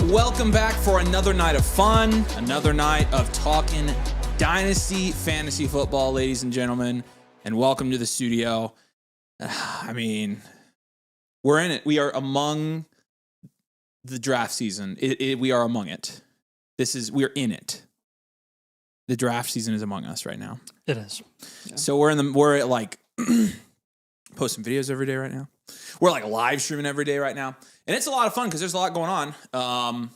Welcome back for another night of fun, another night of talking Dynasty fantasy football, ladies and gentlemen, and welcome to the studio. I mean, we're in it. We are among the draft season. We are among it. We're in it. The draft season is among us right now. It is. Yeah. So we're at like posting videos every day right now. We're like live streaming every day right now. And it's a lot of fun because there's a lot going on.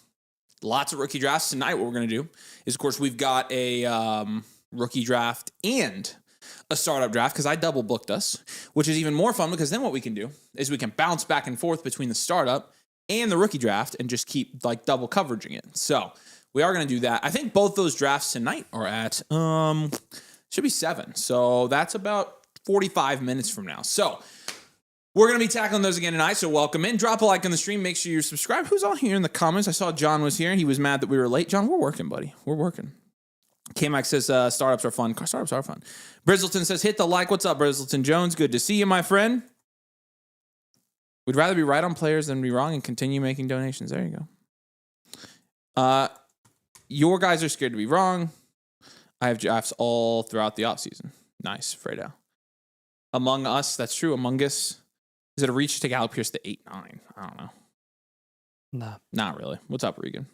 Lots of rookie drafts tonight. What we're going to do is, of course, we've got a rookie draft and a startup draft because I double booked us, which is even more fun because then what we can do is we can bounce back and forth between the startup and the rookie draft and just keep like double coveraging it. So we are going to do that. I think both those drafts tonight are at, should be 7. So that's about 45 minutes from now. So we're going to be tackling those again tonight, so welcome in. Drop a like on the stream. Make sure you're subscribed. Who's all here in the comments? I saw John was here. He was mad that we were late. John, we're working, buddy. We're working. K-Max says startups are fun. Startups are fun. Brizzleton says hit the like. What's up, Brizzleton Jones? Good to see you, my friend. We'd rather be right on players than be wrong and continue making donations. There you go. Your guys are scared to be wrong. I have drafts all throughout the offseason. Nice, Fredo. Among Us, that's true. Among Us. Is it a reach to take Alec Pierce to 8-9? I don't know. No. Not really. What's up, Regan?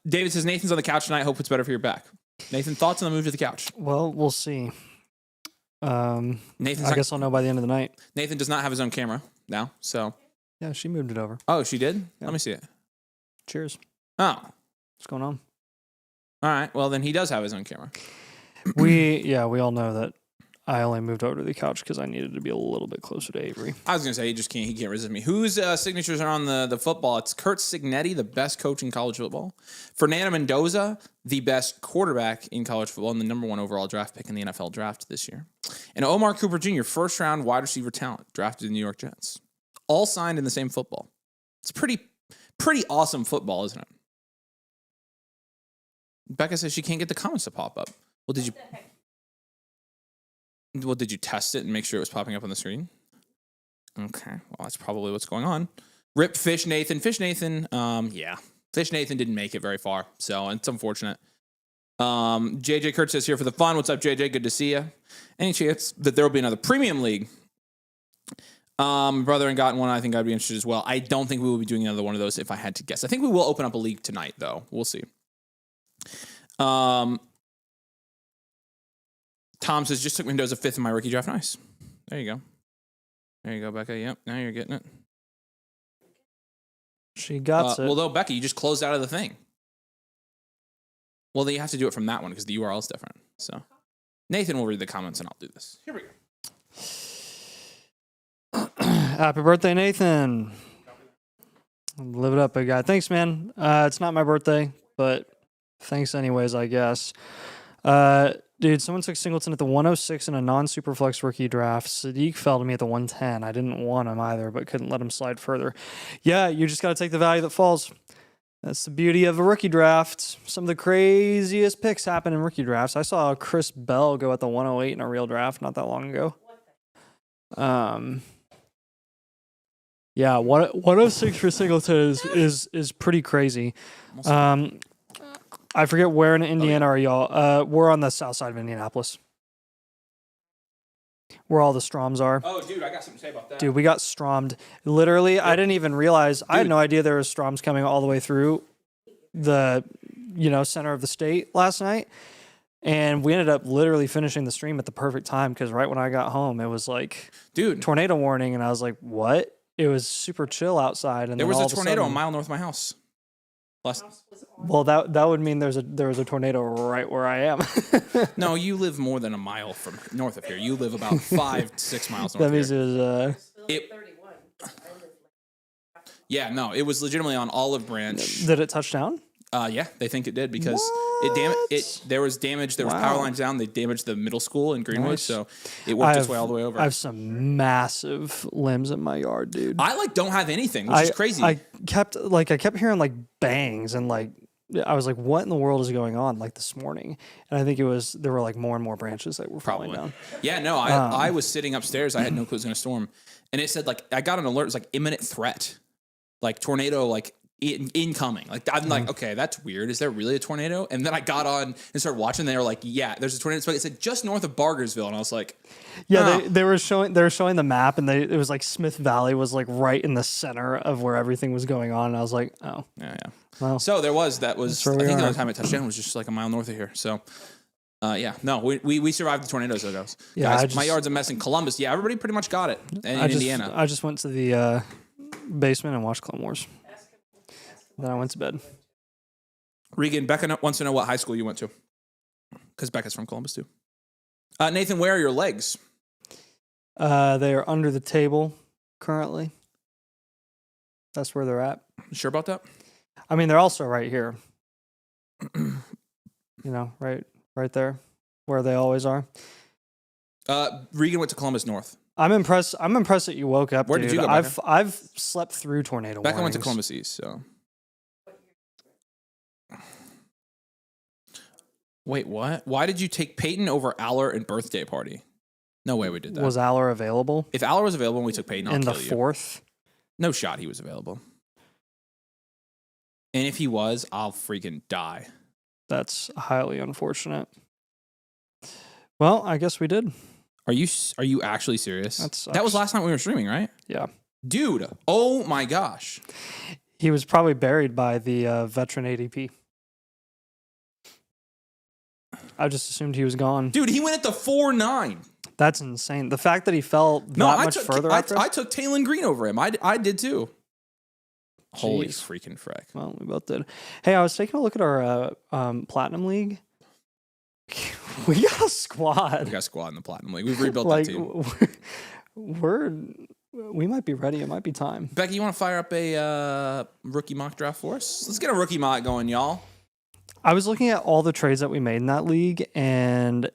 David says, Nathan's on the couch tonight. Hope it's better for your back. Nathan, thoughts on the move to the couch? Well, we'll see. I guess I'll know by the end of the night. Nathan does not have his own camera now, so. Yeah, she moved it over. Oh, she did? Yeah. Let me see it. Cheers. Oh. What's going on? All right. Well, then he does have his own camera. We all know that I only moved over to the couch because I needed to be a little bit closer to Avery. I was going to say, he can't resist me. Whose signatures are on the football? It's Kurt Cignetti, the best coach in college football. Fernando Mendoza, the best quarterback in college football and the number 1 overall draft pick in the NFL draft this year. And Omar Cooper Jr., first-round wide receiver talent, drafted in the New York Jets. All signed in the same football. It's pretty awesome football, isn't it? Becca says she can't get the comments to pop up. Well, did you test it and make sure it was popping up on the screen? Okay. Well, that's probably what's going on. Rip Fish Nathan. Fish Nathan, yeah. Fish Nathan didn't make it very far, so it's unfortunate. JJ Kurtz is here for the fun. What's up, JJ? Good to see you. Any chance that there will be another premium league? Brother and gotten one. I think I'd be interested as well. I don't think we will be doing another one of those if I had to guess. I think we will open up a league tonight, though. We'll see. Tom says, just took Mendoza 5th in my rookie draft. Nice. There you go. There you go, Becca. Yep, now you're getting it. She got it. Well, though, Becca, you just closed out of the thing. Well, then you have to do it from that one because the URL is different. So Nathan will read the comments and I'll do this. Here we go. Happy birthday, Nathan. Live it up, big guy. Thanks, man. It's not my birthday, but thanks anyways, I guess. Dude, someone took Singleton at the 106 in a non-superflex rookie draft. Sadiq fell to me at the 110. I didn't want him either, but couldn't let him slide further. Yeah, you just got to take the value that falls. That's the beauty of a rookie draft. Some of the craziest picks happen in rookie drafts. I saw Chris Bell go at the 108 in a real draft not that long ago. Yeah, 106 for Singleton is pretty crazy. I forget where in Indiana are y'all. We're on the south side of Indianapolis. Where all the Stroms are. Oh, dude, I got something to say about that. Dude, we got Strommed. Literally, yep. I didn't even realize. Dude. I had no idea there was Stroms coming all the way through the, center of the state last night. And we ended up literally finishing the stream at the perfect time because right when I got home, it was like, dude, tornado warning. And I was like, what? It was super chill outside. And there was a tornado a mile north of my house. Well, that would mean there was a tornado right where I am. No, you live more than a mile from north of here. You live about 5-6 miles north. That means it was 31. Yeah, no, it was legitimately on Olive Branch. Did it touch down? Yeah, they think it did because there was damage. There was power lines down. They damaged the middle school in Greenwood, so it worked its way all the way over. I have some massive limbs in my yard, dude. I don't have anything, which is crazy. I kept hearing bangs and I was like, what in the world is going on this morning? And I think there were more and more branches that were falling down. Yeah, no, I was sitting upstairs. I had no clue it was going to storm. And it said I got an alert. It was imminent threat. Tornado, incoming. Like I'm like, okay, that's weird. Is there really a tornado? And then I got on and started watching. And they were like, yeah, there's a tornado. So it said just north of Bargersville, and I was like, yeah, they were showing the map, and it was like Smith Valley was like right in the center of where everything was going on. And I was like, oh, yeah. Well, so I think the only time it touched down was just like a mile north of here. So. We survived the tornadoes, though, guys. Yeah, my yard's a mess in Columbus. Yeah, everybody pretty much got it in Indiana. I just went to the basement and watched Clone Wars. Then I went to bed. Regan, Becca wants to know what high school you went to. Because Becca's from Columbus, too. Nathan, where are your legs? They are under the table currently. That's where they're at. You sure about that? I mean, they're also right here. Right there, where they always are. Regan went to Columbus North. I'm impressed that you woke up. Where dude. did you go, Becca? I've slept through tornado Becca warnings. went to Columbus East, so. Wait, what? Why did you take Peyton over Aller and birthday party? No way we did that. Was Aller available? If Aller was available and we took Peyton, I'll kill you. In the fourth? No shot he was available. And if he was, I'll freaking die. That's highly unfortunate. Well, I guess we did. Are you actually serious? That was last night we were streaming, right? Yeah. Dude, oh my gosh. He was probably buried by the veteran ADP. I just assumed he was gone. Dude, he went at the 4-9. That's insane. The fact that he fell much further after I took Taylon Green over him. I did too. Jeez. Holy freaking frick. Well, we both did. Hey, I was taking a look at our Platinum League. We got a squad. We got a squad in the Platinum League. We've rebuilt that team. We might be ready. It might be time. Becky, you want to fire up a rookie mock draft for us? Let's get a rookie mock going, y'all. I was looking at all the trades that we made in that league, and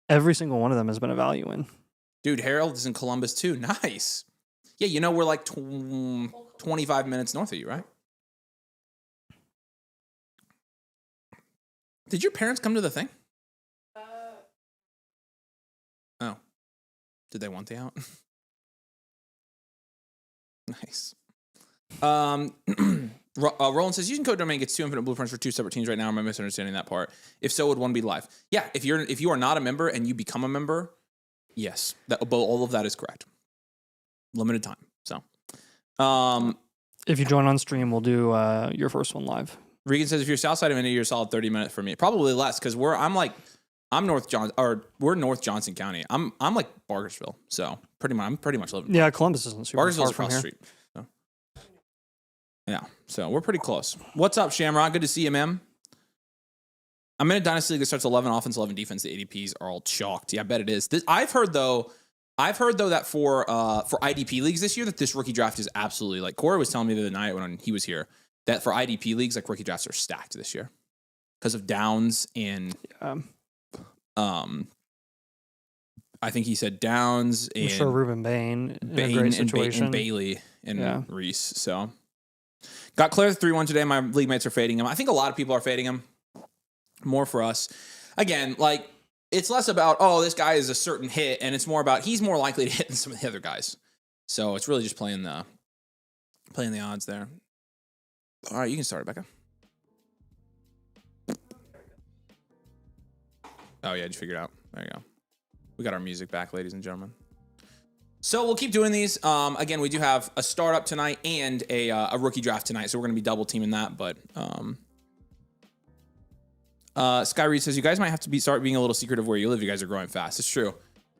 every single one of them has been a value win. Dude, Harold is in Columbus too. Nice. Yeah, we're like 25 minutes north of you, right? Did your parents come to the thing? Oh. Did they want the out? Nice. Roland says, using code domain gets 2 infinite blueprints for 2 separate teams right now. Am I misunderstanding that part? If so, would one be live? Yeah, if you are not a member and you become a member, yes. All of that is correct. Limited time. So if you join on stream, we'll do your first one live. Regan says, if you're south side of India, you're a solid 30 minutes for me. Probably less, because we're North Johnson County. I'm like Bargersville, so I'm pretty much living. Yeah, Columbus isn't super Bargersville's far from across here. the street. So. Yeah, so we're pretty close. What's up, Shamrock? Good to see you, man. I'm in a Dynasty league that starts 11 offense, 11 defense. The ADPs are all chalked. Yeah, I bet it is. I've heard though that for IDP leagues this year that this rookie draft is absolutely like Corey was telling me the other night when he was here that for IDP leagues like rookie drafts are stacked this year because of Downs and I think he said Downs and I'm sure Ruben Bain in a great situation. And Bailey and Reese. So got clear 3-1 today. My league mates are fading him. I think a lot of people are fading him. More for us. Again, like it's less about, this guy is a certain hit, and it's more about he's more likely to hit than some of the other guys. So it's really just playing the odds there. All right, you can start, Becca. Oh, yeah, just figured it out. There you go. We got our music back, ladies and gentlemen. So we'll keep doing these. Again, we do have a startup tonight and a rookie draft tonight, so we're going to be double teaming that. But Sky Reed says, you guys might have to start being a little secretive where you live. You guys are growing fast. It's true.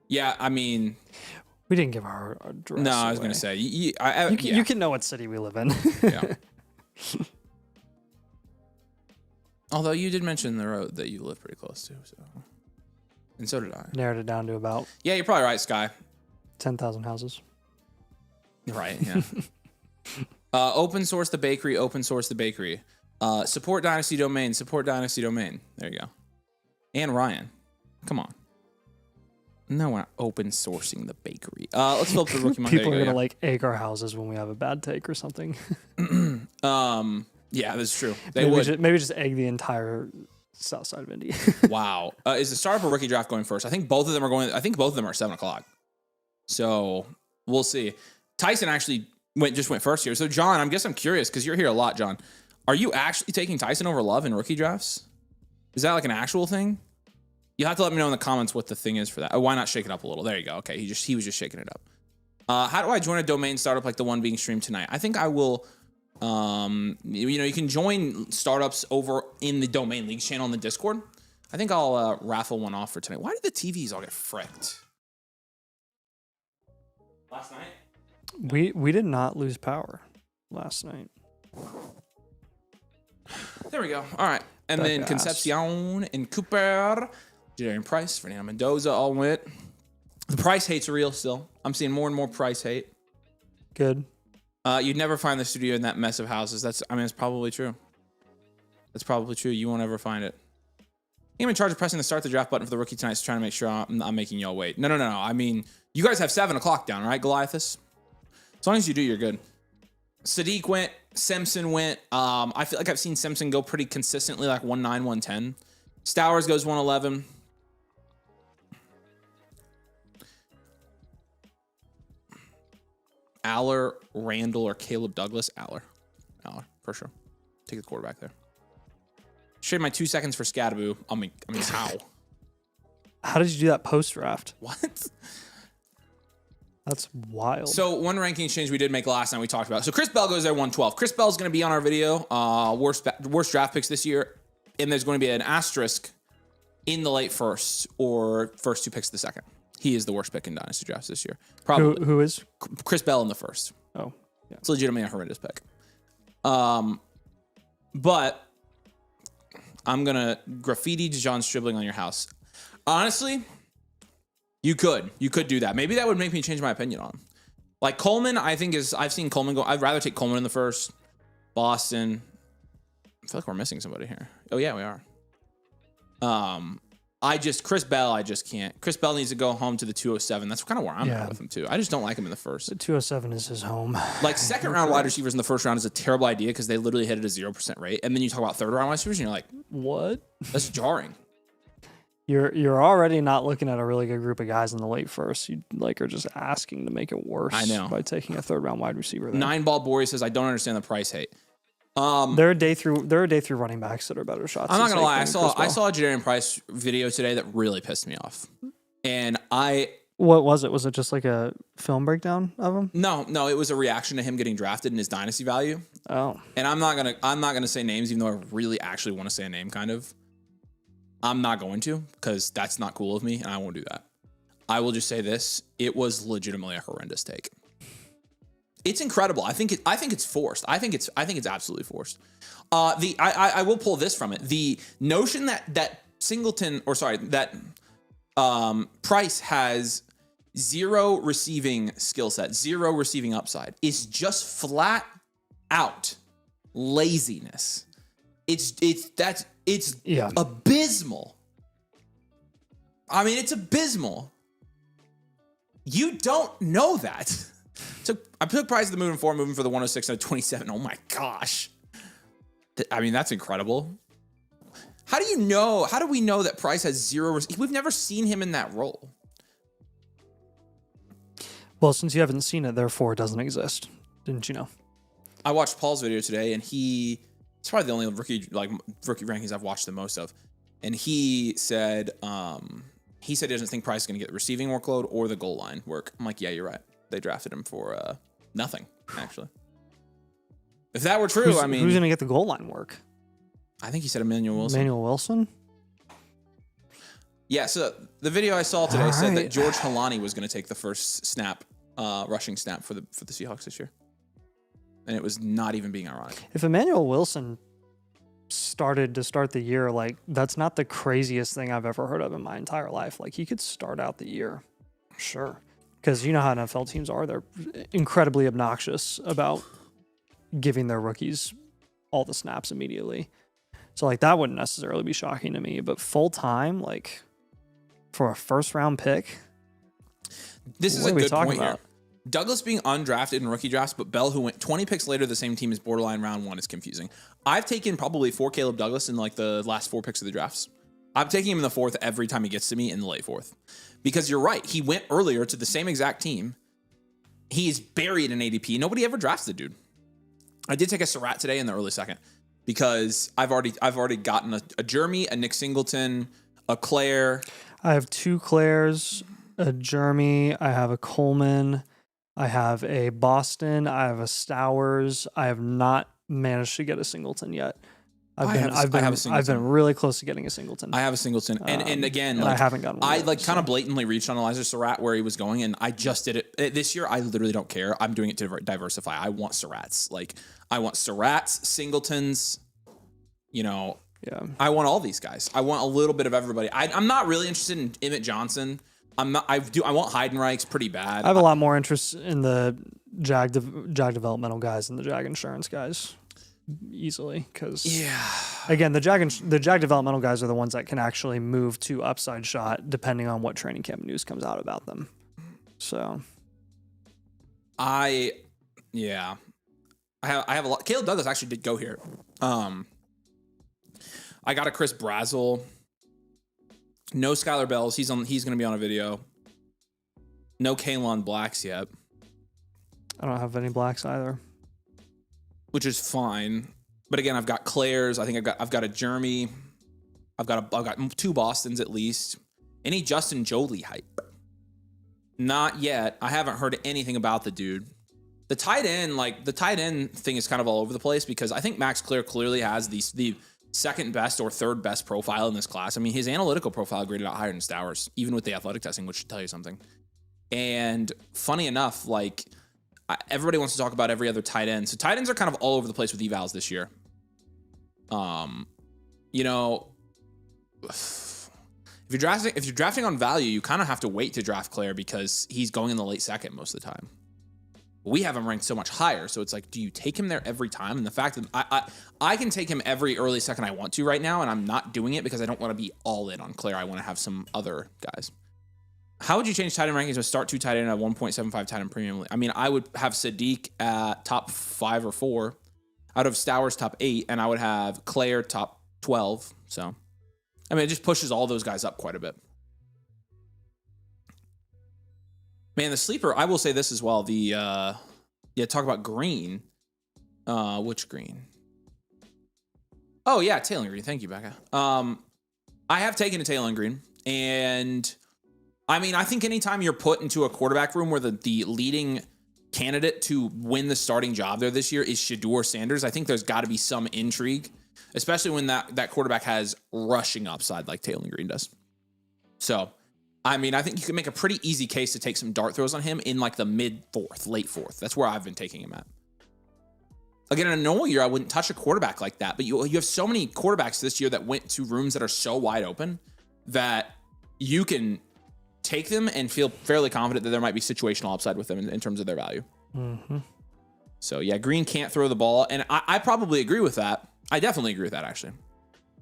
Yeah, I mean... We didn't give our address No, I was going to say. You can know what city we live in. Yeah. Although you did mention the road that you live pretty close to, so... And so did I. Narrowed it down to about... Yeah, you're probably right, Sky. 10,000 houses. Right, yeah. Open source the bakery, open source the bakery. Support Dynasty Domain, support Dynasty Domain. There you go. And Ryan. Come on. No, we're not open sourcing the bakery. Let's fill up the rookie Monday. People are going to egg our houses when we have a bad take or something. Yeah, that's true. They would. Maybe just egg the entire south side of Indy. Wow. Is the startup or rookie draft going first? I think both of them are going. I think both of them are 7:00. So we'll see. Tyson actually went first here. So John, I'm curious because you're here a lot, John. Are you actually taking Tyson over Love in rookie drafts? Is that like an actual thing? You'll have to let me know in the comments what the thing is for that. Oh, why not shake it up a little? There you go. Okay, he was just shaking it up. How do I join a domain startup like the one being streamed tonight? I think I will. You can join startups over in the Domain Leagues channel in the Discord. I think I'll raffle one off for tonight. Why did the TVs all get fricked? Last night? We did not lose power last night. There we go. All right. And That then gas. Concepcion and Cooper, Jadarian Price, Fernando Mendoza all went. The price hate's real still. I'm seeing more and more price hate. Good. You'd never find the studio in that mess of houses. It's probably true. That's probably true. You won't ever find it. I'm in charge of pressing the start the draft button for the rookie tonight, so trying to make sure I'm making y'all wait. No. I mean, you guys have 7 o'clock down, right, Goliathus? As long as you do, you're good. Sadiq went. Simpson went. I feel like I've seen Simpson go pretty consistently, like 1-9, 110. Stowers goes 111. Aller, Randall, or Caleb Douglas. Aller, for sure. Take the quarterback there. Trade my 2 seconds for Scadaboo. I mean, how? How did you do that post draft? What? That's wild. So one ranking change we did make last night we talked about. So Chris Bell goes there 112. Chris Bell's going to be on our video. Worst draft picks this year. And there's going to be an asterisk in the late first or first 2 picks of the second. He is the worst pick in Dynasty drafts this year. Probably. Who is? Chris Bell in the first. Oh, yeah. It's legitimately a horrendous pick. But I'm going to graffiti John Stribling on your house. Honestly, you could do that. Maybe that would make me change my opinion on him. Like Coleman, I've seen Coleman go. I'd rather take Coleman in the first. Boston. I feel like we're missing somebody here. Oh yeah, we are. Chris Bell, I just can't. Chris Bell needs to go home to the 207. That's kind of where I'm at with him too. I just don't like him in the first. The 207 is his home. Like second round wide receivers in the first round is a terrible idea because they literally hit at a 0% rate. And then you talk about third round wide receivers and you're like, what? That's jarring. You're already not looking at a really good group of guys in the late first. You are just asking to make it worse. I know. By taking a third round wide receiver there. 9-ball Boris says I don't understand the price hate. There are day through running backs that are better shots. I'm not gonna lie. I saw a Jadarian Price video today that really pissed me off. And what was it? Was it just like a film breakdown of him? No, it was a reaction to him getting drafted and his dynasty value. Oh. And I'm not gonna say names, even though I really actually want to say a name, kind of. I'm not going to, because that's not cool of me, and I won't do that. I will just say this: it was legitimately a horrendous take. It's incredible. I think it's forced. I think it's absolutely forced. I will pull this from it. The notion that Price has zero receiving skill set, zero receiving upside is just flat out laziness. It's abysmal. I mean, it's abysmal. You don't know that. I took Price of the moving for the 106 and a 27. Oh my gosh. I mean, that's incredible. How do we know that Price has zero? We've never seen him in that role. Well, since you haven't seen it, therefore it doesn't exist. Didn't you know? I watched Paul's video today, and it's probably the only rookie rankings I've watched the most of. And he said he doesn't think Price is going to get the receiving workload or the goal line work. I'm like, yeah, you're right. They drafted him for nothing, actually. If that were true, who's going to get the goal line work? I think he said Emmanuel Wilson. Emmanuel Wilson? Yeah, so the video I saw today said that George Halani was going to take the first snap, rushing snap for the Seahawks this year. And it was not even being ironic. If Emmanuel Wilson started the year, that's not the craziest thing I've ever heard of in my entire life. He could start out the year. Sure. Because you know how NFL teams are. They're incredibly obnoxious about giving their rookies all the snaps immediately. So, that wouldn't necessarily be shocking to me. But full-time, for a first-round pick? This is a good point here. Douglas being undrafted in rookie drafts, but Bell, who went 20 picks later, the same team as borderline round 1, is confusing. I've taken probably 4 Caleb Douglas in the last 4 picks of the drafts. I'm taking him in the 4th every time he gets to me in the late 4th. Because you're right. He went earlier to the same exact team. he is buried in ADP. Nobody ever drafts the dude. I did take a Surratt today in the early second because I've already gotten a Jeremy, a Nick Singleton, a Claire. I have 2 Claires, a Jeremy. I have a Coleman. I have a Boston. I have a Stowers. I have not managed to get a Singleton yet. I've been really close to getting a Singleton. I have a Singleton, and again, like, I haven't gotten one. I kind of blatantly reached on Elijah Surratt where he was going, and I just did it this year. I literally don't care. I'm doing it to diversify. I want Surratts. Like, I want Surratts, Singletons. Yeah. I want all these guys. I want a little bit of everybody. I'm not really interested in Emmett Johnson. I want Heidenreich's pretty bad. I have a lot more interest in the Jag developmental guys than the Jag insurance guys. Easily, because again, the Jag developmental guys are the ones that can actually move to upside shot depending on what training camp news comes out about them. So I have a lot. Caleb Douglas actually did go here. I got a Chris Brazel. No Skylar Bells. He's going to be on a video. No Kalon Blacks yet. I don't have any blacks either, which is fine. But again, I've got Claire's. I think I've got a Jeremy. I've got 2 Bostons at least. Any Justin Jolie hype? Not yet. I haven't heard anything about the dude. The tight end thing is kind of all over the place because I think Max Clear clearly has the second best or third best profile in this class. I mean, his analytical profile graded out higher than Stowers, even with the athletic testing, which should tell you something. And funny enough, like, everybody wants to talk about every other tight end. So tight ends are kind of all over the place with evals this year. If you're drafting on value, you kind of have to wait to draft Claire because he's going in the late second most of the time. We have him ranked so much higher, so it's like, do you take him there every time? And the fact that I can take him every early second I want to right now, and I'm not doing it because I don't want to be all in on Claire. I want to have some other guys. How would you change tight end rankings to start 2 tight end at 1.75 tight end premium? I mean, I would have Sadiq at top 5 or 4, out of Stowers top 8, and I would have Claire top 12. So, I mean, it just pushes all those guys up quite a bit. Man, the sleeper, I will say this as well. Talk about Green. Which Green? Oh, yeah, Taylor Green. Thank you, Becca. I have taken a Taylor Green, and I mean, I think anytime you're put into a quarterback room where the leading candidate to win the starting job there this year is Shedeur Sanders, I think there's got to be some intrigue, especially when that quarterback has rushing upside like Taylor Green does. So, I mean, I think you can make a pretty easy case to take some dart throws on him in like the mid-4th, late 4th. That's where I've been taking him at. Again, in a normal year, I wouldn't touch a quarterback like that, but you have so many quarterbacks this year that went to rooms that are so wide open that you can take them and feel fairly confident that there might be situational upside with them in terms of their value. Mm-hmm. So, yeah, Green can't throw the ball, and I probably agree with that. I definitely agree with that, actually.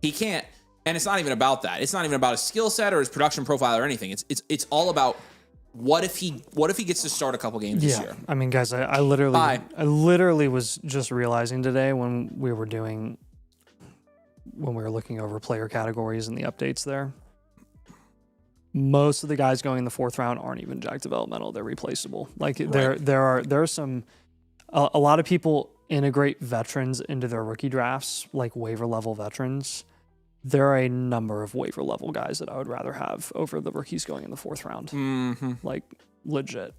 He can't. And it's not even about that. It's not even about his skill set or his production profile or anything. It's all about what if he gets to start a couple games this year. I mean, guys, I literally was just realizing today when we were looking over player categories and the updates there. Most of the guys going in the 4th round aren't even Jag developmental. They're replaceable. Like there are some a lot of people integrate veterans into their rookie drafts, like waiver level veterans. There are a number of waiver level guys that I would rather have over the rookies going in the 4th round. Mm-hmm. Like, legit.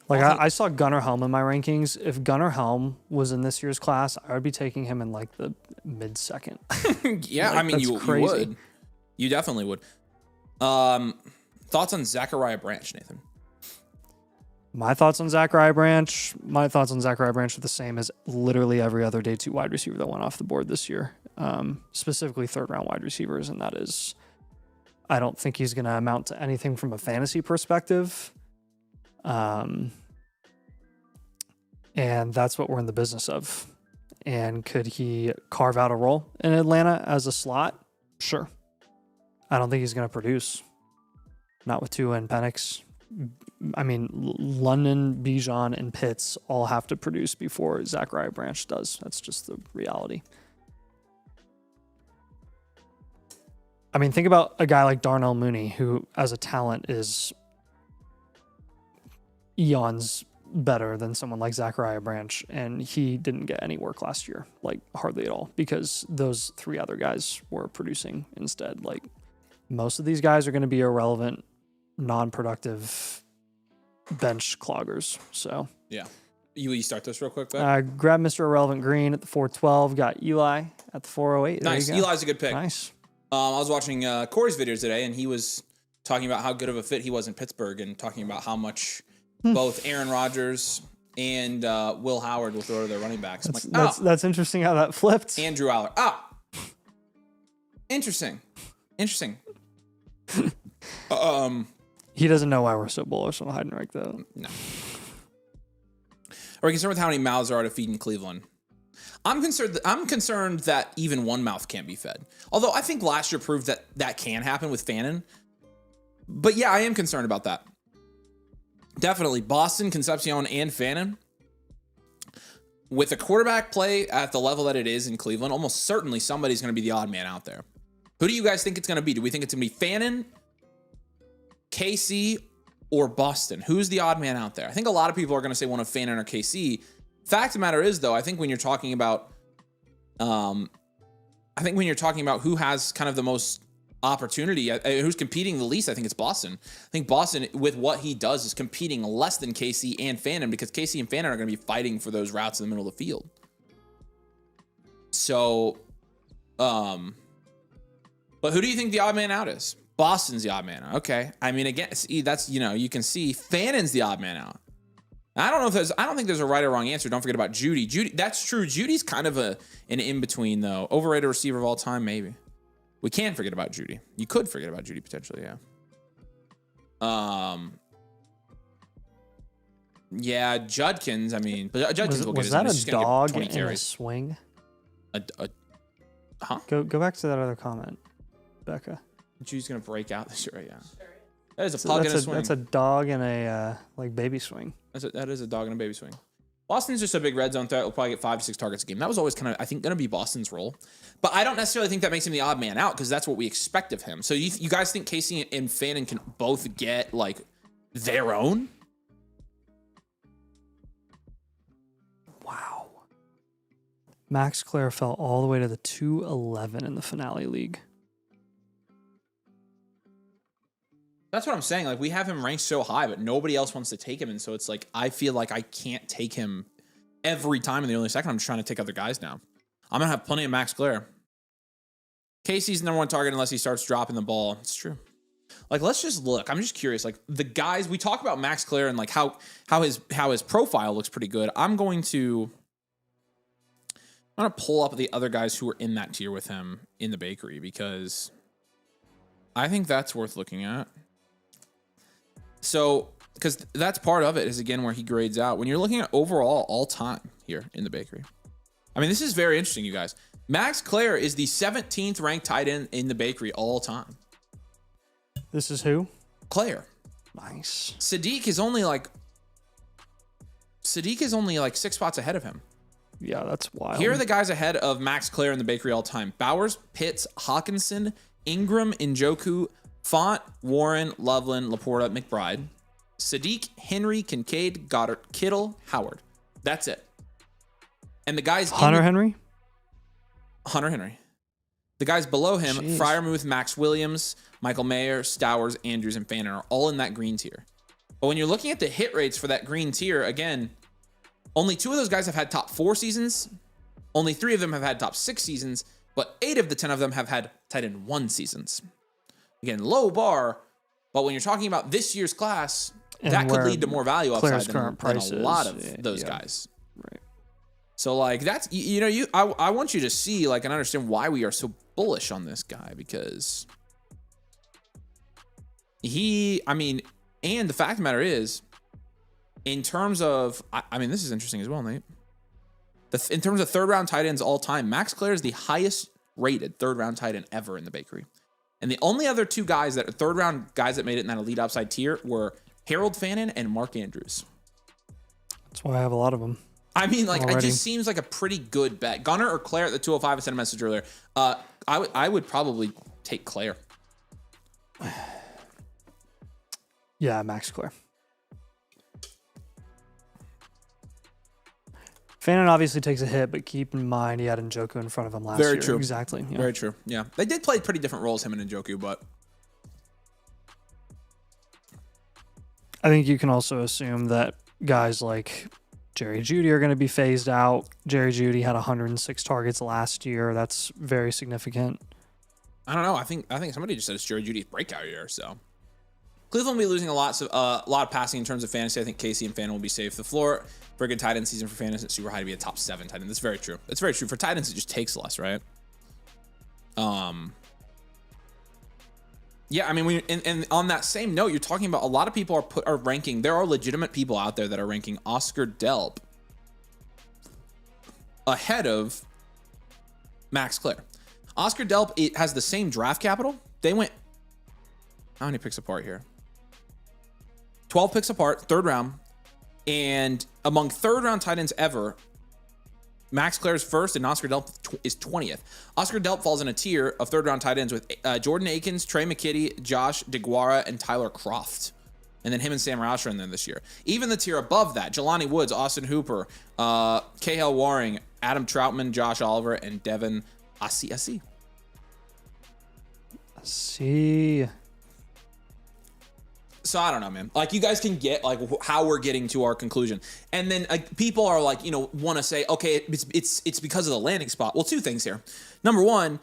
Like, I saw Gunnar Helm in my rankings. If Gunnar Helm was in this year's class, I would be taking him in, like, the mid-second. Yeah, like, I mean, you would. You definitely would. Thoughts on Zachariah Branch, Nathan? My thoughts on Zachariah Branch are the same as literally every other day 2 wide receiver that went off the board this year, specifically 3rd round wide receivers. And that is, I don't think he's going to amount to anything from a fantasy perspective. And that's what we're in the business of. And could he carve out a role in Atlanta as a slot? Sure. I don't think he's going to produce. Not with Tua and Penix. I mean, London, Bijan, and Pitts all have to produce before Zachariah Branch does. That's just the reality. I mean, think about a guy like Darnell Mooney, who as a talent is eons better than someone like Zachariah Branch, and he didn't get any work last year, like hardly at all, because those 3 other guys were producing instead. Like most of these guys are going to be irrelevant, non-productive bench cloggers. So yeah. You start this real quick, Ben? Grab Mr. Irrelevant Green at the 412. Got Eli at the 408. There Nice. you go. Eli's a good pick. Nice. I was watching Corey's videos today, and he was talking about how good of a fit he was in Pittsburgh and talking about how much both Aaron Rodgers and Will Howard will throw to their running backs. That's interesting how that flipped. Andrew Aller. Interesting. He doesn't know why we're so bullish on Heidenreich, though. No. Are you concerned with how many mouths there are to feed in Cleveland? I'm concerned that even one mouth can't be fed. Although I think last year proved that that can happen with Fannin. But yeah, I am concerned about that. Definitely. Boston, Concepcion, and Fannin. With a quarterback play at the level that it is in Cleveland, almost certainly somebody's going to be the odd man out there. Who do you guys think it's going to be? Do we think it's going to be Fannin, KC, or Boston? Who's the odd man out there? I think a lot of people are going to say one of Fannin or KC. Fact of the matter is, though, I think when you're talking about who has kind of the most opportunity, who's competing the least, I think it's Boston. I think Boston, with what he does, is competing less than KC and Fannin, because KC and Fannin are going to be fighting for those routes in the middle of the field. So, but who do you think the odd man out is? Boston's the odd man out. Okay. I mean, again, that's, you can see Fannin's the odd man out. I don't think there's a right or wrong answer. Don't forget about Judy. That's true. Judy's kind of an in-between, though. Overrated receiver of all time, maybe. We can't forget about Judy. You could forget about Judy, potentially, yeah. Yeah, Judkins, I mean, but Judkins will get his. Was that a dog in a swing? Huh? Go back to that other comment, Becca. Judy's going to break out this year, yeah. That is a pug in a swing. That's a dog in a baby swing. That is a dog in a baby swing. Boston's just a big red zone threat. We'll probably get 5 to 6 targets a game. That was always kind of, I think, going to be Boston's role. But I don't necessarily think that makes him the odd man out, because that's what we expect of him. So you guys think Casey and Fannin can both get, like, their own? Wow. Max Clare fell all the way to the 211 in the finale league. That's what I'm saying. Like, we have him ranked so high, but nobody else wants to take him. And so it's like, I feel like I can't take him every time in the early second. I'm just trying to take other guys now. I'm going to have plenty of Max Clare. Casey's number one target unless he starts dropping the ball. It's true. Like, let's just look. I'm just curious. Like, the guys, we talk about Max Clare and like how his profile looks pretty good. I'm going to pull up the other guys who are in that tier with him in the bakery, because I think that's worth looking at. So, because that's part of it, is again where he grades out. When you're looking at overall all time here in the bakery, I mean, this is very interesting, you guys. Max Clare is the 17th ranked tight end in the bakery all time. This is who? Clare. Nice. Sadiq is only like 6 spots ahead of him. Yeah, that's wild. Here are the guys ahead of Max Clare in the bakery all time: Bowers, Pitts, Hawkinson, Ingram, Njoku, Font, Warren, Loveland, Laporta, McBride, Sadiq, Henry, Kincaid, Goddard, Kittle, Howard. That's it. And the guys... Hunter Henry. The guys below him, Jeez. Freiermuth, Max Williams, Michael Mayer, Stowers, Andrews, and Fannin are all in that green tier. But when you're looking at the hit rates for that green tier, again, only 2 of those guys have had top 4 seasons. Only 3 of them have had top 6 seasons. But 8 of the 10 of them have had tight end 1 seasons. Again, low bar, but when you're talking about this year's class, and that could lead to more value upside than a lot of those guys. Right. So, like, that's, I want you to see, like, and understand why we are so bullish on this guy, because and the fact of the matter is, in terms of, this is interesting as well, Nate. In terms of third round tight ends all time, Max Clare is the highest rated third round tight end ever in the bakery. And the only other 2 guys that are third round guys that made it in that elite upside tier were Harold Fannin and Mark Andrews. That's why I have a lot of them. I mean, like, already. It just seems like a pretty good bet. Gunner or Clare at the 205, I sent a message earlier. I would probably take Clare Yeah, Max Clare. Fannin obviously takes a hit, but keep in mind he had Njoku in front of him last year. Very true. Exactly. Yeah. Very true. Yeah. They did play pretty different roles, him and Njoku, but I think you can also assume that guys like Jerry Jeudy are going to be phased out. Jerry Jeudy had 106 targets last year. That's very significant. I don't know. I think somebody just said it's Jerry Jeudy's breakout year. So Cleveland will be losing a lot of passing in terms of fantasy. I think Casey and Fannin will be safe. The floor for a good tight end season for Fannin isn't super high to be a top 7 tight end. That's very true. That's very true. For tight ends, it just takes less, right? Yeah, I mean, and on that same note, you're talking about a lot of people are ranking. There are legitimate people out there that are ranking Oscar Delp ahead of Max Clare. Oscar Delp has the same draft capital. They went how many picks apart here? 12 picks apart, third round, and among third round tight ends ever, Max Clare is first, and Oscar Delp is 20th. Oscar Delp falls in a tier of third-round tight ends with Jordan Akins, Trey McKitty, Josh DeGuara, and Tyler Kroft. And then him and Sam Roush are in there this year. Even the tier above that, Jelani Woods, Austin Hooper, Cahill Waring, Adam Troutman, Josh Oliver, and Devin Asiasi. So I don't know, man. Like, you guys can get like how we're getting to our conclusion, and then people are like, want to say, okay, it's because of the landing spot. Well, two things here. Number one,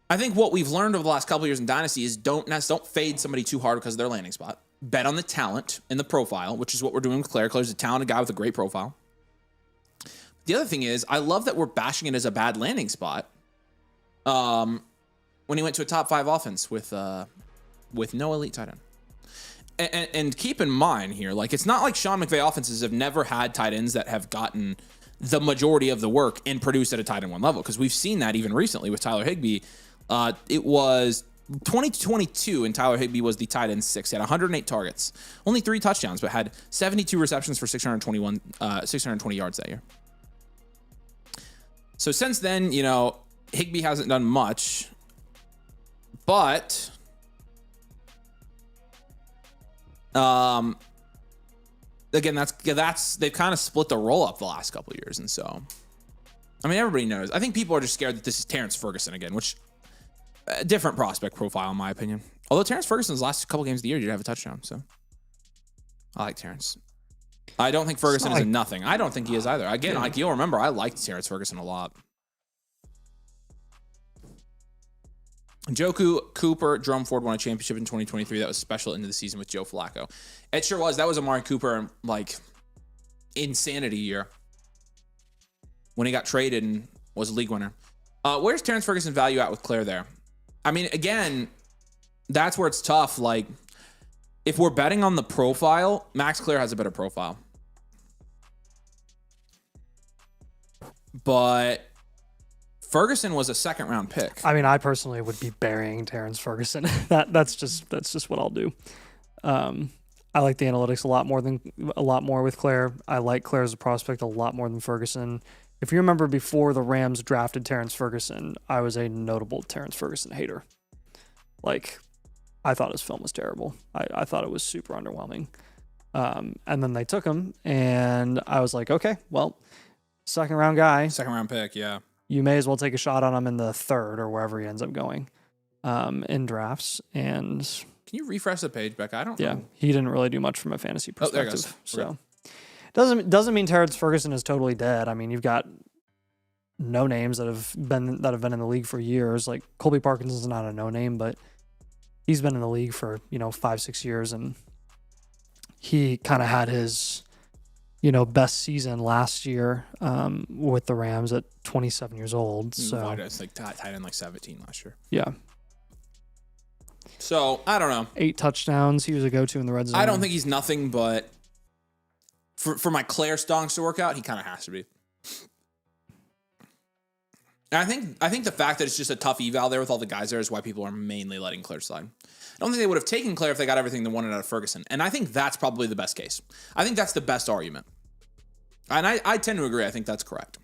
I think what we've learned over the last couple of years in Dynasty is don't fade somebody too hard because of their landing spot. Bet on the talent and the profile, which is what we're doing with Claire. Claire's a talented guy with a great profile. The other thing is, I love that we're bashing it as a bad landing spot. When he went to a top 5 offense with no elite tight end. And keep in mind here, like, it's not like Sean McVay offenses have never had tight ends that have gotten the majority of the work and produced at a tight end 1 level, because we've seen that even recently with Tyler Higbee. It was 2022, and Tyler Higbee was the tight end 6. He had 108 targets, only 3 touchdowns, but had 72 receptions for 620 yards that year. So since then, Higbee hasn't done much, but again, that's they've kind of split the roll up the last couple of years, and so I mean, everybody knows. I think people are just scared that this is Terrence Ferguson again, which a different prospect profile in my opinion. Although Terrence Ferguson's last couple games of the year did have a touchdown, so I like Terrence. I don't think Ferguson is a nothing. I don't think he is either. Again, like you'll remember, I liked Terrence Ferguson a lot. Njoku, Cooper, Jerome Ford won a championship in 2023. That was special into the season with Joe Flacco. It sure was. That was Amari Cooper, like, insanity year when he got traded and was a league winner. Where's Terrence Ferguson's value at with Claire there? I mean, again, that's where it's tough. Like, if we're betting on the profile, Max Clare has a better profile. But Ferguson was a second-round pick. I mean, I personally would be burying Terrence Ferguson. That's just what I'll do. I like the analytics a lot more with Claire. I like Claire as a prospect a lot more than Ferguson. If you remember, before the Rams drafted Terrence Ferguson, I was a notable Terrence Ferguson hater. Like, I thought his film was terrible. I thought it was super underwhelming. And then they took him, and I was like, okay, well, second-round guy. Second-round pick, yeah. You may as well take a shot on him in the third or wherever he ends up going in drafts. And can you refresh the page, Becca? I don't know. Yeah, he didn't really do much from a fantasy perspective. So doesn't mean Terrence Ferguson is totally dead. I mean, you've got no names that have been in the league for years. Like Colby Parkinson's not a no name, but he's been in the league for 5-6 years, and he kind of had his best season last year with the Rams at 27 years old. So it's like tight end like 17 last year. Yeah. So I don't know. 8 touchdowns. He was a go-to in the red zone. I don't think he's nothing, but for my Claire stonks to work out, he kind of has to be. And I think the fact that it's just a tough eval there with all the guys there is why people are mainly letting Claire slide. I don't think they would have taken Claire if they got everything they wanted out of Ferguson. And I think that's probably the best case. I think that's the best argument. And I tend to agree. I think that's correct.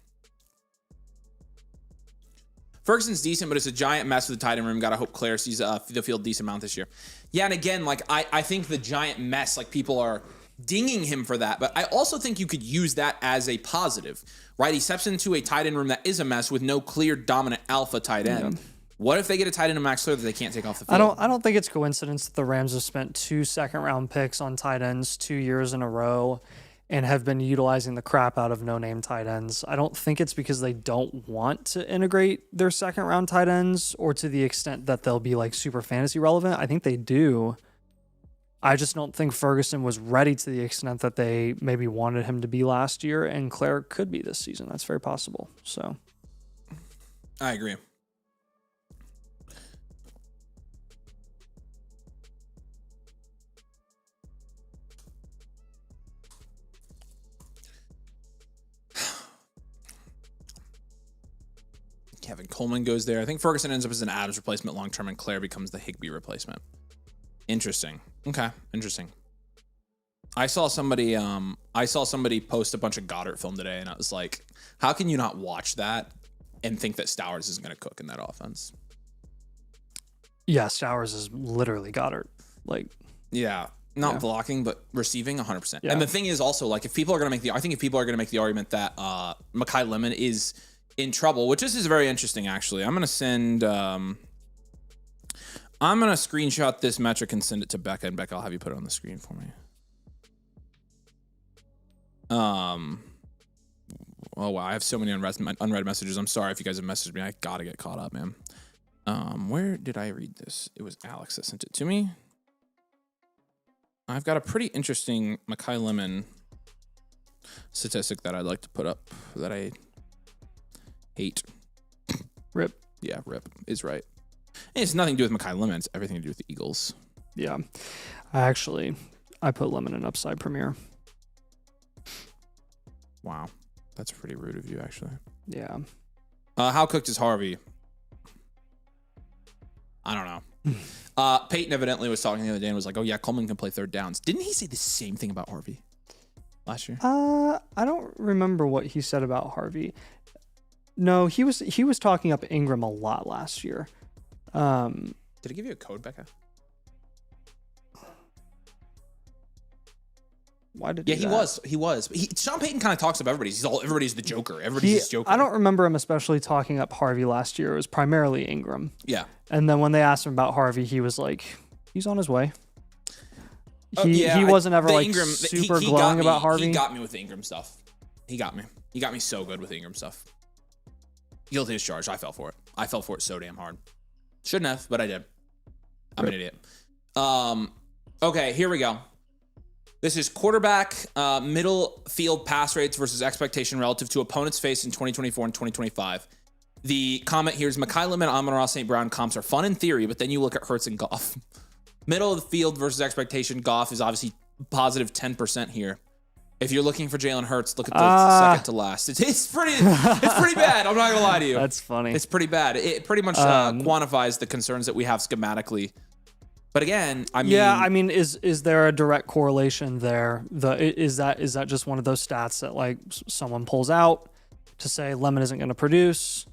Ferguson's decent, but it's a giant mess with the tight end room. Got to hope Claire sees the field decent amount this year. Yeah, and again, like I think the giant mess, like people are dinging him for that, but I also think you could use that as a positive, right? He steps into a tight end room that is a mess with no clear dominant alpha tight end. Yeah. What if they get a tight end in Max Clear that they can't take off the field? I don't think it's coincidence that the Rams have spent 2 second-round picks on tight ends 2 years in a row and have been utilizing the crap out of no-name tight ends. I don't think it's because they don't want to integrate their second-round tight ends or to the extent that they'll be like super fantasy relevant. I think they do. I just don't think Ferguson was ready to the extent that they maybe wanted him to be last year, and Claire could be this season. That's very possible. So, I agree. Kevin Coleman goes there. I think Ferguson ends up as an Adams replacement long term, and Claire becomes the Higbee replacement. Interesting. Okay, interesting. I saw somebody post a bunch of Goddard film today, and I was like, how can you not watch that and think that Stowers is going to cook in that offense? Yeah, Stowers is literally Goddard. Like, yeah, not blocking, but receiving 100%. Yeah. And the thing is also, like, if people are going to make the argument that Mekhi Lemon is in trouble, which this is very interesting, actually. I'm going to send, I'm going to screenshot this metric and send it to Becca, and Becca, I'll have you put it on the screen for me. Oh wow, I have so many unread messages. I'm sorry if you guys have messaged me. I gotta get caught up, man. Where did I read this? It was Alex that sent it to me. I've got a pretty interesting Mekhi Lemon statistic that I'd like to put up that I hate. Rip. Yeah, rip is right. And it's nothing to do with Mekhi Lemon. It's everything to do with the Eagles. Yeah. I put Lemon in upside premier. Wow. That's pretty rude of you, actually. Yeah. How cooked is Harvey? I don't know. Peyton evidently was talking the other day and was like, oh, yeah, Coleman can play third downs. Didn't he say the same thing about Harvey last year? I don't remember what he said about Harvey. No, he was talking up Ingram a lot last year. Did he give you a code, Becca? Why did he was. Sean Payton kind of talks about everybody. Everybody's the Joker. Everybody's his Joker. I don't remember him especially talking up Harvey last year. It was primarily Ingram. Yeah. And then when they asked him about Harvey, he was like, he's on his way. He wasn't ever super glowing about Harvey. He got me with the Ingram stuff. He got me. He got me so good with the Ingram stuff. Guilty as charged. I fell for it. I fell for it so damn hard. Shouldn't have, but I did. I'm an idiot. Okay, here we go. This is quarterback middle field pass rates versus expectation relative to opponents faced in 2024 and 2025. The comment here is Mekhi Lemon, Amon-Ra St. Brown comps are fun in theory, but then you look at Hurts and Goff. Middle of the field versus expectation, Goff is obviously positive 10% here. If you're looking for Jalen Hurts, look at the second to last. It's pretty bad. I'm not gonna lie to you. That's funny. It's pretty bad. It pretty much quantifies the concerns that we have schematically. But again, I mean, is there a direct correlation there? Is that just one of those stats that like someone pulls out to say Lemon isn't going to produce,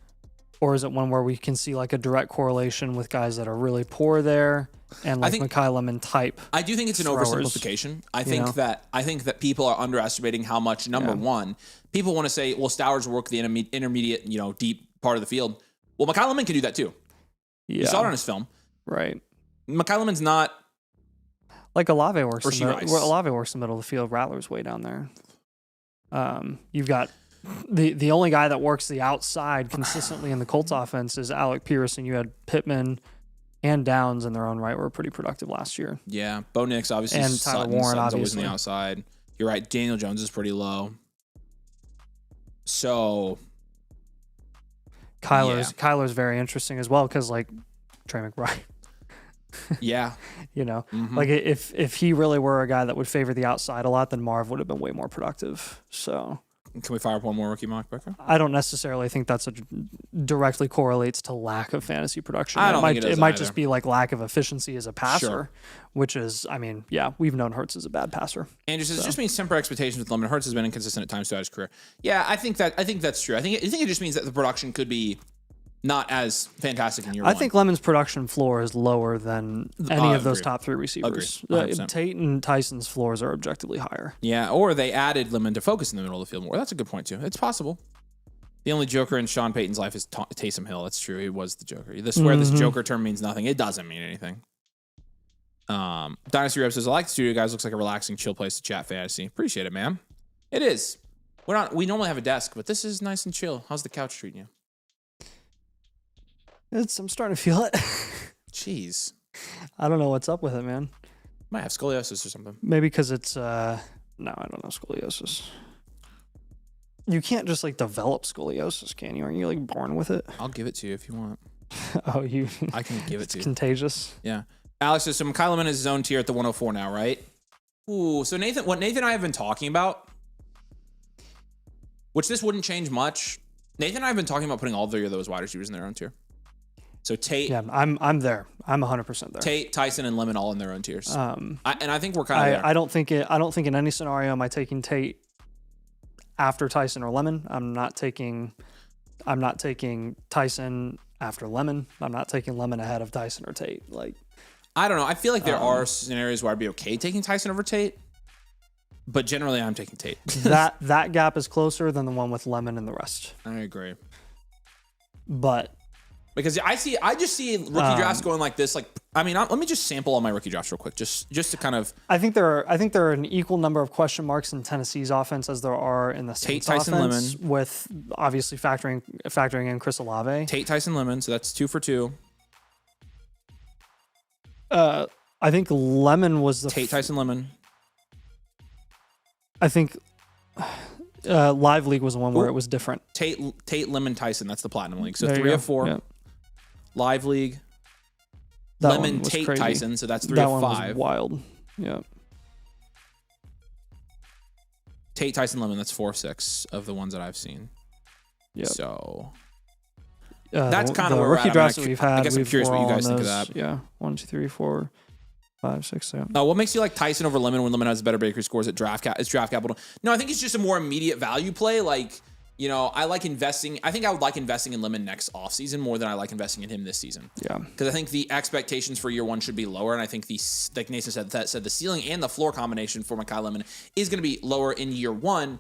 or is it one where we can see like a direct correlation with guys that are really poor there and like Mekhi Lemon type? I do think it's an oversimplification. I think that people are underestimating how much. Number one, people want to say, well, Stowers work the intermediate, deep part of the field. Well, Mekhi Lemon can do that too. Yeah. You saw it on his film, right? Mekhi Lemon's not like Olave works. Olave works in the middle of the field. Rattler's way down there. You've got the only guy that works the outside consistently in the Colts offense is Alec Pierce, and you had Pittman and Downs in their own right were pretty productive last year. Yeah, Bo Nix obviously, and Tyler Warren obviously always on the outside. You're right. Daniel Jones is pretty low. So Kyler's very interesting as well because like Trey McBride. Yeah. Like if he really were a guy that would favor the outside a lot, then Marv would have been way more productive. So can we fire up one more rookie mock, Becker? I don't necessarily think that's directly correlates to lack of fantasy production. I don't think it might just be like lack of efficiency as a passer, which is, we've known Hurts as a bad passer. Andrew says, it just means temper expectations with Lemon. Hurts has been inconsistent at times throughout his career. Yeah, I think that's true. I think it just means that the production could be not as fantastic in year I one. think Lemon's production floor is lower than any of those top 3 receivers. Agree. 100%. Tate and Tyson's floors are objectively higher. Yeah, or they added Lemon to focus in the middle of the field more. That's a good point, too. It's possible. The only Joker in Sean Payton's life is Taysom Hill. That's true. He was the Joker. This where this Joker term means nothing. It doesn't mean anything. Dynasty Rep says, I like the studio, guys. Looks like a relaxing, chill place to chat fantasy. Appreciate it, man. It is. We normally have a desk, but this is nice and chill. How's the couch treating you? I'm starting to feel it. Jeez. I don't know what's up with it, man. Might have scoliosis or something. Maybe because it's no, I don't know scoliosis. You can't just like develop scoliosis, can you? Aren't you like born with it? I'll give it to you if you want. Oh, I can give it to you. Contagious. Yeah. Alex says, so Kyler Murray is his own tier at the 104 now, right? Ooh, so what Nathan and I have been talking about, which this wouldn't change much. Nathan and I have been talking about putting all 3 of those wide receivers in their own tier. So Tate, yeah, I'm there. I'm 100% there. Tate, Tyson, and Lemon all in their own tiers. I think we're kind of there. I don't think in any scenario am I taking Tate after Tyson or Lemon. I'm not taking Tyson after Lemon. I'm not taking Lemon ahead of Tyson or Tate. Like, I don't know. I feel like there are scenarios where I'd be okay taking Tyson over Tate, but generally I'm taking Tate. that gap is closer than the one with Lemon and the rest. I agree. But because I just see rookie drafts going like this. Like, I mean, let me just sample all my rookie drafts real quick, just to kind of. I think there are an equal number of question marks in Tennessee's offense as there are in the Saints Tyson, offense, Lemon. with obviously factoring in Chris Olave. Tate, Tyson, Lemon. So that's 2 for 2. I think Lemon was the Tate, Tyson, Lemon. I think Live League was the one where it was different. Tate, Lemon, Tyson. That's the Platinum League. So There you 3 go. of 4. Yep. Live League. That Lemon, one was Tate, crazy. Tyson. So that's 3 that of one 5. was wild. Yeah. Tate, Tyson, Lemon. That's 4 of 6 of the ones that I've seen. Yeah. So that's kind of the where we're rookie at. drafts that we've had. I guess I'm curious what you guys think of that. Yeah. 1, 2, 3, 4, 5, 6, 7. What makes you like Tyson over Lemon when Lemon has better bakery scores at draft capital? No, I think it's just a more immediate value play. Like, you know, I like investing. I think I would like investing in Lemon next offseason more than I like investing in him this season. Yeah. Because I think the expectations for year one should be lower. And I think like Nathan said, the ceiling and the floor combination for Mekhi Lemon is going to be lower in year one.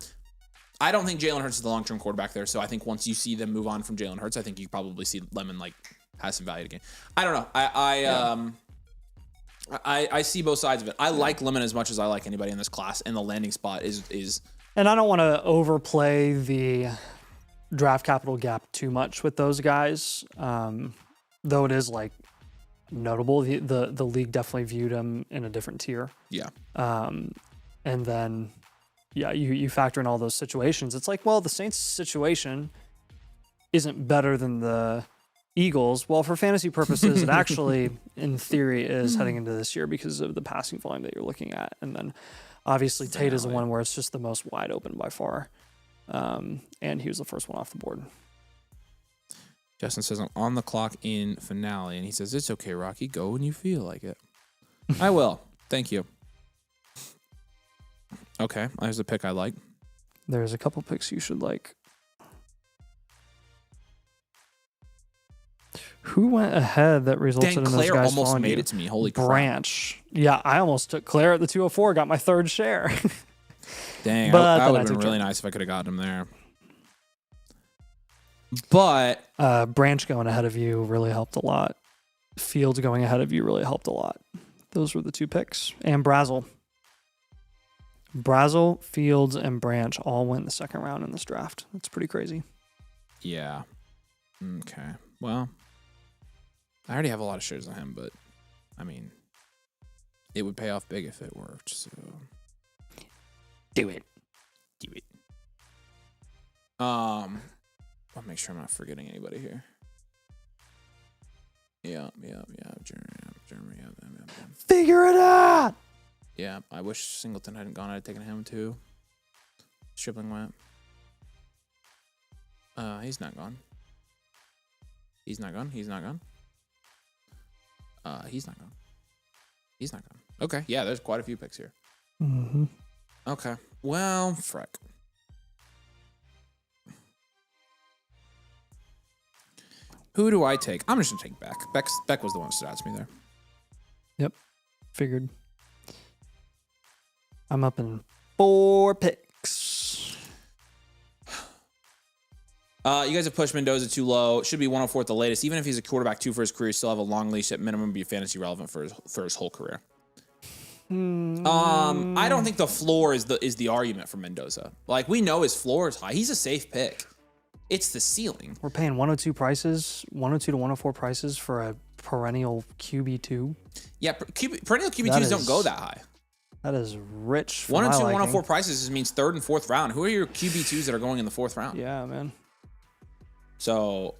I don't think Jalen Hurts is the long-term quarterback there. So I think once you see them move on from Jalen Hurts, I think you probably see Lemon like has some value again. I don't know. I see both sides of it. I like Lemon as much as I like anybody in this class, and the landing spot is. And I don't want to overplay the draft capital gap too much with those guys, though it is like notable. The league definitely viewed him in a different tier. Yeah. And then, yeah, you factor in all those situations. It's like, well, the Saints situation isn't better than the Eagles. Well, for fantasy purposes, it actually, in theory, is heading into this year because of the passing volume that you're looking at. And then, obviously, Tate is the one where it's just the most wide open by far. And he was the first one off the board. Justin says, I'm on the clock in finale. And he says, it's okay, Rocky. Go when you feel like it. I will. Thank you. Okay. There's a pick I like. There's a couple picks you should like. Who went ahead that resulted in those Claire guys almost following made you? it to me. Holy crap. Branch. Yeah, I almost took Claire at the 204, got my third share. Dang, But that then would I have been took really Jordan. nice if I could have gotten him there. But Branch going ahead of you really helped a lot. Fields going ahead of you really helped a lot. Those were the two picks. And Brazel. Brazel, Fields, and Branch all went in the second round in this draft. That's pretty crazy. yeah. Okay. Well, I already have a lot of shares on him, but I mean, it would pay off big if it worked. So Do it. do it. I'll make sure I'm not forgetting anybody here. Yeah. Jeremy. Figure it out. Yeah, I wish Singleton hadn't gone. I'd have taken him too. Stripling went. He's not gone. He's not gone. He's not gone. Okay, yeah, there's quite a few picks here. Mm-hmm. Okay, well, frick. Who do I take? I'm just going to take Beck. Beck was the one who stood out to me there. Yep. Figured. I'm up in 4 picks. You guys have pushed Mendoza too low. Should be 104 at the latest. Even if he's a quarterback 2 for his career, still have a long leash at minimum, be fantasy relevant for his whole career. I don't think the floor is the argument for Mendoza. Like, we know his floor is high. He's a safe pick. It's the ceiling. We're paying 102 prices, 102 to 104 prices for a perennial QB2. Yeah, perennial QB2s don't go that high. That is rich. 102, 104 prices means 3rd and 4th round. Who are your QB2s that are going in the 4th round? Yeah, man. So,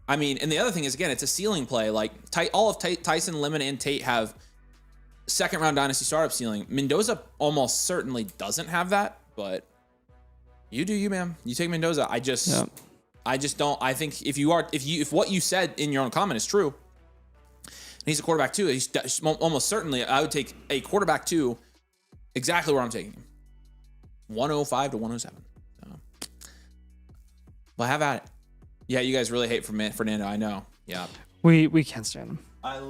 I mean, and the other thing is, again, it's a ceiling play. Like, all of Tyson, Lemon, and Tate have 2nd round dynasty startup ceiling. Mendoza almost certainly doesn't have that, but you do you, man. You take Mendoza. I just don't. I think if what you said in your own comment is true, and he's a quarterback 2, he's almost certainly, I would take a quarterback 2 exactly where I'm taking him. 105 to 107. So, well, have at it. Yeah, you guys really hate Fernando. I know. Yeah. We can't stand him. I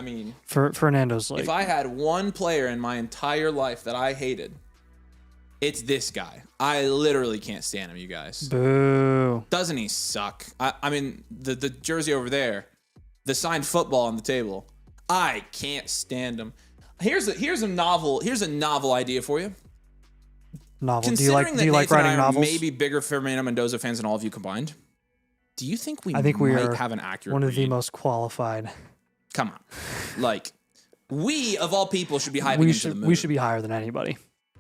mean, Fernando's like, if I had one player in my entire life that I hated, it's this guy. I literally can't stand him, you guys. Boo. Doesn't he suck? I mean, the jersey over there, the signed football on the table. I can't stand him. Here's a novel idea for you. Novel. Do you like writing novels? Maybe bigger Fernando Mendoza fans than all of you combined. Do you think we I think we might have an accurate one of read? the most qualified. Come on. Like, we, of all people, should be hyping into the moon. We should be higher than anybody.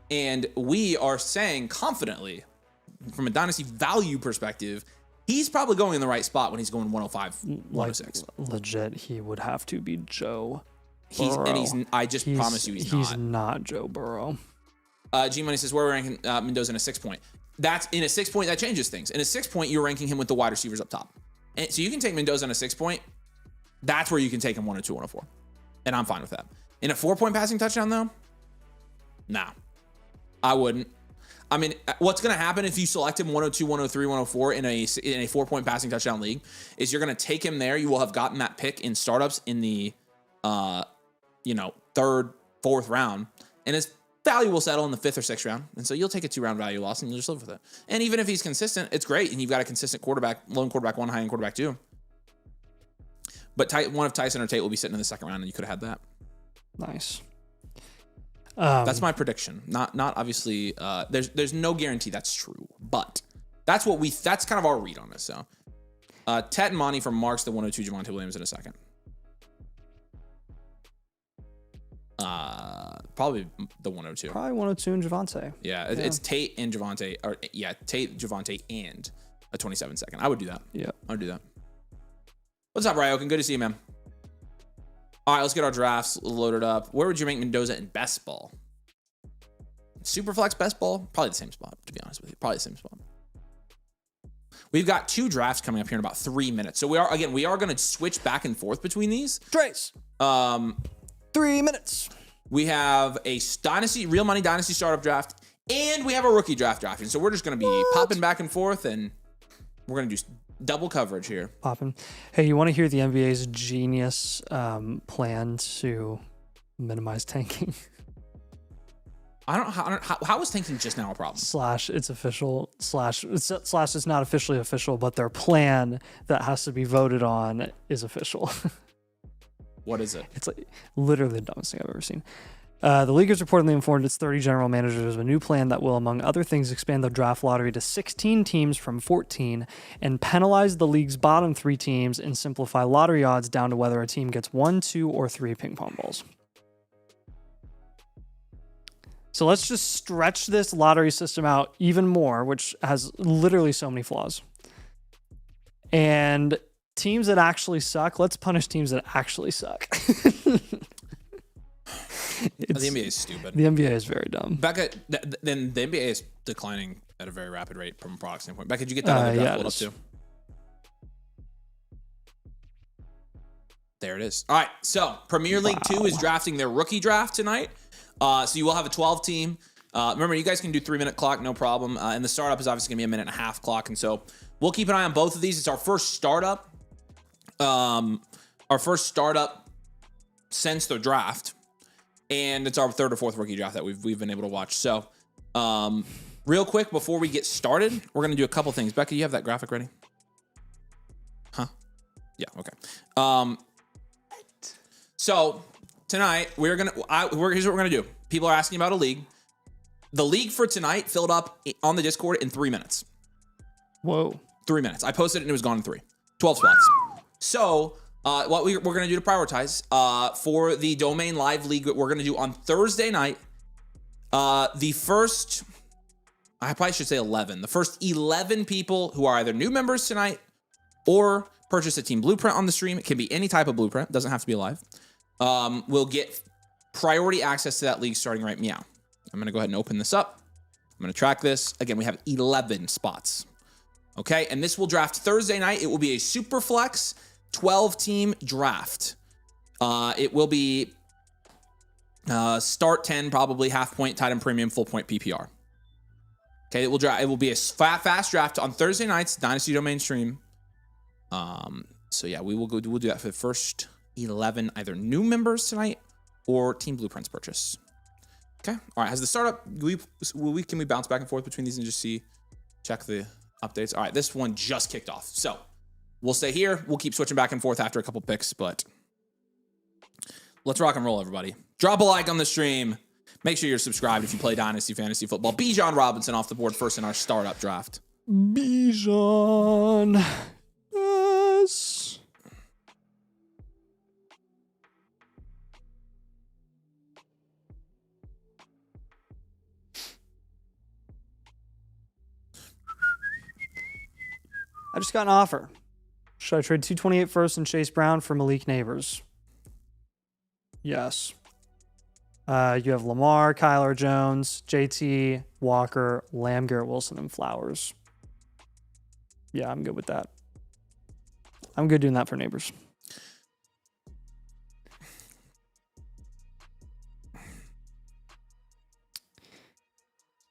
And we are saying confidently, from a dynasty value perspective, he's probably going in the right spot when he's going 105, 106. Legit, he would have to be Joe Burrow. I just promise you he's not. He's not Joe Burrow. G-Money says, where we're ranking Mendoza in a 6-point. That's in a 6-point, that changes things. In a 6-point, you're ranking him with the wide receivers up top. And so you can take Mendoza in a 6-point. That's where you can take him 102, 104. And I'm fine with that. In a 4-point passing touchdown, though, nah, I wouldn't. I mean, what's going to happen if you select him 102, 103, 104 in a 4-point passing touchdown league is you're going to take him there. You will have gotten that pick in startups in the, 3rd, 4th round. And his value will settle in the 5th or 6th round. And so you'll take a 2-round value loss and you'll just live with it. And even if he's consistent, it's great. And you've got a consistent quarterback, lone quarterback 1, high-end quarterback 2. But one of Tyson or Tate will be sitting in the 2nd round, and you could have had that. Nice. That's my prediction. Not obviously. There's no guarantee that's true, but that's kind of our read on this. So, Tet and Monty from Marks, the 102 Javonte Williams in a second. Probably the 102. Probably 102 and Javonte. Yeah, it's Tate and Javonte, Tate, Javonte, and a 27 second. I would do that. Yeah, I would do that. What's up, Ryokin? Good to see you, man. All right, let's get our drafts loaded up. Where would you rank Mendoza in best ball? Superflex best ball? Probably the same spot, to be honest with you. Probably the same spot. We've got 2 drafts coming up here in about 3 minutes. So we are going to switch back and forth between these. Trace. 3 minutes. We have a real money dynasty startup draft, and we have a rookie drafting. So we're just going to be popping back and forth, and we're going to do double coverage here. Popping. Hey, you want to hear the NBA's genius plan to minimize tanking? How is tanking just now a problem? / it's official / it's not officially official, but their plan that has to be voted on is official. What is it? It's like literally the dumbest thing I've ever seen. The league has reportedly informed its 30 general managers of a new plan that will, among other things, expand the draft lottery to 16 teams from 14 and penalize the league's bottom 3 teams and simplify lottery odds down to whether a team gets 1, 2, or 3 ping pong balls. So let's just stretch this lottery system out even more, which has literally so many flaws. And teams that actually suck, let's punish teams that actually suck. The NBA is stupid. The NBA is very dumb. Becca, then the NBA is declining at a very rapid rate from a product standpoint. Becca, did you get that other draft pulled up too? There it is. All right, so Premier League 2 is drafting their rookie draft tonight. So you will have a 12 team. Remember, you guys can do 3-minute clock, no problem. And the startup is obviously going to be a 1.5-minute clock. And so we'll keep an eye on both of these. It's our first startup. Our first startup since the draft, and it's our third or fourth rookie draft that we've been able to watch. So, real quick before we get started, we're gonna do a couple things. Becca, you have that graphic ready? Huh? Yeah. Okay. So tonight here's what we're gonna do. People are asking about a league. The league for tonight filled up on the Discord in 3 minutes. Whoa. 3 minutes. I posted it and it was gone in 12 spots. So what we're going to do to prioritize for the Domain Live League, we're going to do on Thursday night, the first, I probably should say 11. The first 11 people who are either new members tonight or purchase a team blueprint on the stream. It can be any type of blueprint. Doesn't have to be live. Will get priority access to that league starting right meow. I'm going to go ahead and open this up. I'm going to track this. Again, we have 11 spots. Okay, and this will draft Thursday night. It will be a super flex 12-team draft. It will be start 10, probably half point, tight end premium, full point PPR. Okay, it will be a fast draft on Thursday nights, Dynasty Domain stream. So yeah, we'll do that for the first 11 either new members tonight or team blueprints purchase. Okay. All right. Has the startup, can we bounce back and forth between these and just check the updates? All right. This one just kicked off. So we'll stay here. We'll keep switching back and forth after a couple picks, but let's rock and roll, everybody. Drop a like on the stream. Make sure you're subscribed if you play Dynasty Fantasy Football. Bijan Robinson off the board first in our startup draft. Bijan. Yes. I just got an offer. Should I trade 228 first and Chase Brown for Malik Neighbors? Yes. You have Lamar, Kyler Jones, JT, Walker, Lamb, Garrett Wilson, and Flowers. Yeah, I'm good with that. I'm good doing that for Neighbors.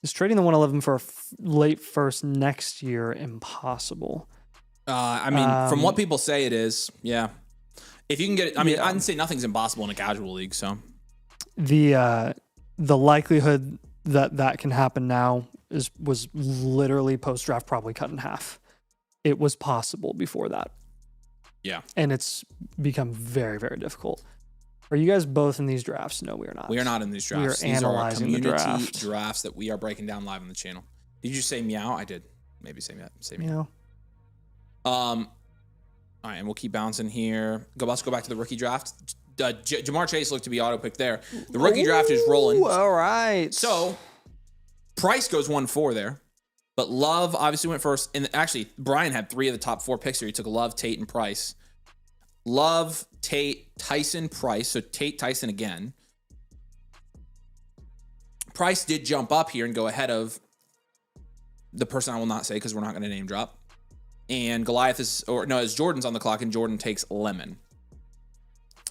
Is trading the 111 for a late first next year impossible? I mean, from what people say, it is. Yeah. If you can get it, I mean, yeah. I'd say nothing's impossible in a casual league. So the likelihood that can happen now was literally post draft probably cut in half. It was possible before that. Yeah. And it's become very, very difficult. Are you guys both in these drafts? No, we are not. We are not in these drafts. We are these are our analyzing the community draft. drafts that we are breaking down live on the channel. Did you say meow? I did. Maybe say meow. Meow. All right, and we'll keep bouncing here. Let's go back to the rookie draft. Jamar Chase looked to be auto picked there. The rookie draft is rolling. All right. So Price goes 1-4 there, but Love obviously went first. And actually, Brian had 3 of the top 4 picks here. He took Love, Tate, and Price. Love, Tate, Tyson, Price. So Tate, Tyson again. Price did jump up here and go ahead of the person I will not say because we're not going to name drop. And Goliath is Jordan's on the clock, and Jordan takes Lemon.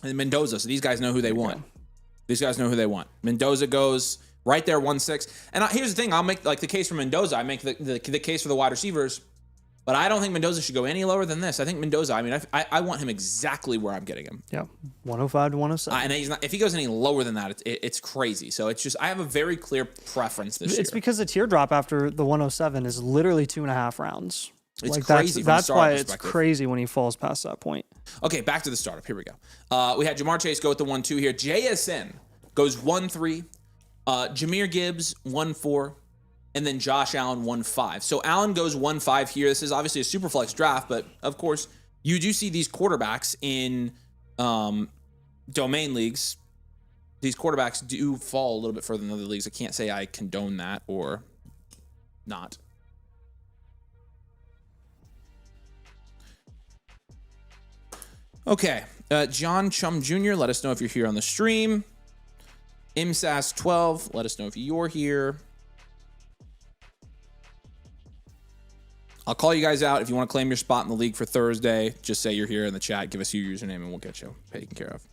And Mendoza. So these guys know who they want. These guys know who they want. Mendoza goes right there, 1-6. And here's the thing. I'll make like the case for Mendoza. I make the case for the wide receivers. But I don't think Mendoza should go any lower than this. I think Mendoza, I mean, I want him exactly where I'm getting him. Yeah, 105 to 107. And he's not, if he goes any lower than that, it's crazy. So it's just, I have a very clear preference this year. It's because the teardrop after the 107 is literally 2.5 rounds. It's like crazy. That's why it's crazy when he falls past that point. Okay, back to the startup. Here we go. We had Jamar Chase go with the 1-2 here. JSN goes 1-3. Jahmyr Gibbs 1-4. And then Josh Allen 1-5. So Allen goes 1-5 here. This is obviously a super flex draft, but of course, you do see these quarterbacks in domain leagues. These quarterbacks do fall a little bit further than other leagues. I can't say I condone that or not. Okay. John Chum Jr., let us know if you're here on the stream. ImSAS12, let us know if you're here. I'll call you guys out if you want to claim your spot in the league for Thursday. Just say you're here in the chat. Give us your username and we'll get you taken care of.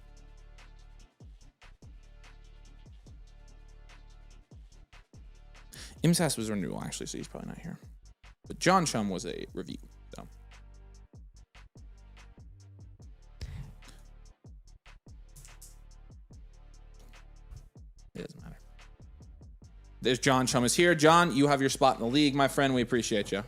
ImSAS was a renewal, actually, so he's probably not here. But John Chum was a review. So There's John Chum is here. John, you have your spot in the league, my friend. We appreciate you.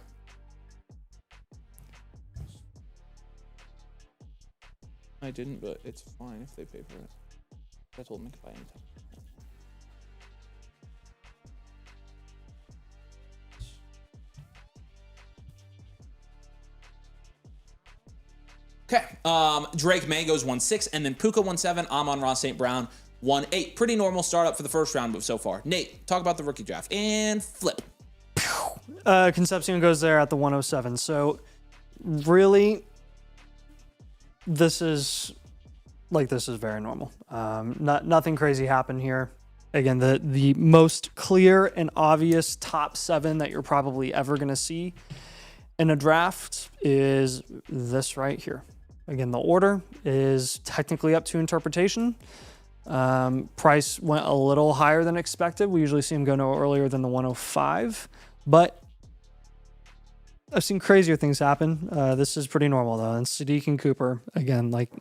I didn't, but it's fine if they pay for it. I told them I could buy anytime. Okay. Drake May goes 1-6, and then Puka 1-7. Amon-Ra St. Brown 1-8. Pretty normal startup for the first round move so far. Nate, talk about the rookie draft and flip. Concepcion goes there at the 107. So really, this is very normal. Nothing crazy happened here. Again, the most clear and obvious top 7 that you're probably ever going to see in a draft is this right here. Again, the order is technically up to interpretation. Price went a little higher than expected. We usually see him go no earlier than the 105, but I've seen crazier things happen. This is pretty normal though. And Sadiq and Cooper, again, like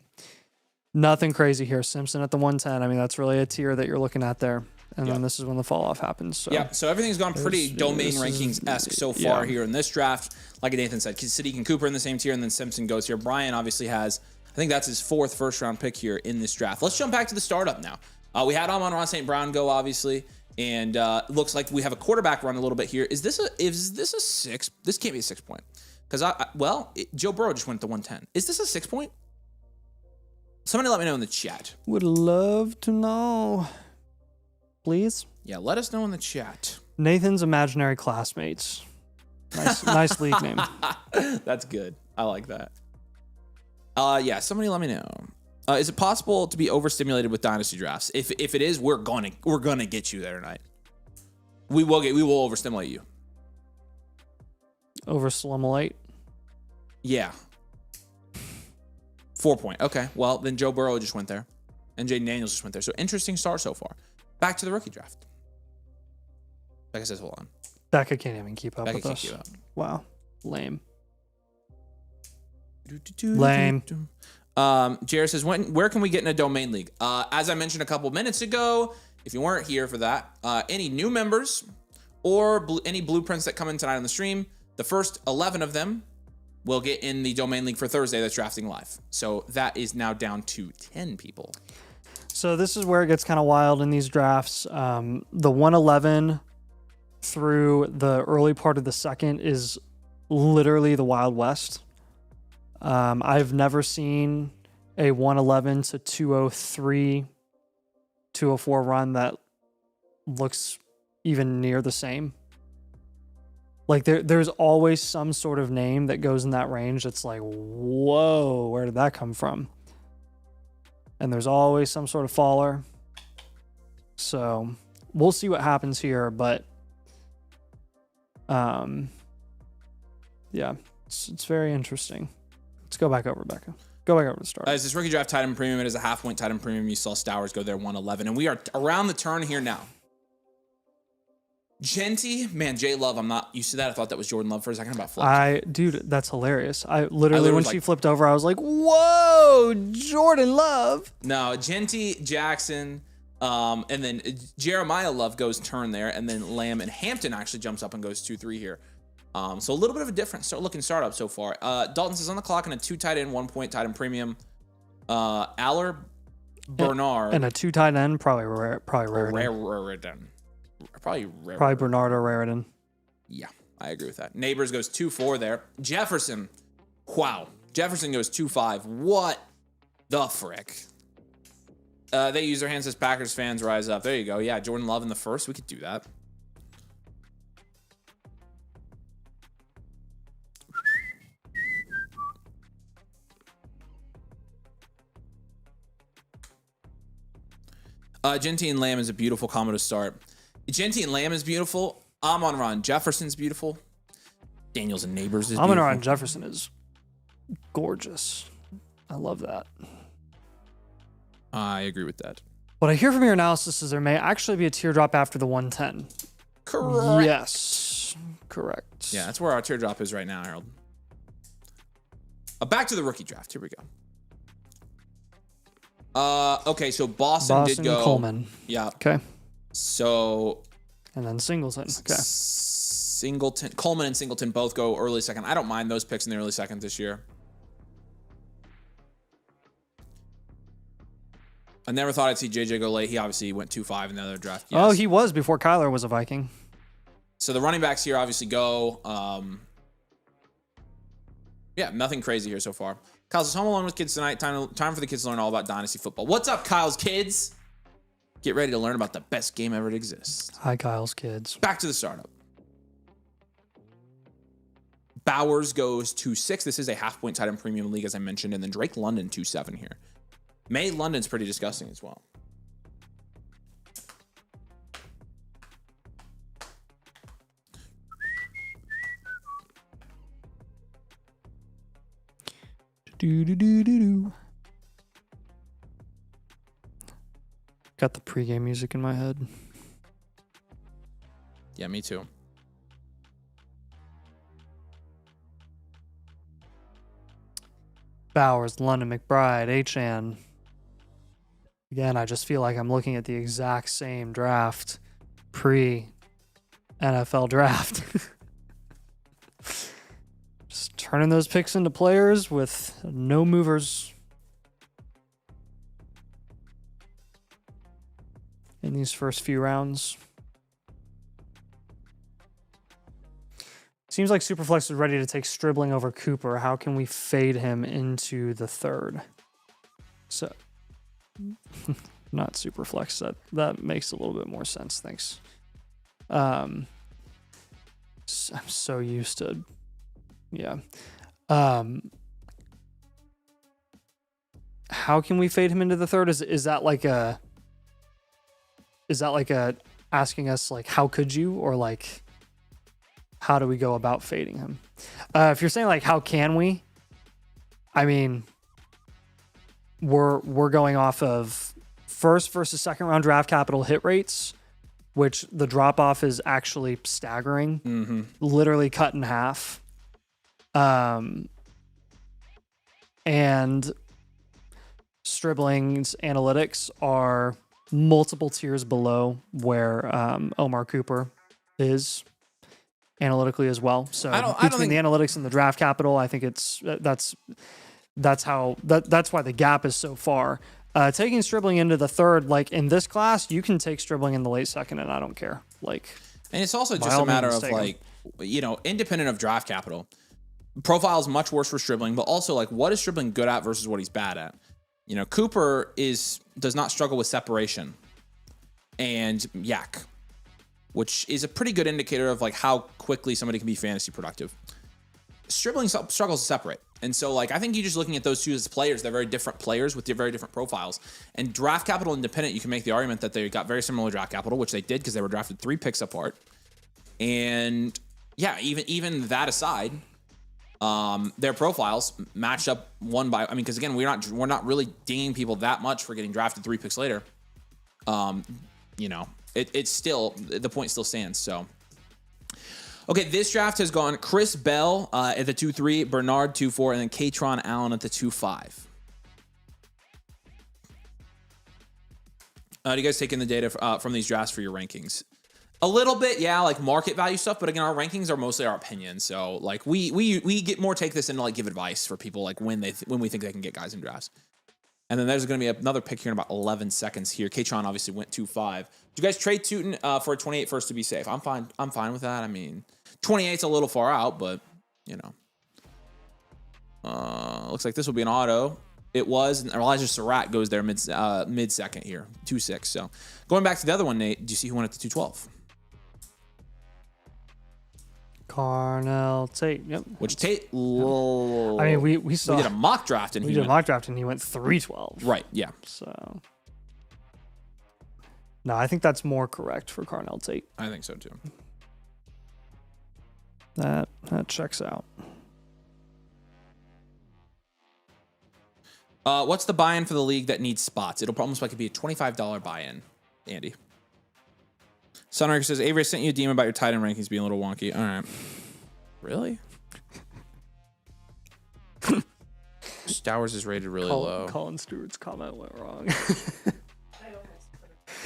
nothing crazy here. Simpson at the 110. I mean, that's really a tier that you're looking at there. And then this is when the fall off happens. So. Yeah, so everything's gone pretty domain rankings-esque so far here in this draft. Like Nathan said, Sadiq and Cooper in the same tier, and then Simpson goes here. Brian obviously has, I think that's his 4th first-round pick here in this draft. Let's jump back to the startup now. We had Amon-Ra St. Brown go, obviously, and it looks like we have a quarterback run a little bit here. Is this a 6? This can't be a 6 point. Because, Joe Burrow just went to 110. Is this a 6 point? Somebody let me know in the chat. Would love to know. Please? Yeah, let us know in the chat. Nathan's imaginary classmates. Nice league name. That's good. I like that. Yeah, somebody let me know. Is it possible to be overstimulated with dynasty drafts? If it is, we're gonna get you there tonight. We will overstimulate you. Overstimulate? Yeah. 4 point. Okay. Well, then Joe Burrow just went there, and Jaden Daniels just went there. So interesting start so far. Back to the rookie draft. Becca says, hold on. Becca can't even keep up with us. Keep up. Wow. Lame. Lame. Jared says, where can we get in a domain league? As I mentioned a couple minutes ago, if you weren't here for that, any new members or any blueprints that come in tonight on the stream, the first 11 of them will get in the domain league for Thursday that's drafting live. So that is now down to 10 people. So this is where it gets kind of wild in these drafts. The 111 through the early part of the second is literally the Wild West. I've never seen a 111 to 203, 204 run that looks even near the same. Like there's always some sort of name that goes in that range that's like, whoa, where did that come from? And there's always some sort of faller. So we'll see what happens here, but yeah, it's very interesting. Let's go back over, Becca. Go back over to the start. Is this rookie draft tight end premium? It is a half point tight end premium. You saw Stowers go there 111, and we are around the turn here now. Genty, man, J Love. I'm not used to that. I thought that was Jordan Love for a second about flip. Dude, that's hilarious. I literally when she flipped over, I was like, whoa, Jordan Love. No, Genty, Jackson, and then Jeremiah Love goes turn there, and then Lamb and Hampton actually jumps up and goes 2-3 here. So a little bit of a different looking startup so far. Dalton says on the clock and a 2 tight end, 1 point tight end premium. Aller, Bernard, and a 2 tight end, probably Raritan. Probably Bernard or Raritan. Yeah, I agree with that. Neighbors goes 2-4 there. Jefferson, wow. Jefferson goes 2-5. What the frick? They use their hands as Packers fans rise up. There you go. Yeah, Jordan Love in the first. We could do that. Genty and Lamb is a beautiful combo to start. Genty and Lamb is beautiful. Amon-Ra Jefferson's beautiful. Daniels and Neighbors is beautiful. Amon-Ra Jefferson is gorgeous. I love that. I agree with that. What I hear from your analysis is there may actually be a teardrop after the 110. Correct. Yes. Correct. Yeah, that's where our teardrop is right now, Harold. Back to the rookie draft. Here we go. Okay, so Boston did go Coleman. Yeah. Okay. So And then Singleton. Okay. Singleton, Coleman and Singleton both go early second. I don't mind those picks in the early second this year. I never thought I'd see JJ go late. He obviously went 2-5 in the other draft. Yes. Oh, he was before Kyler was a Viking. So the running backs here obviously go. Yeah, nothing crazy here so far. Kyle's home alone with kids tonight. Time for the kids to learn all about Dynasty football. What's up, Kyle's kids? Get ready to learn about the best game ever to exist. Hi, Kyle's kids. Back to the startup. Bowers goes 2-6. This is a half-point tight end premium league, as I mentioned. And then Drake London 2-7 here. May London's pretty disgusting as well. Do. Got the pregame music in my head. Yeah, me too. Bowers, London, McBride, Achane. Again, I just feel like I'm looking at the exact same draft pre-NFL draft. Just turning those picks into players with no movers in these first few rounds. Seems like Superflex is ready to take Stribling over Cooper. How can we fade him into the third? So, not Superflex. That makes a little bit more sense. Thanks. I'm so used to, yeah. How can we fade him into the third? Is that like a asking us like how could you, or like how do we go about fading him? If you're saying like how can we, I mean, we're going off of first versus second round draft capital hit rates, which the drop off is actually staggering, literally cut in half. And Stribling's analytics are multiple tiers below where Omar Cooper is analytically as well. So between the analytics and the draft capital, I think that's why the gap is so far. Taking Stribling into the third, like in this class, you can take Stribling in the late second, and I don't care. Like, and it's also just a matter of like, independent of draft capital, profile is much worse for Stribling, but also like, what is Stribling good at versus what he's bad at? Cooper does not struggle with separation and yak, which is a pretty good indicator of like how quickly somebody can be fantasy productive. Stribling struggles to separate. And so like, I think you're just looking at those two as players. They're very different players with very different profiles. And draft capital independent, you can make the argument that they got very similar draft capital, which they did because they were drafted 3 picks apart. And yeah, even that aside, their profiles matched up because again, we're not really dinging people that much for getting drafted 3 picks later. It's still, the point still stands. So, okay, this draft has gone Chris Bell at the 2-3, Bernard 2-4, and then Katron Allen at the 2-5. Do you guys take in the data from these drafts for your rankings? A little bit, yeah, like market value stuff. But again, our rankings are mostly our opinions. So like we get more take this and like give advice for people like when we think they can get guys in drafts. And then there's going to be another pick here in about 11 seconds here. Katron obviously went 2-5. Do you guys trade Tootin for a 28 first to be safe? I'm fine with that. I mean, 28's a little far out, but looks like this will be an auto. It was, and Elijah Surratt goes there mid second here, 2-6. So going back to the other one, Nate, do you see who went at the 2-12? Carnell Tate. Yep. Which Tate? I mean, we did a mock draft and he went 3-12. Right. Yeah. So no, I think that's more correct for Carnell Tate. I think so too. That checks out. What's the buy-in for the league that needs spots? It'll almost like it be a $25 buy-in, Andy. Sunraker says, Avery, I sent you a DM about your tight end rankings being a little wonky. All right. Really? Stowers is rated really low. Colin Stewart's comment went wrong.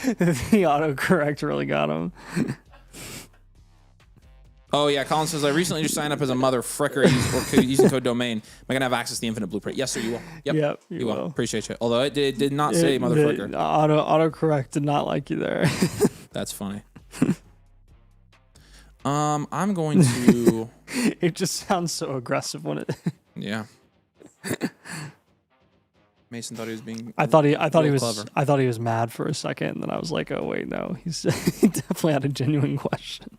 The autocorrect really got him. Oh, yeah. Colin says, I recently just signed up as a mother fricker using code domain. Am I going to have access to the infinite blueprint? Yes, sir, you will. Yep, you will. Appreciate you. Although it did not say mother fricker. Autocorrect did not like you there. That's funny. I'm going to... It just sounds so aggressive when it... Yeah. Mason thought he was being I thought he was clever. I thought he was mad for a second, and then I was like, oh wait, no. He definitely had a genuine question.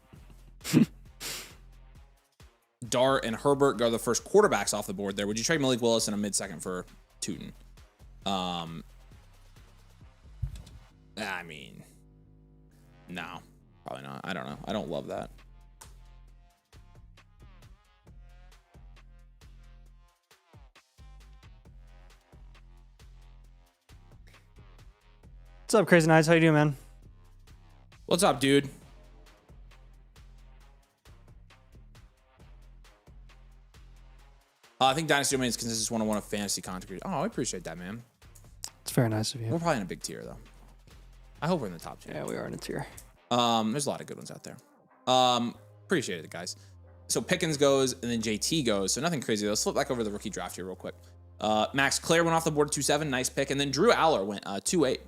Dart and Herbert are the first quarterbacks off the board there. Would you trade Malik Willis in a mid-second for Tootin? I mean, no, probably not. I don't know. I don't love that. What's up, Crazy Nights? How you doing, man? What's up, dude? I think Dynasty Domain is consensus 101 of fantasy content. Oh, I appreciate that, man. It's very nice of you. We're probably in a big tier, though. I hope we're in the top tier. Yeah, we are in a tier. There's a lot of good ones out there. Appreciate it, guys. So Pickens goes, and then JT goes. So nothing crazy. Let's flip back over the rookie draft here real quick. Max Clare went off the board at 2-7. Nice pick. And then Drew Aller went 2-8.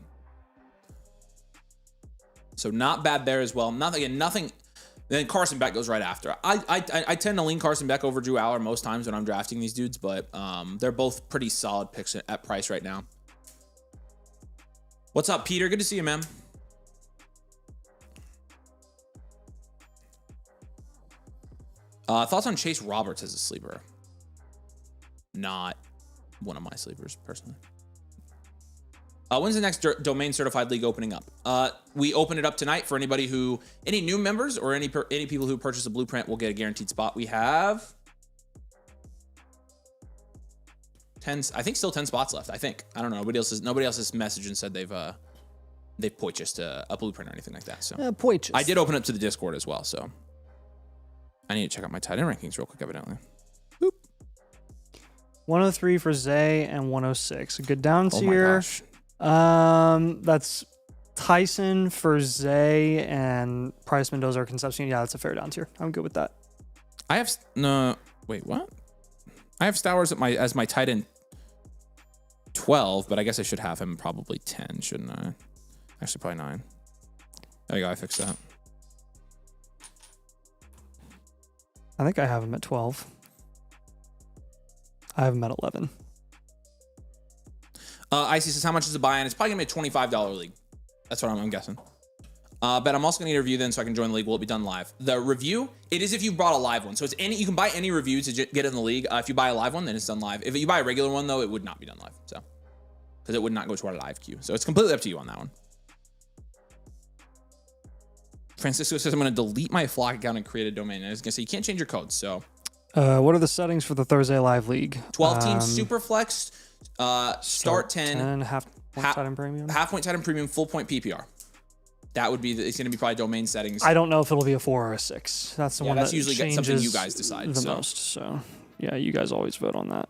So not bad there as well. Nothing. Then Carson Beck goes right after. I tend to lean Carson Beck over Drew Aller most times when I'm drafting these dudes, but they're both pretty solid picks at price right now. What's up, Peter? Good to see you, man. Thoughts on Chase Roberts as a sleeper? Not one of my sleepers, personally. When's the next domain certified league opening up? We open it up tonight for any new members or any people who purchase a blueprint will get a guaranteed spot. We have 10, I think still 10 spots left. I think. I don't know. Nobody else has messaged and said they've purchased a blueprint or anything like that. So I did open it to the Discord as well. So I need to check out my tight end rankings real quick, evidently. Boop. 103 for Zay and 106. A good down tier. Oh my gosh. That's Tyson for Zay and Price Mendoza or Concepcion. Yeah, that's a fair down tier. I'm good with that. Wait, what? I have Stowers as my tight end 12, but I guess I should have him probably 10, shouldn't I? Actually, probably 9. There you go. I fixed that. I think I have him at 12. I have him at 11. Icy says, how much is the buy-in? It's probably going to be a $25 league. That's what I'm guessing. But I'm also going to need a review then so I can join the league. Will it be done live? The review, it is if you brought a live one. So it's you can buy any review to get in the league. If you buy a live one, then it's done live. If you buy a regular one, though, it would not be done live. So, because it would not go to our live queue. So it's completely up to you on that one. Francisco says, I'm going to delete my Flock account and create a domain. And I was going to say, you can't change your codes. So, what are the settings for the Thursday live league? 12 teams, super flex, start 10, half point tight end premium. Half point tight end premium, full point PPR. That would be it's going to be probably domain settings. I don't know if it'll be a 4 or a 6. That's the one that's that usually changes something you guys decide the most. So yeah, you guys always vote on that.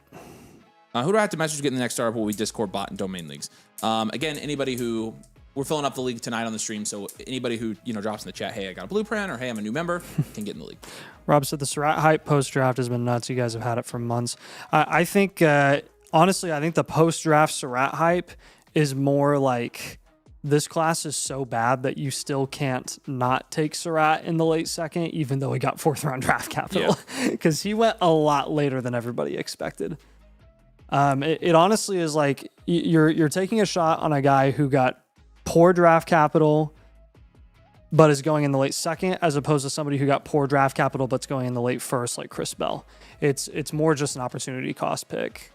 Who do I have to message to get in the next startup? Will we Discord, bot, and domain leagues? Again, anybody who we're filling up the league tonight on the stream, so anybody who drops in the chat, hey, I got a blueprint, or hey, I'm a new member, can get in the league. Rob said the Surratt hype post draft has been nuts. You guys have had it for months. I think honestly, I think the post draft Surratt hype is more like this class is so bad that you still can't not take Surratt in the late second, even though he got 4th round draft capital, because he went a lot later than everybody expected. It honestly is like you're taking a shot on a guy who got poor draft capital but is going in the late second, as opposed to somebody who got poor draft capital but's going in the late first, like Chris Bell. It's more just an opportunity cost pick.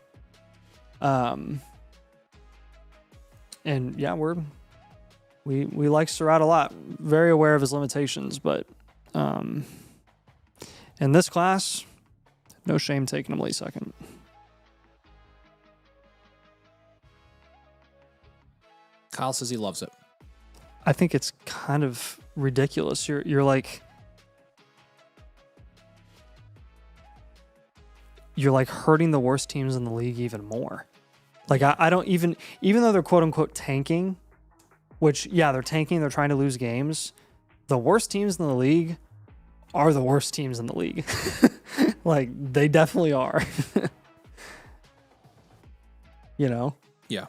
And yeah, we like Surratt a lot. Very aware of his limitations, but in this class, no shame taking him late second. Kyle says he loves it. I think it's kind of ridiculous. You're like hurting the worst teams in the league even more. Like I don't even though they're quote unquote tanking, which yeah, they're tanking, they're trying to lose games. The worst teams in the league are the worst teams in the league. Like, they definitely are. You know? Yeah.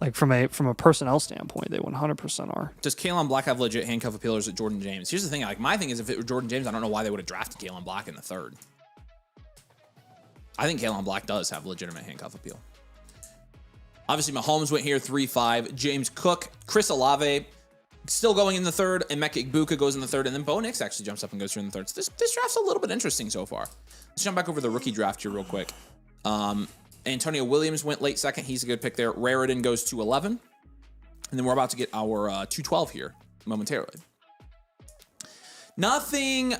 Like, from a personnel standpoint, they 100% are. Does Kalen Black have legit handcuff appealers at Jordan James? Here's the thing. Like, my thing is, if it were Jordan James, I don't know why they would have drafted Kalen Black in the 3rd. I think Kalen Black does have legitimate handcuff appeal. Obviously, Mahomes went here 3-5. James Cook, Chris Olave still going in the 3rd, and Emeka Egbuka goes in the 3rd, and then Bo Nix actually jumps up and goes through in the 3rd. So this draft's a little bit interesting so far. Let's jump back over the rookie draft here real quick. Antonio Williams went late 2nd. He's a good pick there. Raritan goes to 11. And then we're about to get our 212 here momentarily. Nothing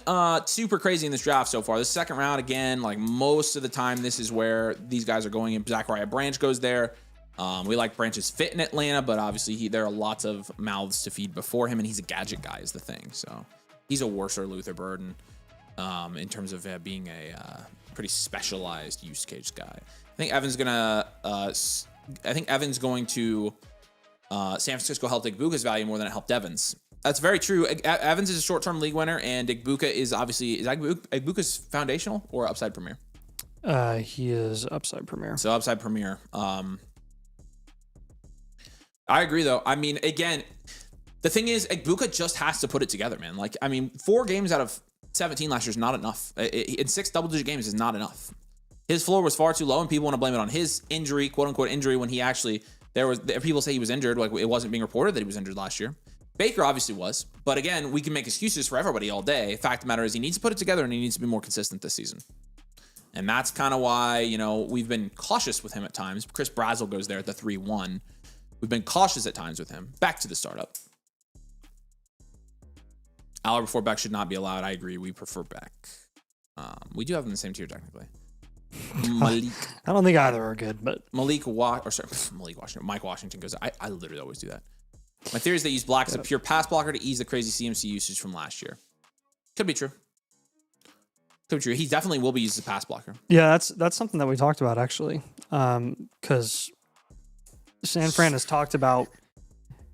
super crazy in this draft so far. The 2nd round, again, like most of the time, this is where these guys are going in. Zachariah Branch goes there. We like Branch's fit in Atlanta, but obviously there are lots of mouths to feed before him, and he's a gadget guy is the thing. So he's a worser Luther Burden in terms of being a pretty specialized use case guy. I think Evan's going to San Francisco helped Igbuka's value more than it helped Evans. That's very true. Evans is a short-term league winner, and Igbuka is obviously Igbuka's foundational or upside premier. He is upside premier. So upside premier. I agree, though. I mean, again, the thing is, Egbuka just has to put it together, man. Like, I mean, 4 games out of 17 last year is not enough. In 6 double-digit games is not enough. His floor was far too low, and people want to blame it on his injury, quote-unquote injury, when he actually, people say he was injured. Like, it wasn't being reported that he was injured last year. Baker obviously was. But again, we can make excuses for everybody all day. Fact of the matter is he needs to put it together, and he needs to be more consistent this season. And that's kind of why, you know, we've been cautious with him at times. Chris Brazel goes there at the 3-1. We've been cautious at times with him. Back to the startup. Aller before Beck should not be allowed. I agree. We prefer Beck. We do have them in the same tier technically. Malik. I don't think either are good, but Mike Washington goes. I literally always do that. My theory is they use Black as a pure pass blocker to ease the crazy CMC usage from last year. Could be true. Could be true. He definitely will be used as a pass blocker. Yeah, that's something that we talked about actually, because San Fran has talked about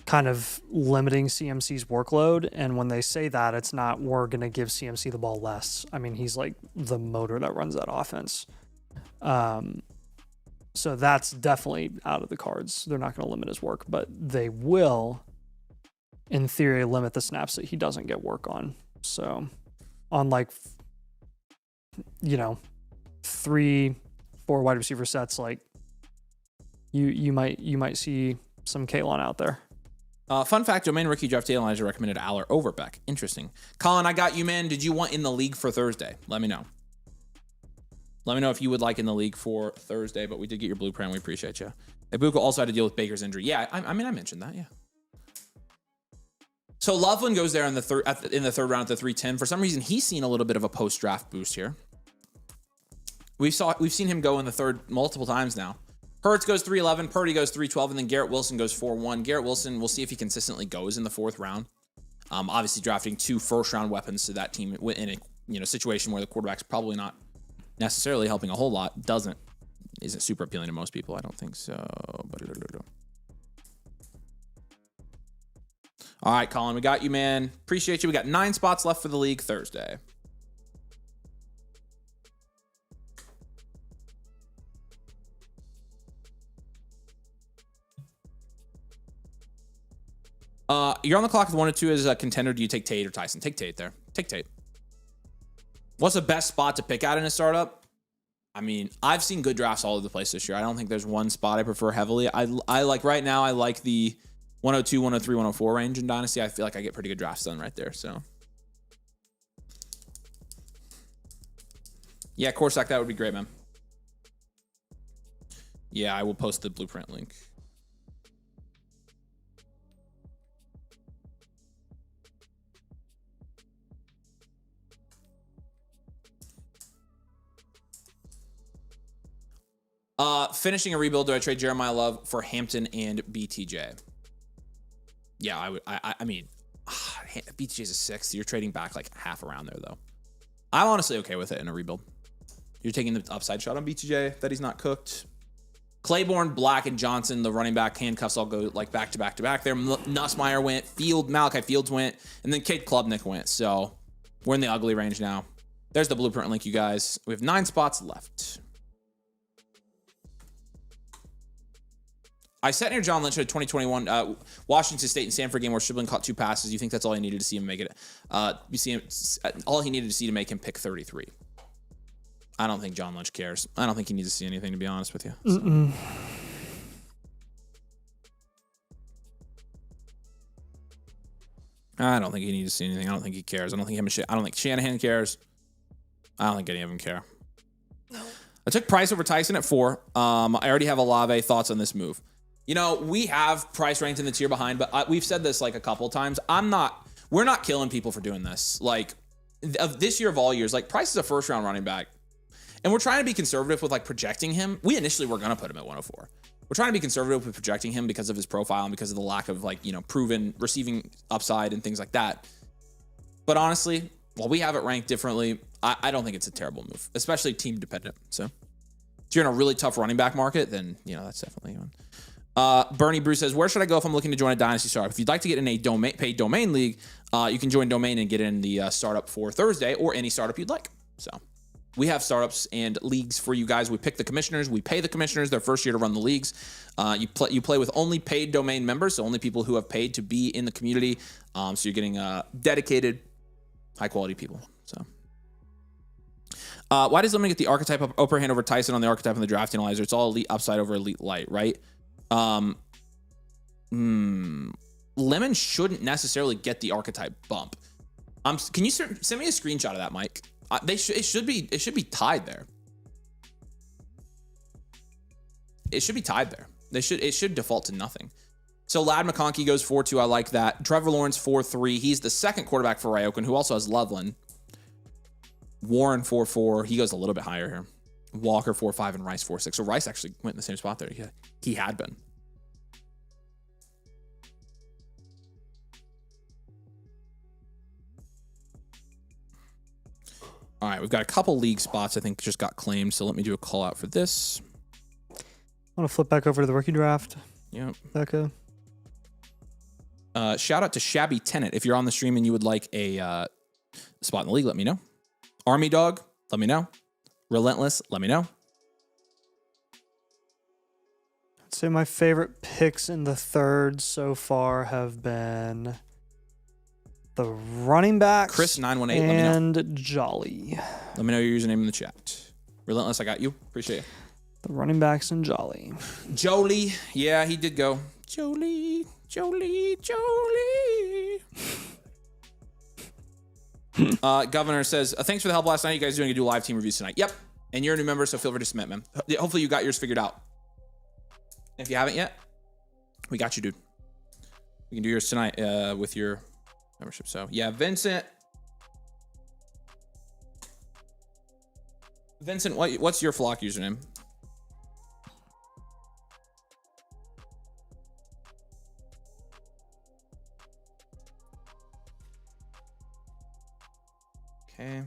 kind of limiting CMC's workload, and when they say that, it's not we're going to give CMC the ball less. I mean, he's like the motor that runs that offense. So that's definitely out of the cards. They're not going to limit his work, but they will, in theory, limit the snaps that he doesn't get work on. So on like, 3-4 wide receiver sets, like you might see some Kalen out there. Fun fact, domain rookie draft analyzer recommended Aller over Beck. Interesting. Colin, I got you, man. Did you want in the league for Thursday? Let me know. Let me know if you would like in the league for Thursday, but we did get your blueprint. We appreciate you. Ibuka also had to deal with Baker's injury. Yeah, I mean, I mentioned that, yeah. So Loveland goes there in the third round at the 310. For some reason, he's seen a little bit of a post-draft boost here. We've seen him go in the 3rd multiple times now. Hurts goes 3-11, Purdy goes 3-12, and then Garrett Wilson goes 4-1. Garrett Wilson, we'll see if he consistently goes in the 4th round. Obviously drafting 2 first-round weapons to that team in a situation where the quarterback's probably not necessarily helping a whole lot. Isn't super appealing to most people. I don't think so. All right, Colin, we got you, man. Appreciate you. We got 9 spots left for the league Thursday. You're on the clock with 1 or 2 as a contender. Do you take Tate or Tyson? Take Tate there. Take Tate. What's the best spot to pick out in a startup? I mean, I've seen good drafts all over the place this year. I don't think there's one spot I prefer heavily. I like right now, I like the 102, 103, 104 range in Dynasty. I feel like I get pretty good drafts done right there. So, yeah, Corsac, that would be great, man. Yeah, I will post the blueprint link. Finishing a rebuild, do I trade Jeremiah Love for Hampton and BTJ? Yeah, I would. I mean, BTJ's a 6th. You're trading back like half around there, though. I'm honestly okay with it in a rebuild. You're taking the upside shot on BTJ that he's not cooked. Claiborne, Black, and Johnson, the running back handcuffs all go like back to back to back there. Nussmeier went, Malachi Fields went, and then Cade Klubnik went. So We're in the ugly range now. There's the blueprint link, you guys. We have 9 spots left. I sat near John Lynch at 2021 Washington State and Stanford game where Shiblin caught 2 passes. You think that's all he needed to see him make it? You see him, all he needed to see to make him pick 33. I don't think John Lynch cares. I don't think he needs to see anything, to be honest with you. So. I don't think he needs to see anything. I don't think he cares. I don't think Shanahan cares. I don't think any of them care. No. I took Price over Tyson at 4. I already have Olave. Thoughts on this move? You know, we have Price ranked in the tier behind, but we've said this like a couple of times. We're not killing people for doing this. Like, of this year of all years, like, Price is a first-round running back. And we're trying to be conservative with, like, projecting him. We initially were going to put him at 104. We're trying to be conservative with projecting him because of his profile and because of the lack of, like, you know, proven receiving upside and things like that. But honestly, while we have it ranked differently, I don't think it's a terrible move, especially team dependent. So if you're in a really tough running back market, then, you know, that's definitely one. Bernie Bruce says, where should I go if I'm looking to join a Dynasty startup? If you'd like to get in a paid domain league, you can join Domain and get in the startup for Thursday or any startup you'd like. So we have startups and leagues for you guys. We pick the commissioners. We pay the commissioners their first year to run the leagues. You play with only paid domain members, so only people who have paid to be in the community. So you're getting dedicated, high-quality people. So why does Lemon get the archetype upper hand over Tyson on the archetype and the draft analyzer? It's all elite upside over elite light, right? Lemon shouldn't necessarily get the archetype bump. Can you send me a screenshot of that, Mike? It should be tied there. It should be tied there. It should default to nothing. So Lad McConkey goes 4-2. I like that. Trevor Lawrence 4-3. He's the second quarterback for Ryokan, who also has Loveland. Warren 4-4. He goes a little bit higher here. Walker 4-5 and Rice 4-6. So Rice actually went in the same spot there. Yeah, he had been. All right, we've got a couple league spots I think just got claimed, so let me do a call out for this. I want to flip back over to the rookie draft. Yep. Becca. Shout out to Shabby Tenant. If you're on the stream and you would like a spot in the league, let me know. Army Dog, let me know. Relentless, let me know. I'd say my favorite picks in the third so far have been the running backs, Chris 918, and let me know. Jolly. Let me know your username in the chat. Relentless, I got you. Appreciate it. The running backs and Jolly. Jolie, yeah, he did go. Jolie. Governor says, thanks for the help last night. You guys doing a do live team reviews tonight? Yep. And you're a new member, so feel free to submit, man. Hopefully you got yours figured out. If you haven't yet, we got you, dude. We can do yours tonight with your membership. So yeah, Vincent, what's your flock username? Okay.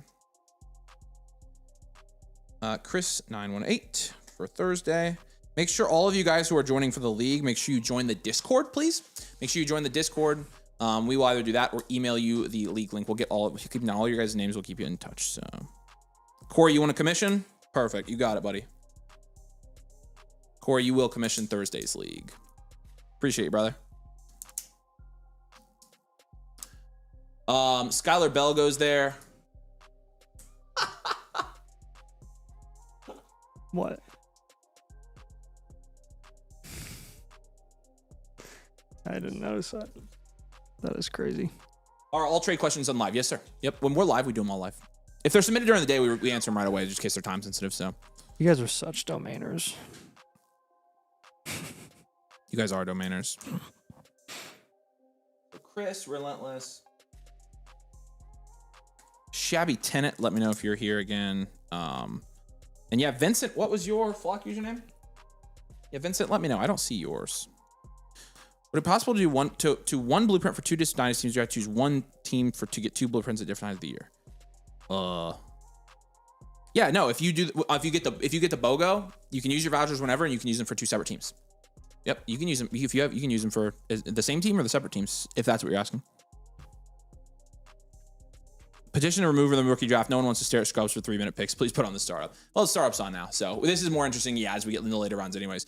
Chris 918 for Thursday. Make sure all of you guys who are joining for the league, make sure you join the Discord, please. Make sure you join the Discord. We will either do that or email you the league link. We'll get all your guys' names. We'll keep you in touch. So, Corey, you want to commission? Perfect. You got it, buddy. Corey, you will commission Thursday's league. Appreciate you, brother. Skylar Bell goes there. What? I didn't notice that. That is crazy. Are all trade questions on live? Yes, sir. Yep. When we're live, we do them all live. If they're submitted during the day, we answer them right away, just in case they're time sensitive. So you guys are such domainers. You guys are domainers. Chris, Relentless. Shabby Tenant, let me know if you're here again. And yeah, Vincent, what was your flock username? Yeah, Vincent, let me know. I don't see yours. Would it be possible to do one blueprint for 2 different dynasty teams? You have to choose one team to get 2 blueprints at different times of the year. Yeah, no. If you get the BOGO, you can use your vouchers whenever, and you can use them for 2 separate teams. Yep, you can use them you can use them for the same team or the separate teams if that's what you're asking. Petition to remove the rookie draft. No one wants to stare at scrubs for 3-minute picks. Please put on the startup. Well, the startup's on now. So this is more interesting, yeah, as we get in the later rounds anyways.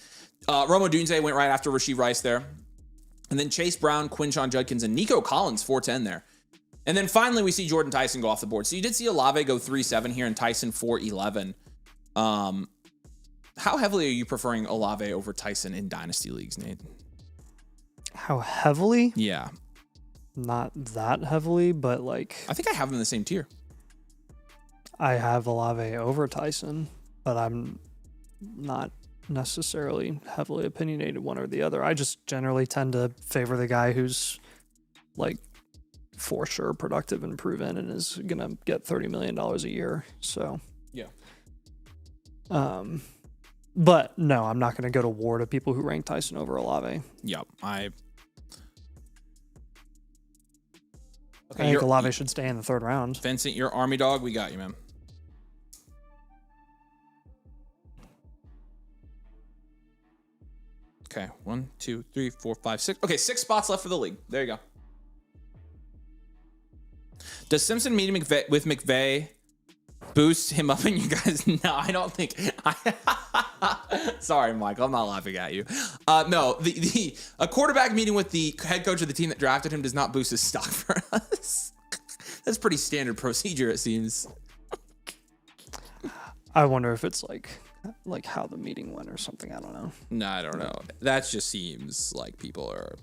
Romo Dunze went right after Rasheed Rice there. And then Chase Brown, Quinshon Judkins, and Nico Collins, 410 there. And then finally, we see Jordan Tyson go off the board. So you did see Olave go 3-7 here and Tyson 4-11. How heavily are you preferring Olave over Tyson in Dynasty leagues, Nate? How heavily? Yeah. Not that heavily, but like... I think I have them in the same tier. I have Olave over Tyson, but I'm not necessarily heavily opinionated one or the other. I just generally tend to favor the guy who's like for sure productive and proven and is gonna get $30 million a year. So yeah. But no, I'm not gonna go to war to people who rank Tyson over Olave. Yep. I think Olave should stay in the 3rd round. Vincent, your Army dog, we got you, man. Okay, 1, 2, 3, 4, 5, 6. Okay, 6 spots left for the league. There you go. Does Simpson meeting with McVay boost him up in you guys? No, I don't think. Sorry, Michael, I'm not laughing at you. No, a quarterback meeting with the head coach of the team that drafted him does not boost his stock for us. That's pretty standard procedure, it seems. I wonder if it's like how the meeting went or something. I don't know. No, I don't know. That just seems like people are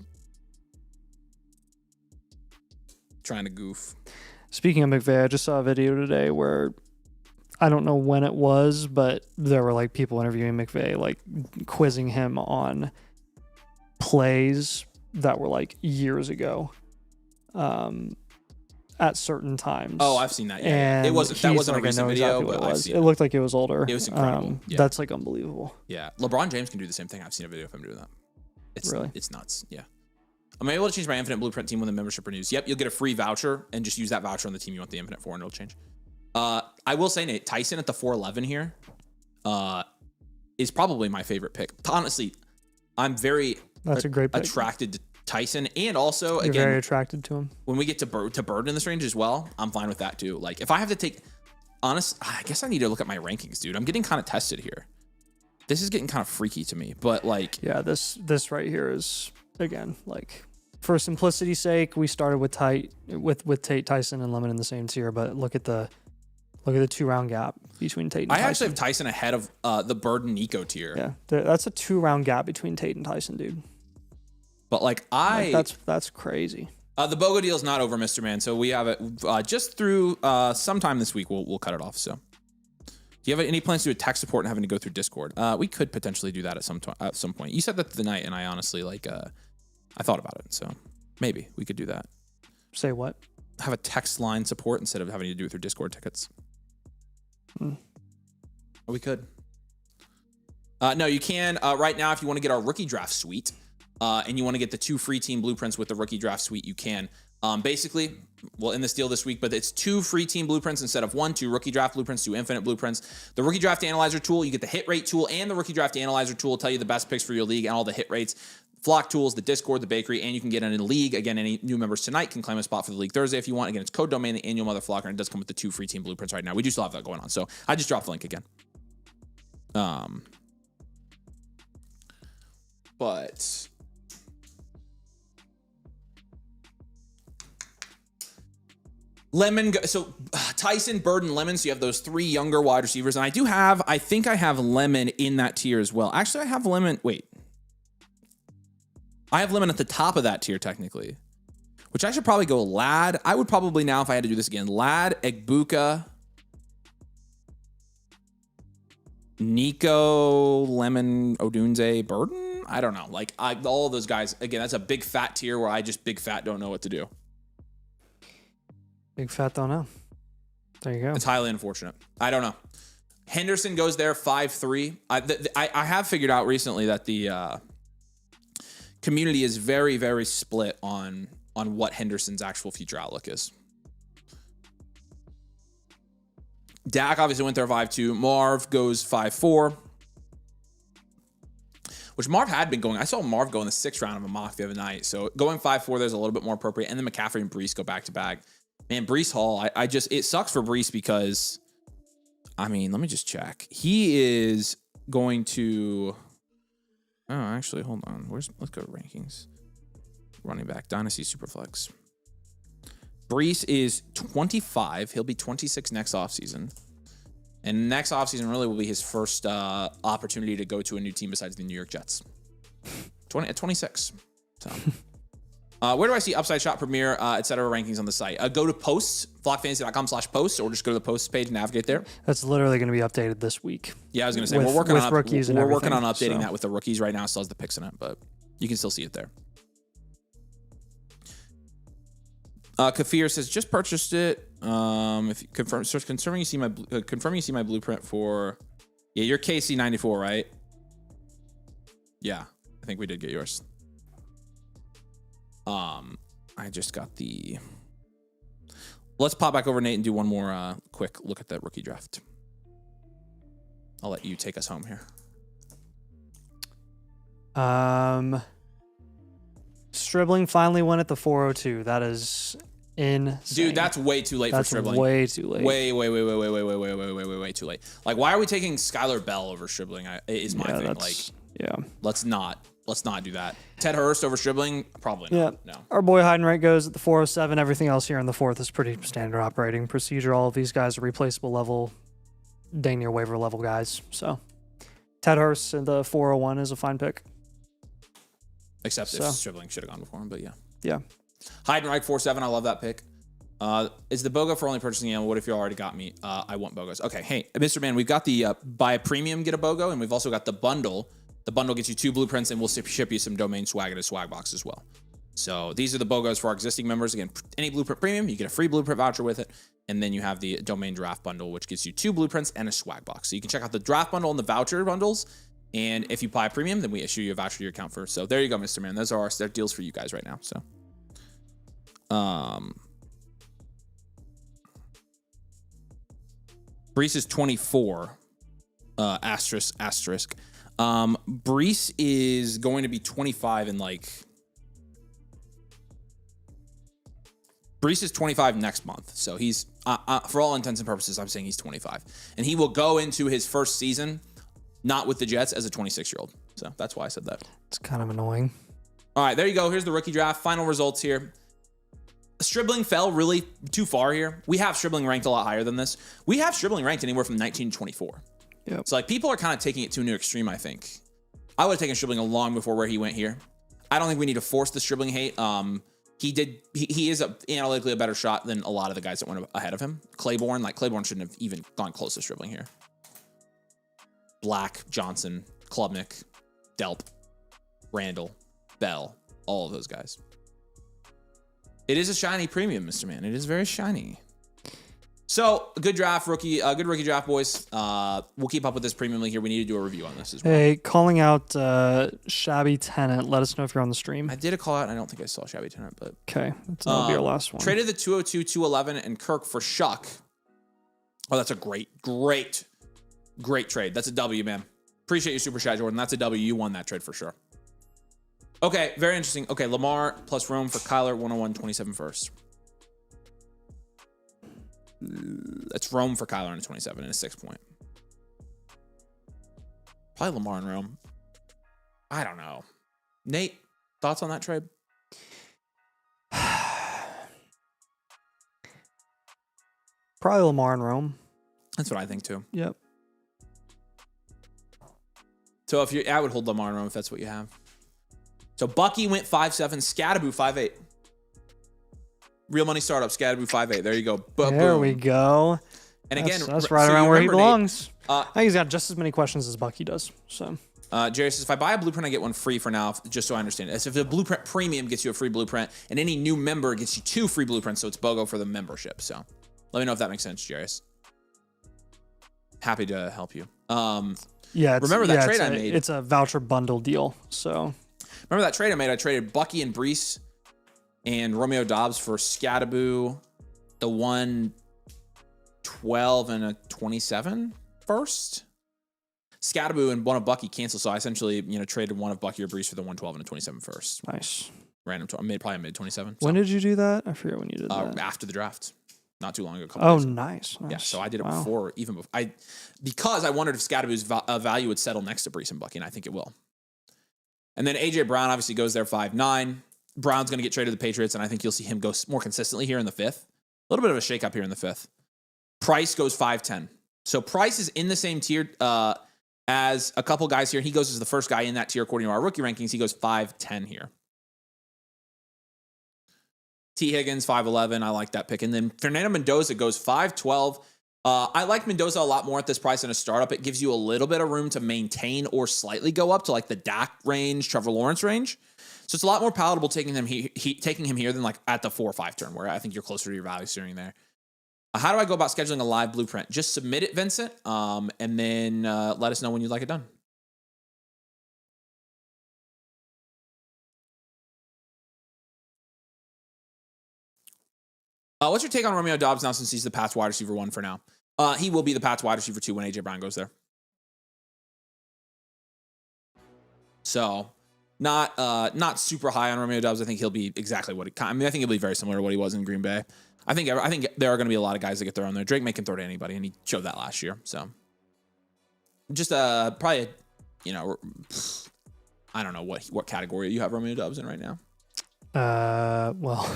trying to goof. Speaking of McVay, I just saw a video today where I don't know when it was, but there were like people interviewing McVay, like quizzing him on plays that were like years ago, at certain times. Oh, I've seen that. Yeah, that wasn't a recent video, but I've seen it. It looked like it was older. It was incredible. Yeah. That's like unbelievable. Yeah, LeBron James can do the same thing. I've seen a video of him doing that. It's nuts. Yeah. I'm able to change my Infinite Blueprint team when the membership renews. Yep, you'll get a free voucher and just use that voucher on the team you want the Infinite for, and it'll change. I will say, Nate, Tyson at the 411 here is probably my favorite pick. Honestly, I'm very a great pick. Attracted to Tyson, and also You're very attracted to him. When we get to Bird in this range as well, I'm fine with that too. Like if I have to take, I guess I need to look at my rankings, dude. I'm getting kind of tested here. This is getting kind of freaky to me, but like, yeah, this right here is again like. For simplicity's sake, we started with Tate, Tyson, and Lemon in the same tier, but look at the 2-round gap between Tate and Tyson. I actually have Tyson ahead of the Bird and Nico tier. Yeah, that's a 2-round gap between Tate and Tyson, dude. But like that's crazy. The BOGO deal is not over, Mr. Man. So we have it just through sometime this week. We'll cut it off. So, do you have any plans to do a tech support and having to go through Discord? We could potentially do that at some point. You said that the night, and I honestly I thought about it, so maybe we could do that. Say what? Have a text line support instead of having to do it through Discord tickets. We could. No, you can. Right now, if you want to get our rookie draft suite, and you want to get the 2 free team blueprints with the rookie draft suite, you can. Basically, we'll end this deal this week, but it's 2 free team blueprints instead of 1, 2 rookie draft blueprints, 2 infinite blueprints. The rookie draft analyzer tool, you get the hit rate tool, and the rookie draft analyzer tool will tell you the best picks for your league and all the hit rates. Flock tools, the Discord, the bakery, and you can get in a league. Again, any new members tonight can claim a spot for the league Thursday if you want. Again, it's code domain, the annual mother flocker, and it does come with the 2 free team blueprints right now. We do still have that going on, so I just dropped the link again. But Lemon, so Tyson, Bird, and Lemon, so you have those 3 younger wide receivers, and I think I have Lemon in that tier as well. Actually, I have Lemon, I have Lemon at the top of that tier, technically. Which I should probably go Lad. I would probably now, if I had to do this again, Lad, Egbuka, Nico, Lemon, Odunze, Burden? I don't know. Like, all of those guys, again, that's a big fat tier where I just big fat don't know what to do. Big fat don't know. There you go. It's highly unfortunate. I don't know. Henderson goes there 5-3. I have figured out recently that the community is very, very split on what Henderson's actual future outlook is. Dak obviously went there 5-2. Marv goes 5-4. Which Marv had been going. I saw Marv go in the 6th round of a mock the other night. So going 5-4 there's a little bit more appropriate. And then McCaffrey and Brees go back to back. Man, Breece Hall, it sucks for Breece because, I mean, let me just check. He is going to, actually, hold on. Let's go to rankings. Running back, Dynasty Superflex. Breece is 25. He'll be 26 next offseason. And next offseason really will be his first opportunity to go to a new team besides the New York Jets. At 26. So, where do I see Upside Shot Premier, et cetera, rankings on the site? Go to posts, flockfantasy.com/posts, or just go to the posts page and navigate there. That's literally going to be updated this week. Yeah, I was going to say, we're working on rookies and we're working on updating so. that with the rookies right now. It still has the picks in it, but you can still see it there. Kafir says, just purchased it. If you confirming you see my blueprint for, your KC94, right? Yeah, I think we did get yours. I just got the. Let's pop back over, Nate, and do one more quick look at that rookie draft. I'll let you take us home here. Stribling finally won at the 402. That is insane. Dude, that's way too late for Stribling. Way too late. Way too late. Like, why are we taking Skylar Bell over Stribling? Is my thing. Like, let's not do that. Ted Hurst over Stribling? Probably not. Yeah. No. Our boy Heidenreich goes at the 407. Everything else here in the fourth is pretty standard operating procedure. All of these guys are replaceable level, dang near waiver level guys. So Ted Hurst in the 401 is a fine pick. Except if Stribling should have gone before him, but yeah. Yeah. Heidenreich 4-7. I love that pick. Is the BOGO for only purchasing animal? What if you already got me? I want BOGOs. Okay. Hey, Mr. Man, we've got the buy a premium, get a BOGO, and we've also got the bundle. The bundle gets you 2 blueprints, and we'll ship you some domain swag at a swag box as well. So these are the BOGOs for our existing members. Again, any blueprint premium, you get a free blueprint voucher with it. And then you have the domain draft bundle, which gives you 2 blueprints and a swag box. So you can check out the draft bundle and the voucher bundles. And if you buy a premium, then we issue you a voucher to your account first. So there you go, Mr. Man. Those are our deals for you guys right now. So, Breece is 24. Asterisk. Breece is going to be 25 in Breece is 25 next month. So he's, for all intents and purposes, I'm saying he's 25. And he will go into his first season not with the Jets as a 26-year-old. So that's why I said that. It's kind of annoying. All right, there you go. Here's the rookie draft. Final results here. Stribling fell really too far here. We have Stribling ranked a lot higher than this. We have Stribling ranked anywhere from 19 to 24. Yep. So people are kind of taking it to a new extreme, I think. I would have taken Stribling long before where he went here. I don't think we need to force the Stribling hate. He is analytically a better shot than a lot of the guys that went ahead of him. Claiborne shouldn't have even gone close to Stribling here. Black, Johnson, Klubnik, Delp, Randall, Bell, all of those guys. It is a shiny premium, Mr. Man. It is very shiny. So, a good draft, good rookie draft, boys. We'll keep up with this premium league here. We need to do a review on this as well. Hey, calling out Shabby Tenant. Let us know if you're on the stream. I did a call out, and I don't think I saw Shabby Tenant, but okay, that'll be our last one. Traded the 202, 211, and Kirk for Shuck. Oh, that's a great trade. That's a W, man. Appreciate your super chat, Jordan. That's a W. You won that trade for sure. Okay, very interesting. Okay, Lamar plus Rome for Kyler, 101, 27 first. That's Rome for Kyler in 27 and a 6 point. Probably Lamar and Rome. I don't know. Nate, thoughts on that trade? Probably Lamar and Rome. That's what I think too. Yep. So I would hold Lamar and Rome if that's what you have. So Bucky went 5'7", Scadaboo 5'8". Real money startup, Scadaboo 5'8". There you go. There we go. And again, that's right around where he belongs. I think he's got just as many questions as Bucky does. So, Jerry says, if I buy a blueprint, I get one free for now, just so I understand it. As if the blueprint premium gets you a free blueprint, and any new member gets you 2 free blueprints, so it's BOGO for the membership. So, let me know if that makes sense, Jarius. Happy to help you. Yeah, remember that trade I made? It's a voucher bundle deal. So, remember that trade I made? I traded Bucky and Breece and Romeo Dobbs for Scadaboo, the 112 and a 27 first. Scadaboo and one of Bucky canceled, so I essentially traded one of Bucky or Breece for the 112 and a 27 first. Nice. Random. I made probably mid 27. When did you do that? I forget when you did that. After the draft. not too long ago. A couple Oh, days ago. nice. Yeah, so I did it before, even before because I wondered if Scadaboo's value would settle next to Brees and Bucky, and I think it will. And then AJ Brown obviously goes there 5'9". Brown's going to get traded to the Patriots, and I think you'll see him go more consistently here in the 5th. A little bit of a shakeup here in the 5th. Price goes 5'10". So Price is in the same tier as a couple guys here. He goes as the first guy in that tier according to our rookie rankings. He goes 5'10" here. T. Higgins, 5'11". I like that pick. And then Fernando Mendoza goes 5'12". I like Mendoza a lot more at this price in a startup. It gives you a little bit of room to maintain or slightly go up to like the Dak range, Trevor Lawrence range. So it's a lot more palatable taking him here than like at the 4 or 5 turn, where I think you're closer to your value steering there. How do I go about scheduling a live blueprint? Just submit it, Vincent, and then let us know when you'd like it done. What's your take on Romeo Doubs now since he's the Pats wide receiver 1 for now? He will be the Pats wide receiver 2 when AJ Brown goes there. So not super high on Romeo Doubs. I think he'll be exactly what I think he'll be very similar to what he was in Green Bay. I think there are going to be a lot of guys that get their own there. Drake can throw to anybody, and he showed that last year. So just probably, I don't know what category you have Romeo Doubs in right now. Well,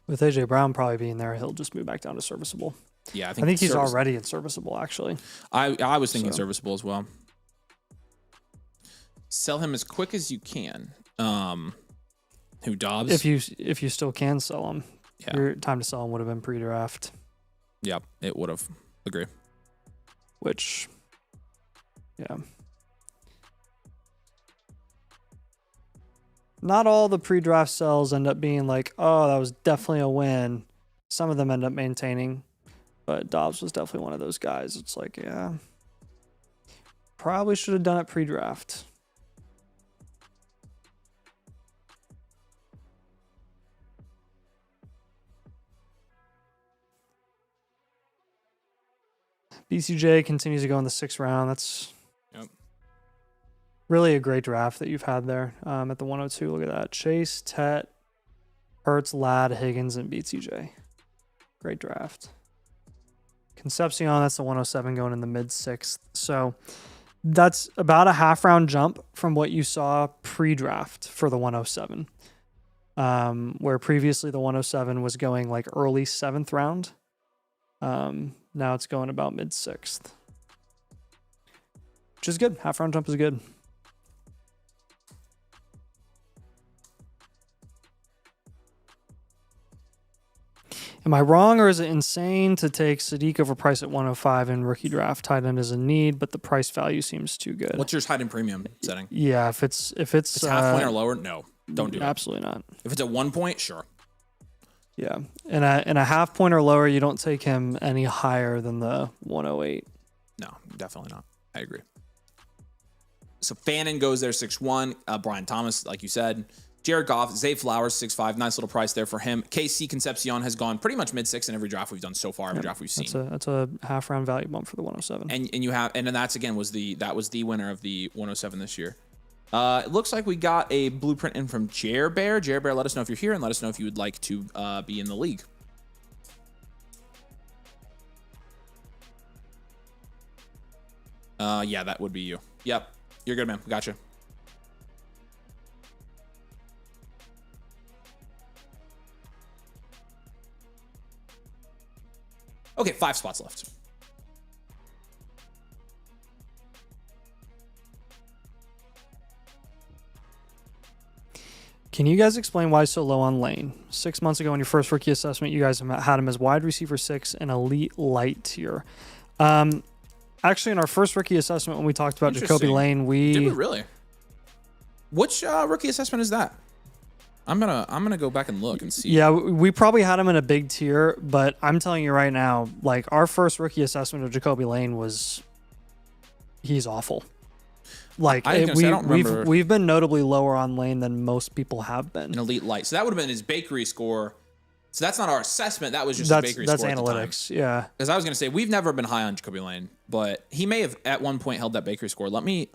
with AJ Brown probably being there, he'll just move back down to serviceable. Yeah, I think he's already in serviceable, actually. I was thinking serviceable as well. Sell him as quick as you can. Who, Dobbs? If you still can sell him. Yeah. Your time to sell him would have been pre-draft. Yep, it would have. Agree. Which, yeah. Not all the pre-draft sells end up being like, oh, that was definitely a win. Some of them end up maintaining, but Dobbs was definitely one of those guys. It's like, yeah, probably should have done it pre-draft. BCJ continues to go in the 6th round. That's really a great draft that you've had there at the 102. Look at that. Chase, Tet, Hurts, Ladd, Higgins, and BCJ. Great draft. Concepcion, that's the 107 going in the mid-6th. So that's about a half-round jump from what you saw pre-draft for the 107. Where previously the 107 was going like early 7th round. Now it's going about mid-6th. Which is good. Half-round jump is good. Am I wrong, or is it insane to take Sadiq over Price at 105 in rookie draft? Tight end is a need, but the price value seems too good. What's your tight end premium setting? Yeah, if it's half point or lower, no, don't do it. Absolutely not. If it's at 1 point, sure. Yeah, and a half point or lower, you don't take him any higher than the 108. No, definitely not. I agree. So Fannin goes there 6'1". Brian Thomas, like you said. Jared Goff, Zay Flowers, 6'5". Nice little price there for him. KC Concepcion has gone pretty much mid-6 in every draft we've done so far, every draft we've seen. That's a half-round value bump for the 107. And you have, and then that's again was the winner of the 107 this year. It looks like we got a blueprint in from Jer Bear. Jer Bear, let us know if you're here and let us know if you would like to be in the league. Yeah, that would be you. Yep, you're good, man. Gotcha. Okay, 5 spots left. Can you guys explain why so low on Lane? 6 months ago in your first rookie assessment, you guys had him as wide receiver 6 and elite light tier. Actually, in our first rookie assessment, when we talked about Jacoby Lane, did we really? Which rookie assessment is that? I'm gonna go back and look and see. Yeah, we probably had him in a big tier, but I'm telling you right now, like our first rookie assessment of Jacoby Lane he's awful. Like we've been notably lower on Lane than most people have been. An elite light. So that would have been his bakery score. So that's not our assessment. That was just his bakery score. That's analytics. Yeah. Because I was gonna say we've never been high on Jacoby Lane, but he may have at one point held that bakery score. Let me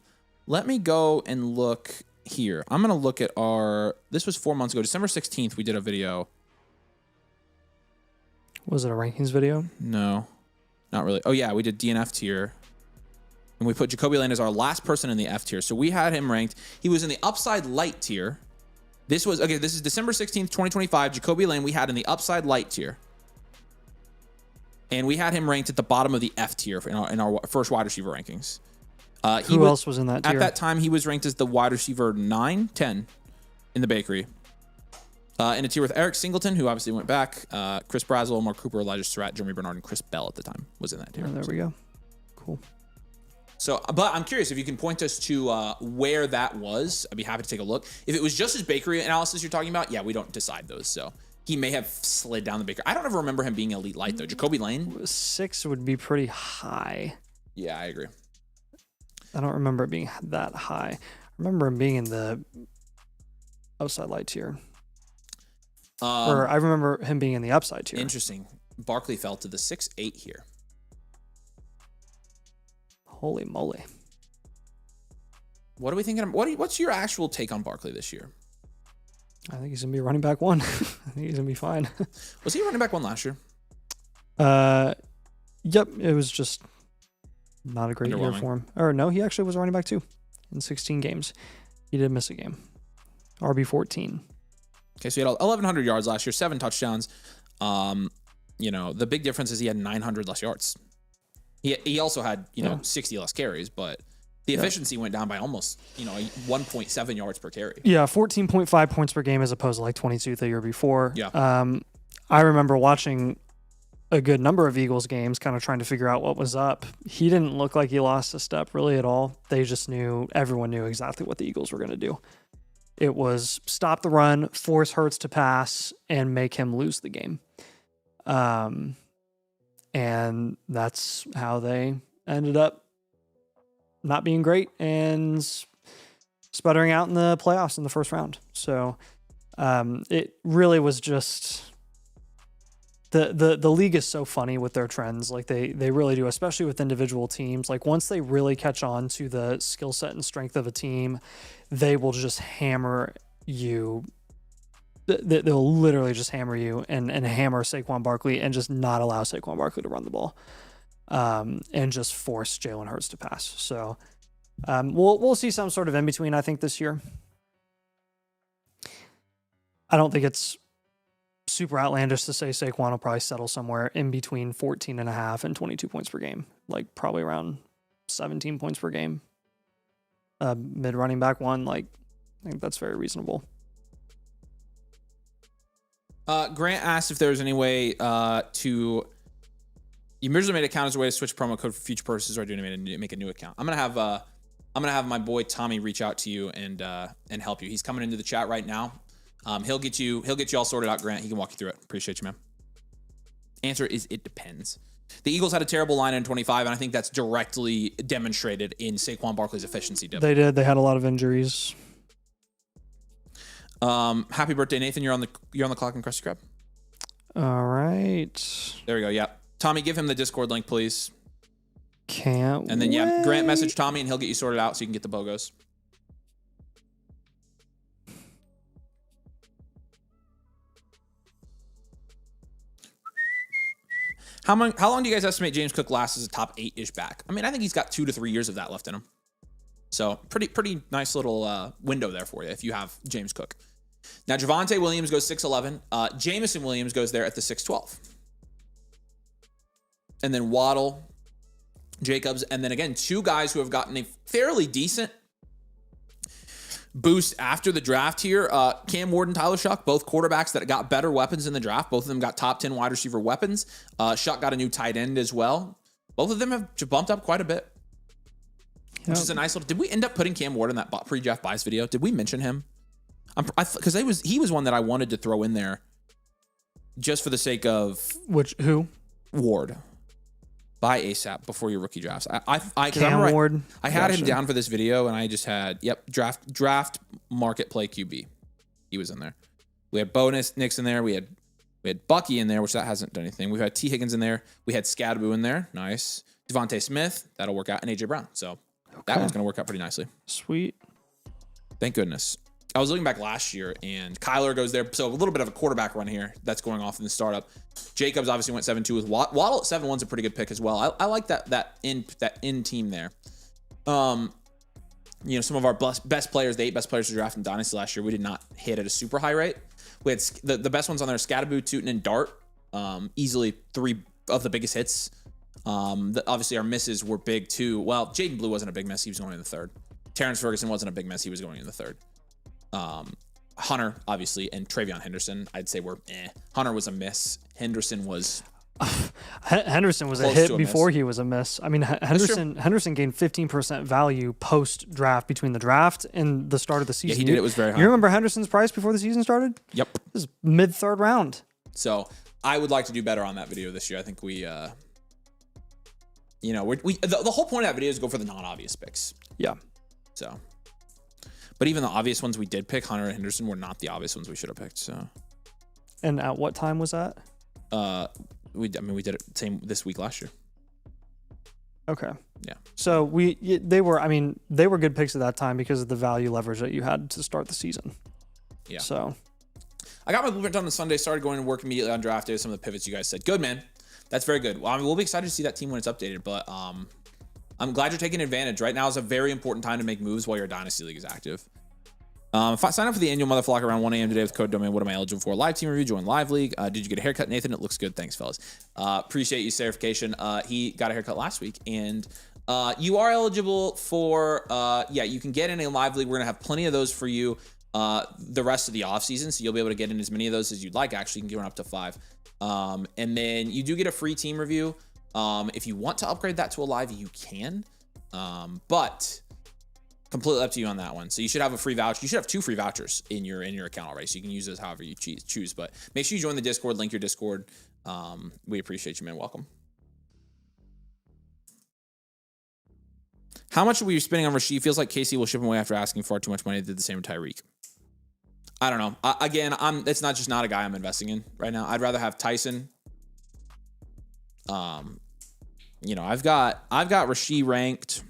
go and look here. I'm gonna look at this was 4 months ago, December 16th. We did a video. Was it a rankings video? No, not really. Oh yeah, we did DNF tier. And we put Jacoby Lane as our last person in the F tier. So we had him ranked. He was in the upside light tier. This is December 16th, 2025. Jacoby Lane we had in the upside light tier. And we had him ranked at the bottom of the F tier in our first wide receiver rankings. Who else was in that tier? At that time, he was ranked as the wide receiver 9, 10 in the bakery. In a tier with Eric Singleton, who obviously went back, Chris Brazel, Mark Cooper, Elijah Surratt, Jeremy Bernard, and Chris Bell at the time was in that tier. Oh, there we go. Cool. So, but I'm curious if you can point us to where that was. I'd be happy to take a look. If it was just his bakery analysis you're talking about, yeah, we don't decide those. So he may have slid down the bakery. I don't ever remember him being elite light though. Jacoby Lane 6 would be pretty high. Yeah, I agree. I don't remember it being that high. I remember him being in the outside light tier. Or I remember him being in the upside tier. Interesting. Barkley fell to the 6-8 here. Holy moly. What are we thinking? What's your actual take on Barkley this year? I think he's going to be running back 1. I think he's going to be fine. Was he running back 1 last year? Yep. It was just not a great year for him. Or no, he actually was running back 2 in 16 games. He did miss a game. RB 14. Okay, so he had 1,100 yards last year, 7 touchdowns. The big difference is he had 900 less yards. He also had 60 less carries, but the efficiency went down by almost 1.7 yards per carry. Yeah, 14.5 points per game as opposed to like 22 the year before. Yeah. I remember watching a good number of Eagles games, kind of trying to figure out what was up. He didn't look like he lost a step really at all. Everyone knew exactly what the Eagles were going to do. It was stop the run, force Hurts to pass, and make him lose the game. And that's how they ended up not being great and sputtering out in the playoffs in the first round. So it really was just the league is so funny with their trends. Like they really do, especially with individual teams. Like once they really catch on to the skill set and strength of a team, they will just hammer you. They'll literally just hammer you and hammer Saquon Barkley and just not allow Saquon Barkley to run the ball, and just force Jalen Hurts to pass. So we'll see some sort of in between, I think, this year. I don't think it's super outlandish to say Saquon will probably settle somewhere in between 14.5 and 22 points per game, like probably around 17 points per game. Mid running back 1, I think that's very reasonable. Grant asked if there was any way to. You originally made an account as a way to switch promo code for future purchases, or do you need to make a new account? I'm gonna have my boy Tommy reach out to you and help you. He's coming into the chat right now. He'll get you all sorted out, Grant. He can walk you through it. Appreciate you, man. Answer is it depends. The Eagles had a terrible line in 25, and I think that's directly demonstrated in Saquon Barkley's efficiency dip. They did. They had a lot of injuries. Happy birthday, Nathan. You're on the clock in Krusty Krab. All right. There we go. Yeah. Tommy, give him the Discord link, please. Can't And then, wait. Grant message Tommy, and he'll get you sorted out so you can get the BOGOs. How long do you guys estimate James Cook lasts as a top 8-ish back? I mean, I think he's got 2 to 3 years of that left in him. So pretty nice little window there for you if you have James Cook. Now, Javonte Williams goes 6'11". Jamison Williams goes there at the 6'12". And then Waddle, Jacobs, and then again, 2 guys who have gotten a fairly decent boost after the draft here. Cam Ward and Tyler Shuck, both quarterbacks that got better weapons in the draft. Both of them got top 10 wide receiver weapons. Shuck got a new tight end as well. Both of them have bumped up quite a bit. Which is a nice little. Did we end up putting Cam Ward in that pre-draft buys video? Did we mention him? Because he was one that I wanted to throw in there, just for the sake of who Ward. Buy ASAP before your rookie drafts. Cam Ward. I had him down for this video, and I just had draft market play QB. He was in there. We had Bo Nix in there. We had Bucky in there, which that hasn't done anything. We had T Higgins in there. We had Scadaboo in there. Nice. Devontae Smith, that'll work out, and AJ Brown. So that one's going to work out pretty nicely. Sweet. Thank goodness. I was looking back last year, and Kyler goes there. So a little bit of a quarterback run here that's going off in the startup. Jacobs obviously went 7-2 with Waddle at 7-1 is a pretty good pick as well. I like that in team there. Some of our best players, the 8 best players to draft in Dynasty last year, we did not hit at a super high rate. We had the best ones on there: Scatterboo, Tootin, and Dart. Easily 3 of the biggest hits. Obviously, our misses were big too. Well, Jaden Blue wasn't a big miss; he was going in the 3rd. Terrence Ferguson wasn't a big miss; he was going in the 3rd. Hunter, obviously, and Travion Henderson, I'd say were Hunter was a miss. Henderson was Henderson was a hit before he was a miss. I mean, Henderson gained 15% value post draft between the draft and the start of the season. Yeah, he did. It was very high. You remember Henderson's price before the season started? Yep. It was mid 3rd round. So I would like to do better on that video this year. I think the whole point of that video is go for the non-obvious picks. Yeah. So, but even the obvious ones we did pick, Hunter and Henderson, were not the obvious ones we should have picked. So. And at what time was that? We did it same this week last year. Okay. Yeah. So they were good picks at that time because of the value leverage that you had to start the season. Yeah. So I got my blueprint done on Sunday, started going to work immediately on draft day. Some of the pivots you guys said. Good, man. That's very good. Well, we'll be excited to see that team when it's updated, but I'm glad you're taking advantage. Right now is a very important time to make moves while your Dynasty League is active. Sign up for the annual Motherflock around 1 a.m. today with code domain. What am I eligible for? Live team review, join live league. Did you get a haircut, Nathan? It looks good. Thanks, fellas. Appreciate you, clarification. He got a haircut last week, and you are eligible for, you can get in a live league. We're going to have plenty of those for you the rest of the offseason, so you'll be able to get in as many of those as you'd like. Actually, you can get up to 5. And then you do get a free team review. If you want to upgrade that to a live, you can. But completely up to you on that one. So you should have a free voucher. You should have 2 free vouchers in your account already. So you can use those however you choose. But make sure you join the Discord. Link your Discord. We appreciate you, man. Welcome. How much are we spending on Rasheed? Feels like Casey will ship him away after asking far too much money. Did the same with Tyreek. I don't know. It's not just not a guy I'm investing in right now. I'd rather have Tyson. I've got Rasheed ranked.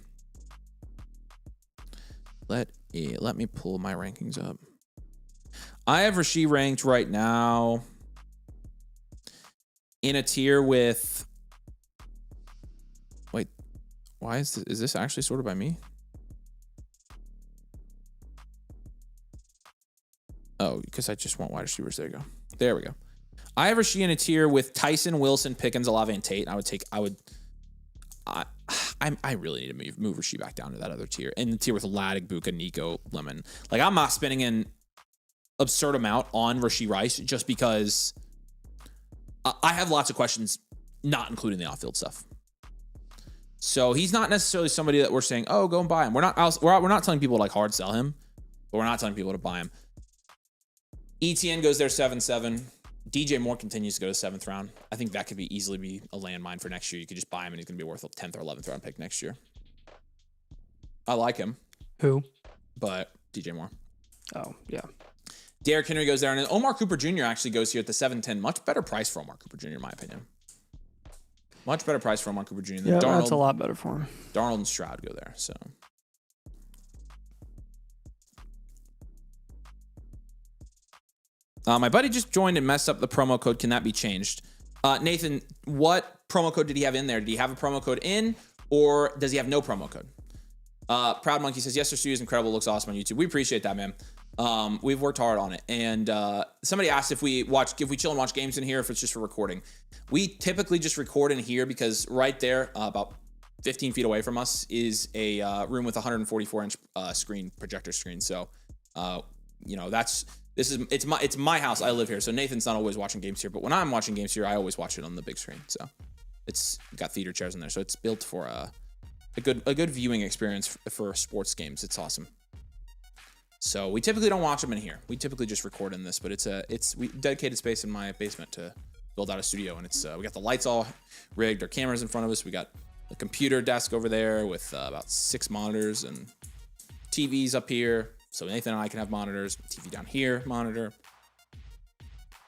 Let me pull my rankings up. I have Rasheed ranked right now in a tier with. Wait, why is this actually sorted by me? Oh, because I just want wide receivers. There you go. There we go. I have Rasheed in a tier with Tyson, Wilson, Pickens, Olave, and Tate. I really need to move Rasheed back down to that other tier. In the tier with Ladd, Buka, Nico, Lemon. Like, I'm not spending an absurd amount on Rasheed Rice just because I have lots of questions, not including the off-field stuff. So he's not necessarily somebody that we're saying, oh, go and buy him. We're not telling people to like hard sell him, but we're not telling people to buy him. ETN goes there 7-7. DJ Moore continues to go to 7th round. I think that could easily be a landmine for next year. You could just buy him and he's going to be worth a 10th or 11th round pick next year. I like him. Who? But DJ Moore. Oh, yeah. Derrick Henry goes there. And then Omar Cooper Jr. actually goes here at the 7-10. Much better price for Omar Cooper Jr. in my opinion. Much better price for Omar Cooper Jr. than Darnold. That's a lot better for him. Darnold and Stroud go there. So. My buddy just joined and messed up the promo code. Can that be changed? Nathan, what promo code did he have in there? Did he have a promo code in, or does he have no promo code? Proud Monkey says, yes, their studio is incredible. Looks awesome on YouTube. We appreciate that, man. We've worked hard on it. And somebody asked if we chill and watch games in here, if it's just for recording. We typically just record in here because right there, about 15 feet away from us, is a room with a 144-inch projector screen. So, it's my house. I live here, so Nathan's not always watching games here. But when I'm watching games here, I always watch it on the big screen. So it's got theater chairs in there, so it's built for a good viewing experience for sports games. It's awesome. So we typically don't watch them in here. We typically just record in this, but we dedicated space in my basement to build out a studio, and we got the lights all rigged, our cameras in front of us. We got a computer desk over there with about 6 monitors and TVs up here. So Nathan and I can have monitors. TV down here, monitor.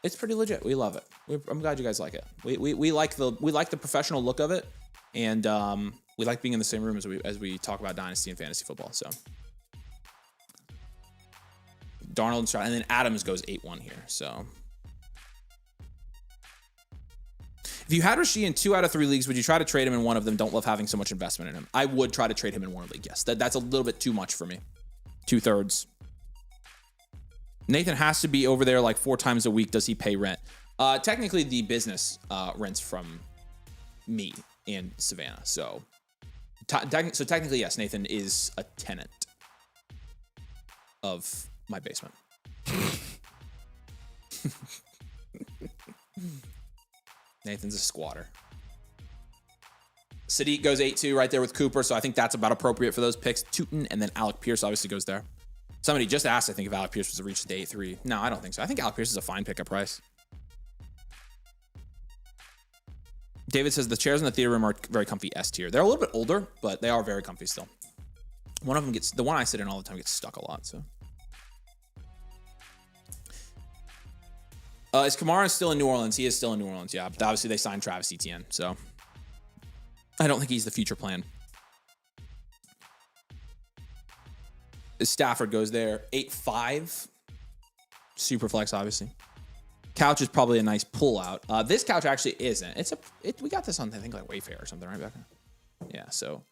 It's pretty legit. We love it. I'm glad you guys like it. We like the professional look of it, and we like being in the same room as we talk about Dynasty and fantasy football. So Darnold and Stroud, and then Adams goes 8-1 here. So if you had Rasheed in 2 out of 3 leagues, would you try to trade him in one of them? Don't love having so much investment in him. I would try to trade him in one league. Yes, that's a little bit too much for me. 2/3. Nathan has to be over there like 4 times a week. Does he pay rent? Technically, the business rents from me and Savannah. So technically, yes, Nathan is a tenant of my basement. Nathan's a squatter. Sadiq goes 8-2 right there with Cooper, so I think that's about appropriate for those picks. Tootin and then Alec Pierce obviously goes there. Somebody just asked, I think, if Alec Pierce was to reach the 8-3. No, I don't think so. I think Alec Pierce is a fine pickup price. David says the chairs in the theater room are very comfy S tier. They're a little bit older, but they are very comfy still. One of them the one I sit in all the time gets stuck a lot, so. Is Kamara still in New Orleans? He is still in New Orleans, yeah. But obviously, they signed Travis Etienne, so I don't think he's the future plan. Stafford goes there. 8-5. Super flex, obviously. Couch is probably a nice pull-out. This couch actually isn't. We got this on, I think, like Wayfair or something, right, Becca? Yeah, so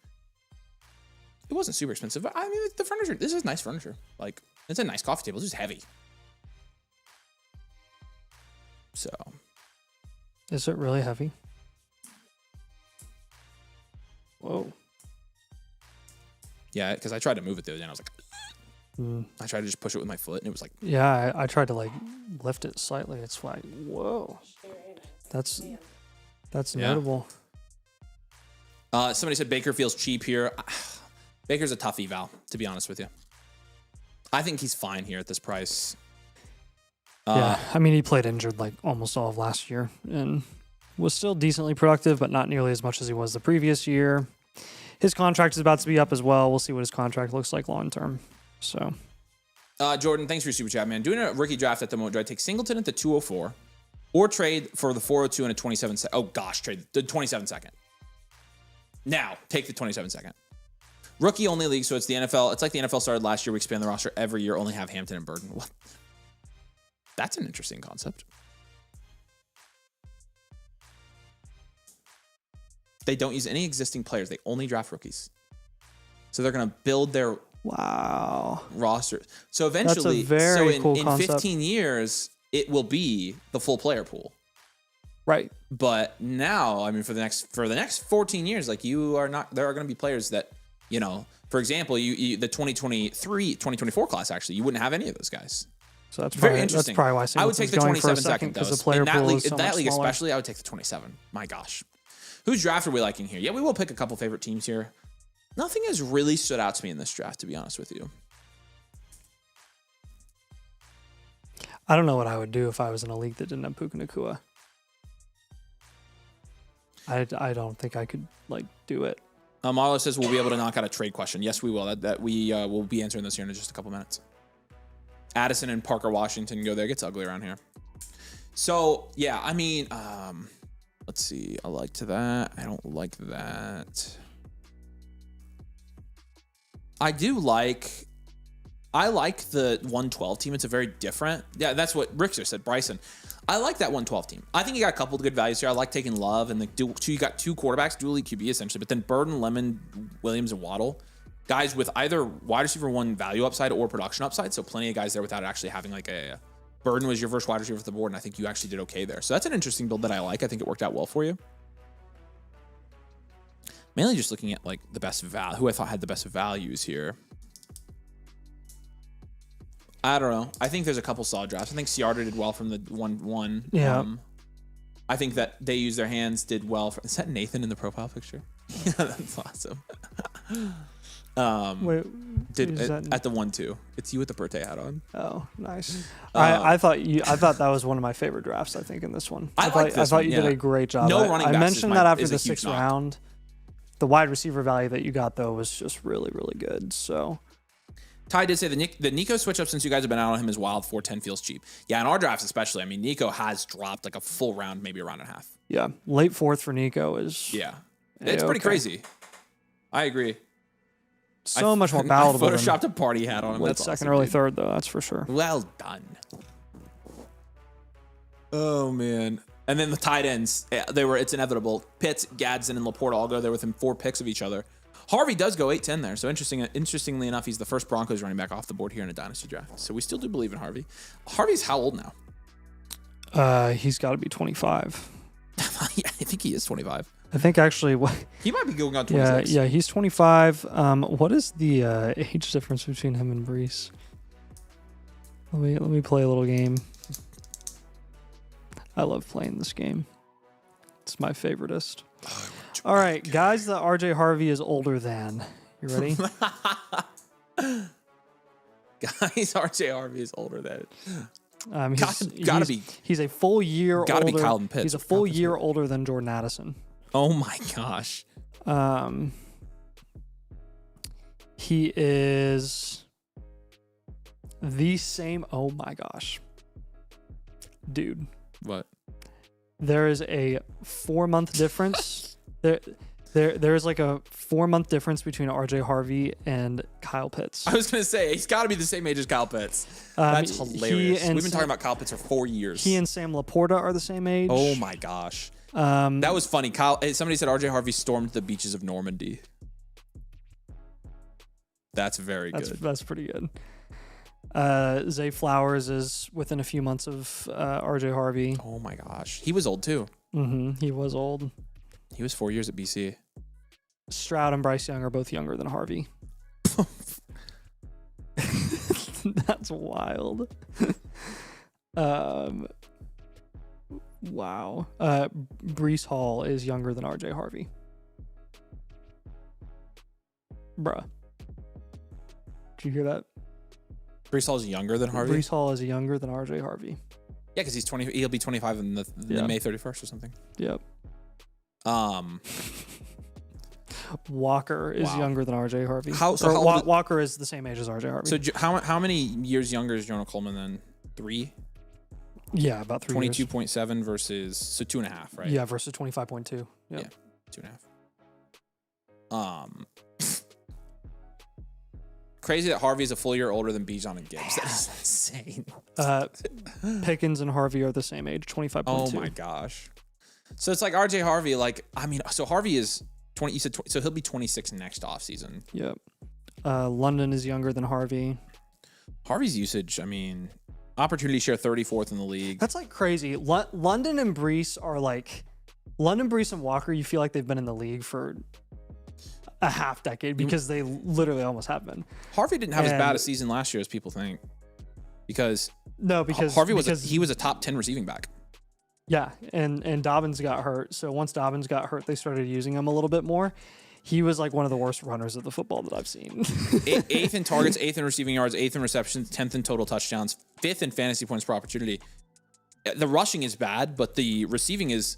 it wasn't super expensive. But I mean, the furniture, this is nice furniture. Like, it's a nice coffee table. It's just heavy. So. Is it really heavy? Whoa. Yeah, because I tried to move it the other day, and I was like, I tried to just push it with my foot, and it was like, yeah, I tried to like lift it slightly. It's like, whoa, that's notable. Somebody said Baker feels cheap here. Baker's a tough eval, to be honest with you. I think he's fine here at this price. Yeah, I mean, he played injured like almost all of last year and was still decently productive, but not nearly as much as he was the previous year. His contract is about to be up as well. We'll see what his contract looks like long term. So, Jordan, thanks for your super chat, man. Doing a rookie draft at the moment, do I take Singleton at the 204 or trade for the 402 and a 27 second? Oh gosh, trade the 27 second. Now, take the 27 second. Rookie only league, so it's the NFL. It's like the NFL started last year. We expand the roster every year, only have Hampton and Burden. What? That's an interesting concept. They don't use any existing players. They only draft rookies. So they're going to build their roster. So eventually, cool in 15 years, it will be the full player pool. Right. But now, I mean, for the next 14 years, like there are going to be players that, you know, for example, the 2024 class, actually, you wouldn't have any of those guys. So that's very interesting. That's probably why I would take the 27 second, though. The player in that pool league, is so that much league smaller. especially, I would take the 27. My gosh. Whose draft are we liking here? Yeah, we will pick a couple favorite teams here. Nothing has really stood out to me in this draft, to be honest with you. I don't know what I would do if I was in a league that didn't have Puka Nacua. I don't think I could like do it. Marlo says we'll be able to knock out a trade question. Yes, we will. That we will be answering this here in just a couple minutes. Addison and Parker Washington go there. It gets ugly around here. So yeah, I mean, let's see. I liked that. I don't like that. I like the 112 team. It's a very different. Yeah, that's what Rickster said. Bryson. I like that 112 team. I think you got a couple of good values here. I like taking Love and you got 2 quarterbacks, dual QB essentially, but then Burden, Lemon, Williams, and Waddle. Guys with either wide receiver 1 value upside or production upside. So plenty of guys there without actually having like a Burden was your first wide receiver off the board, and I think you actually did okay there. So that's an interesting build that I like. I think it worked out well for you. Mainly just looking at like the best value, who I thought had the best values here. I don't know. I think there's a couple solid drafts. I think Ciarda did well from the 1-1. Yeah. I think that they used their hands, did well. Is that Nathan in the profile picture? Yeah, that's awesome. Wait, at the 1-2. It's you with the birthday hat on. Oh, nice. I thought that was one of my favorite drafts. I think in this one, I thought you did a great job. No running backs. I mentioned that after the 6th round. The wide receiver value that you got though was just really, really good. So. Ty did say the Nico switch up since you guys have been out on him is wild. 410 feels cheap. Yeah, in our drafts especially. I mean, Nico has dropped like a full round, maybe a round and a half. Yeah, late 4th for Nico is. Yeah, it's pretty crazy. I agree. So much more I palatable. photoshopped a party hat on him. Late That's second, awesome, early dude. third, though. That's for sure. Well done. Oh man. And then the tight ends, it's inevitable. Pitts, Gadsden, and Laporta all go there within 4 picks of each other. Harvey does go 8-10 there. So interestingly enough, he's the first Broncos running back off the board here in a dynasty draft. So we still do believe in Harvey. Harvey's how old now? He's got to be 25. Yeah, I think he is 25. I think actually what He might be going on 26. yeah, he's 25. What is the age difference between him and Brees? Let me play a little game. I love playing this game. It's my favoritist. All right, guys that RJ Harvey is older than. You ready? Guys, RJ Harvey is older than. He's a full year gotta older. be Calvin Pitts. He's a full year older than Jordan Addison. Oh my gosh. He is the same. Oh my gosh. Dude. What? There is a 4-month difference. There's like a 4-month difference between RJ Harvey and Kyle Pitts. I was going to say, he's got to be the same age as Kyle Pitts. That's hilarious. We've been talking about Kyle Pitts for 4 years. He and Sam Laporta are the same age. Oh my gosh. That was funny. Somebody said RJ Harvey stormed the beaches of Normandy. That's very good. That's pretty good. Zay Flowers is within a few months of RJ Harvey. Oh my gosh. He was old too. He was old. He was 4 years at BC. Stroud and Bryce Young are both younger than Harvey. That's wild. Wow. Brees Hall is younger than RJ Harvey. Bruh. Did you hear that? Brees Hall is younger than Harvey? Brees Hall is younger than RJ Harvey. Yeah, because he's 20. He'll be 25 in the May 31st or something. Yep. Walker is younger than RJ Harvey. Walker is the same age as RJ Harvey. So how many years younger is Jonah Coleman then? 3? Yeah, about 3 years. 22.7 versus 2.5, right? Yeah, versus 25.2. Yep. Yeah, 2.5. Crazy that Harvey is a full year older than Bijan and Gibbs. That is insane. Pickens and Harvey are the same age, 25.2. Oh my gosh. So it's like RJ Harvey, so Harvey is 20, you said 20, so he'll be 26 next offseason. Yep. London is younger than Harvey. Harvey's usage, opportunity share 34th in the league. That's like crazy. London and Brees are like, London, Brees, and Walker, you feel like they've been in the league for a half decade because they literally almost have been. Harvey didn't have as bad a season last year as people think. Because Harvey was a top 10 receiving back. Yeah, and Dobbins got hurt. So once Dobbins got hurt, they started using him a little bit more. He was like one of the worst runners of the football that I've seen. 8th in targets, 8th in receiving yards, 8th in receptions, 10th in total touchdowns, 5th in fantasy points per opportunity. The rushing is bad, but the receiving is...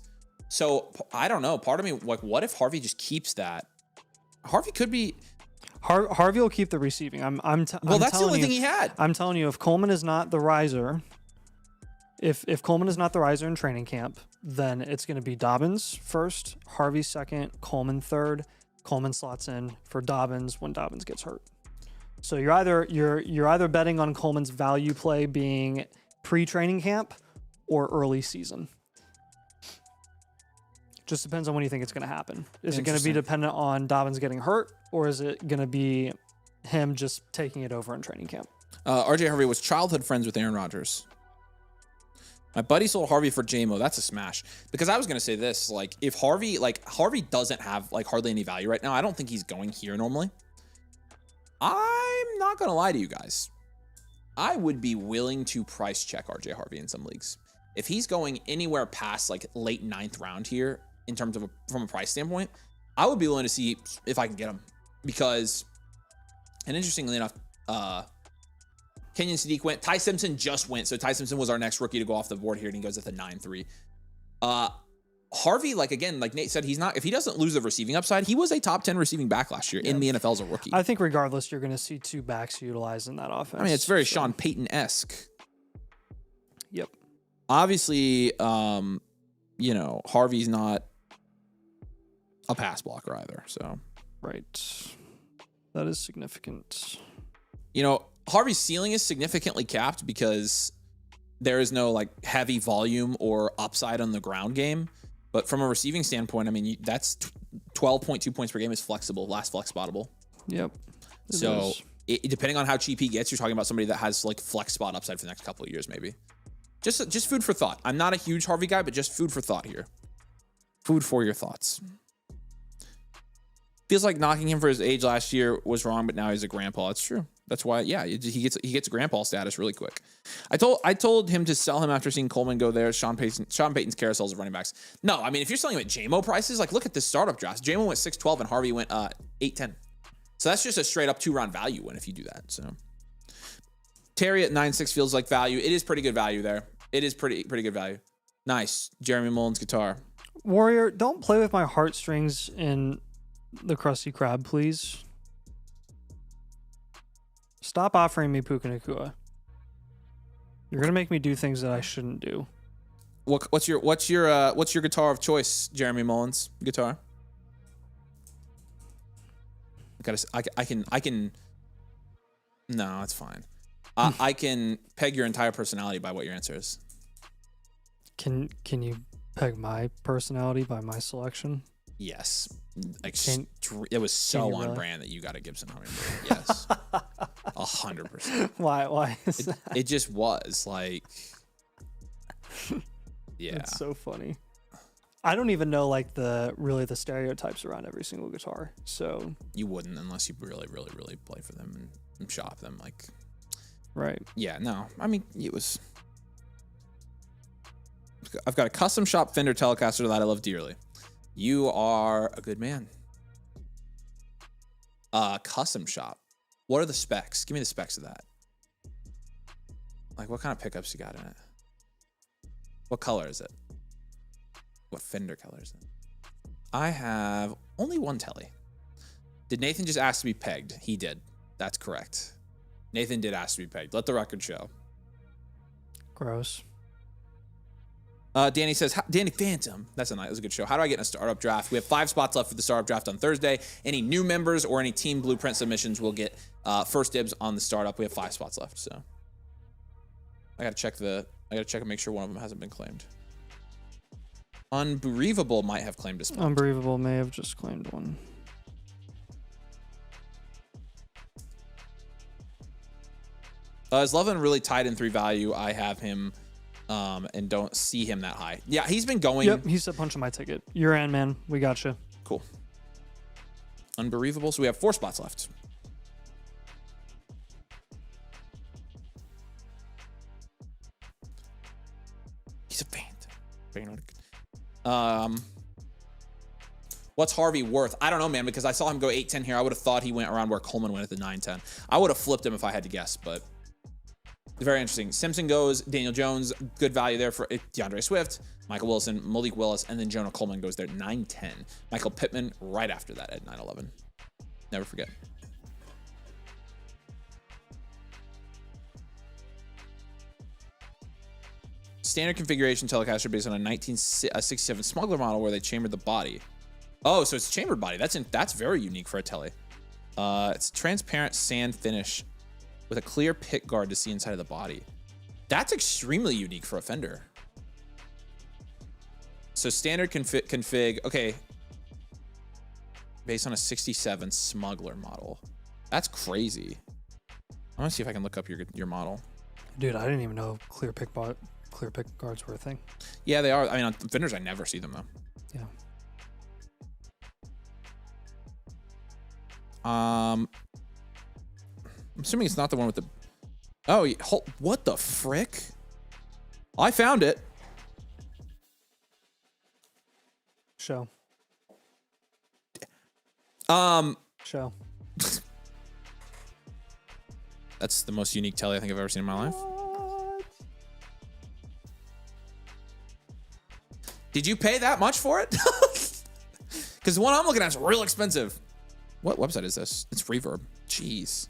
So, I don't know. Part of me, like, what if Harvey just keeps that? Harvey could be... Harvey will keep the receiving. That's the only thing he had. I'm telling you, if Coleman is not the riser... If Coleman is not the riser in training camp, then it's going to be Dobbins first, Harvey second, Coleman third. Coleman slots in for Dobbins when Dobbins gets hurt. So you're either betting on Coleman's value play being pre-training camp or early season. Just depends on when you think it's going to happen. Is it going to be dependent on Dobbins getting hurt, or is it going to be him just taking it over in training camp? RJ Harvey was childhood friends with Aaron Rodgers. My buddy sold Harvey for JMO. That's a smash. Because I was going to say this, like, if Harvey doesn't have, like, hardly any value right now, I don't think he's going here normally. I'm not going to lie to you guys. I would be willing to price check RJ Harvey in some leagues. If he's going anywhere past, like, late 9th round here, in terms of from a price standpoint, I would be willing to see if I can get him. Because, and interestingly enough, Kenyon Sadiq went. Ty Simpson just went. So Ty Simpson was our next rookie to go off the board here, and he goes at the 9-3. Harvey, like Nate said, if he doesn't lose the receiving upside, he was a top 10 receiving back last year in the NFL as a rookie. I think regardless, you're going to see 2 backs utilized in that offense. It's very Sean Payton-esque. Yep. Obviously, Harvey's not a pass blocker either. So right. That is significant. You know, Harvey's ceiling is significantly capped because there is no like heavy volume or upside on the ground game. But from a receiving standpoint, I mean, that's 12.2 points per game is flexible, last flex spottable. Yep. So depending on how cheap he gets, you're talking about somebody that has like flex spot upside for the next couple of years, maybe. Just food for thought. I'm not a huge Harvey guy, but just food for thought here. Food for your thoughts. Feels like knocking him for his age last year was wrong, but now he's a grandpa. It's true. That's why, yeah, he gets grandpa status really quick. I told him to sell him after seeing Coleman go there. Sean Payton's carousels of running backs. No, I mean, if you're selling him at JMO prices, like look at this startup draft. JMO went 6-12 and Harvey went 8-10. So that's just a straight up 2-round value win if you do that. So Terry at 9-6 feels like value. It is pretty good value there. It is pretty good value. Nice. Jeremy Mullins guitar. Warrior, don't play with my heartstrings in the Krusty Krab, please. Stop offering me Puka Nacua. You're gonna make me do things that I shouldn't do. What's your guitar of choice, Jeremy Mullins guitar? I can. No, it's fine. I can peg your entire personality by what your answer is. Can you peg my personality by my selection? Yes. It was so on brand that you got a Gibson Hummingbird. Yes. 100%. Why is that? It just was like, yeah. It's so funny. I don't even know like the stereotypes around every single guitar. So you wouldn't unless you really play for them and shop them. Like, right. Yeah. No. I mean, it was. I've got a custom shop Fender Telecaster that I love dearly. You are a good man. Custom shop. What are the specs? Give me the specs of that. Like, what kind of pickups you got in it? What color is it? What Fender color is it? I have only one telly. Did Nathan just ask to be pegged? He did. That's correct. Nathan did ask to be pegged. Let the record show. Gross. Danny says, Danny Phantom. That was a good show. How do I get in a startup draft? We have 5 spots left for the startup draft on Thursday. Any new members or any team blueprint submissions will get first dibs on the startup. We have 5 spots left, so I gotta check and make sure one of them hasn't been claimed. Unbelievable might have claimed a spot. Unbelievable may have just claimed one. Is Loveland really tied in 3 value? I have him and don't see him that high. Yeah, he's been going. Yep, he's a punch on my ticket. You're in, man. We got you. Cool. Unbelievable. So we have 4 spots left. He's a phantom. What's Harvey worth? I don't know, man, because I saw him go 8-10 here. I would have thought he went around where Coleman went at the 9-10. I would have flipped him if I had to guess, but very interesting. Simpson goes, Daniel Jones, good value there for DeAndre Swift, Michael Wilson, Malik Willis, and then Jonah Coleman goes there 9-10. Michael Pittman right after that at 9-11. Never forget. Standard configuration Telecaster based on a 1967 Smuggler model where they chambered the body. Oh, so it's chambered body. That's very unique for a Tele. It's transparent sand finish with a clear pick guard to see inside of the body. That's extremely unique for a Fender. So standard config, okay. Based on a 67 Smuggler model. That's crazy. I want to see if I can look up your model. Dude, I didn't even know clear pick guards were a thing. Yeah, they are. I mean, on Fenders, I never see them though. Yeah. I'm assuming it's not the one with the. Oh, what the frick? I found it. Show. Show. That's the most unique Tele I think I've ever seen in my life. What? Did you pay that much for it? Because the one I'm looking at is real expensive. What website is this? It's Reverb. Jeez.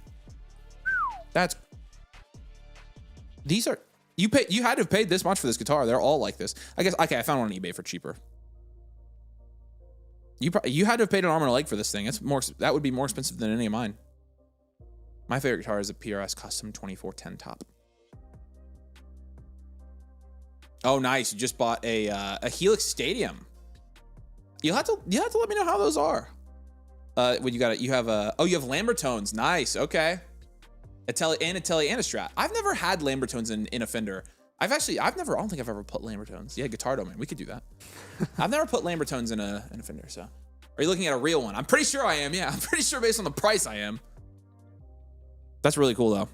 These are, you had to have paid this much for this guitar. They're all like this. I guess, okay, I found one on eBay for cheaper. You had to have paid an arm and a leg for this thing. That would be more expensive than any of mine. My favorite guitar is a PRS Custom 2410 top. Oh, nice. You just bought a Helix Stadium. You'll have to let me know how those are. When you have Lambertones. Nice. Okay. A Tele and a Strat. I've never had Lambertones in a Fender. I don't think I've ever put Lambertones. Yeah, Guitar Domain. We could do that. I've never put Lambertones in a Fender. So, are you looking at a real one? I'm pretty sure I am. Yeah, I'm pretty sure based on the price I am. That's really cool though.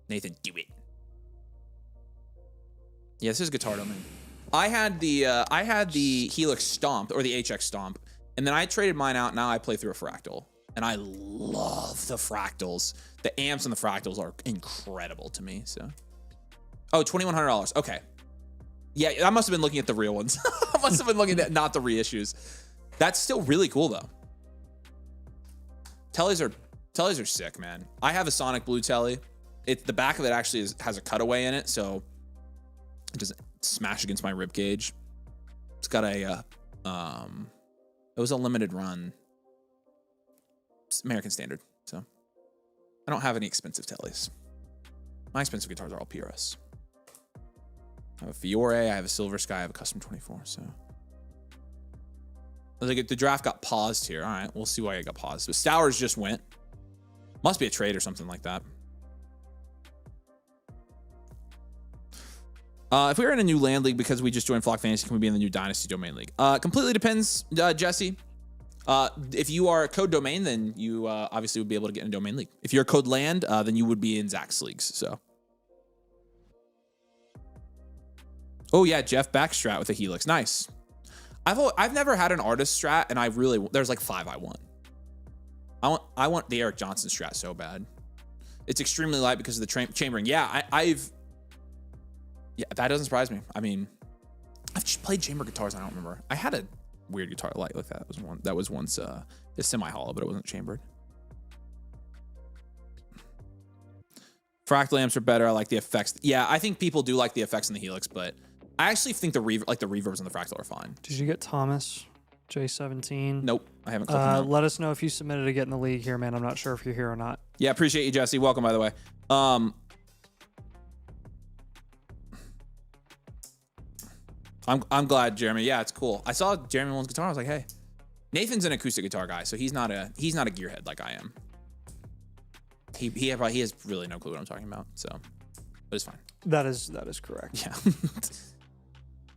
Nathan, do it. Yeah, this is Guitar Domain. I had the Helix Stomp or the HX Stomp, and then I traded mine out. Now I play through a Fractal, and I love the Fractals. The amps on the Fractals are incredible to me. So, oh, $2,100. Okay, yeah, I must have been looking at the real ones. I must have been looking at not the reissues. That's still really cool though. Tellies are sick, man. I have a Sonic Blue Telly. The back of it actually has a cutaway in it, so it doesn't smash against my rib cage. It's got it was a limited run, American Standard. So I don't have any expensive Tellys. My expensive guitars are all PRS. I have a Fiore, I have a Silver Sky, I have a Custom 24. So the draft got paused here. All right, we'll see why it got paused. But Stowers just went. Must be a trade or something like that. If we were in a new land league because we just joined Flock Fantasy, can we be in the new Dynasty domain league? Completely depends, Jesse. If you are code domain, then you obviously would be able to get in a domain league. If you're code land, then you would be in Zach's leagues. So, oh yeah, Jeff Backstrat with a Helix, nice. I've never had an artist strat, and there's like 5 I want. I want the Eric Johnson strat so bad. It's extremely light because of the chambering. Yeah, yeah, that doesn't surprise me. I mean, I've just played chamber guitars. I don't remember. I had a weird guitar like that. That was once a semi-hollow, but it wasn't chambered. Fractal amps are better. I like the effects. Yeah, I think people do like the effects in the Helix, but I actually think the reverbs on the Fractal are fine. Did you get Thomas J17? Nope, I haven't clicked him out. Let us know if you submitted to get in the league here, man. I'm not sure if you're here or not. Yeah, appreciate you, Jesse. Welcome, by the way. I'm glad, Jeremy. Yeah, it's cool. I saw Jeremy Williams' guitar. I was like, hey, Nathan's an acoustic guitar guy, so he's not a gearhead like I am. He has really no clue what I'm talking about. So, but it's fine. That is correct. Yeah.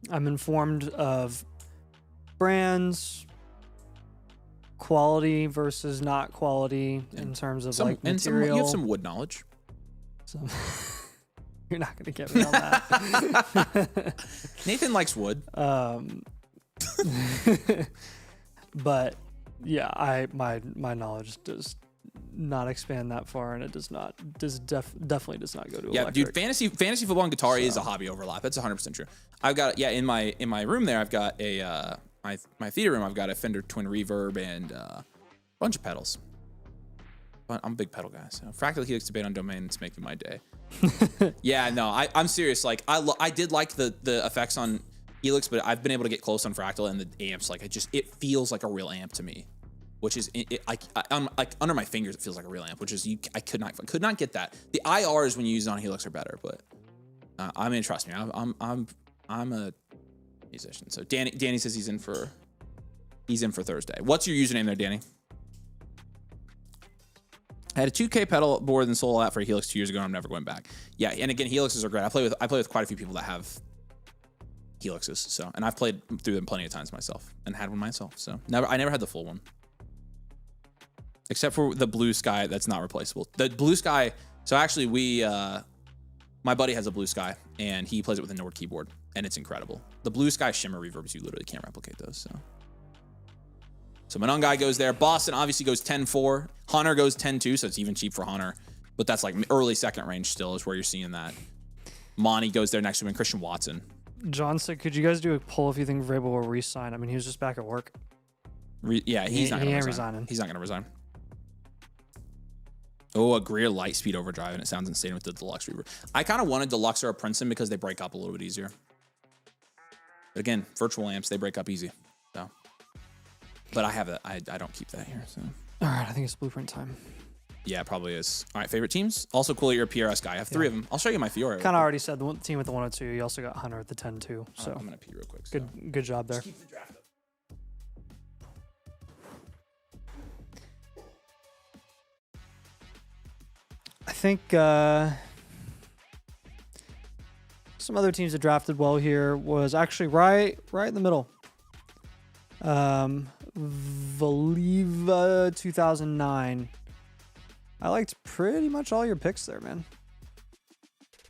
I'm informed of brands, quality versus not quality in terms of like material. You have some wood knowledge. So. You're not going to get me on that. Nathan likes wood. But yeah, my knowledge does not expand that far, and it definitely does not go to electric. Dude, fantasy football and guitar is a hobby overlap. That's 100% true. I've got in my room there. I've got a my theater room. I've got a Fender Twin Reverb and a bunch of pedals. But I'm a big pedal guy, so Fractal Helix debate on domain is making my day. Yeah, no, I'm serious. Like I did like the effects on Helix, but I've been able to get cllose on Fractal, and the amps, like it feels like a real amp to me, which is I'm like under my fingers it feels like a real amp, which is I could not get that. The IRs when you use it on Helix are better, but I mean, trust me, I'm a musician. So Danny says he's in for Thursday. What's your username there, Danny? I had a 2K pedal board and sold that for a Helix 2 years ago, and I'm never going back. Yeah, and again, Helixes are great. I play with quite a few people that have Helixes, so, and I've played through them plenty of times myself and had one myself. So I never had the full one, except for the Blue Sky. That's not replaceable. The Blue Sky. So actually, my buddy has a Blue Sky, and he plays it with a Nord keyboard, and it's incredible. The Blue Sky shimmer reverbs, you literally can't replicate those. So Manungai goes there. Boston obviously goes 10-4. Hunter goes 10-2, so it's even cheap for Hunter. But that's like early second range still is where you're seeing that. Monty goes there next to him, and Christian Watson. John said, could you guys do a poll if you think Vrabel will resign? I mean, he was just back at work. He's not going to resign. He's not going to resign. Oh, a Greer Lightspeed overdrive, and it sounds insane with the Deluxe reverb. I kind of wanted Deluxe or a Princeton because they break up a little bit easier. But again, virtual amps, they break up easy. So. But I have I don't keep that here. So. All right, I think it's blueprint time. Yeah, it probably is. All right, favorite teams? Also cool you're a PRS guy. I have 3 of them. I'll show you my Fiore. Kind of already said the team with the 102. You also got Hunter at the 10 too. So I'm going to pee real quick. So. good job there. Keep the draft up. I think some other teams that drafted well here was actually right in the middle. Voliva 2009. I liked pretty much all your picks there, man.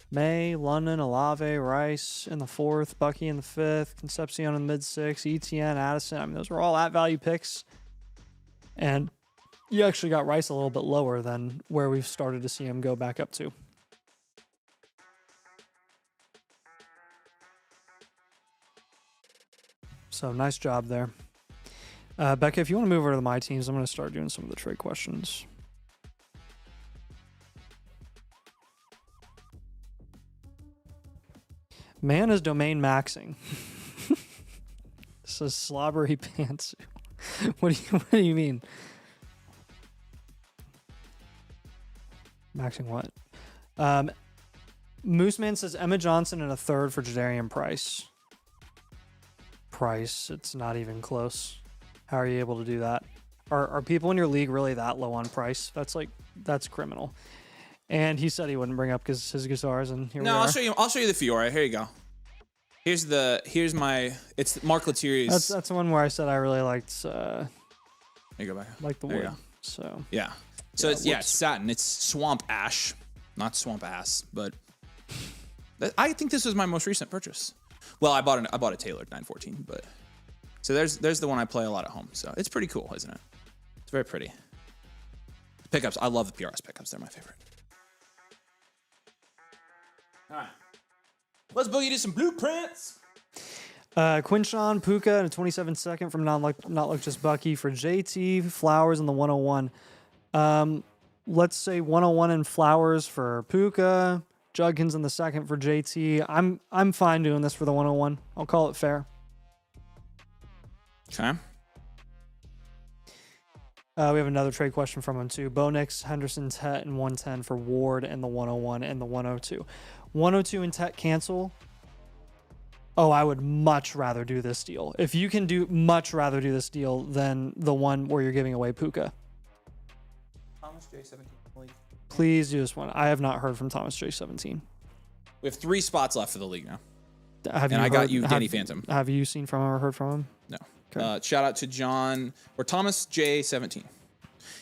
May, London, Olave, Rice in the 4th, Bucky in the 5th, Concepcion in the mid-6th, ETN, Addison. I mean, those were all at-value picks. And you actually got Rice a little bit lower than where we've started to see him go back up to. So nice job there. Becca, if you want to move over to my teams, I'm going to start doing some of the trade questions. Man is domain maxing. This is slobbery pants. What do you mean? Maxing what? Mooseman says Emma Johnson and a 3rd for Jadarian Price. It's not even close. How are you able to do that? Are people in your league really that low on Price? That's criminal. And he said he wouldn't bring up his guitars, and here we are. I'll show you the Fiore. Here you go. Here's my. It's Mark Letier's. That's the one where I said I really liked. There you go back. Like the there wood. So yeah. So it's satin. It's swamp ash, not swamp ass. But I think this was my most recent purchase. Well, I bought a tailored 914, but so there's the one I play a lot at home. So it's pretty cool, isn't it? It's very pretty. Pickups. I love the PRS pickups. They're my favorite. All right. Let's boogie to some blueprints. Quinshawn, Puka, and a 27 second from Not Look Just Bucky for JT, Flowers, and the 101. Let's say 101 and Flowers for Puka, Judkins in the 2nd for JT. I'm fine doing this for the 101. I'll call it fair. Okay. We have another trade question from him too. Bo Nix, Henderson, Tet, and 110 for Ward and the 101 and the 102. 102 and Tet cancel. Oh, I would much rather do this deal. If you can much rather do this deal than the one where you're giving away Puka. Thomas J17. Please do this one. I have not heard from Thomas J17. We have 3 spots left for the league now. I got you Danny Phantom. Have you seen from him or heard from him? No. Okay. Shout out to John or Thomas J17.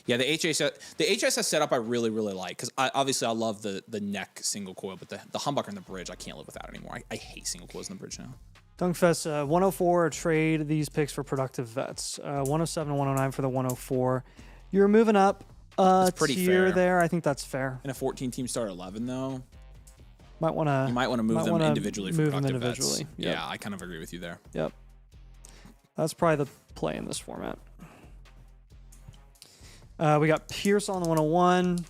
Yeah, the HSS setup I really like because obviously I love the neck single coil, but the humbucker and the bridge I can't live without anymore. I hate single coils in the bridge now. Dunkfest 104 trade these picks for productive vets. 107 and 109 for the 104. You're moving up a tier there. I think that's fair. In a 14-team start 11 though, you might want to move them individually for productive vets. Yep. Yeah, I kind of agree with you there. Yep. That's probably the play in this format. We got Pierce on the 101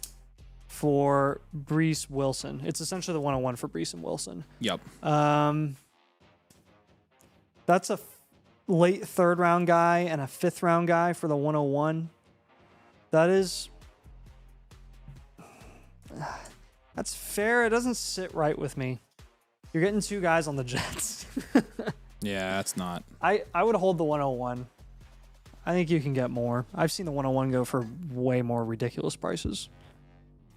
for Brees Wilson. It's essentially the 101 for Brees and Wilson. Yep. That's a late 3rd round guy and a 5th round guy for the 101. That's fair. It doesn't sit right with me. You're getting 2 guys on the Jets. Yeah, that's not. I would hold the 101. I think you can get more. I've seen the 101 go for way more ridiculous prices.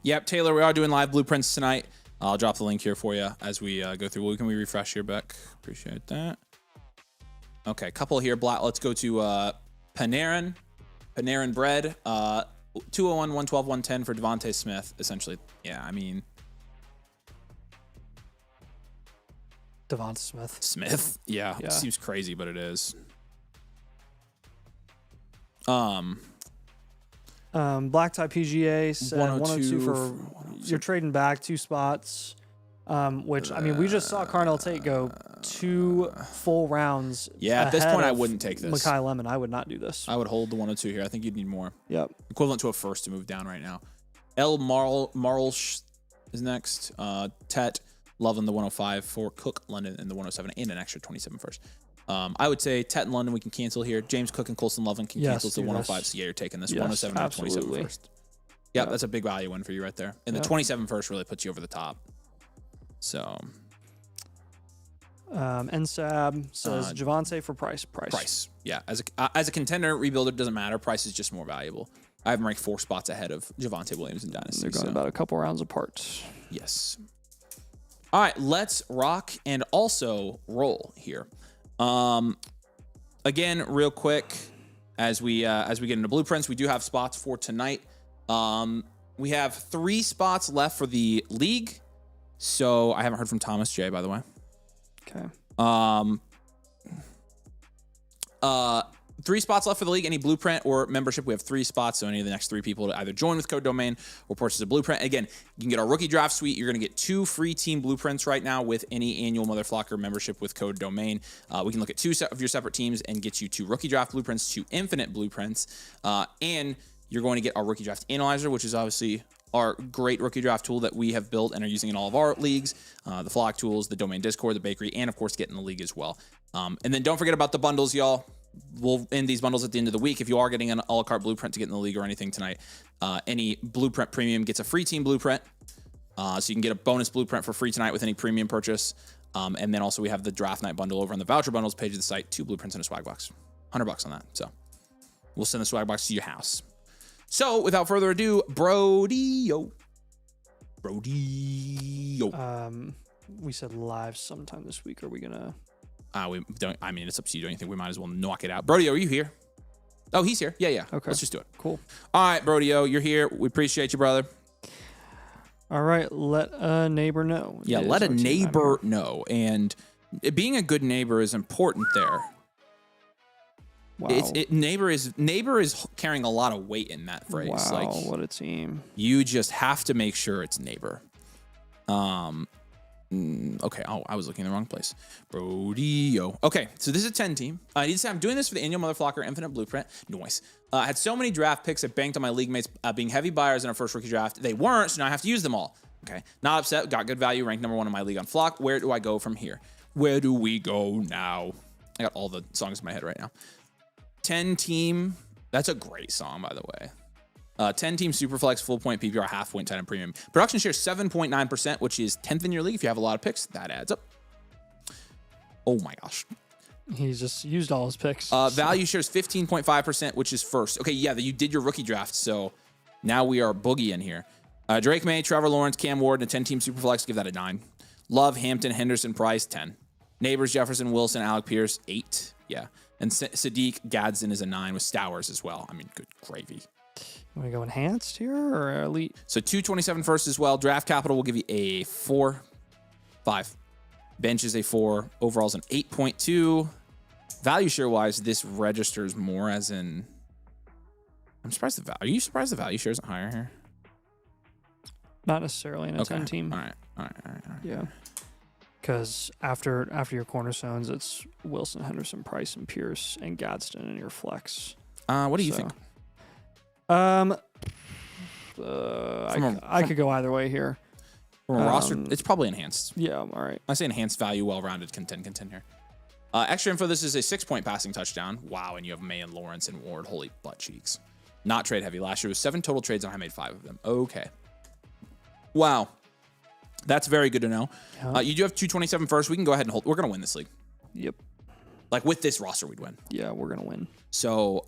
Yep, Taylor, we are doing live blueprints tonight. I'll drop the link here for you as we go through. Can we refresh here, Beck? Appreciate that. Okay, couple here. Let's go to Panarin Bread. 201, 112, 110 for Devontae Smith. Essentially, yeah, I mean. Devontae Smith. Smith? Yeah, Yeah. It seems crazy, but it is. Black Tie PGA said 102 for 102. you're trading back 2 spots. Which I mean, we just saw Carnell Tate go 2 full rounds. Yeah, at this point, I of wouldn't take this. Makai Lemon, I would not do this. I would hold the 102 here. I think you'd need more. Yep. Equivalent to a first to move down right now. L. Marlsh is next. Tet, Loveland the 105 for Cook, London, and the 107, and an extra 27 first. I would say Tet and London we can cancel here. James Cook and Colson Loveland can cancel to 105. So yeah, you're taking this 107 and 27 first. Yeah, that's a big value one for you right there. And the 27 first really puts you over the top. So. NSAB says Javonte for Price. Price. Yeah. As a contender, rebuilder doesn't matter. Price is just more valuable. I have him ranked 4 spots ahead of Javonte Williams in Dynasty. They're going about a couple rounds apart. Yes. All right, let's rock and also roll here. Again, real quick, as we get into blueprints, we do have spots for tonight. We have 3 spots left for the league. So I haven't heard from Thomas J, by the way. Okay. 3 spots left for the league. Any blueprint or membership, we have 3 spots. So any of the next 3 people to either join with code domain or purchase a blueprint. Again, you can get our rookie draft suite. You're going to get 2 free team blueprints right now with any annual Motherflocker membership with code domain. We can look at 2 of your separate teams and get you 2 rookie draft blueprints, 2 infinite blueprints, and you're going to get our rookie draft analyzer, which is obviously our great rookie draft tool that we have built and are using in all of our leagues, the Flock tools, the domain Discord, the bakery, and of course get in the league as well. And then don't forget about the bundles, y'all. We'll end these bundles at the end of the week. If you are getting an a la carte blueprint to get in the league or anything tonight, any blueprint premium gets a free team blueprint. So you can get a bonus blueprint for free tonight with any premium purchase. And then also we have the draft night bundle over on the voucher bundles page of the site, 2 blueprints and a swag box, $100 on that. So we'll send the swag box to your house. So without further ado, Brody-o. We said live sometime this week. Are we gonna? We don't. I mean, it's up to you. Don't you think we might as well knock it out? Brody-o, are you here? Oh, he's here. Yeah. Okay. Let's just do it. Cool. All right, Brody-o, you're here. We appreciate you, brother. All right. Let a neighbor know. Yeah, let a neighbor know. And being a good neighbor is important there. Wow. Neighbor is carrying a lot of weight in that phrase. Wow, Like, what a team. You just have to make sure it's neighbor. Okay. Oh, I was looking in the wrong place. Brody-o. Okay, so this is a 10 team. I need to say I'm doing this for the annual Motherflocker Infinite Blueprint. Noise. I had so many draft picks. I banked on my league mates being heavy buyers in our first rookie draft. They weren't, so now I have to use them all. Okay. Not upset. Got good value. Ranked number 1 in my league on Flock. Where do I go from here? Where do we go now? I got all the songs in my head right now. 10 team. That's a great song, by the way. 10 team Superflex, full point PPR, half point tight end premium. Production share 7.9%, which is 10th in your league. If you have a lot of picks, that adds up. Oh my gosh. He's just used all his picks. Value shares 15.5%, which is first. Okay, yeah, you did your rookie draft, so now we are boogie in here. Drake May, Trevor Lawrence, Cam Ward, and a 10 team Superflex, give that a 9. Love, Hampton, Henderson, Price, 10. Neighbors, Jefferson, Wilson, Alec Pierce, 8. Yeah. And Sadiq Gadsden is a 9 with Stowers as well. I mean, good gravy. Want to go enhanced here or elite? So 227 first as well. Draft capital will give you a 4. 5. Bench is a 4. Overall's an 8.2. Value share wise, this registers more as in. I'm surprised are you surprised the value share isn't higher here? Not necessarily in a 10 team. All right. Yeah. Because after your cornerstones, it's Wilson, Henderson, Price, and Pierce, and Gadsden in your flex. What do you think? I could go either way here. From a roster, it's probably enhanced. Yeah, all right. I say enhanced value, well-rounded, contend here. Extra info, this is a 6-point passing touchdown. Wow, and you have May and Lawrence and Ward. Holy butt cheeks. Not trade heavy. Last year was 7 total trades, and I made 5 of them. Okay. Wow. That's very good to know. Yeah. You do have 227 first. We can go ahead and hold. We're going to win this league. Yep. Like with this roster, we'd win. Yeah, we're going to win. So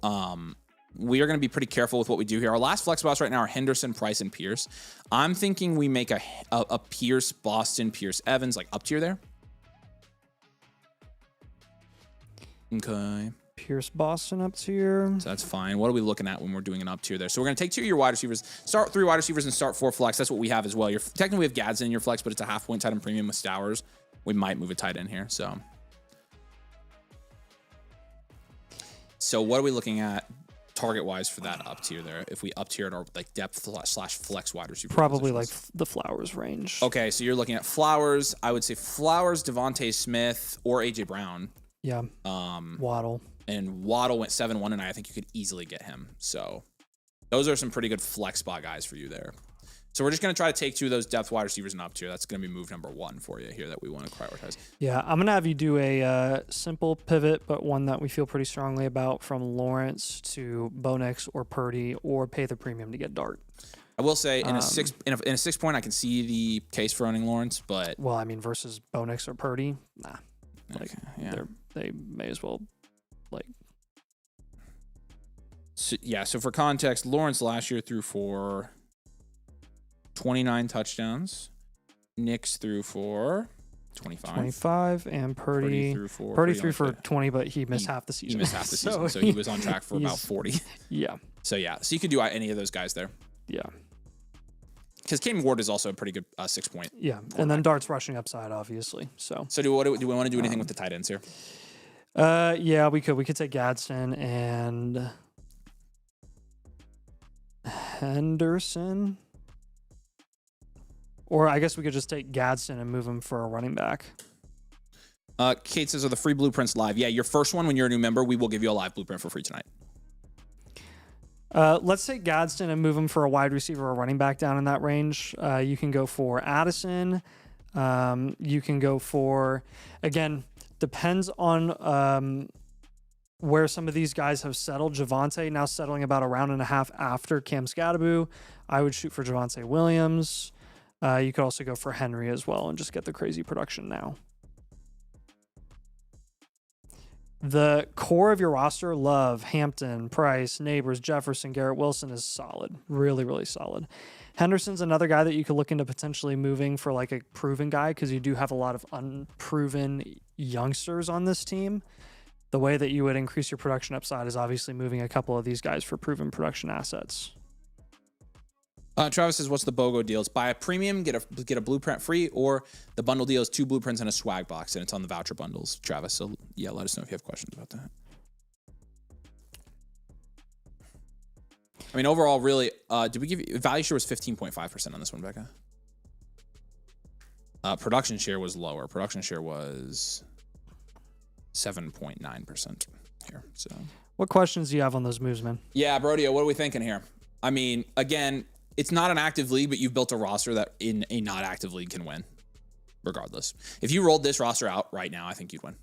we are going to be pretty careful with what we do here. Our last flex spots right now are Henderson, Price, and Pierce. I'm thinking we make a Pierce, Boston, Pierce, Evans, like up tier there. Okay. Pierce, Boston up tier. So that's fine. What are we looking at when we're doing an up tier there? So we're going to take 2 of your wide receivers, start 3 wide receivers, and start 4 flex. That's what we have as well. Technically, we have Gadsden in your flex, but it's a half point tight end premium with Stowers. We might move a tight end here. So what are we looking at target wise for that up tier there? If we up tier at our like depth / flex wide receiver, probably like the Flowers range. Okay, so you're looking at Flowers. I would say Flowers, Devontae Smith, or AJ Brown. Yeah. Waddle. And Waddle went 7-1 tonight. I think you could easily get him. So those are some pretty good flex spot guys for you there. So we're just going to try to take 2 of those depth wide receivers and up tier. That's going to be move number 1 for you here that we want to prioritize. Yeah, I'm going to have you do a simple pivot, but one that we feel pretty strongly about, from Lawrence to Bo Nix or Purdy, or pay the premium to get Dart. I will say in a 6 point, I can see the case for owning Lawrence, but Well, I mean, versus Bo Nix or Purdy, nah. Like, okay, yeah. they may as well, like. So for context, Lawrence last year threw for 29 touchdowns. Nix threw for 25. And Purdy threw for 20, but he missed half the season. He missed half the season, so he was on track for about 40. Yeah. So you could do any of those guys there. Yeah. Because Cam Ward is also a pretty good 6 point. Yeah, and then Dart's rushing upside, obviously. So do we want to do anything with the tight ends here? Yeah, we could. We could take Gadsden and Henderson. Or I guess we could just take Gadsden and move him for a running back. Kate says, are the free blueprints live? Yeah, your first one when you're a new member, we will give you a live blueprint for free tonight. Let's take Gadsden and move him for a wide receiver or running back down in that range. You can go for Addison. You can go for, again, depends on where some of these guys have settled. Javonte now settling about a round and a half after Cam Scadaboo. I would shoot for Javonte Williams. You could also go for Henry as well and just get the crazy production now. The core of your roster, Love, Hampton, Price, Neighbors, Jefferson, Garrett Wilson is solid. Really, really solid. Henderson's another guy that you could look into potentially moving for like a proven guy because you do have a lot of unproven youngsters on this team. The way that you would increase your production upside is obviously moving a couple of these guys for proven production assets. Travis says, what's the BOGO deals? Buy a premium, get a blueprint free, or the bundle deal is 2 blueprints and a swag box, and it's on the voucher bundles, Travis. So, yeah, let us know if you have questions about that. I mean, overall, really, did we give you... Value share was 15.5% on this one, Becca. Production share was lower. Production share was 7.9% here. So, what questions do you have on those moves, man? Yeah, Brodio, what are we thinking here? I mean, again... It's not an active league, but you've built a roster that in a not active league can win, regardless. If you rolled this roster out right now, I think you'd win.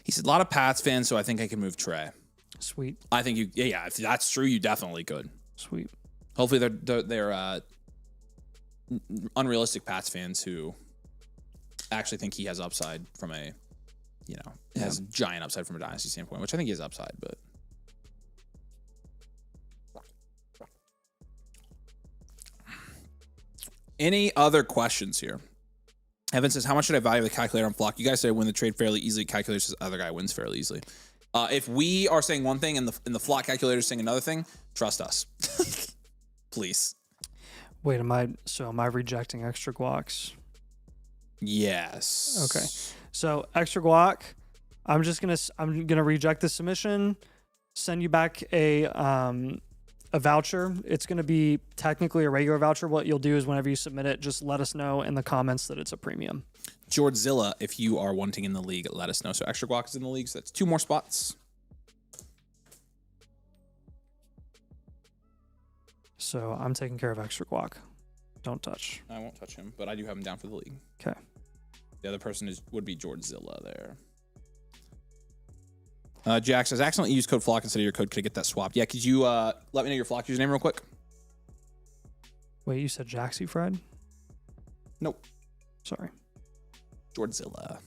He said, a lot of Pats fans, so I think I can move Trey. Sweet. I think yeah, if that's true, you definitely could. Sweet. Hopefully they're unrealistic Pats fans who actually think he has upside from a, has giant upside from a dynasty standpoint, which I think he has upside, but. Any other questions here? Evan says, how much should I value the calculator on Flock? You guys say win the trade fairly easily. Calculator says other guy wins fairly easily. If we are saying one thing and the Flock calculator is saying another thing, trust us. Please. Wait, am I rejecting extra guacs? Yes. Okay. So extra guac, I'm gonna reject the submission, send you back a voucher. It's going to be technically a regular voucher. What you'll do is whenever you submit it, just let us know in the comments that it's a premium. Georgezilla, if you are wanting in the league, let us know. So extra guac is in the league, so that's 2 more spots. So I'm taking care of extra guac. Don't touch. I won't touch him, but I do have him down for the league. Okay. The other person would be Georgezilla there. Jack says, accidentally use code Flock instead of your code. Could I get that swapped? Yeah, could you let me know your Flock username real quick? Wait, you said Jaxie Fred? Nope. Sorry. Georgezilla.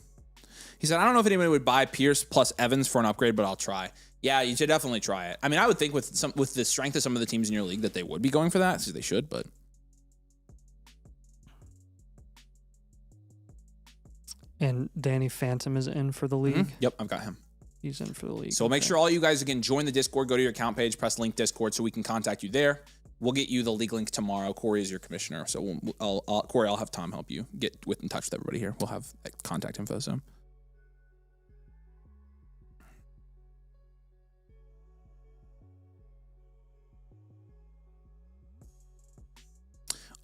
He said, I don't know if anybody would buy Pierce plus Evans for an upgrade, but I'll try. Yeah, you should definitely try it. I mean, I would think with the strength of some of the teams in your league that they would be going for that, so they should, but... And Danny Phantom is in for the league? Mm-hmm. Yep, I've got him. He's in for the league. So make sure all you guys, again, join the Discord, go to your account page, press link Discord so we can contact you there. We'll get you the league link tomorrow. Corey is your commissioner. So Corey, I'll have Tom help you get in touch with everybody here. We'll have contact info. So.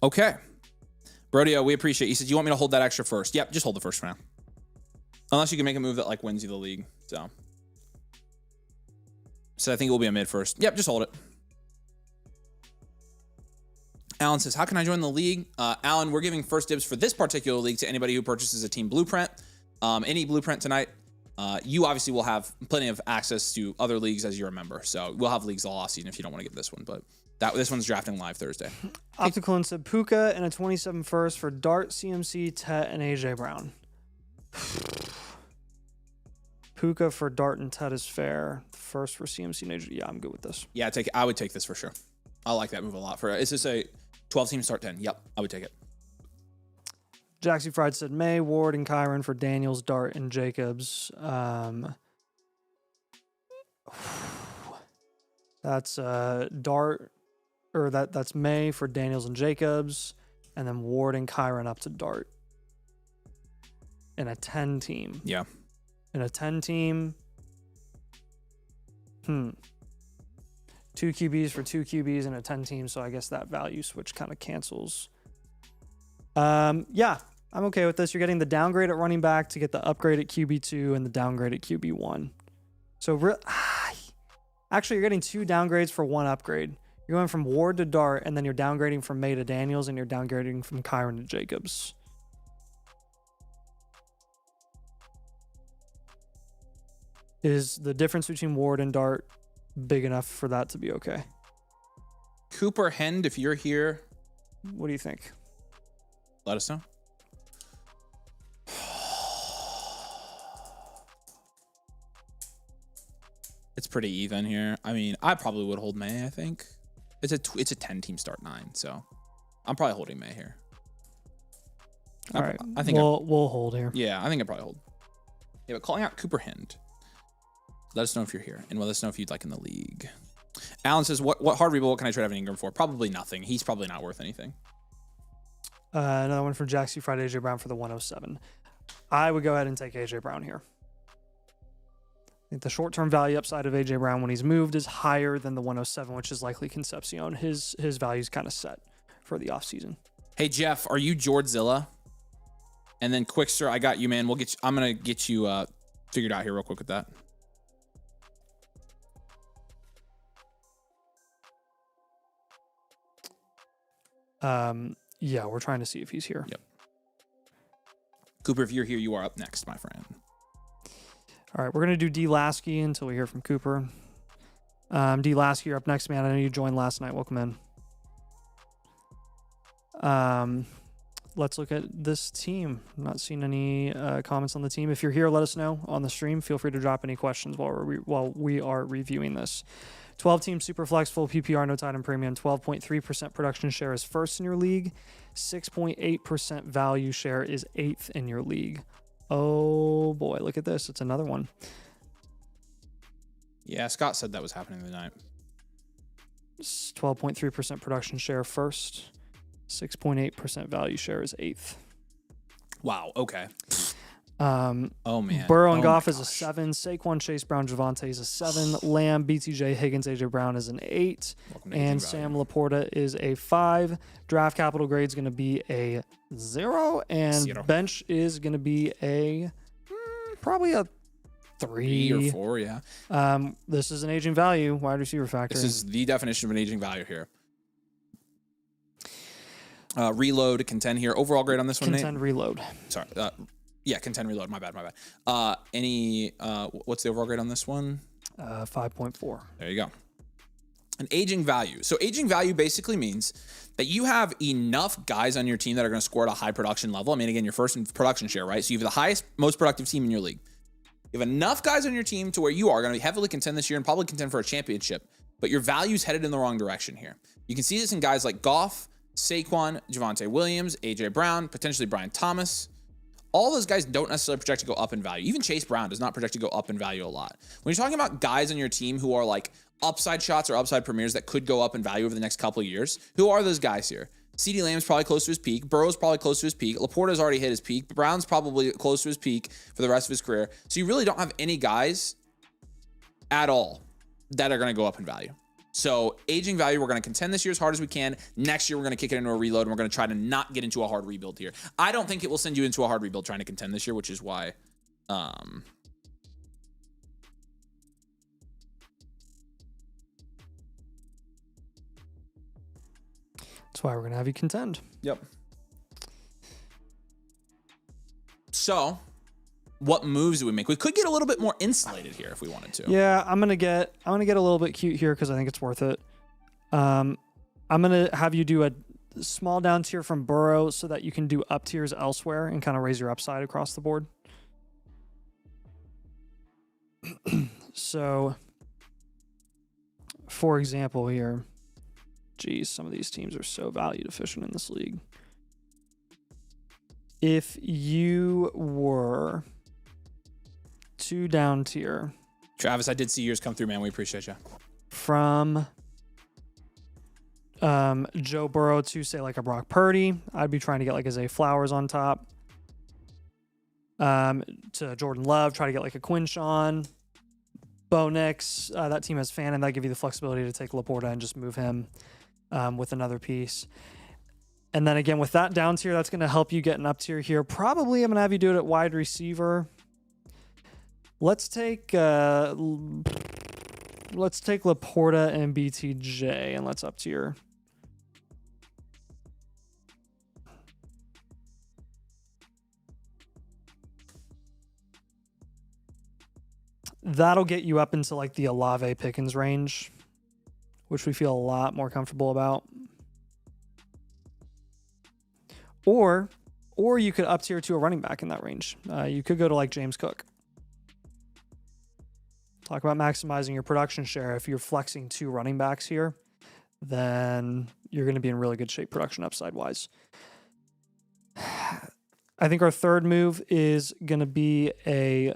Okay. Brodio, we appreciate you. Said you want me to hold that extra first. Yep, just hold the first for now. Unless you can make a move that like wins you the league. So I think it will be a mid first. Yep, just hold it. Alan says, how can I join the league? Alan, we're giving first dibs for this particular league to anybody who purchases a team blueprint. Any blueprint tonight. You obviously will have plenty of access to other leagues as you're a member. So we'll have leagues all off season if you don't want to get this one. But this one's drafting live Thursday. Optical and said Puka and a 27 first for Dart, CMC, Tet, and AJ Brown. Puka for Dart and Tet is fair. First for CMC and AJ. Yeah, I'm good with this. Yeah, I would take this for sure. I like that move a lot. Is this a 12 team start 10? Yep, I would take it. Jaxie Fried said May, Ward, and Kyron for Daniels, Dart, and Jacobs. That's Dart, or that's May for Daniels and Jacobs, and then Ward and Kyron up to Dart. In a 10 team. Yeah. In a 10 team. 2 QBs for 2 QBs in a 10 team, so I guess that value switch kind of cancels. Yeah, I'm okay with this. You're getting the downgrade at running back to get the upgrade at QB2 and the downgrade at QB1. So actually, you're getting 2 downgrades for 1 upgrade. You're going from Ward to Dart, and then you're downgrading from May to Daniels, and you're downgrading from Kyron to Jacobs. Is the difference between Ward and Dart big enough for that to be okay? Cooper Hend, if you're here, what do you think? Let us know. It's pretty even here. I mean, I probably would hold May, I think. It's a 10-team start 9, so I'm probably holding May here. All right. I think we'll hold here. Yeah, I think I'd probably hold. Yeah, but calling out Cooper Hend. Let us know if you're here, and let us know if you'd like in the league. Alan says, what hard rebuild can I trade Evan Ingram for? Probably nothing. He's probably not worth anything. Another one from Jaxie Fried, AJ Brown for the 107. I would go ahead and take AJ Brown here. I think the short-term value upside of AJ Brown when he's moved is higher than the 107, which is likely Concepcion. His value's kind of set for the offseason. Hey Jeff, are you Georgezilla? And then Quickster, I got you, man. We'll get you, I'm gonna get you figured out here real quick with that. Yeah, we're trying to see if he's here. Yep. Cooper, if you're here, you are up next, my friend. All right, we're going to do D. Lasky until we hear from Cooper. D. Lasky, you're up next, man. I know you joined last night. Welcome in. Let's look at this team. I'm not seeing any comments on the team. If you're here, let us know on the stream. Feel free to drop any questions while we are reviewing this. 12-team Superflex, full PPR, no tight end premium. 12.3% production share is first in your league. 6.8% value share is 8th in your league. Oh, boy. Look at this. It's another one. Yeah, Scott said that was happening tonight. 12.3% production share first. 6.8% value share is 8th. Wow. Okay. Oh, man. Burrow and Goff is a 7. Saquon, Chase Brown, Javonte is a 7. Lamb, BTJ, Higgins, AJ Brown is an 8. And Sam Laporta is a 5. Draft capital grade is going to be a 0. And bench is going to be a probably a 3 or 4, yeah. This is an aging value, wide receiver factor. This is the definition of an aging value here. Reload, contend here. Overall grade on this one, Contend, Nate? reload. Sorry. Yeah, contend, reload. My bad. What's the overall grade on this one? 5.4. There you go. An aging value. So aging value basically means that you have enough guys on your team that are going to score at a high production level. I mean, again, you're first in production share, right? So you have the highest, most productive team in your league. You have enough guys on your team to where you are going to heavily contend this year and probably contend for a championship, but your value's headed in the wrong direction here. You can see this in guys like Goff, Saquon, Javonte Williams, AJ Brown, potentially Brian Thomas. All those guys don't necessarily project to go up in value. Even Chase Brown does not project to go up in value a lot. When you're talking about guys on your team who are like upside shots or upside premieres that could go up in value over the next couple of years, who are those guys here? CeeDee Lamb's probably close to his peak. Burrow's probably close to his peak. Laporta's already hit his peak. Brown's probably close to his peak for the rest of his career. So you really don't have any guys at all that are going to go up in value. So aging value, we're going to contend this year as hard as we can. Next year, we're going to kick it into a reload, and we're going to try to not get into a hard rebuild here. I don't think it will send you into a hard rebuild trying to contend this year, which is why... That's why we're going to have you contend. Yep. So, what moves do we make? We could get a little bit more insulated here if we wanted to. Yeah, I'm gonna get a little bit cute here because I think it's worth it. I'm gonna have you do a small down tier from Burrow so that you can do up tiers elsewhere and kind of raise your upside across the board. So, for example, here, geez, some of these teams are so value deficient in this league. If you were to down tier, Travis, I did see yours come through, man. We appreciate you. From Joe Burrow to say like a Brock Purdy, I'd be trying to get like a Zay Flowers on top. To Jordan Love, try to get like a Quinshawn. Bo Nix, that team has Fan, and that give you the flexibility to take Laporta and just move him with another piece. And then again, with that down tier, that's going to help you get an up tier here. Probably I'm going to have you do it at wide receiver. Let's take Laporta and BTJ, and let's up tier. That'll get you up into like the Olave Pickens range, which we feel a lot more comfortable about. Or you could up tier to a running back in that range. You could go to like James Cook. Talk about maximizing your production share. If you're flexing 2 running backs here, then you're going to be in really good shape production upside wise. I think our third move is going to be a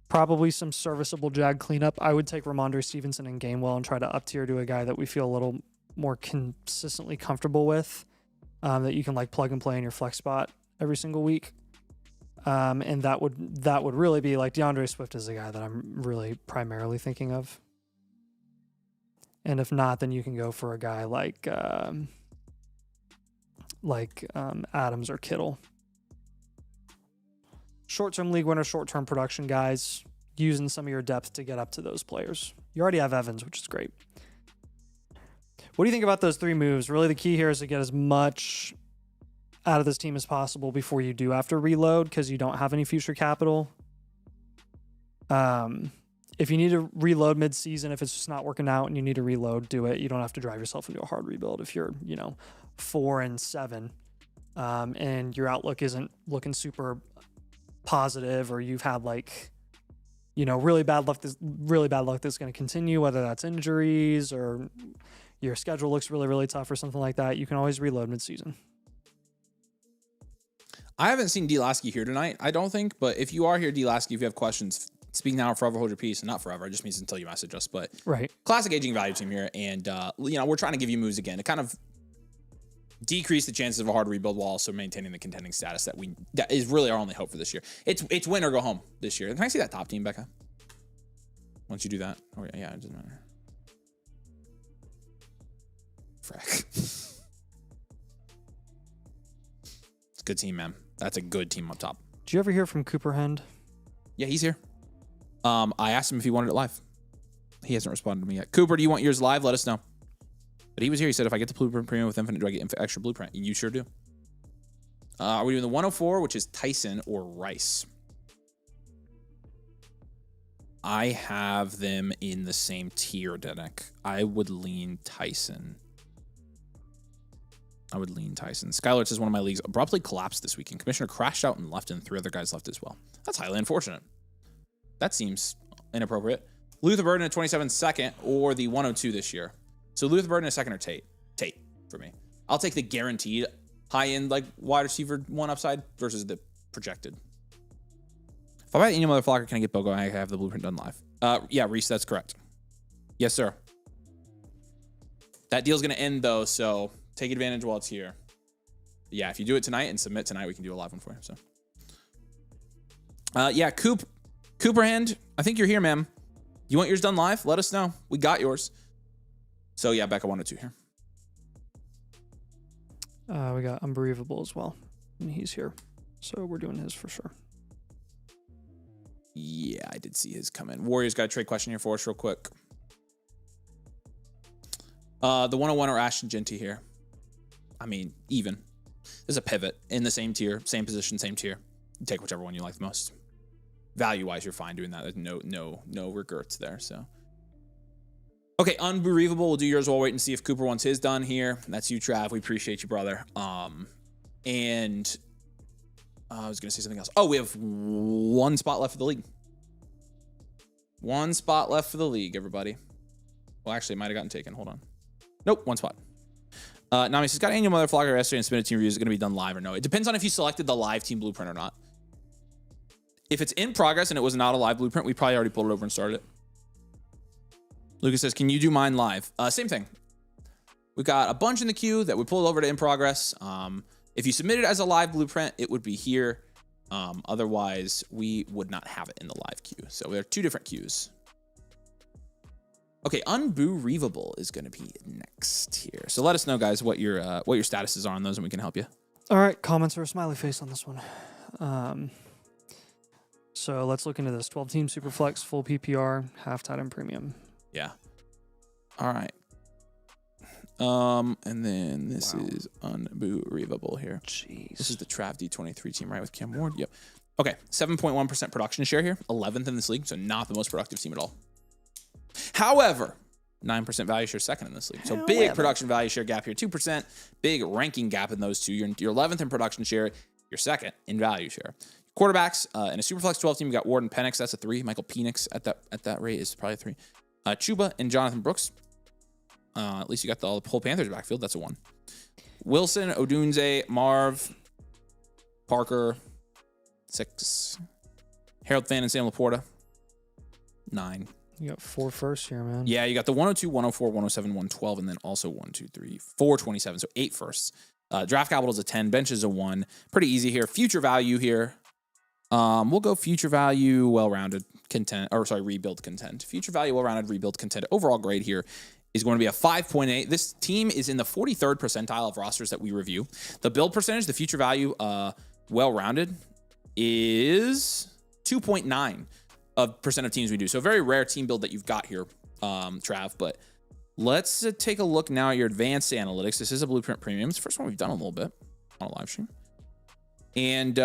probably some serviceable Jag cleanup. I would take Ramondre Stevenson and Gainwell and try to up tier to a guy that we feel a little more consistently comfortable with. That you can like plug and play in your flex spot every single week. And that would really be like DeAndre Swift is the guy that I'm really primarily thinking of. And if not, then you can go for a guy like Adams or Kittle. Short-term league winner, short-term production guys, using some of your depth to get up to those players. You already have Evans, which is great. What do you think about those 3 moves? Really, the key here is to get as much out of this team as possible before you do have to reload because you don't have any future capital. If you need to reload mid-season, if it's just not working out and you need to reload, do it. You don't have to drive yourself into a hard rebuild if you're, 4-7, and your outlook isn't looking super positive, or you've had really bad luck that's going to continue, whether that's injuries or your schedule looks really, really tough or something like that. You can always reload mid-season. I haven't seen D. Lasky here tonight, I don't think, but if you are here, D. Lasky, if you have questions, speak now or forever hold your peace. And not forever, it just means until you message us. But right, classic aging value team here, and we're trying to give you moves again to kind of decrease the chances of a hard rebuild while also maintaining the contending status that is really our only hope for this year. It's win or go home this year. Can I see that top team, Becca? Once you do that, oh yeah, it doesn't matter. Frack. It's a good team, man. That's a good team up top. Did you ever hear from Cooper Hend? Yeah, he's here. I asked him if he wanted it live. He hasn't responded to me yet. Cooper, do you want yours live? Let us know. But he was here. He said, if I get the Blueprint Premium with Infinite, do I get extra Blueprint? And you sure do. Are we doing the 104, which is Tyson or Rice? I have them in the same tier, Denik. I would lean Tyson. Skylar says one of my leagues abruptly collapsed this weekend. Commissioner crashed out and left, and 3 other guys left as well. That's highly unfortunate. That seems inappropriate. Luther Burden at 27 second, or the 102 this year. So Luther Burden a second, or Tate? Tate for me. I'll take the guaranteed high-end wide receiver 1 upside versus the projected. If I buy any motherfucker, can I get Bogo? I have the Blueprint done live. Yeah, Reese, that's correct. Yes, sir. That deal's going to end, though, so take advantage while it's here. But yeah, if you do it tonight and submit tonight, we can do a live one for you. So, yeah, Cooper Hand, I think you're here, ma'am. You want yours done live? Let us know. We got yours. So yeah, Becca 102 here. We got Unbelievable as well. And he's here. So we're doing his for sure. Yeah, I did see his come in. Warriors got a trade question here for us real quick. The 101 or Ashton Genty here. I mean, even. There's a pivot in the same tier, same position, same tier. You take whichever one you like the most. Value-wise, you're fine doing that. There's no regrets there. So, okay, Unbelievable. We'll do yours. We'll wait and see if Cooper wants his done here. That's you, Trav. We appreciate you, brother. And I was gonna say something else. Oh, we have one spot left for the league. One spot left for the league, everybody. Well, actually, it might have gotten taken. Hold on. Nope, one spot. Nami says, got annual motherflocker yesterday and submitted team reviews. Is it going to be done live or no? It depends on if you selected the live team blueprint or not. If it's in progress and it was not a live blueprint, we probably already pulled it over and started it. Lucas says, can you do mine live? Same thing. We've got a bunch in the queue that we pulled over to in progress. If you submit it as a live blueprint, it would be here. Otherwise, we would not have it in the live queue. So there are two different queues. Okay, Unbelievable is going to be next here. So let us know, guys, what your statuses are on those, and we can help you. All right, comments or a smiley face on this one. So let's look into this. 12-team Superflex, full PPR, half tight end premium. Yeah. All right. And then this is Unbelievable here. Jeez. This is the Trav D23 team, right, with Cam Ward? Yep. Okay, 7.1% production share here, 11th in this league, so not the most productive team at all. However, 9% value share second in this league. So big production value share gap here, 2%. Big ranking gap in those two. You're 11th in production share. You're second in value share. Quarterbacks in a Superflex 12 team, you got Ward and Penix. That's a 3. Michael Penix at that rate is probably a 3. Chuba and Jonathan Brooks. At least you got the whole Panthers backfield. That's a 1. Wilson, Odunze, Marv, Parker, 6. Harold Fan and Sam Laporta, 9. You got 4 firsts here, man. Yeah, you got the 102, 104, 107, 112, and then also 1, 2, 3, 4, 27. So 8 firsts. Draft capital is a 10. Bench is a 1. Pretty easy here. Future value here. We'll go future value, well-rounded, rebuild content. Future value, well-rounded, rebuild content. Overall grade here is going to be a 5.8. This team is in the 43rd percentile of rosters that we review. The build percentage, the future value, well-rounded, is 2.9% of teams we do. So a very rare team build that you've got here, Trav. But let's take a look now at your advanced analytics. This is a Blueprint Premium. It's the first one we've done a little bit on a live stream. And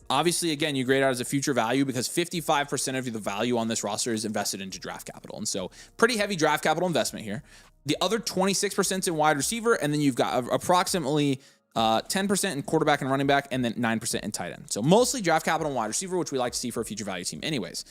obviously, again, you grade out as a future value because 55% of the value on this roster is invested into draft capital. And so pretty heavy draft capital investment here. The other 26% is in wide receiver, and then you've got approximately 10% in quarterback and running back, and then 9% in tight end. So mostly draft capital and wide receiver, which we like to see for a future value team. Anyways,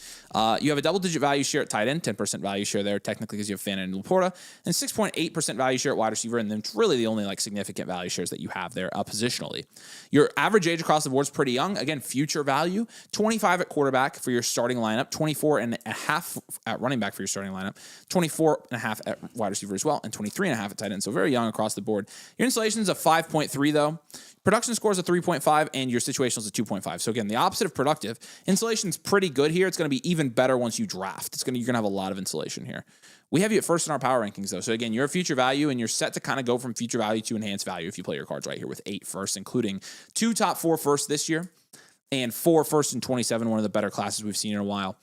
you have a double-digit value share at tight end, 10% value share there, technically because you have Fan and Laporta, and 6.8% value share at wide receiver, and then it's really the only significant value shares that you have there positionally. Your average age across the board is pretty young. Again, future value, 25 at quarterback for your starting lineup, 24.5 at running back for your starting lineup, 24.5 at wide receiver as well, and 23.5 at tight end. So very young across the board. Your installation is a 5.3 though. Production score is a 3.5 and your situational is a 2.5. So again, the opposite of productive. Installation's pretty good here. It's going to be even better once you draft. You're going to have a lot of installation here. We have you at first in our power rankings though. So again, you're a future value and you're set to kind of go from future value to enhanced value if you play your cards right here with 8 firsts, including 2 top 4 firsts this year and 4 firsts in 27, one of the better classes we've seen in a while.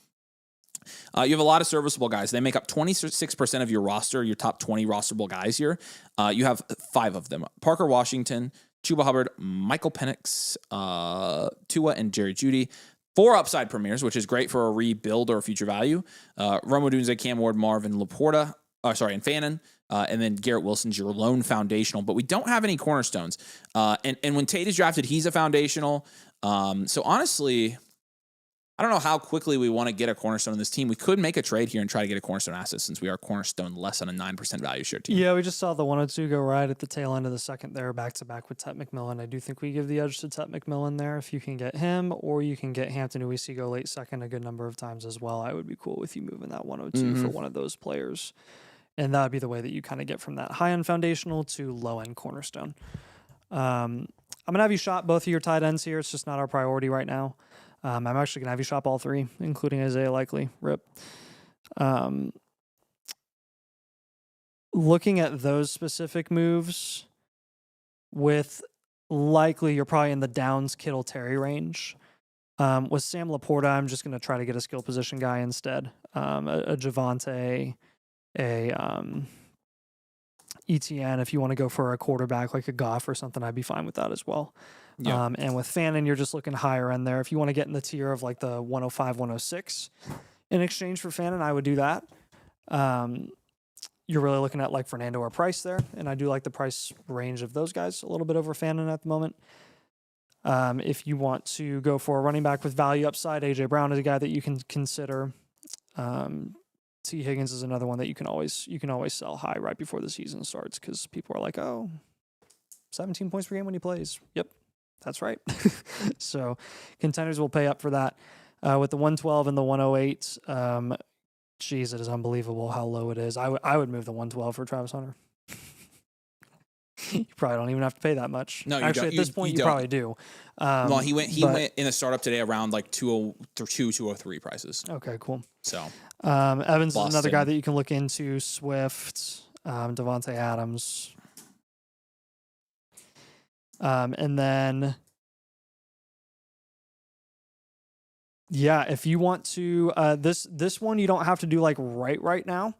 You have a lot of serviceable guys. They make up 26% of your roster, your top 20 rosterable guys here. You have 5 of them. Parker Washington, Chuba Hubbard, Michael Penix, Tua, and Jerry Jeudy. 4 upside premieres, which is great for a rebuild or a future value. Rome Odunze, Cam Ward, Marvin Laporta, and Fannin. And then Garrett Wilson's your lone foundational. But we don't have any cornerstones. And when Tate is drafted, he's a foundational. So honestly, I don't know how quickly we want to get a cornerstone in this team. We could make a trade here and try to get a cornerstone asset since we are cornerstone less than a 9% value share team. Yeah, we just saw the 102 go right at the tail end of the second there, back-to-back with Tet McMillan. I do think we give the edge to Tet McMillan there. If you can get him or you can get Hampton, who we see go late second a good number of times as well, I would be cool with you moving that 102 for one of those players. And that would be the way that you kind of get from that high-end foundational to low-end cornerstone. I'm going to have you shop both of your tight ends here. It's just not our priority right now. I'm actually going to have you shop all 3, including Isaiah Likely. RIP. Looking at those specific moves, with likely you're probably in the Downs, Kittle, Terry range. With Sam Laporta, I'm just going to try to get a skill position guy instead. A Javonte, ETN. If you want to go for a quarterback like a Goff or something, I'd be fine with that as well. Yeah. And with Fannin, you're just looking higher end there. If you want to get in the tier of like the 105, 106 in exchange for Fannin, I would do that. You're really looking at like Fernando or Price there, and I do like the price range of those guys a little bit over Fannin at the moment. If you want to go for a running back with value upside, AJ Brown is a guy that you can consider. T. Higgins is another one that you can always sell high right before the season starts because people are like, oh, 17 points per game when he plays. Yep, that's right. So contenders will pay up for that. With the 112 and the 108, geez, it is unbelievable how low it is. I would move the 112 for Travis Hunter. You probably don't even have to pay that much. No, you actually, don't. at this point, you probably do. Well, he went in a startup today around like 202, 203 prices. Okay, cool. So Evans Boston. is another guy that you can look into. Swift, Devontae Adams, and then yeah, if you want to this one, you don't have to do like right now.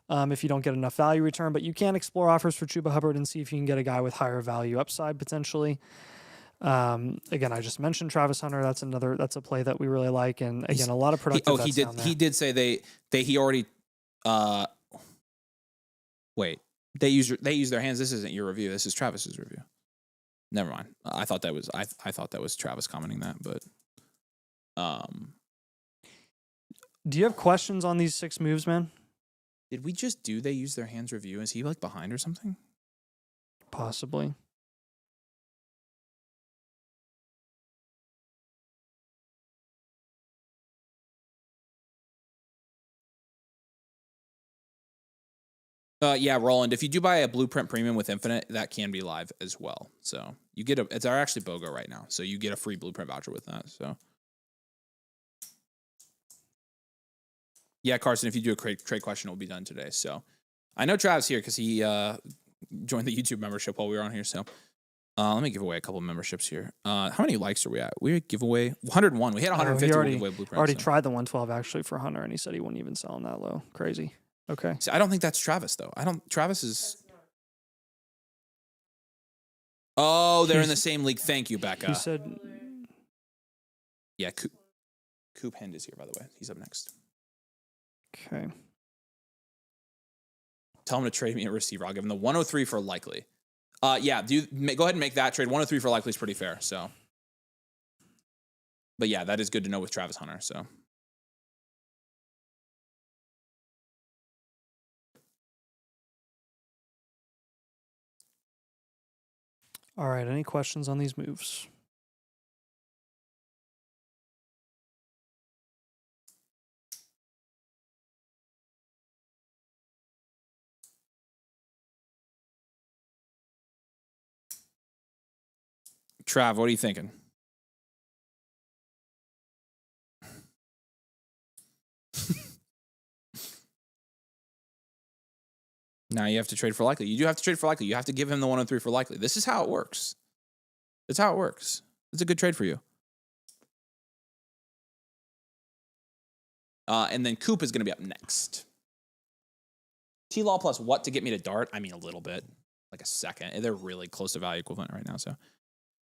If you don't get enough value return, but you can explore offers for Chuba Hubbard and see if you can get a guy with higher value upside potentially. Again, I just mentioned Travis Hunter. That's a play that we really like, and again, a lot of productive. He did say he already. Wait, they use their hands. This isn't your review. This is Travis's review. Never mind. I thought that was Travis commenting that, but. Do you have questions on these 6 moves, man? Did we just do they use their hands review? Is he like behind or something? Possibly. Yeah, Roland, if you do buy a Blueprint Premium with Infinite, that can be live as well. So you get it's actually BOGO right now. So you get a free Blueprint voucher with that. So yeah, Carson, if you do a trade question, it will be done today. So I know Travis here because he joined the YouTube membership while we were on here. So let me give away a couple of memberships here. How many likes are we at? We give away 101. We hit 150. He already, giveaway Blueprint. Already tried the 112 actually for Hunter, and he said he wouldn't even sell him that low. Crazy. Okay. See, I don't think that's Travis though. Travis is. Oh, they're in the same league. Thank you, Becca. He said. Yeah, Coop Hend is here, by the way. He's up next. Okay. Tell him to trade me a receiver. I'll give him the 103 for likely. Yeah, go ahead and make that trade. 103 for likely is pretty fair. So, but yeah, that is good to know with Travis Hunter. So. All right. Any questions on these moves? Trav, what are you thinking? Now you have to trade for likely. You do have to trade for likely. You have to give him the 103 for likely. This is how it works. That's how it works. It's a good trade for you. And then Coop is going to be up next. T-Law plus what to get me to dart? I mean, a little bit. Like a second. They're really close to value equivalent right now. So,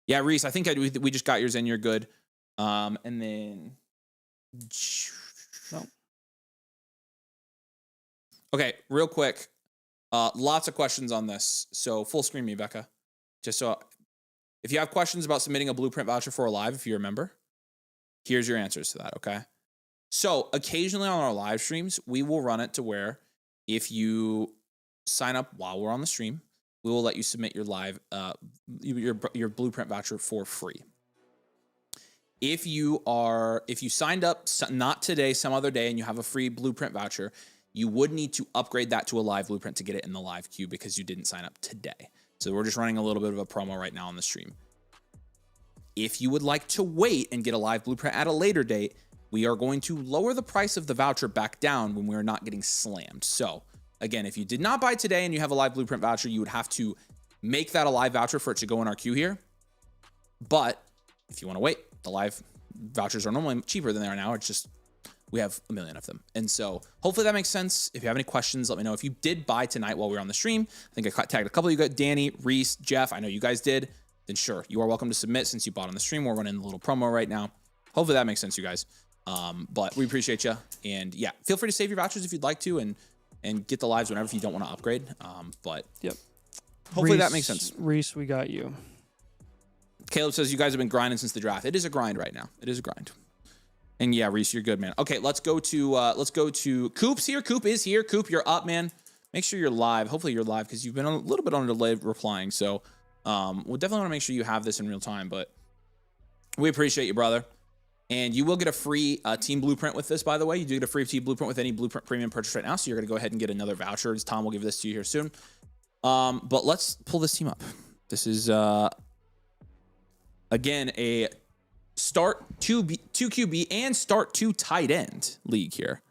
yeah, Reese, I think we just got yours in. You're good. And then... No. Okay, real quick. Lots of questions on this. So full screen me, Becca. Just so if you have questions about submitting a Blueprint voucher for a live, if you're a member, here's your answers to that, okay? So occasionally on our live streams, we will run it to where if you sign up while we're on the stream, we will let you submit your live your Blueprint voucher for free. If you signed up not today, some other day, and you have a free Blueprint voucher, you would need to upgrade that to a live Blueprint to get it in the live queue because you didn't sign up today. So we're just running a little bit of a promo right now on the stream. If you would like to wait and get a live Blueprint at a later date, we are going to lower the price of the voucher back down when we're not getting slammed. So again, if you did not buy today and you have a live blueprint voucher, you would have to make that a live voucher for it to go in our queue here. But if you want to wait, the live vouchers are normally cheaper than they are now. It's just we have a million of them. And so hopefully that makes sense. If you have any questions, let me know. If you did buy tonight while we were on the stream, I think I tagged a couple of you guys, Danny, Reese, Jeff. I know you guys did. Then sure, you are welcome to submit since you bought on the stream. We're running a little promo right now. Hopefully that makes sense, you guys. But we appreciate you. And yeah, feel free to save your vouchers if you'd like to and get the lives whenever if you don't want to upgrade. But yep. Hopefully Reese, that makes sense. Reese, we got you. Caleb says you guys have been grinding since the draft. It is a grind right now. It is a grind. And yeah, Reese, you're good, man. Okay, let's go to Coop's here. Coop is here. Coop, you're up, man. Make sure you're live. Hopefully you're live because you've been a little bit on a delay replying. So we'll definitely want to make sure you have this in real time. But we appreciate you, brother. And you will get a free team blueprint with this, by the way. You do get a free team blueprint with any blueprint premium purchase right now. So you're going to go ahead and get another voucher. Tom will give this to you here soon. But let's pull this team up. This is, again, a start 2 QB and start 2 tight end league here.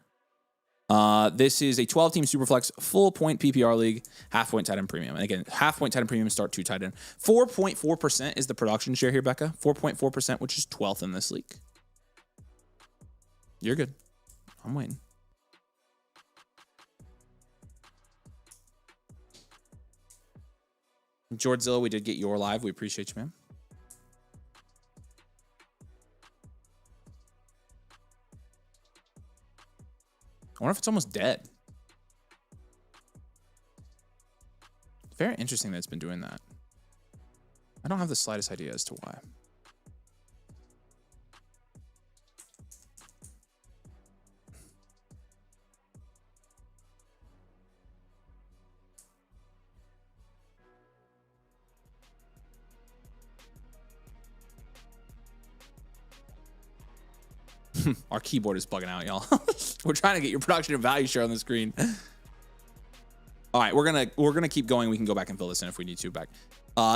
This is a 12-team Superflex full point PPR league, half point tight end premium. And again, half point tight end premium, start 2 tight end. 4.4% is the production share here, Becca. 4.4%, which is 12th in this league. You're good. I'm waiting. Georgezilla, we did get your live. We appreciate you, man. I wonder if it's almost dead. Very interesting that it's been doing that. I don't have the slightest idea as to why. Our keyboard is bugging out, y'all. We're trying to get your production and value share on the screen. All right, we're gonna keep going. We can go back and fill this in if we need to. Back,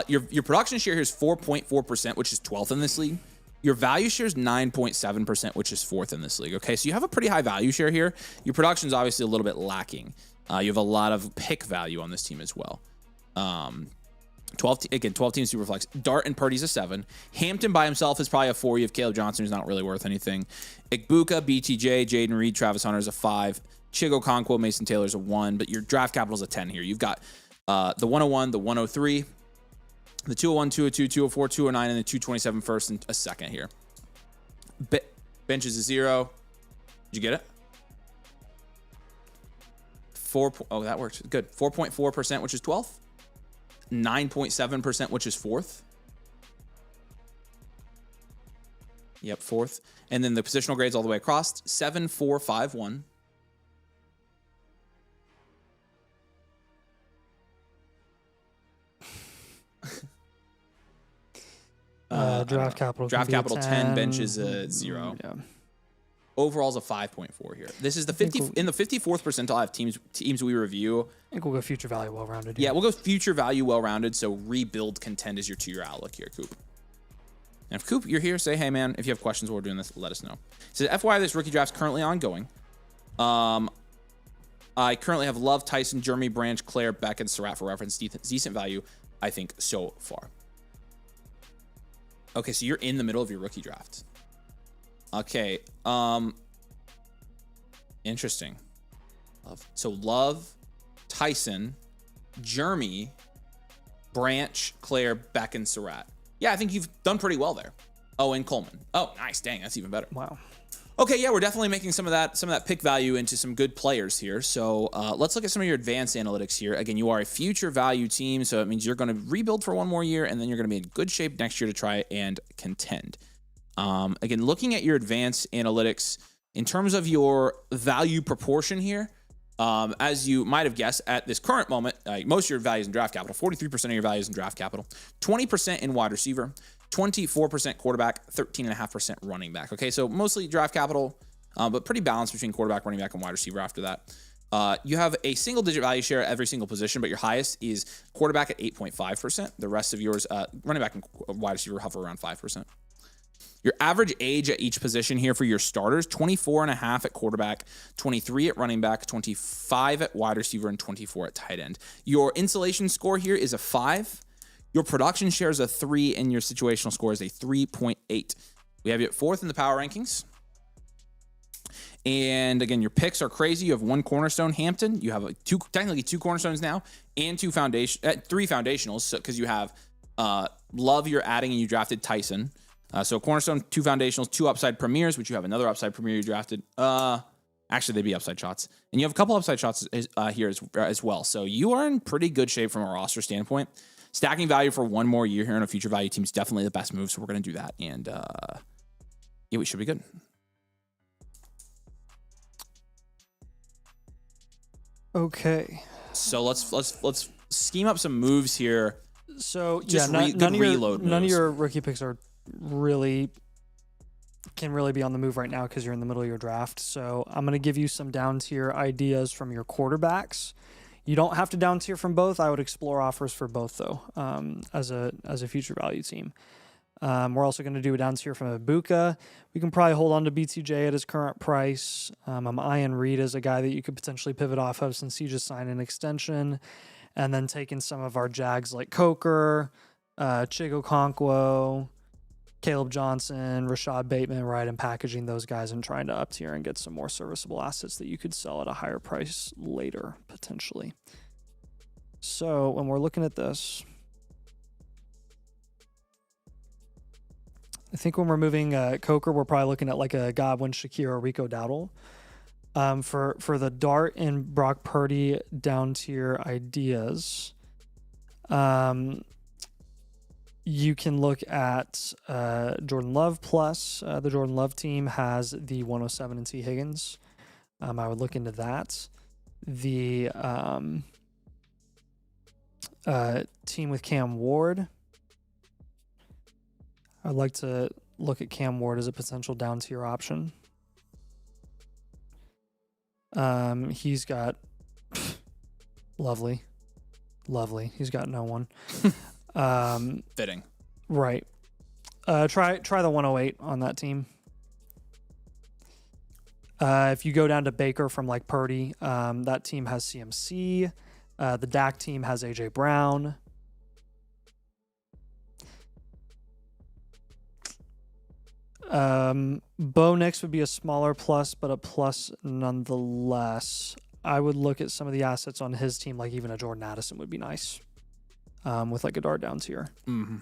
your production share here is 4.4%, which is 12th in this league. Your value share is 9.7%, which is 4th in this league. Okay, so you have a pretty high value share here. Your production is obviously a little bit lacking. You have a lot of pick value on this team as well. 12 team Superflex. Dart and Purdy's a 7. Hampton by himself is probably a 4. You have Caleb Johnson, who's not really worth anything. Igbuka, BTJ, Jaden Reed, Travis Hunter is a 5. Chigo Conquo, Mason Taylor's a 1. But your draft capital is a 10 here. You've got the 101, the 103, the 201, 202, 204, 209, and the 227 first and a second here. Bench is a 0. Did you get it? Oh, that works. Good. 4.4%, which is 12th. 9.7%, which is 4th. Yep, 4th. And then the positional grades all the way across. 7, 4, 5, 1. Draft capital. Draft capital 10. Bench is a 0. Yeah. Overall is a 5.4 here. This is the 50 in the 54th percentile of teams we review. I think we'll go future value well-rounded. Yeah, we'll go future value well-rounded. So rebuild contend is your 2-year outlook here, Coop. And if Coop, you're here, say, hey man, if you have questions while we're doing this, let us know. It says, FYI, this rookie draft's currently ongoing. I currently have Love, Tyson, Jeremy, Branch, Claire, Beck, and Surratt for reference. Decent value, I think, so far. Okay, so you're in the middle of your rookie draft. Okay, interesting. Love, Tyson, Jeremy, Branch, Claire, Beck, and Surratt. Yeah, I think you've done pretty well there. Oh, and Coleman. Oh, nice. Dang, that's even better. Wow. Okay, yeah, we're definitely making some of that pick value into some good players here. So let's look at some of your advanced analytics here. Again, you are a future value team, so it means you're going to rebuild for one more year, and then you're going to be in good shape next year to try and contend. Again, looking at your advanced analytics, in terms of your value proportion here, as you might have guessed at this current moment, most of your values in draft capital, 43% of your values in draft capital, 20% in wide receiver, 24% quarterback, 13.5% running back. Okay, so mostly draft capital, but pretty balanced between quarterback, running back, and wide receiver after that. You have a single-digit value share at every single position, but your highest is quarterback at 8.5%. The rest of yours, running back and wide receiver, hover around 5%. Your average age at each position here for your starters, 24.5 at quarterback, 23 at running back, 25 at wide receiver, and 24 at tight end. Your insulation score here is a 5. Your production share is a 3, and your situational score is a 3.8. We have you at 4th in the power rankings. And again, your picks are crazy. You have 1 cornerstone, Hampton. You have technically 2 cornerstones now, and 3 foundationals, because you have Love you're adding, and you drafted Tyson. So cornerstone, 2 foundationals, 2 upside premiers, which you have another upside premier you drafted. Actually, they'd be upside shots. And you have a couple upside shots here as well. So you are in pretty good shape from a roster standpoint. Stacking value for 1 more year here on a future value team is definitely the best move. So we're going to do that. And yeah, we should be good. Okay. So let's scheme up some moves here. So Just yeah, none of your rookie picks can really be on the move right now because you're in the middle of your draft. So I'm going to give you some down tier ideas from your quarterbacks. You don't have to down tier from both. I would explore offers for both though, as a future value team. We're also going to do a down tier from Ibuka. We can probably hold on to BTJ at his current price. I'm eyeing Reed as a guy that you could potentially pivot off of since he just signed an extension. And then taking some of our Jags like Coker, Chigo Okonkwo, Caleb Johnson, Rashad Bateman, right, and packaging those guys and trying to up tier and get some more serviceable assets that you could sell at a higher price later, potentially. So when we're looking at this, I think when we're moving Coker, we're probably looking at like a Godwin, Shakir, or Rico Dowdle. For the Dart and Brock Purdy down tier ideas, you can look at Jordan Love plus. The Jordan Love team has the 107 and T. Higgins. I would look into that. The team with Cam Ward. I'd like to look at Cam Ward as a potential down tier option. He's got lovely. He's got no one. Fitting. Right. Try the 108 on that team. If you go down to Baker from like Purdy, that team has CMC. The DAC team has AJ Brown. Bo Nix would be a smaller plus, but a plus nonetheless. I would look at some of the assets on his team, like even a Jordan Addison would be nice, with like a Dart down tier. Mm-hmm.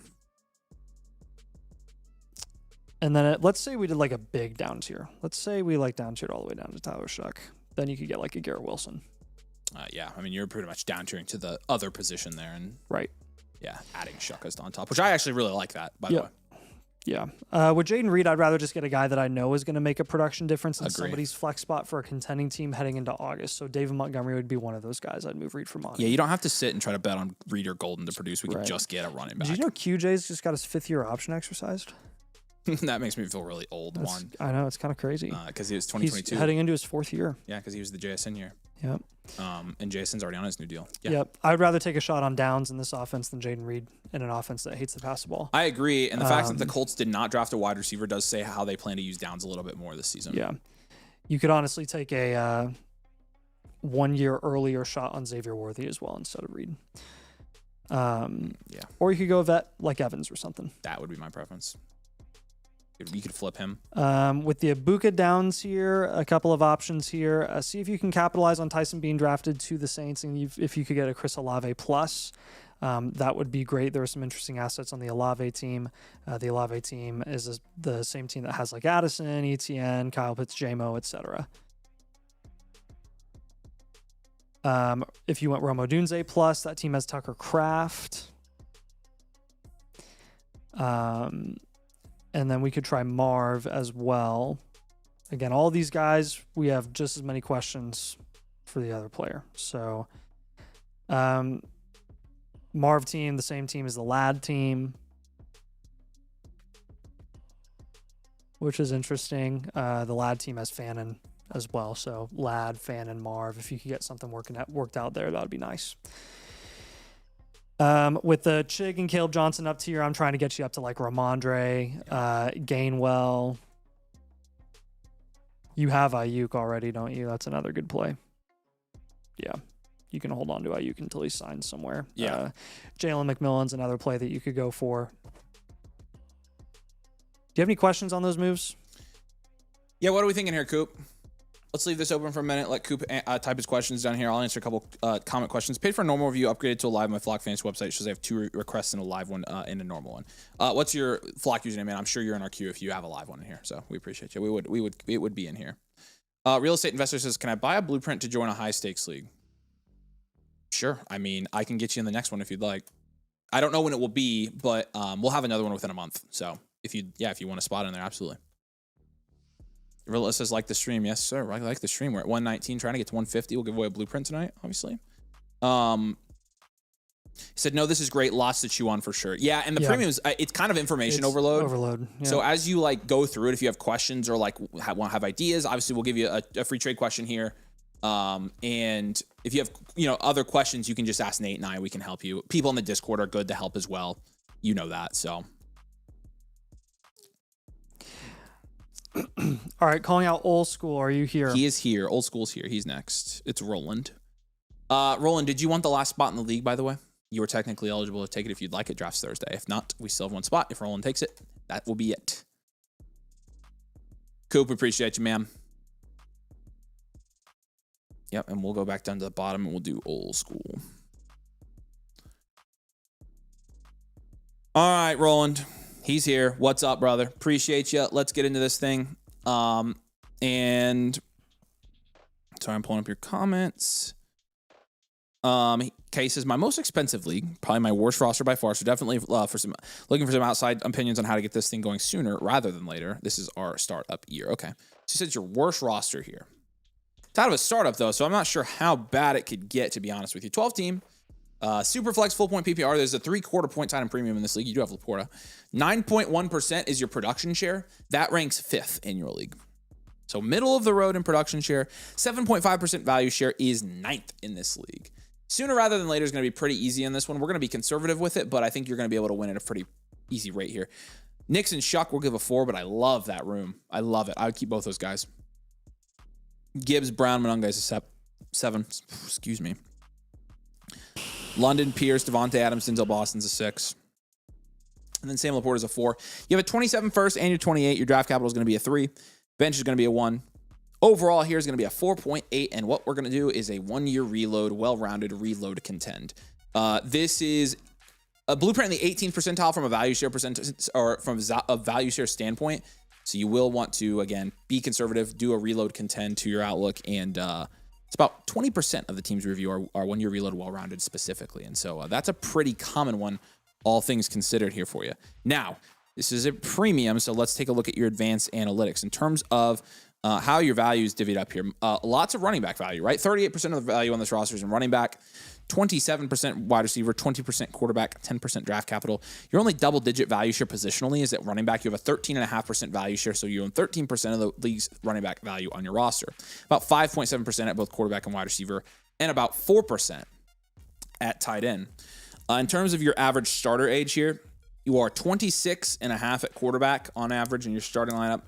And then let's say we did like a big down tier. Let's say we like down tiered all the way down to Tyler Shuck. Then you could get like a Garrett Wilson. Yeah, I mean, you're pretty much down tiering to the other position there. And right. Yeah, adding Shuck as on top, which I actually really like that, by the way. Yeah. With Jaden Reed, I'd rather just get a guy that I know is going to make a production difference in somebody's flex spot for a contending team heading into August. So David Montgomery would be one of those guys. I'd move Reed for Monty. Yeah, you don't have to sit and try to bet on Reed or Golden to produce. We can just get a running back. Did you know QJ's just got his 5th-year option exercised? That makes me feel really old. I know, it's kind of crazy. Because he was 2022. He's heading into his 4th year. Yeah, because he was the JSN year. Yep. And Jason's already on his new deal. Yeah. Yep. I'd rather take a shot on downs in this offense than Jaden Reed in an offense that hates the pass the ball. I agree. And the fact that the Colts did not draft a wide receiver does say how they plan to use downs a little bit more this season. Yeah. You could honestly take a 1 year earlier shot on Xavier Worthy as well instead of Reed. Or you could go vet like Evans or something. That would be my preference. You could flip him. With the Ibuka downs here, a couple of options here. See if you can capitalize on Tyson being drafted to the Saints, and if you could get a Chris Olave plus, that would be great. There are some interesting assets on the Olave team. The Olave team is the same team that has like Addison, ETN, Kyle Pitts, JMO, etc. If you went Rome Odunze plus, that team has Tucker Kraft. And then we could try Marv as well. Again, all these guys, we have just as many questions for the other player. So, Marv team, the same team as the Lad team, which is interesting. The Lad team has Fannin as well. So, Lad, Fannin, Marv. If you could get something worked out there, that would be nice. With the Chig and Caleb Johnson up tier, I'm trying to get you up to like Ramondre, Gainwell. You have Ayuk already, don't you? That's another good play. Yeah. You can hold on to Ayuk until he signs somewhere. Yeah. Jalen McMillan's another play that you could go for. Do you have any questions on those moves? Yeah, what are we thinking here, Coop? Let's leave this open for a minute. Let Coop type his questions down here. I'll answer a couple comment questions. Paid for a normal review, upgraded to a live on my Flock Fantasy website. Shows I have 2 requests and a live one and a normal one. What's your Flock username, man? I'm sure you're in our queue if you have a live one in here. So we appreciate you. It would be in here. Real Estate Investor says, can I buy a blueprint to join a high stakes league? Sure. I mean, I can get you in the next one if you'd like. I don't know when it will be, but we'll have another one within a month. So if you want a spot in there, absolutely. Real says, like the stream. Yes, sir. I like the stream. We're at 119, trying to get to 150. We'll give away a blueprint tonight, obviously. He said, no, this is great. Lots to chew on for sure. Yeah, and the premiums, it's kind of information overload. Yeah. So as you like go through it, if you have questions or like want to have ideas, obviously we'll give you a free trade question here. And if you have, other questions, you can just ask Nate and I. We can help you. People in the Discord are good to help as well. You know that, so. All right, calling out Old School. Are you here? He is here. Old School's here. He's next. It's Roland. Roland, did you want the last spot in the league, by the way? You are technically eligible to take it if you'd like it. Drafts Thursday. If not, we still have one spot. If Roland takes it, that will be it. Coop, appreciate you, ma'am. Yep, and we'll go back down to the bottom and we'll do Old School. All right, Roland. He's here. What's up, brother? Appreciate you. Let's get into this thing. And sorry, I'm pulling up your comments. Case is my most expensive league, probably my worst roster by far. So definitely looking for some outside opinions on how to get this thing going sooner rather than later. This is our startup year. Okay. So you said your worst roster here. It's out of a startup though, so I'm not sure how bad it could get, to be honest with you. 12 team. Super flex full point PPR. There's a 3/4 point tight end premium in this league. You do have Laporta. 9.1% is your production share. That ranks 5th in your league. So middle of the road in production share. 7.5% value share is 9th in this league. Sooner rather than later is going to be pretty easy in this one. We're going to be conservative with it, but I think you're going to be able to win at a pretty easy rate here. Nix and Shuck will give a 4, but I love that room. I love it. I would keep both those guys. Gibbs, Brown, Monunga is a 7. Excuse me. London, Pierce, Devontae Adams, Denzel Boston's a 6. And then Sam Laporta's a 4. You have a 27 first and your 28. Your draft capital is going to be a 3. Bench is going to be a 1. Overall, here is going to be a 4.8. And what we're going to do is a 1-year reload, well-rounded reload contend. This is a blueprint in the 18th percentile from a value share or from a value share standpoint. So you will want to, again, be conservative, do a reload contend to your outlook, and it's about 20% of the teams we review are 1-year reload well-rounded specifically. And so that's a pretty common one, all things considered here for you. Now, this is a premium, so let's take a look at your advanced analytics. In terms of how your value is divvied up here, lots of running back value, right? 38% of the value on this roster is in running back, 27% wide receiver, 20% quarterback, 10% draft capital. Your only double-digit value share positionally is at running back. You have a 13.5% value share, so you own 13% of the league's running back value on your roster. About 5.7% at both quarterback and wide receiver, and about 4% at tight end. In terms of your average starter age here, you are 26.5 at quarterback on average in your starting lineup,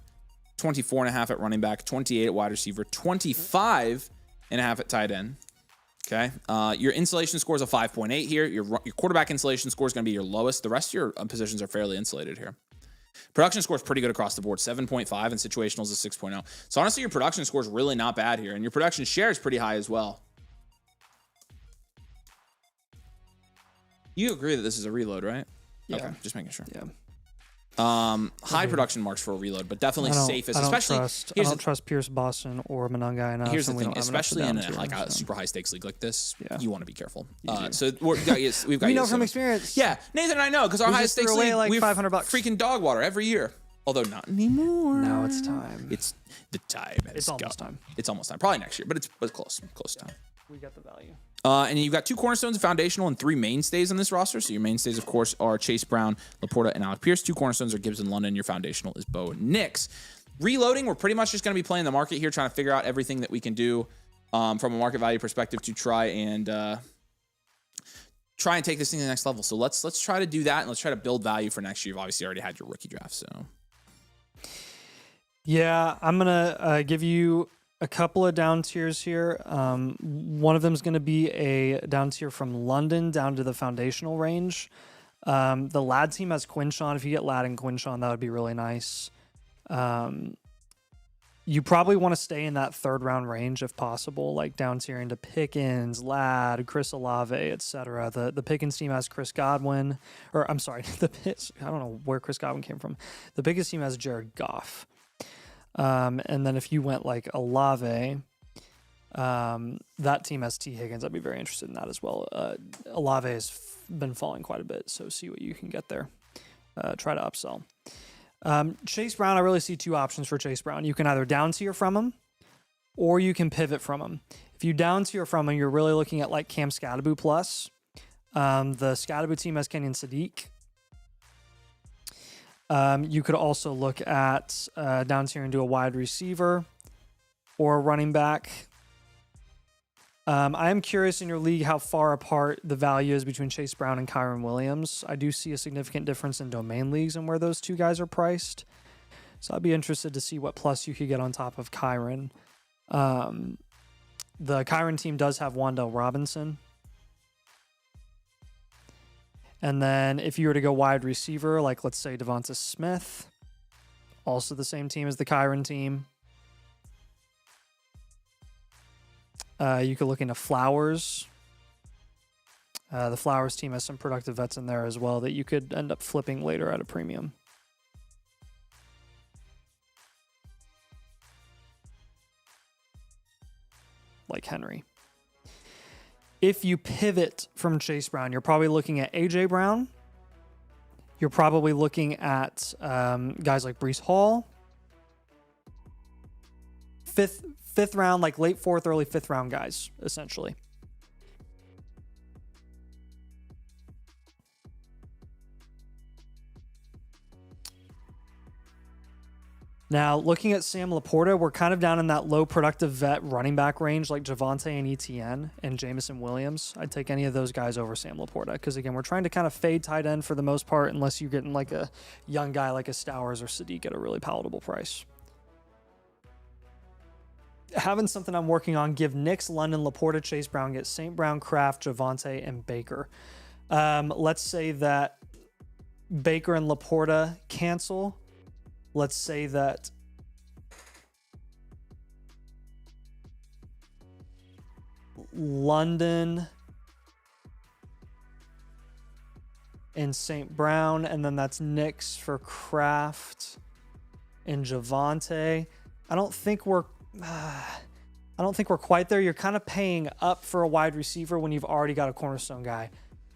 24.5 at running back, 28 at wide receiver, 25.5 at tight end. Okay. Your installation score is a 5.8 here. Your quarterback installation score is going to be your lowest. The rest of your positions are fairly insulated here. Production score is pretty good across the board, 7.5, and situational is a 6.0. So honestly, your production score is really not bad here, and your production share is pretty high as well. You agree that this is a reload, right? Yeah. Okay, just making sure. Yeah. High production marks for a reload, but definitely safest. I don't trust Pierce, Boston, or Monunga enough. Here's the thing, especially in a super high stakes league like this, you want to be careful. So we've got we know from experience. Yeah, Nathan and I know because our high stakes league, like we $500 freaking dog water every year. Although not anymore. Now it's time. It's the time. It's almost time. It's almost time. Probably next year, but it's close time. We got the value. And you've got 2 cornerstones, a foundational, and 3 mainstays on this roster. So your mainstays, of course, are Chase Brown, Laporta, and Alec Pierce. 2 cornerstones are Gibbs and London. Your foundational is Bo and Nix. Reloading, we're pretty much just going to be playing the market here, trying to figure out everything that we can do from a market value perspective to try and try and take this thing to the next level. So let's try to do that, and let's try to build value for next year. You've obviously already had your rookie draft, so yeah, I'm gonna give you a couple of down tiers here. One of them is going to be a down tier from London down to the foundational range. The Lad team has Quinshon. If you get Lad and Quinshon, that would be really nice. You probably want to stay in that third round range if possible, like down tiering to Pickens, Lad, Chris Olave, etc. The Pickens team has Chris Godwin, or I'm sorry, I don't know where Chris Godwin came from. The Pickens team has Jared Goff. And then if you went like Olave, that team has T. Higgins. I'd be very interested in that as well. Olave has been falling quite a bit, so see what you can get there. Try to upsell. Chase Brown, I really see two options for Chase Brown. You can either down tier from him, or you can pivot from him. If you down tier from him, you're really looking at like Cam Scadaboo plus. The Scadaboo team has Kenyon Sadiq. You could also look at down tiering to a wide receiver or a running back. I am curious in your league how far apart the value is between Chase Brown and Kyron Williams. I do see a significant difference in domain leagues and where those two guys are priced. So I'd be interested to see what plus you could get on top of Kyron. The Kyron team does have Wan'Dale Robinson. And then if you were to go wide receiver, like let's say Devonta Smith, also the same team as the Kyron team. You could look into Flowers. The Flowers team has some productive vets in there as well that you could end up flipping later at a premium. Like Henry. If you pivot from Chase Brown, you're probably looking at A.J. Brown. You're probably looking at guys like Breece Hall. Fifth round, like late fourth, early fifth round guys, essentially. Now, looking at Sam Laporta, we're kind of down in that low productive vet running back range like Javonte and Etienne and Jameson Williams. I'd take any of those guys over Sam Laporta because, again, we're trying to kind of fade tight end for the most part unless you're getting like a young guy like a Stowers or Sadiq at a really palatable price. Having something I'm working on, give Nix, London, Laporta, Chase Brown, get St. Brown, Kraft, Javonte, and Baker. Let's say that Baker and Laporta cancel. Let's say that London and St. Brown, and then that's Nix for Kraft and Javonte. I don't think we're quite there. You're kind of paying up for a wide receiver when you've already got a cornerstone guy.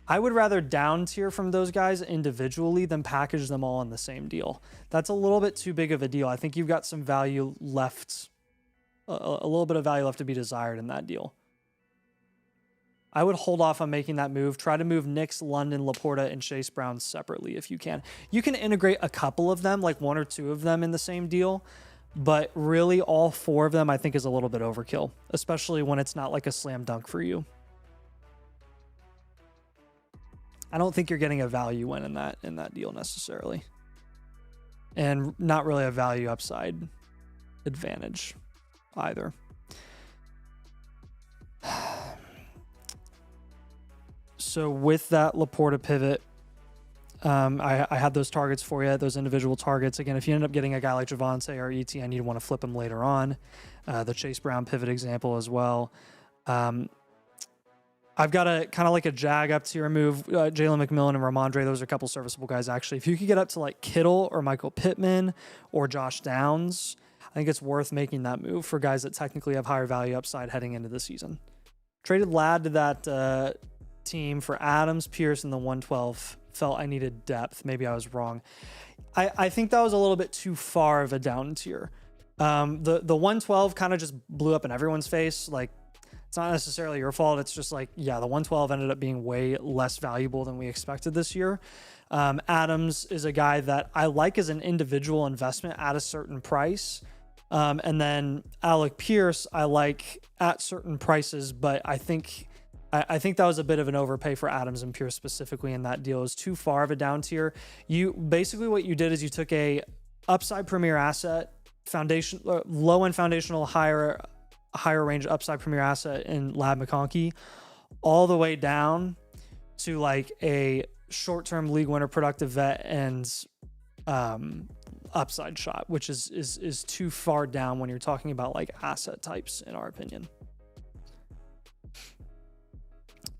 I would rather down tier from those guys individually than package them all in the same deal. That's a little bit too big of a deal. I think you've got some value left, a little bit of value left to be desired in that deal. I would hold off on making that move. Try to move Nix, London, Laporta, and Chase Brown separately if you can. You can integrate a couple of them, like one or two of them in the same deal, but really all four of them I think is a little bit overkill, especially when it's not like a slam dunk for you. I don't think you're getting a value win in that deal necessarily. And not really a value upside advantage either. So with that Laporta pivot, I had those targets for you, those individual targets. Again, if you end up getting a guy like Javonte or ETN, you'd want to flip him later on. The Chase Brown pivot example as well. I've got a kind of like a jag up tier move. Jalen McMillan and Ramondre, those are a couple serviceable guys, actually. If you could get up to like Kittle or Michael Pittman or Josh Downs, I think it's worth making that move for guys that technically have higher value upside heading into the season. Traded Ladd to that team for Adams, Pierce, and the 112. Felt I needed depth. Maybe I was wrong. I think that was a little bit too far of a down tier. The 112 kind of just blew up in everyone's face. Like, it's not necessarily your fault. It's just like, yeah, the 112 ended up being way less valuable than we expected this year. Adams is a guy that I like as an individual investment at a certain price. And then Alec Pierce, I like at certain prices, but I think I think that was a bit of an overpay for Adams and Pierce specifically in that deal. It was too far of a down tier. You basically what you did is you took a upside premier asset, foundation low end foundational, higher range upside premier asset in Lab McConkey, all the way down to like a short term league winner productive vet and upside shot, which is too far down when you're talking about like asset types, in our opinion.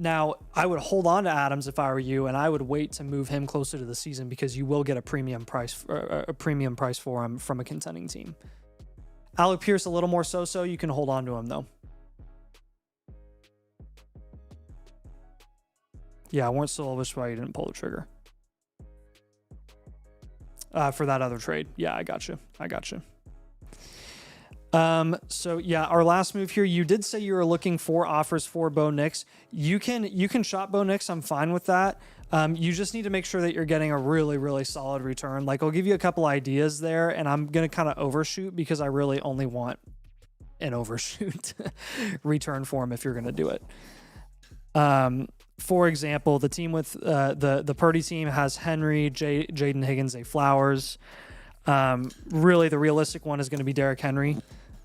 Now, I would hold on to Adams if I were you, and I would wait to move him closer to the season because you will get a premium price for him from a contending team. Alec Pierce a little more so. You can hold on to him though. Yeah, I weren't still which why you didn't pull the trigger for that other trade. Yeah, I got you. So yeah, our last move here, you did say you were looking for offers for Bo Nix. You can shop Bo Nix. I'm fine with that. You just need to make sure that you're getting a really, really solid return. Like I'll give you a couple ideas there and I'm going to kind of overshoot because I really only want an overshoot return for him if you're going to do it. For example, the team with the Purdy team has Henry, Jaden Higgins, Zay Flowers. Really the realistic one is going to be Derrick Henry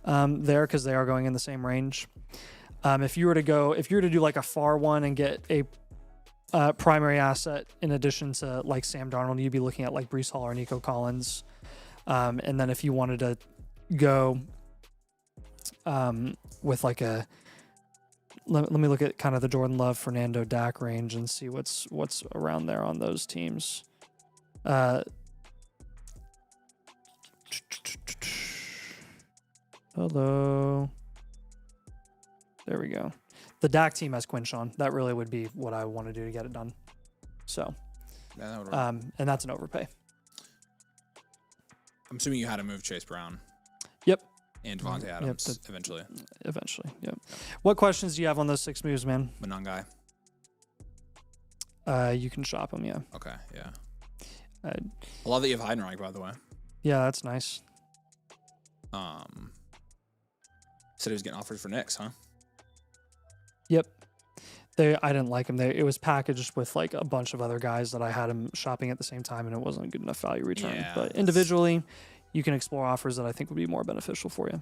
there because they are going in the same range. If you were to do like a far one and get a primary asset in addition to like Sam Darnold, you'd be looking at like Breece Hall or Nico Collins. And then if you wanted to go with like a let me look at kind of the Jordan Love, Fernando Dak range and see what's around there on those teams. Hello. There we go. The Dak team has Quinshon. That really would be what I want to do to get it done. So, yeah, that and that's an overpay. I'm assuming you had to move Chase Brown. Yep. And Devontae Adams eventually. Eventually, yep. What questions do you have on those 6 moves, man? Monangai. You can shop them, yeah. Okay, yeah. I love that you have Heidenreich, by the way. Yeah, that's nice. Said he was getting offered for Knicks, huh? Yep. I didn't like him. It was packaged with like a bunch of other guys that I had him shopping at the same time, and it wasn't a good enough value return. Yeah, but individually, you can explore offers that I think would be more beneficial for you.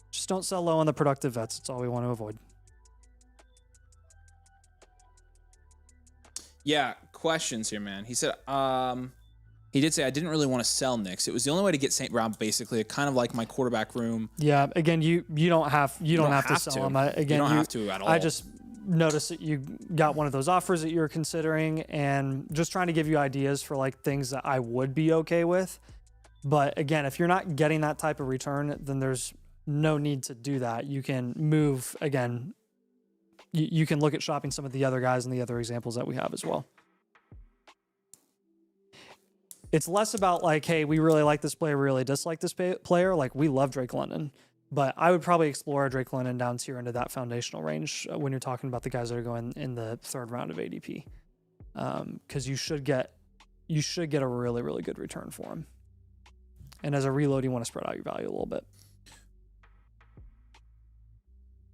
Just don't sell low on the productive vets. That's all we want to avoid. Yeah, questions here, man. He said, he did say, I didn't really want to sell Knicks. It was the only way to get St. Brown, basically. Kind of like my quarterback room. Yeah, again, you don't have to sell them. You don't have to at all. I just noticed that you got one of those offers that you were considering and just trying to give you ideas for like things that I would be okay with. But again, if you're not getting that type of return, then there's no need to do that. You can move, again, you can look at shopping some of the other guys and the other examples that we have as well. It's less about like, hey, we really like this player, we really dislike this player. Like, we love Drake London, but I would probably explore Drake London down tier into that foundational range when you're talking about the guys that are going in the 3rd round of ADP, because you should get a really, really good return for him. And as a reload, you want to spread out your value a little bit.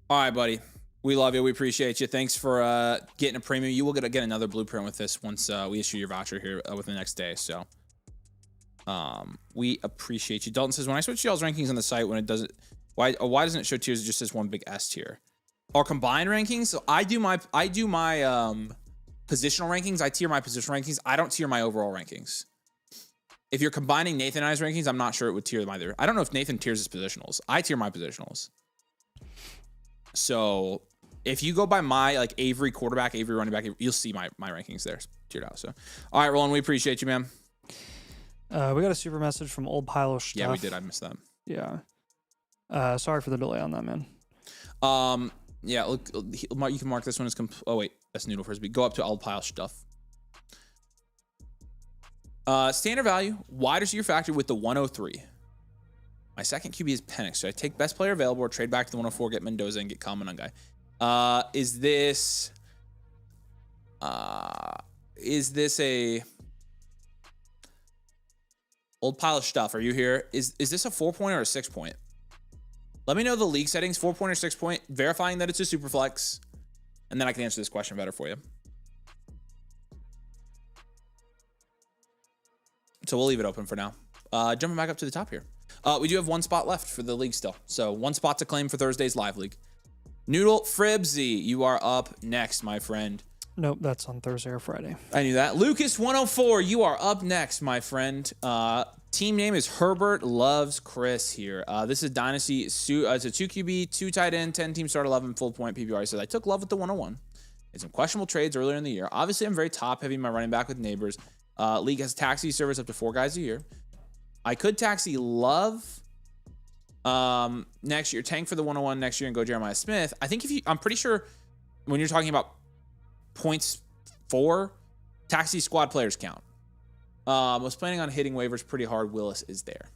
All right, buddy. We love you. We appreciate you. Thanks for getting a premium. You will get another blueprint with this once we issue your voucher here within the next day. So we appreciate you. Dalton says, when I switch y'all's rankings on the site, when it doesn't, why doesn't it show tiers? It just says one big S tier. Our combined rankings. So I do my positional rankings. I tier my positional rankings. I don't tier my overall rankings. If you're combining Nathan and I's rankings, I'm not sure it would tier them either. I don't know if Nathan tiers his positionals. I tier my positionals. So if you go by my like Avery quarterback, Avery running back, you'll see my rankings there tiered out. So, all right, Roland, we appreciate you, man. We got a super message from Old Pile of Stuff. Yeah, we did. I missed that. Yeah. Sorry for the delay on that, man. Yeah, look, you can mark this one as oh wait, that's Noodle Frisbee. Go up to Old Pile Stuff. Standard value, wide receiver factor with the 103. My second QB is Penix. Should I take best player available or trade back to the 104, get Mendoza, and get Common on guy? Is this a Old Pile of Stuff? Are you here? Is this a 4-point or a 6-point? Let me know the league settings, 4-point or 6-point, verifying that it's a super flex. And then I can answer this question better for you. So we'll leave it open for now. Jumping back up to the top here. We do have one spot left for the league still. So one spot to claim for Thursday's live league. Noodle Fribsy, you are up next, my friend. Nope, that's on Thursday or Friday. I knew that. Lucas104, you are up next, my friend. Team name is Herbert Loves Chris here. This is Dynasty. It's a 2 QB, 2 tight end, 10 team start, 11 full point PPR. He says, I took love with the 101. It's some questionable trades earlier in the year. Obviously, I'm very top heavy in my running back with neighbors. League has taxi service up to 4 guys a year. I could taxi Love next year, tank for the 101 next year and go Jeremiah Smith. I think I'm pretty sure when you're talking about points for taxi squad players count. Was planning on hitting waivers pretty hard. Willis is there.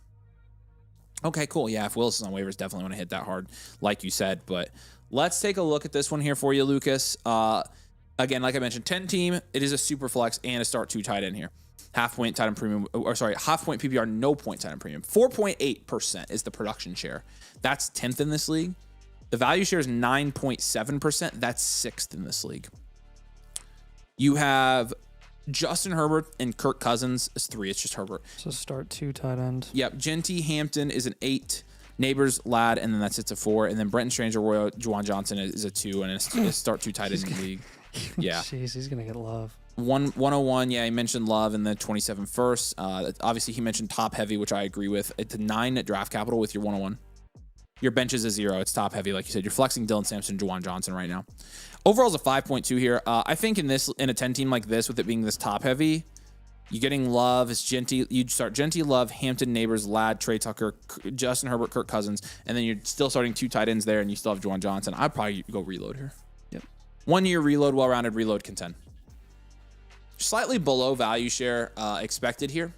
Okay, cool. Yeah, if Willis is on waivers, definitely want to hit that hard, like you said. But let's take a look at this one here for you, Lucas. Again, like I mentioned, 10 team. It is a super flex and a start 2 tight end here. Half point tight end premium, or sorry, half point PPR, no point tight end premium. 4.8% is the production share. That's 10th in this league. The value share is 9.7%. That's 6th in this league. You have Justin Herbert and Kirk Cousins is 3. It's just Herbert. So start 2 tight end. Yep. Genty Hampton is an 8. Neighbors, Ladd, and then that's it to 4. And then Brenton Stranger, Royal, Juwan Johnson is a 2, and it's start 2 tight end in the league. Yeah. Jeez, he's gonna get love. 101, yeah, he mentioned Love in the 27 first. Obviously, he mentioned top heavy, which I agree with. It's a 9 at draft capital with your 101. Your bench is a 0. It's top heavy, like you said. You're flexing Dylan Sampson, Juwan Johnson right now. Overall is a 5.2 here. I think in a 10 team like this, with it being this top heavy, you're getting Love. It's Genty. You'd start Genty, Love, Hampton, Neighbors, Ladd, Trey Tucker, Justin Herbert, Kirk Cousins, and then you're still starting 2 tight ends there, and you still have Juwan Johnson. I'd probably go reload here. Yep. 1 year reload, well-rounded reload, contend. Slightly below value share expected here.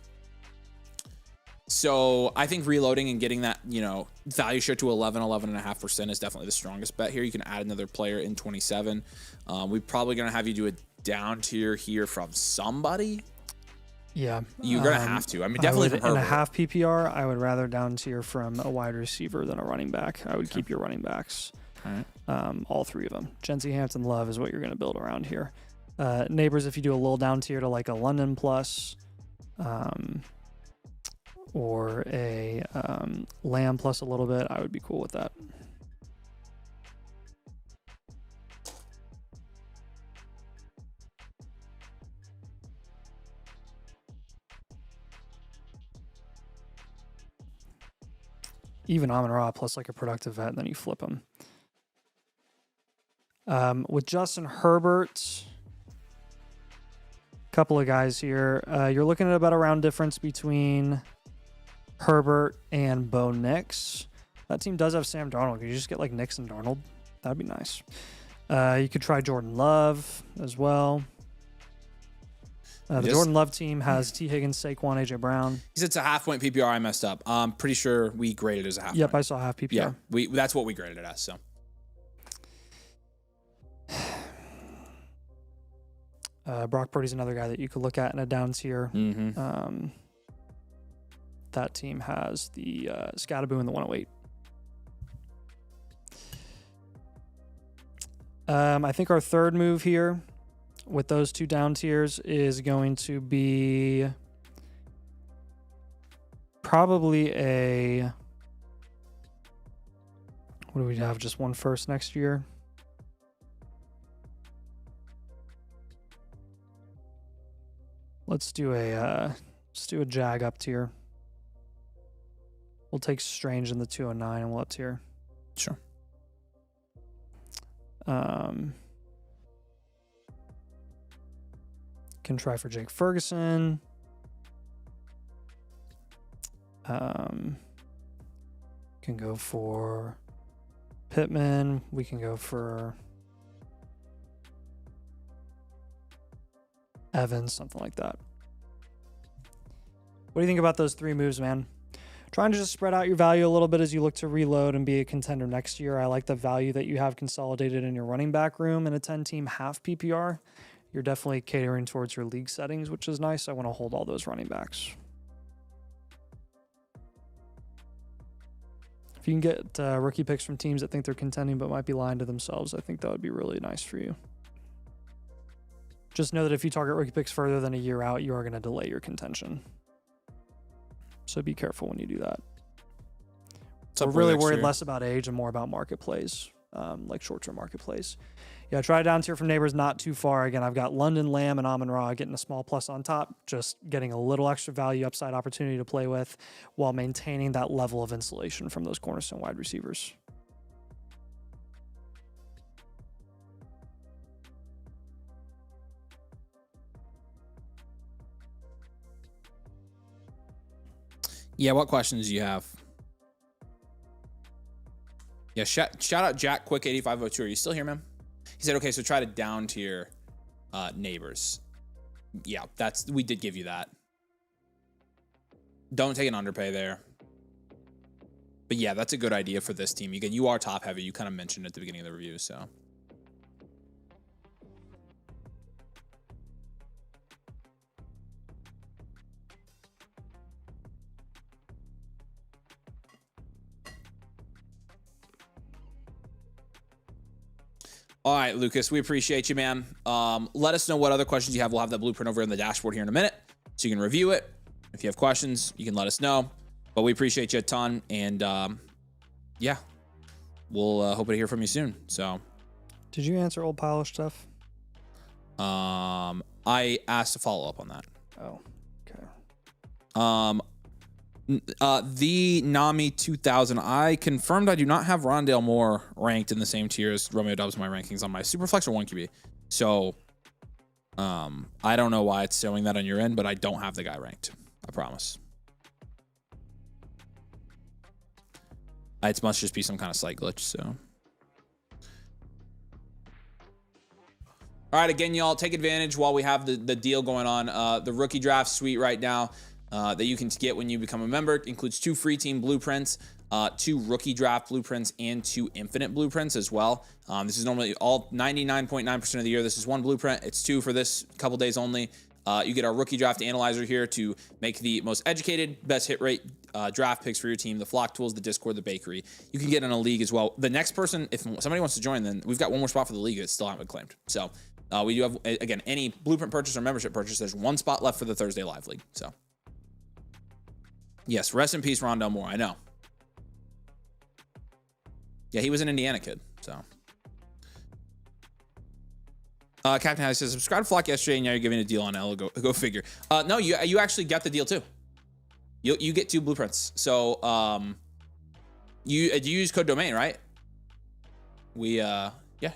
So I think reloading and getting that, value share to 11.5% is definitely the strongest bet here. You can add another player in 27. We're probably going to have you do a down tier here from somebody. Yeah. You're going to have to. I mean, definitely from Herbert. In a half PPR, I would rather down tier from a wide receiver than a running back. I would keep your running backs. All right. All 3 of them. Genty, Hampton, Love is what you're going to build around here. Neighbors, if you do a little down tier to like a London plus, or a Lamb plus a little bit, I would be cool with that. Even Amon-Ra plus like a productive vet, and then you flip him. With Justin Herbert, couple of guys here. You're looking at about a round difference between Herbert and Bo Nix. That team does have Sam Darnold. Could you just get like Nix and Darnold? That'd be nice. You could try Jordan Love as well. The Jordan Love team has T. Higgins, Saquon, AJ Brown. He said it's a half point PPR. I messed up. I'm pretty sure we graded it as a half. Yep, point. I saw half PPR. Yeah, that's what we graded it as. So. Brock Purdy's another guy that you could look at in a down tier. Mm-hmm. That team has the Scatterboo and the 108. I think our third move here with those 2 down tiers is going to be probably what do we have? Just 1 first next year? Let's do a Jag up tier. We'll take Strange in the 209 and we'll up tier. Sure. Can try for Jake Ferguson. Can go for Pittman. We can go for Evans, something like that. What do you think about those 3 moves, man? Trying to just spread out your value a little bit as you look to reload and be a contender next year. I like the value that you have consolidated in your running back room in a 10-team half PPR. You're definitely catering towards your league settings, which is nice. I want to hold all those running backs. If you can get rookie picks from teams that think they're contending but might be lying to themselves, I think that would be really nice for you. Just know that if you target rookie picks further than a year out, you are going to delay your contention. So be careful when you do that. We're really worried less about age and more about market plays, like short-term market plays. Yeah, try down tier from neighbors not too far. Again, I've got London, Lamb, and Amon-Ra getting a small plus on top, just getting a little extra value upside opportunity to play with while maintaining that level of insulation from those cornerstone wide receivers. Yeah, what questions do you have? Yeah, shout out Jack Quick 8502. Are you still here, man? He said, okay, so try to down tier neighbors. Yeah, we did give you that. Don't take an underpay there. But yeah, that's a good idea for this team. Again, you are top heavy. You kind of mentioned at the beginning of the review, so. All right, Lucas, we appreciate you, man. Let us know what other questions you have. We'll have that blueprint over in the dashboard here in a minute, so you can review it. If you have questions, you can let us know. But we appreciate you a ton, and yeah, we'll hope to hear from you soon. So, did you answer old Pile stuff? I asked to follow up on that. Oh, okay. The Nami 2000, I confirmed I do not have Rondale Moore ranked in the same tier as Romeo Doubs in my rankings on my Superflex or 1QB. So, I don't know why it's showing that on your end, but I don't have the guy ranked. I promise. It must just be some kind of site glitch, so. All right, again, y'all, take advantage while we have the deal going on. The rookie draft suite right now that you can get when you become a member includes 2 free team blueprints, 2 rookie draft blueprints, and 2 infinite blueprints as well. This is normally all 99.9% of the year. This is 1 blueprint. It's 2 for this couple days only. You get our rookie draft analyzer here to make the most educated, best hit rate draft picks for your team, the flock tools, the Discord, the bakery. You can get in a league as well. The next person, if somebody wants to join, then we've got one more spot for the league that still haven't claimed. So we do have, again, any blueprint purchase or membership purchase, there's 1 spot left for the Thursday live league. So yes, rest in peace, Rondale Moore. I know. Yeah, he was an Indiana kid, so. Captain Harry says, subscribe to Flock yesterday, and now you're giving a deal on L. Go figure. No, you actually got the deal too. You get 2 blueprints. So you use code domain, right? Yeah,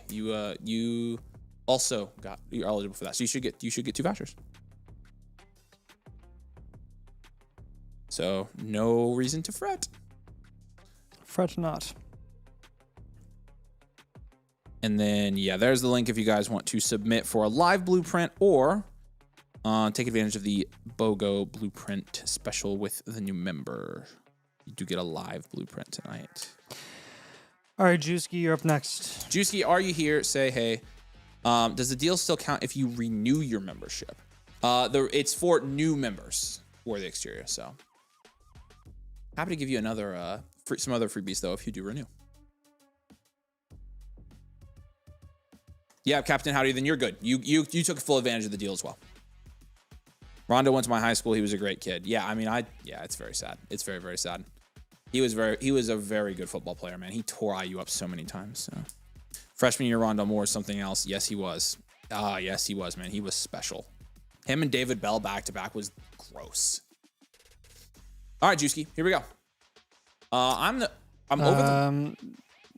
you also you're eligible for that. So you should get 2 vouchers. So no reason to fret. Fret not. And then, yeah, there's the link if you guys want to submit for a live blueprint or take advantage of the BOGO blueprint special with the new member. You do get a live blueprint tonight. All right, Juicy, you're up next. Juicy, are you here? Say hey. Does the deal still count if you renew your membership? It's for new members for the exterior, so. Happy to give you another some other freebies, though, if you do renew. Yeah, Captain Howdy, then you're good. You took full advantage of the deal as well. Rondo went to my high school. He was a great kid. Yeah, I mean, it's very sad. It's very, very sad. He was a very good football player, man. He tore IU up so many times. So. Freshman year, Rondo Moore is something else. Yes, he was. Yes, he was, man. He was special. Him and David Bell back to back was gross. All right, Juicy, here we go. I'm over the.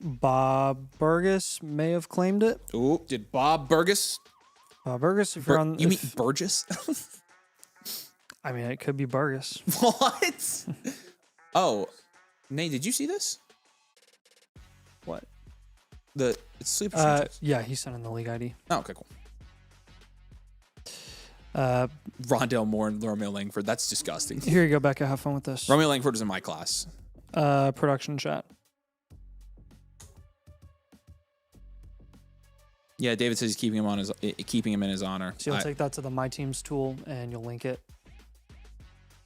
Bob Burgess may have claimed it. Ooh, did Bob Burgess? Bob Burgess, if you're on. You mean Burgess? I mean, it could be Burgess. What? Oh, Nate, did you see this? What? It's Sleeper franchise. Yeah, he sent in the league ID. Oh, okay, cool. Rondale Moore and Romeo Langford. That's disgusting. Here you go, Becca. Have fun with this. Romeo Langford was in my class. Production chat. Yeah, David says he's keeping him in his honor. So you'll take that to the My Teams tool and you'll link it.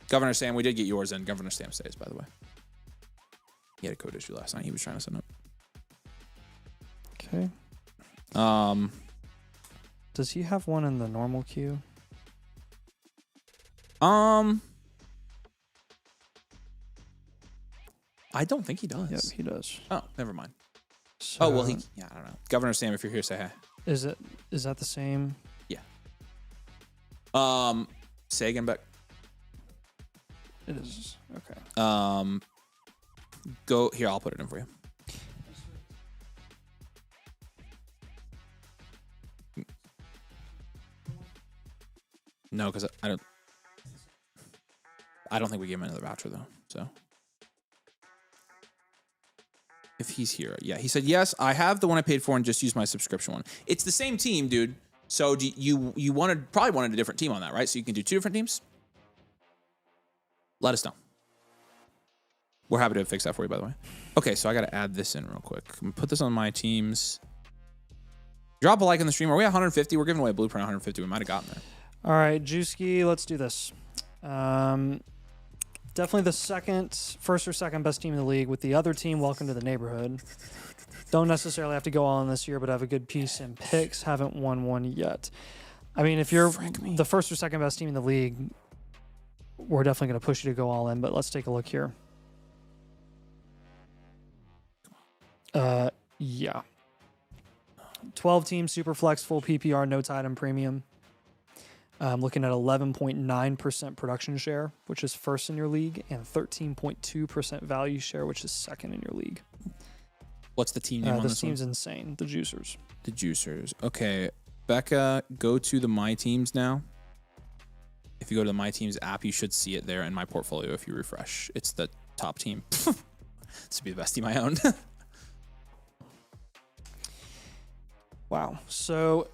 Governor Sam, we did get yours in. Governor Sam stays, by the way. He had a code issue last night. He was trying to sign up. Okay. Does he have one in the normal queue? I don't think he does. Yep, he does. Oh, never mind. So, Oh, well, yeah, I don't know. Governor Sam, if you're here, say hi. Is that the same? Yeah. Say again, Beck. It is. Okay. Go here. I'll put it in for you. No, because I don't think we gave him another voucher though. So if he's here, yeah, he said yes. I have the one I paid for and just use my subscription one. It's the same team, dude. So do you probably wanted a different team on that, right? So you can do 2 different teams. Let us know. We're happy to fix that for you, by the way. Okay, so I got to add this in real quick. I'm gonna put this on my teams. Drop a like in the stream. Are we at 150? We're giving away a blueprint 150. We might have gotten there. All right, Juicy, let's do this. Definitely the first or second best team in the league. With the other team, welcome to the neighborhood. Don't necessarily have to go all in this year, but have a good piece in picks. Haven't won one yet. I mean, if you're the first or second best team in the league, we're definitely going to push you to go all in, but let's take a look here. Yeah. 12 team, super flex, full PPR, no tight end premium. Looking at 11.9% production share, which is first in your league, and 13.2% value share, which is second in your league. What's the team name on this This team's insane. The Juicers. The Juicers. Okay. Becca, go to the My Teams now. If you go to the My Teams app, you should see it there in my portfolio if you refresh. It's the top team. This would be the best team I own. Wow. So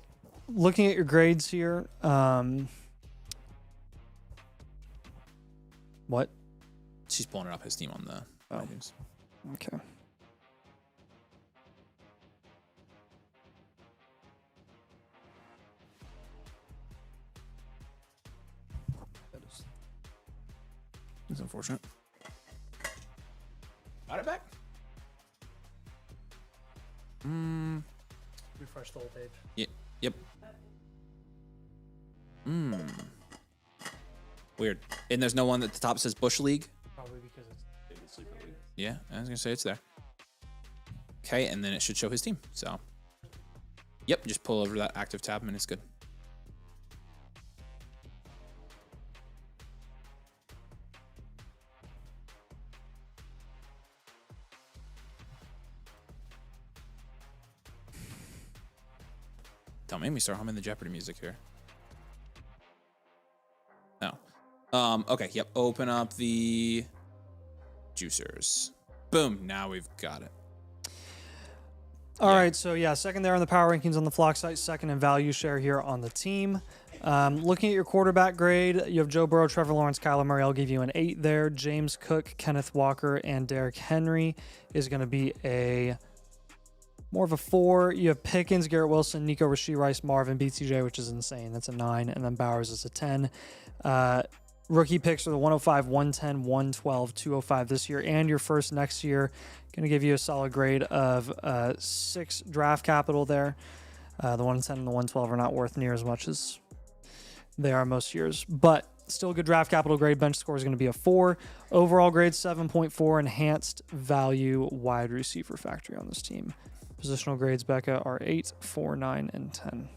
looking at your grades here, what? She's pulling it up his team on the My Teams. Okay. It's unfortunate. Got it back? Refresh the whole page. Yep. Weird. And there's no one at the top that says Bush League? Probably because it's Sleeper League. Yeah, I was going to say it's there. Okay, and then it should show his team. So, yep, just pull over that active tab and it's good. Don't make me start humming the Jeopardy music here. No. Okay, yep. Open up the Juicers. Boom. Now we've got it. All right, so yeah, second there on the power rankings on the Flock site, second in value share here on the team. Looking at your quarterback grade, you have Joe Burrow, Trevor Lawrence, Kyler Murray. I'll give you an 8 there. James Cook, Kenneth Walker, and Derrick Henry is going to be more of a 4. You have Pickens, Garrett Wilson, Nico Rasheed Rice, Marvin, BTJ, which is insane. That's a 9. And then Bowers is a 10. Rookie picks are the 105, 110, 112, 205 this year, and your first next year. Going to give you a solid grade of 6 draft capital there. The 110 and the 112 are not worth near as much as they are most years, but still a good draft capital grade. Bench score is going to be a 4. Overall grade 7.4. Enhanced value wide receiver factory on this team. Positional grades, Becca, are 8, 4, 9, and 10.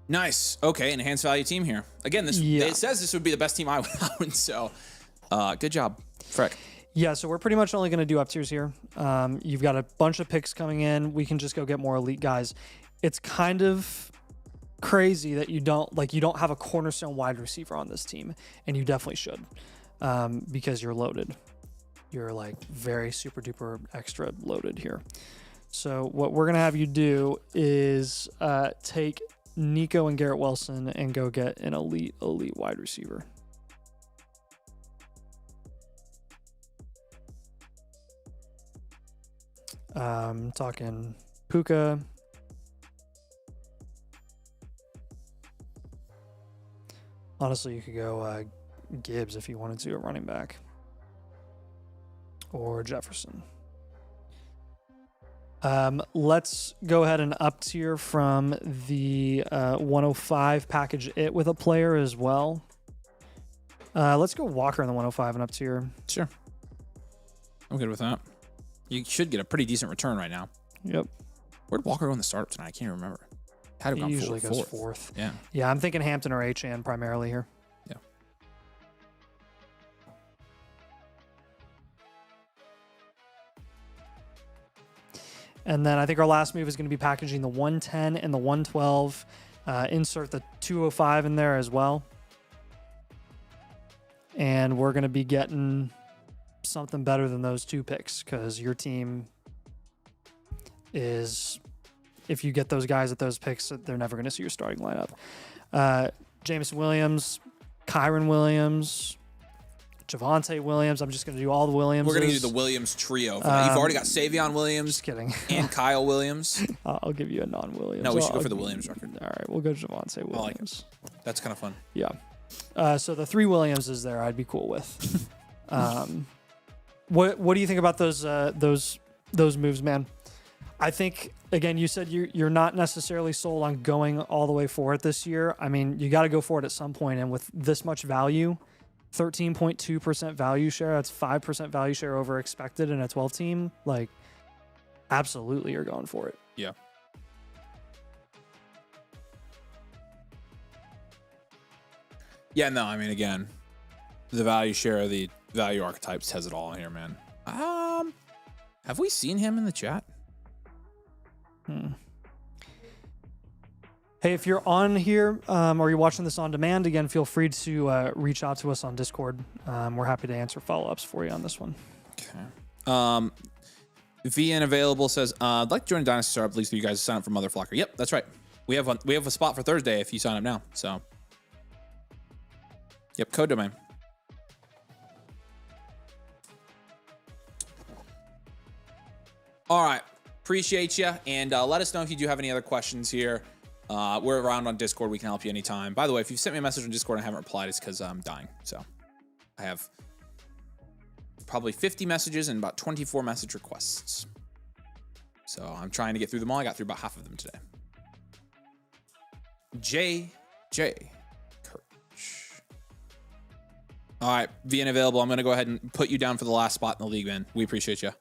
Nice. Okay, enhanced value team here. Again, it says this would be the best team I would own, so good job, Freck. Yeah, so we're pretty much only going to do up tiers here. You've got a bunch of picks coming in. We can just go get more elite guys. It's kind of crazy that you don't have a cornerstone wide receiver on this team, and you definitely should because you're loaded. You're like very super duper extra loaded here. So what we're going to have you do is take Nico and Garrett Wilson and go get an elite wide receiver. Talking Puka. Honestly, you could go Gibbs if you wanted to, a running back. or Jefferson. Let's go ahead and up tier from the 105 package it with a player as well. Let's go Walker in the 105 and up tier. Sure. I'm good with that. You should get a pretty decent return right now. Yep. Where'd Walker go in the startup tonight? I can't even remember. Had to He gone usually goes fourth. fourth. Yeah. Yeah, I'm thinking Hampton or H-An primarily here. Yeah. And then I think our last move is going to be packaging the 110 and the 112. Insert the 205 in there as well. And we're going to be getting something better than those two picks because your team is, if you get those guys at those picks, they're never going to see your starting lineup. Jameson Williams, Kyron Williams, Javonte Williams. I'm just going to do all the Williams. We're going to do the Williams trio. You've already got Savion Williams. Just kidding. And Kyle Williams. I'll give you a non-Williams. No, we should go for the Williams record. All right, we'll go Javonte Williams. I like it. That's kind of fun. Yeah. So the 3 Williamses there, I'd be cool with. What do you think about those moves, man? I think, again, you said you're not necessarily sold on going all the way for it this year. I mean, you got to go for it at some point, and with this much value, 13.2% value share, that's 5% value share over expected in a 12 team. Like, absolutely, you're going for it. Yeah. Yeah, no, I mean, again, the value share of the value archetypes has it all here, man. Have we seen him in the chat? Hey, if you're on here or you're watching this on demand, again, feel free to reach out to us on Discord. We're happy to answer follow-ups for you on this one. Okay. VN Available says, I'd like to join a Dynasty startup, at least for you guys to sign up for Motherflocker. Yep, that's right. We have a spot for Thursday if you sign up now. So, yep, code domain. All right. Appreciate you. And let us know if you do have any other questions here. We're around on Discord. We can help you anytime. By the way, if you've sent me a message on Discord and I haven't replied, it's because I'm dying. So I have probably 50 messages and about 24 message requests. So I'm trying to get through them all. I got through about half of them today. JJ Kirch. All right. VN Available. I'm going to go ahead and put you down for the last spot in the league, man. We appreciate you.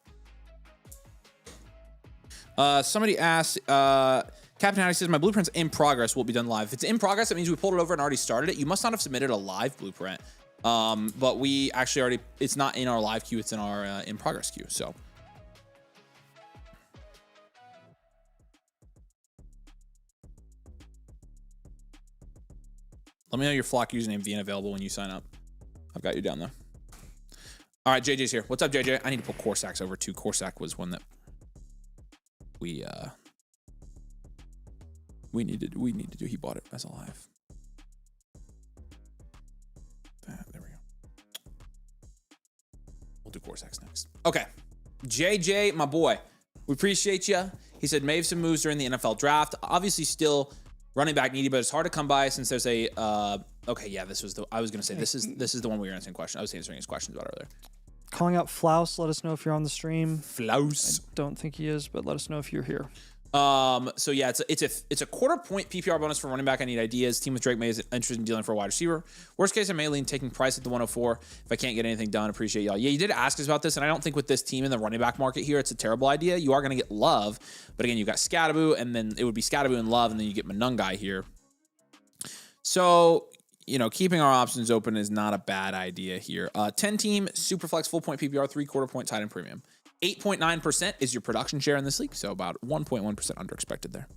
Somebody asked, Captain Howdy says, my blueprint's in progress. Will be done live. If it's in progress, that means we pulled it over and already started it. You must not have submitted a live blueprint. But we actually already, it's not in our live queue. It's in our in progress queue. So. Let me know your Flock username being available when you sign up. I've got you down there. All right, JJ's here. What's up, JJ? I need to pull Corsac's over too. Corsac was one that we need to do. He bought it as a live. There we go. We'll do Corsac's next. Okay. JJ, my boy. We appreciate you. He said made some moves during the NFL draft. Obviously still running back needy, but it's hard to come by since there's a okay, yeah, this was the I was gonna say this is the one we were answering question. I was answering his questions about earlier. Calling out Flaus, let us know if you're on the stream. Flaus. I don't think he is, but let us know if you're here. So yeah, it's a quarter point PPR bonus for running back. I need ideas. Team with Drake May is interested in dealing for a wide receiver. Worst case, I may lean taking Price at the 104 if I can't get anything done. Appreciate y'all. Yeah, you did ask us about this, and I don't think with this team in the running back market here, it's a terrible idea. You are going to get Love, but again, you got Scattaboo, and then it would be Scattaboo and Love, and then you get Manungai here. So, you know, keeping our options open is not a bad idea here. 10-team, Superflex, full point PPR, 3/4 point tight end premium. 8.9% is your production share in this league, so about 1.1% under expected there.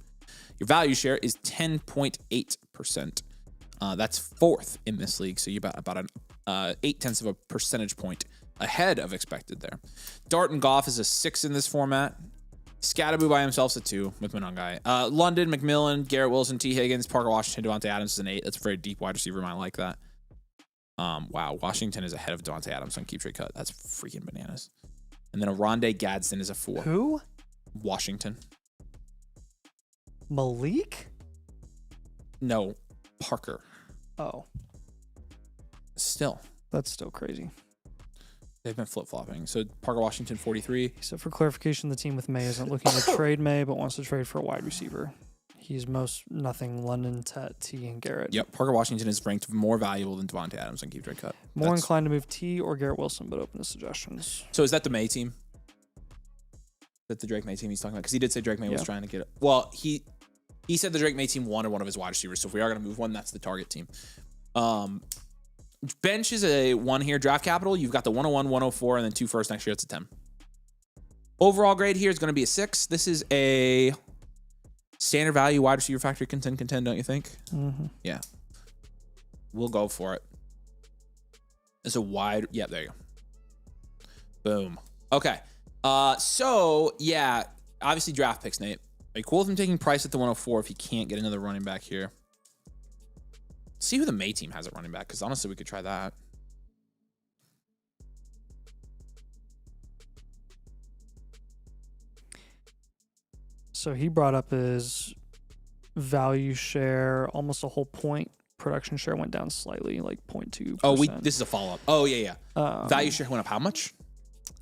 Your value share is 10.8%. That's fourth in this league, so you about an 0.8 of a percentage point ahead of expected there. Dart and Goff is a 6 in this format. Scattaboo by himself is a 2 with Manungai. London, McMillan, Garrett Wilson, T. Higgins, Parker Washington, Devontae Adams is an 8. That's a very deep wide receiver. I like that. Wow, Washington is ahead of Devontae Adams on keep trade cut. That's freaking bananas. And then Aronde Gadsden is a 4. Who? Washington. Malik? No, Parker. Oh. Still. That's still crazy. They've been flip-flopping. So Parker Washington, 43. So for clarification, the team with May isn't looking to trade May, but wants to trade for a wide receiver. He's most nothing London, T, and Garrett. Yep, Parker Washington is ranked more valuable than Devontae Adams on Keep Trade Cut. More inclined to move T or Garrett Wilson, but open to suggestions. So is that the May team? That the Drake May team he's talking about? Because he did say Drake May was trying to get it. Well, he said the Drake May team wanted one of his wide receivers. So if we are going to move one, that's the target team. Bench is a 1 here. Draft capital, you've got the 101, 104, and then 2 first next year. It's a 10. Overall grade here is going to be a 6. This is a standard value wide receiver factory contend, don't you think? Mm-hmm. Yeah. We'll go for it. It's a wide... Yeah, there you go. Boom. Okay. So, yeah. Obviously, draft picks, Nate. Are you cool with him taking Price at the 104 if he can't get another running back here? See who the May team has at running back, because honestly, we could try that. So he brought up his value share, almost a whole point. Production share went down slightly, like 0.2%. Oh, this is a follow-up. Oh, yeah. Value share went up how much?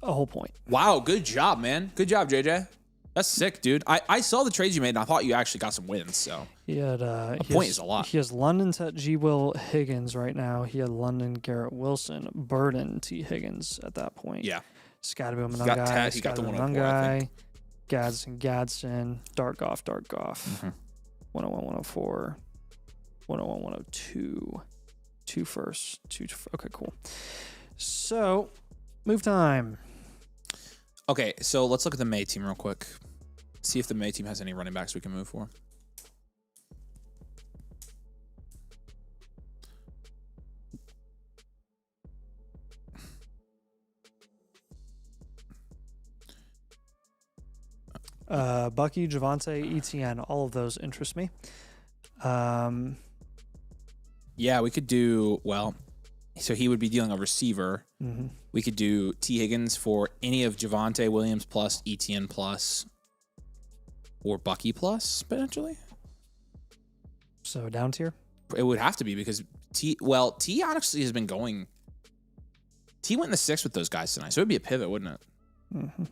A whole point. Wow, good job, man. Good job, JJ. That's sick, dude. I saw the trades you made, and I thought you actually got some wins, so. He had a point is a lot. He has London, G. Will Higgins right now. He had London, Garrett Wilson, Burden, T. Higgins at that point. Yeah. Scottaboo, He got Ted. He got the 104, I think. Gadsden, Dartgoff. Mm-hmm. 101, 104, 101, 102. 2 first. Okay, cool. So, move time. Okay, so let's look at the May team real quick. See if the May team has any running backs we can move for. Bucky, Javonte, ETN, all of those interest me. Yeah, we could do, well, so he would be dealing a receiver. Mm-hmm. We could do T. Higgins for any of Javonte Williams plus, ETN plus, or Bucky plus, potentially. So down tier? It would have to be because T honestly has been going. T went in the 6th with those guys tonight, so it would be a pivot, wouldn't it? Mm-hmm.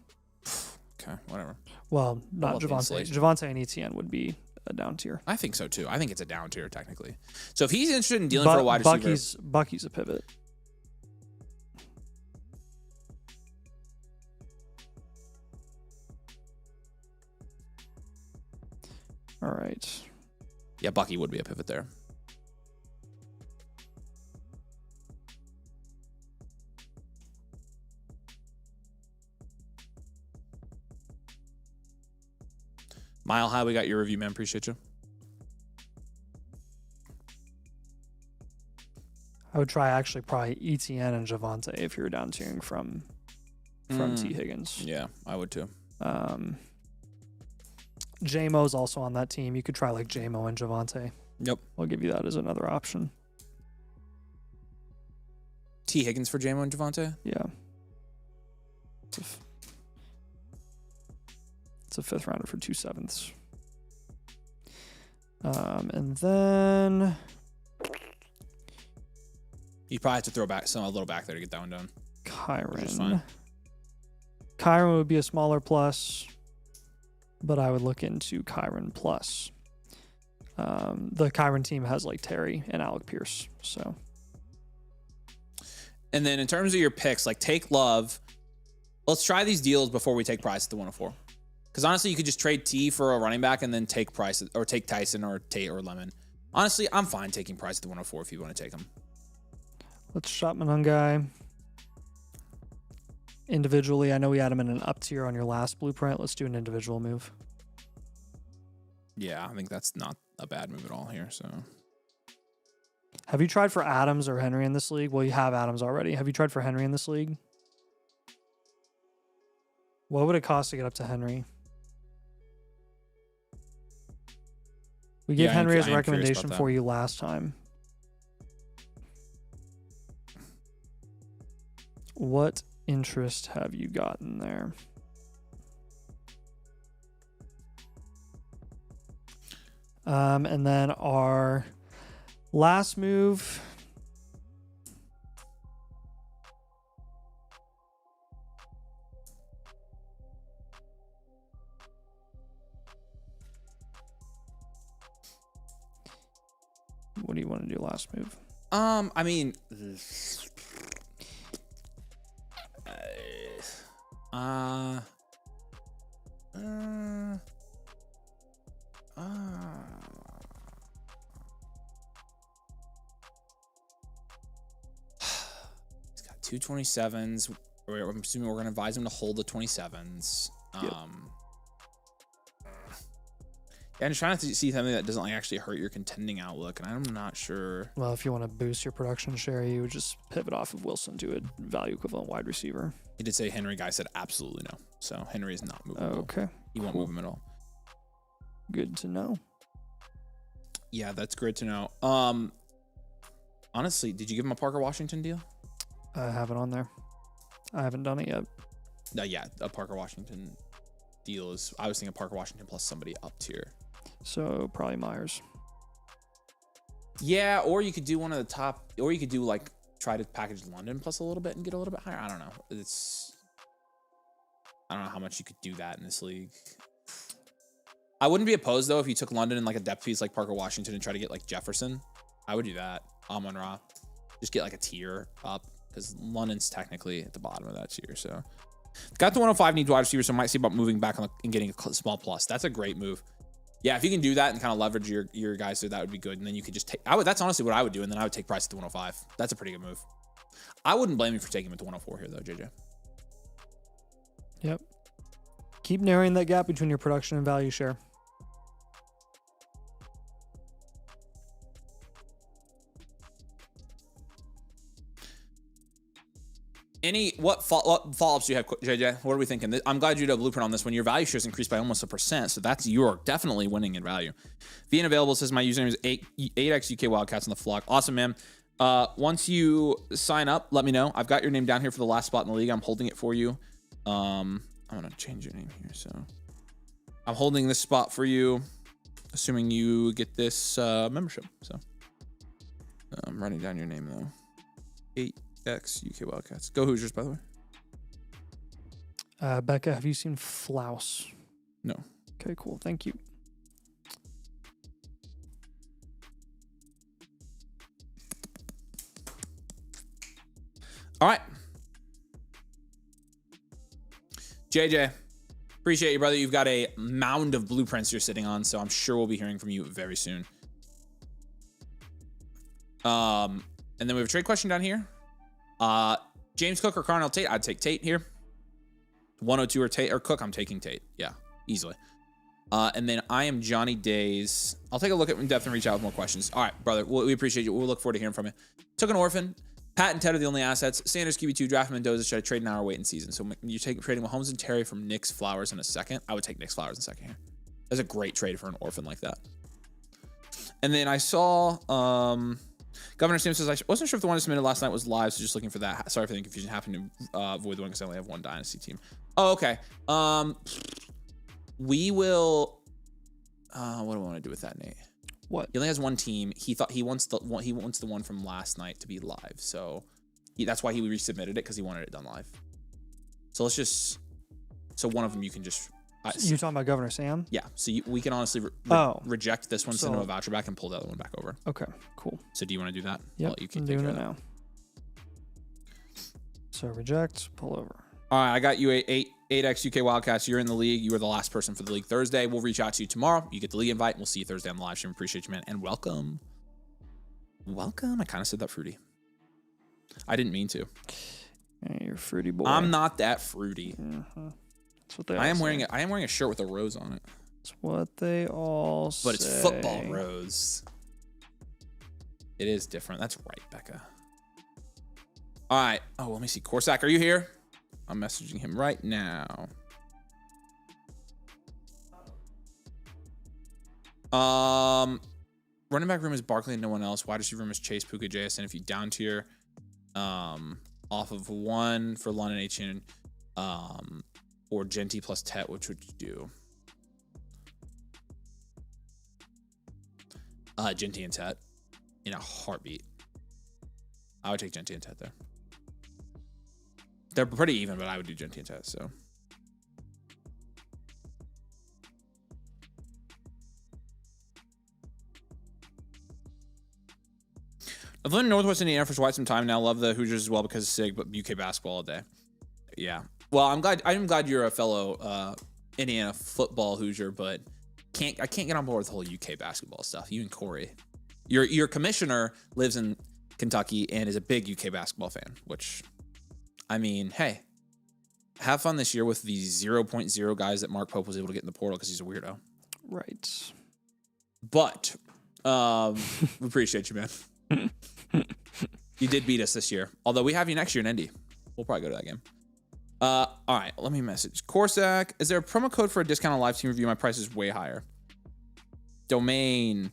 Okay, whatever. Well, not Javonte. Javonte and ETN would be a down tier. I think so too. I think it's a down tier technically. So if he's interested in dealing for a wide receiver, Bucky's a pivot. All right. Yeah, Bucky would be a pivot there. Mile High, we got your review, man. Appreciate you. I would try actually probably ETN and Javonte if you're down tiering from T. Higgins. Yeah, I would too. J-Mo's also on that team. You could try like J-Mo and Javonte. Yep. I'll give you that as another option. T. Higgins for J-Mo and Javonte? Yeah. It's a 5th rounder for 2 7ths. And then You probably have to throw back a little back there to get that one done. Kyron. Kyron would be a smaller plus, but I would look into Kyron plus. The Kyron team has like Terry and Alec Pierce. So, and then in terms of your picks, like take Love. Let's try these deals before we take Price at the 104. Because honestly, you could just trade T for a running back and then take Price or take Tyson or Tate or Lemon. Honestly, I'm fine taking Price at the 104 if you want to take him. Let's shop Manungai. Individually, I know we had him in an up tier on your last blueprint. Let's do an individual move. Yeah, I think that's not a bad move at all here. So, have you tried for Adams or Henry in this league? Well, you have Adams already. Have you tried for Henry in this league? What would it cost to get up to Henry? We gave Henry as a recommendation for you last time. What interest have you gotten there? And then our last move. What do you want to do last move? I mean, he's got two 27s. I'm assuming we're going to advise him to hold the 27s. Yep. Yeah, I'm just trying to see something that doesn't like actually hurt your contending outlook, and I'm not sure. Well, if you want to boost your production share, you would just pivot off of Wilson to a value equivalent wide receiver. He did say Henry. Guy said absolutely no. So Henry is not movable. Okay. He won't move him at all. Good to know. Yeah, that's great to know. Honestly, did you give him a Parker Washington deal? I have it on there. I haven't done it yet. Yeah, a Parker Washington deal is. I was thinking Parker Washington plus somebody up tier. So probably Myers. Yeah, or you could do one of the top, or you could do like try to package London plus a little bit and get a little bit higher. I don't know. I don't know how much you could do that in this league. I wouldn't be opposed though if you took London in like a depth piece like Parker Washington and try to get like Jefferson. I would do that. Amon Ra. Just get like a tier up because London's technically at the bottom of that tier. So got the 105 needs wide receiver, so I might see about moving back on and getting a small plus. That's a great move. Yeah, if you can do that and kind of leverage your guys, so that would be good. And then you could just take. That's honestly what I would do, and then I would take Price at the 105. That's a pretty good move. I wouldn't blame you for taking him at the 104 here, though, JJ. Yep. Keep narrowing that gap between your production and value share. What follow-ups do you have, JJ? What are we thinking? I'm glad you did a blueprint on this one. Your value shares increased by almost 1%, so you're definitely winning in value. VN available says my username is 8x UK Wildcats on the flock. Awesome, man. Once you sign up, let me know. I've got your name down here for the last spot in the league. I'm holding it for you. I'm gonna change your name here. So I'm holding this spot for you, assuming you get this membership. So I'm writing down your name though. 8x UK Wildcats. Go Hoosiers, by the way. Becca, have you seen Flouse? No. Okay, cool. Thank you. All right. JJ, appreciate you, brother. You've got a mound of blueprints you're sitting on, so I'm sure we'll be hearing from you very soon. And then we have a trade question down here. James Cook or Carnell Tate? I'd take Tate here. 102 or Tate or Cook? I'm taking Tate. Yeah, easily. And then I am Johnny Days. I'll take a look at in depth and reach out with more questions. All right, brother. We appreciate you. We'll look forward to hearing from you. Took an orphan. Pat and Ted are the only assets. Sanders, QB2, draft Mendoza. Should I trade now or wait in season? So you're trading Mahomes and Terry from Nick's Flowers in a second. I would take Nick's Flowers in a second here. That's a great trade for an orphan like that. And then I saw Governor Sam says, I wasn't sure if the one I submitted last night was live, so just looking for that. Sorry for the confusion. Happened to avoid the one because I only have one Dynasty team. Oh, okay. We will. What do I want to do with that, Nate? What? He only has one team. He wants the one from last night to be live. So that's why he resubmitted it, because he wanted it done live. So so one of them you can just. You're talking about Governor Sam? Yeah. So we can honestly reject this one, send him a voucher back, and pull the other one back over. Okay, cool. So do you want to do that? Yeah, I'm doing it now. So reject, pull over. All right, I got you 8x UK Wildcats. You're in the league. You were the last person for the league Thursday. We'll reach out to you tomorrow. You get the league invite. We'll see you Thursday on the live stream. Appreciate you, man. And welcome. Welcome. I kind of said that fruity. I didn't mean to. Yeah, you're a fruity boy. I'm not that fruity. Mm-hmm. That's what they I am say. wearing a shirt with a rose on it. That's what they all say. But it's football rose. It is different. That's right, Becca. All right. Oh, let me see. Corsac, are you here? I'm messaging him right now. Running back room is Barkley and no one else. Wide receiver room is Chase, Puka, JSN. If you down tier, off of one for London H&, or Genty plus Tet, which would you do? Genty and Tet in a heartbeat. I would take Genty and Tet there. They're pretty even, but I would do Genty and Tet, so. I've lived in Northwest Indiana for quite some time now. Love the Hoosiers as well because of SIG, but UK basketball all day. Yeah. Well, I'm glad you're a fellow Indiana football Hoosier, but I can't get on board with the whole UK basketball stuff. You and Corey. Your commissioner lives in Kentucky and is a big UK basketball fan, which, I mean, hey, have fun this year with the 0.0 guys that Mark Pope was able to get in the portal because he's a weirdo. Right. But we appreciate you, man. You did beat us this year. Although we have you next year in Indy. We'll probably go to that game. All right, let me message. Corsac, is there a promo code for a discount on live team review? My price is way higher. Domain.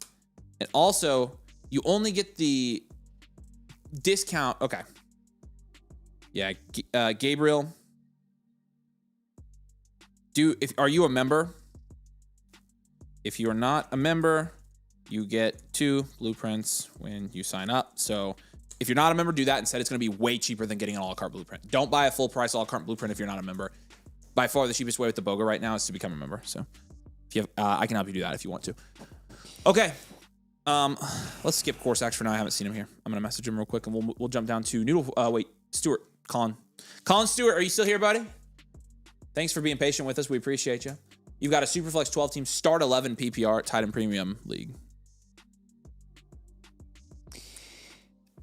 And also, you only get the discount. Okay. Yeah, Gabriel. Are you a member? If you are not a member, you get 2 blueprints when you sign up. So if you're not a member, do that. Instead, it's going to be way cheaper than getting an a la carte blueprint. Don't buy a full price a la carte blueprint if you're not a member. By far, the cheapest way with the BOGO right now is to become a member. So if you have, I can help you do that if you want to. Okay. Let's skip Corsax for now. I haven't seen him here. I'm going to message him real quick, and we'll jump down to Noodle. Stewart. Colin Stewart, are you still here, buddy? Thanks for being patient with us. We appreciate you. You've got a Superflex 12 team start 11 PPR Titan Premium League.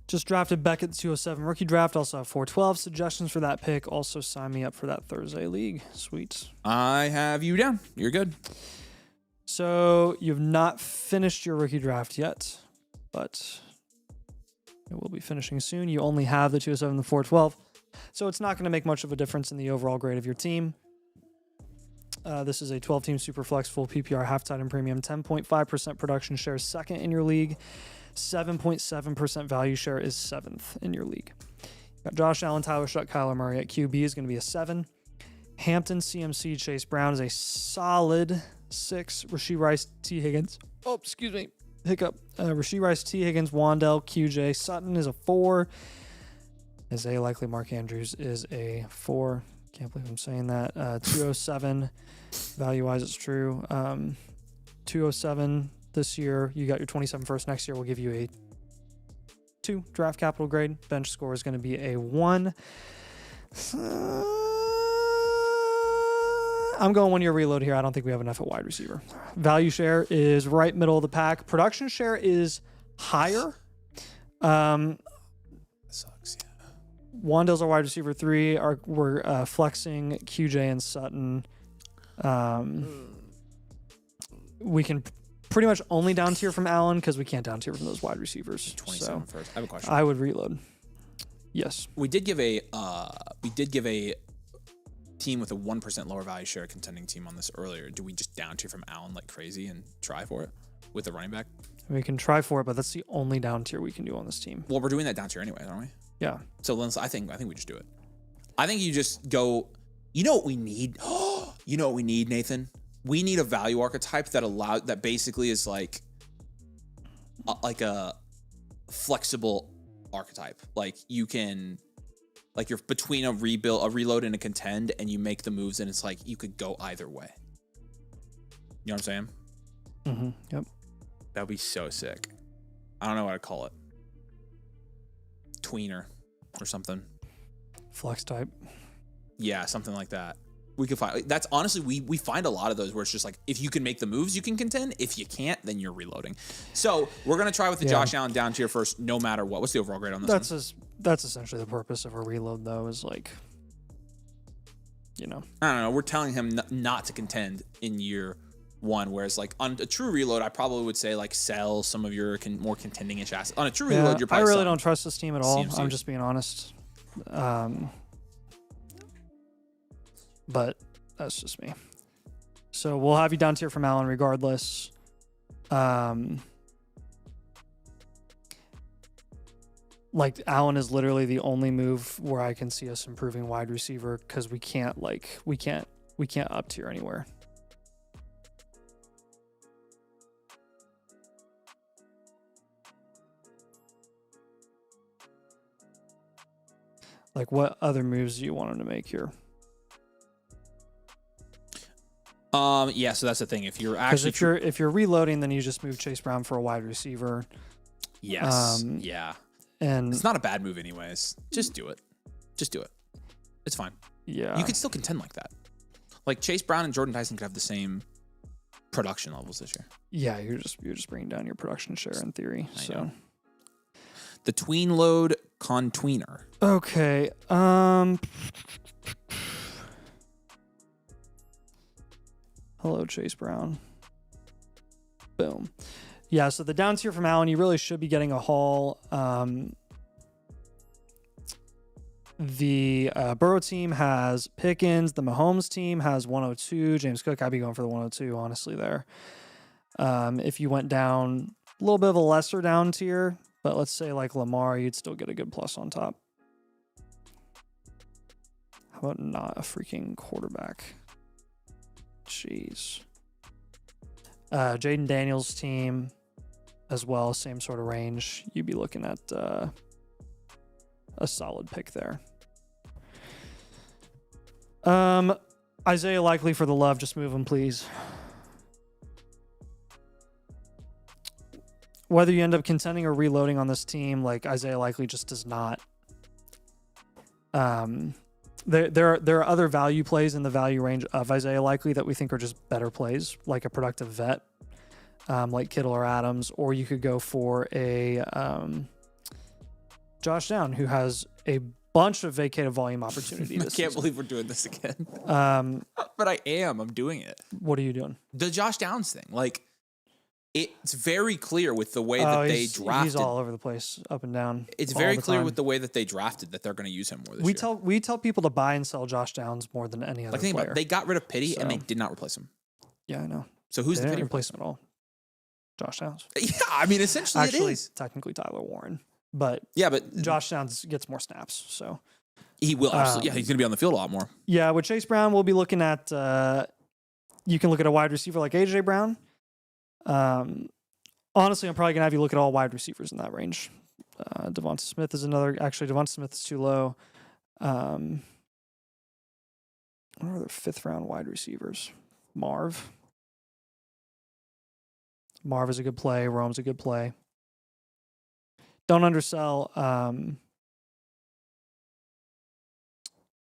Just drafted Beckett 207 rookie draft. Also have 412 suggestions for that pick. Also sign me up for that Thursday league. Sweet. I have you down. You're good. So you've not finished your rookie draft yet, but it will be finishing soon. You only have the 207 and the 412. So it's not going to make much of a difference in the overall grade of your team. This is a 12-team Superflex full PPR half Titan Premium, 10.5% production share, second in your league. 7.7% value share is 7th in your league. You've got Josh Allen, Tyler Shutt, Kyler Murray at QB is going to be a 7. Hampton, CMC, Chase Brown is a solid 6. Rashee Rice, T. Higgins. Oh, excuse me. Hiccup. Rashee Rice, T. Higgins, Wandell, QJ. Sutton is a 4. Isaiah Likely, Mark Andrews is a 4. Can't believe I'm saying that. 207. Value-wise, it's true. 207 this year. You got your 27 first. Next year, we'll give you a 2 draft capital grade. Bench score is going to be a 1. I'm going 1 year reload here. I don't think we have enough at wide receiver. Value share is right middle of the pack. Production share is higher. Sucks, yeah. Wandell's our wide receiver 3. We're flexing QJ and Sutton. We can pretty much only down tier from Allen because we can't down tier from those wide receivers. 27 first. I have a question. I would reload. Yes. We did give a team with a 1% lower value share contending team on this earlier. Do we just down tier from Allen like crazy and try for it with the running back? We can try for it, but that's the only down tier we can do on this team. Well, we're doing that down tier anyway, aren't we? Yeah. So I think we just do it. I think you just go. You know what we need? You know what we need, Nathan? We need a value archetype that basically is like a flexible archetype. Like you can, like you're between a reload and a contend, and you make the moves, and it's like you could go either way. You know what I'm saying? Mm-hmm. Yep. That'd be so sick. I don't know what I'd call it. Tweener or something. Flex type. Yeah, something like that. We could find that's honestly we find a lot of those where it's just like if you can make the moves, you can contend. If you can't, then you're reloading. So we're gonna try with the Josh Allen down tier first, no matter what. What's the overall grade on this? That's essentially the purpose of a reload, though. Is like, you know, I don't know. We're telling him not to contend in year 1, whereas like on a true reload, I probably would say like sell some of your more contending-ish assets. On a true reload, you're probably I really don't trust this team at all. CMC. I'm just being honest. But that's just me. So we'll have you down tier from Allen regardless. Like Allen is literally the only move where I can see us improving wide receiver because we can't up tier anywhere. Like, what other moves do you want him to make here? Yeah, so that's the thing. If you're actually if you're reloading, then you just move Chase Brown for a wide receiver. Yes. Yeah. And it's not a bad move anyways. Just do it. Just do it. It's fine. Yeah. You could still contend like that. Like Chase Brown and Jordan Tyson could have the same production levels this year. Yeah, you're just bringing down your production share in theory. I So know. The tween load contweener. Okay. Hello, Chase Brown. Boom. Yeah, so the down tier from Allen, you really should be getting a haul. The Burrow team has Pickens. The Mahomes team has 102. James Cook, I'd be going for the 102, honestly, there. If you went down a little bit of a lesser down tier, but let's say like Lamar, you'd still get a good plus on top. How about not a freaking quarterback? Jeez. Jaden Daniels' team as well, same sort of range. You'd be looking at a solid pick there. Isaiah Likely for the love, just move him, please. Whether you end up contending or reloading on this team, like Isaiah Likely just does not. There are other value plays in the value range of Isaiah Likely that we think are just better plays, like a productive vet, like Kittle or Adams, or you could go for a Josh Down, who has a bunch of vacated volume opportunity. I can't believe we're doing this again. But I am. I'm doing it. What are you doing? The Josh Downs thing, like. It's very clear with the way that they drafted. He's all over the place, up and down. It's very clear with the way that they drafted that they're going to use him more this year. We tell people to buy and sell Josh Downs more than any other player. They got rid of Pitty and they did not replace him. Yeah, I know. So who's the Pitty replacement at all? Josh Downs. Yeah, I mean, essentially Actually, it is. Technically Tyler Warren. But Josh Downs gets more snaps, so. He will, absolutely. Yeah, he's going to be on the field a lot more. Yeah, with Chase Brown, we'll be looking at, you can look at a wide receiver like A.J. Brown. Honestly, I'm probably going to have you look at all wide receivers in that range. Devonta Smith is another. Actually, Devonta Smith is too low. What are the fifth-round wide receivers? Marv. Marv is a good play. Rome's a good play. Don't undersell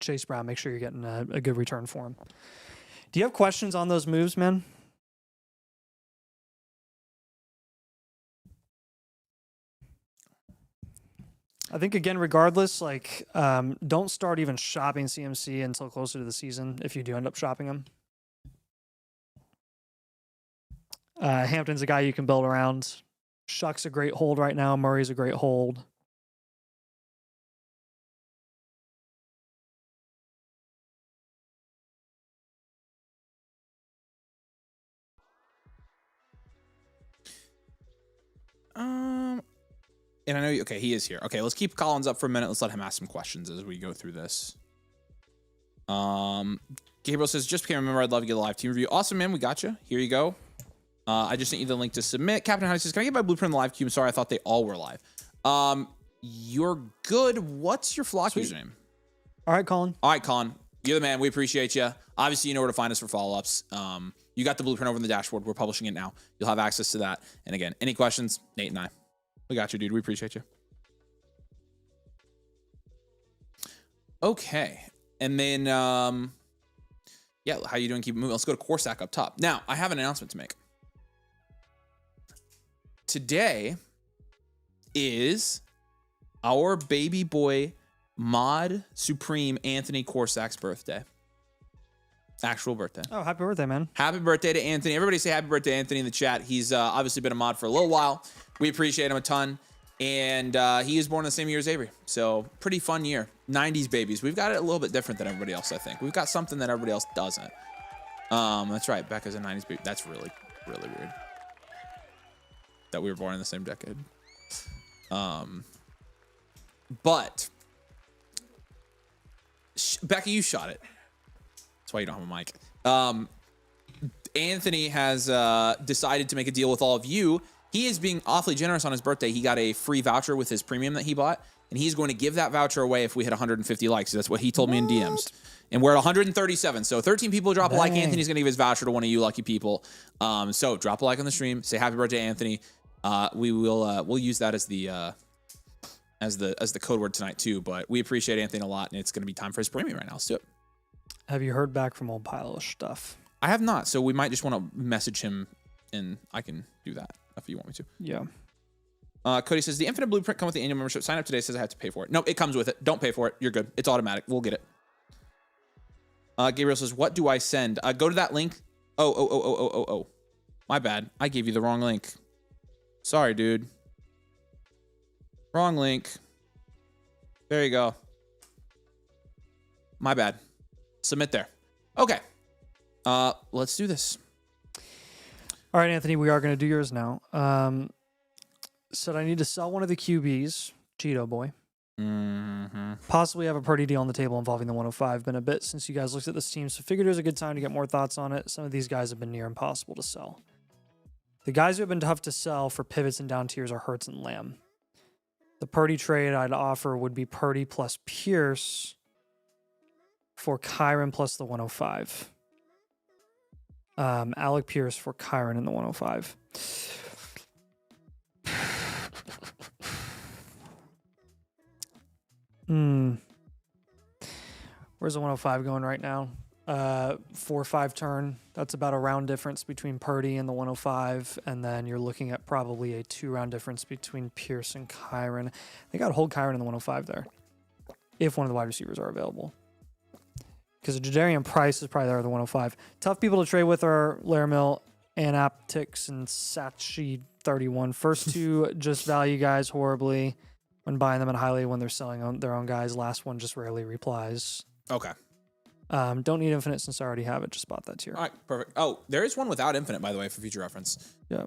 Chase Brown. Make sure you're getting a good return for him. Do you have questions on those moves, man? I think, again, regardless, like, don't start even shopping CMC until closer to the season if you do end up shopping him. Hampton's a guy you can build around. Shuck's a great hold right now. Murray's a great hold. And I know, okay, he is here. Okay, let's keep Collins up for a minute. Let's let him ask some questions as we go through this. Gabriel says, just became a member. I'd love to get a live team review. Awesome, man. We got you. Here you go. I just sent you the link to submit. Captain Honey says, can I get my blueprint in the live queue? I'm sorry, I thought they all were live. You're good. What's your flock username? All right, Colin. All right, Colin. You're the man. We appreciate you. Obviously, you know where to find us for follow-ups. You got the blueprint over in the dashboard. We're publishing it now. You'll have access to that. And again, any questions, Nate and I. We got you, dude. We appreciate you. Okay. And then, yeah, how you doing? Keep it moving. Let's go to Corsac up top. Now, I have an announcement to make. Today is our baby boy, Mod Supreme Anthony Corsac's birthday. Actual birthday. Oh, happy birthday, man. Happy birthday to Anthony. Everybody say happy birthday to Anthony in the chat. He's obviously been a mod for a little while. We appreciate him a ton. And he is born the same year as Avery. So pretty fun year. 90s babies. We've got it a little bit different than everybody else, I think. We've got something that everybody else doesn't. That's right. Becca's a 90s baby. That's really, really weird. That we were born in the same decade. But Becca, you shot it. That's why you don't have a mic. Anthony has decided to make a deal with all of you. He is being awfully generous on his birthday. He got a free voucher with his premium that he bought, and he's going to give that voucher away if we hit 150 likes. That's what he told me in DMs. And we're at 137. So 13 people drop a like. Anthony's going to give his voucher to one of you lucky people. So drop a like on the stream. Say happy birthday, Anthony. We'll use that as the as the code word tonight too. But we appreciate Anthony a lot, and it's going to be time for his premium right now. Let's do it. Have you heard back from old Pile-ish stuff? I have not, so we might just want to message him, and I can do that if you want me to. Yeah. Cody says, the Infinite Blueprint come with the annual membership. Sign up today. Says I have to pay for it. No, it comes with it. Don't pay for it. You're good. It's automatic. We'll get it. Gabriel says, what do I send? Go to that link. Oh. My bad. I gave you the wrong link. Sorry, dude. Wrong link. There you go. My bad. Submit there. Okay. Let's do this. All right, Anthony, we are going to do yours now. Said I need to sell one of the QBs, Cheeto Boy. Mm-hmm. Possibly have a pretty deal on the table involving the 105. Been a bit since you guys looked at this team, so figured it was a good time to get more thoughts on it. Some of these guys have been near impossible to sell. The guys who have been tough to sell for pivots and down tiers are Hurts and Lamb. The Purdy trade I'd offer would be Purdy plus Pierce for Kyron plus the 105. Alec Pierce for Kyron in the 105. Where's the 105 going right now? 4-5 turn. That's about a round difference between Purdy and the 105. And then you're looking at probably a 2-round difference between Pierce and Kyron. They got to hold Kyron in the 105 there, if one of the wide receivers are available. Because Jadarian Price is probably there at the 105. Tough people to trade with are Laramil, Anaptics, and Sachi 31. First two just value guys horribly when buying them, and highly when they're selling on their own guys. Last one just rarely replies. Okay. Don't need Infinite since I already have it. Just bought that tier. All right, perfect. Oh, there is one without Infinite, by the way, for future reference. Yeah.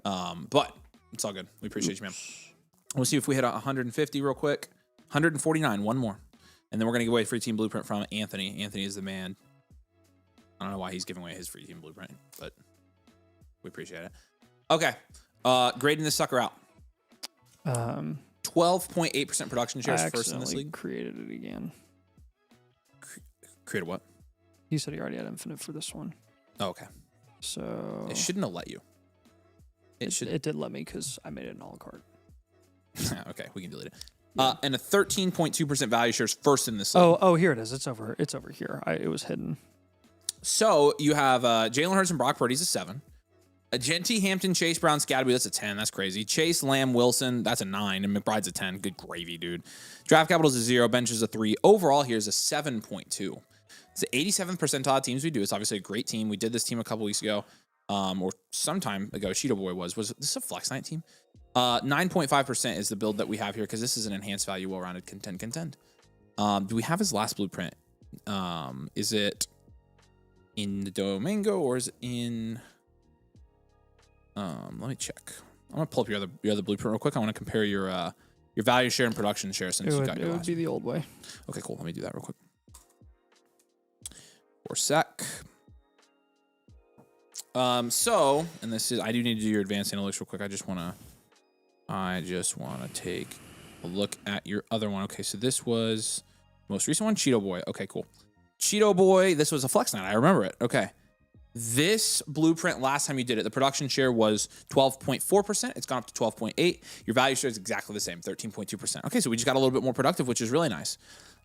But it's all good. We appreciate you, man. We'll see if we hit 150 real quick. 149, one more. And then we're going to give away a free team blueprint from Anthony. Anthony is the man. I don't know why he's giving away his free team blueprint, but we appreciate it. Okay. Grading this sucker out. 12.8% production shares first in this league. Created it again. Created what? He said he already had Infinite for this one. Oh, okay. So it shouldn't have let you. It did let me because I made it an a la carte. Okay, we can delete it. And a 13.2% value shares first in this league. Oh, here it is. It's over here. It was hidden. So you have Jalen Hurts and Brock Purdy's a 7. A Genty, Hampton, Chase Brown, Scatterby, that's a 10. That's crazy. Chase, Lamb, Wilson, that's a 9. And McBride's a 10. Good gravy, dude. Draft capital's a 0. Bench is a 3. Overall, here's a 7.2. It's the 87th percentile of teams we do. It's obviously a great team. We did this team a couple weeks ago, or some time ago. Cheeto Boy was this a flex night team? 9.5% is the build that we have here because this is an enhanced value, well-rounded contend. Do we have his last blueprint? Is it in the Domingo or is it in? Let me check. I'm gonna pull up your other blueprint real quick. I want to compare your value share and production share since you got your last. It would be the old way. Okay, cool. Let me do that real quick. For sec. So, and this is, I do need to do your advanced analytics real quick. I just want to take a look at your other one. Okay, so this was most recent one, Cheeto Boy. Okay, cool. Cheeto Boy, this was a flex night. I remember it. Okay. This blueprint, last time you did it, the production share was 12.4%. It's gone up to 12.8. Your value share is exactly the same, 13.2%. Okay, so we just got a little bit more productive, which is really nice.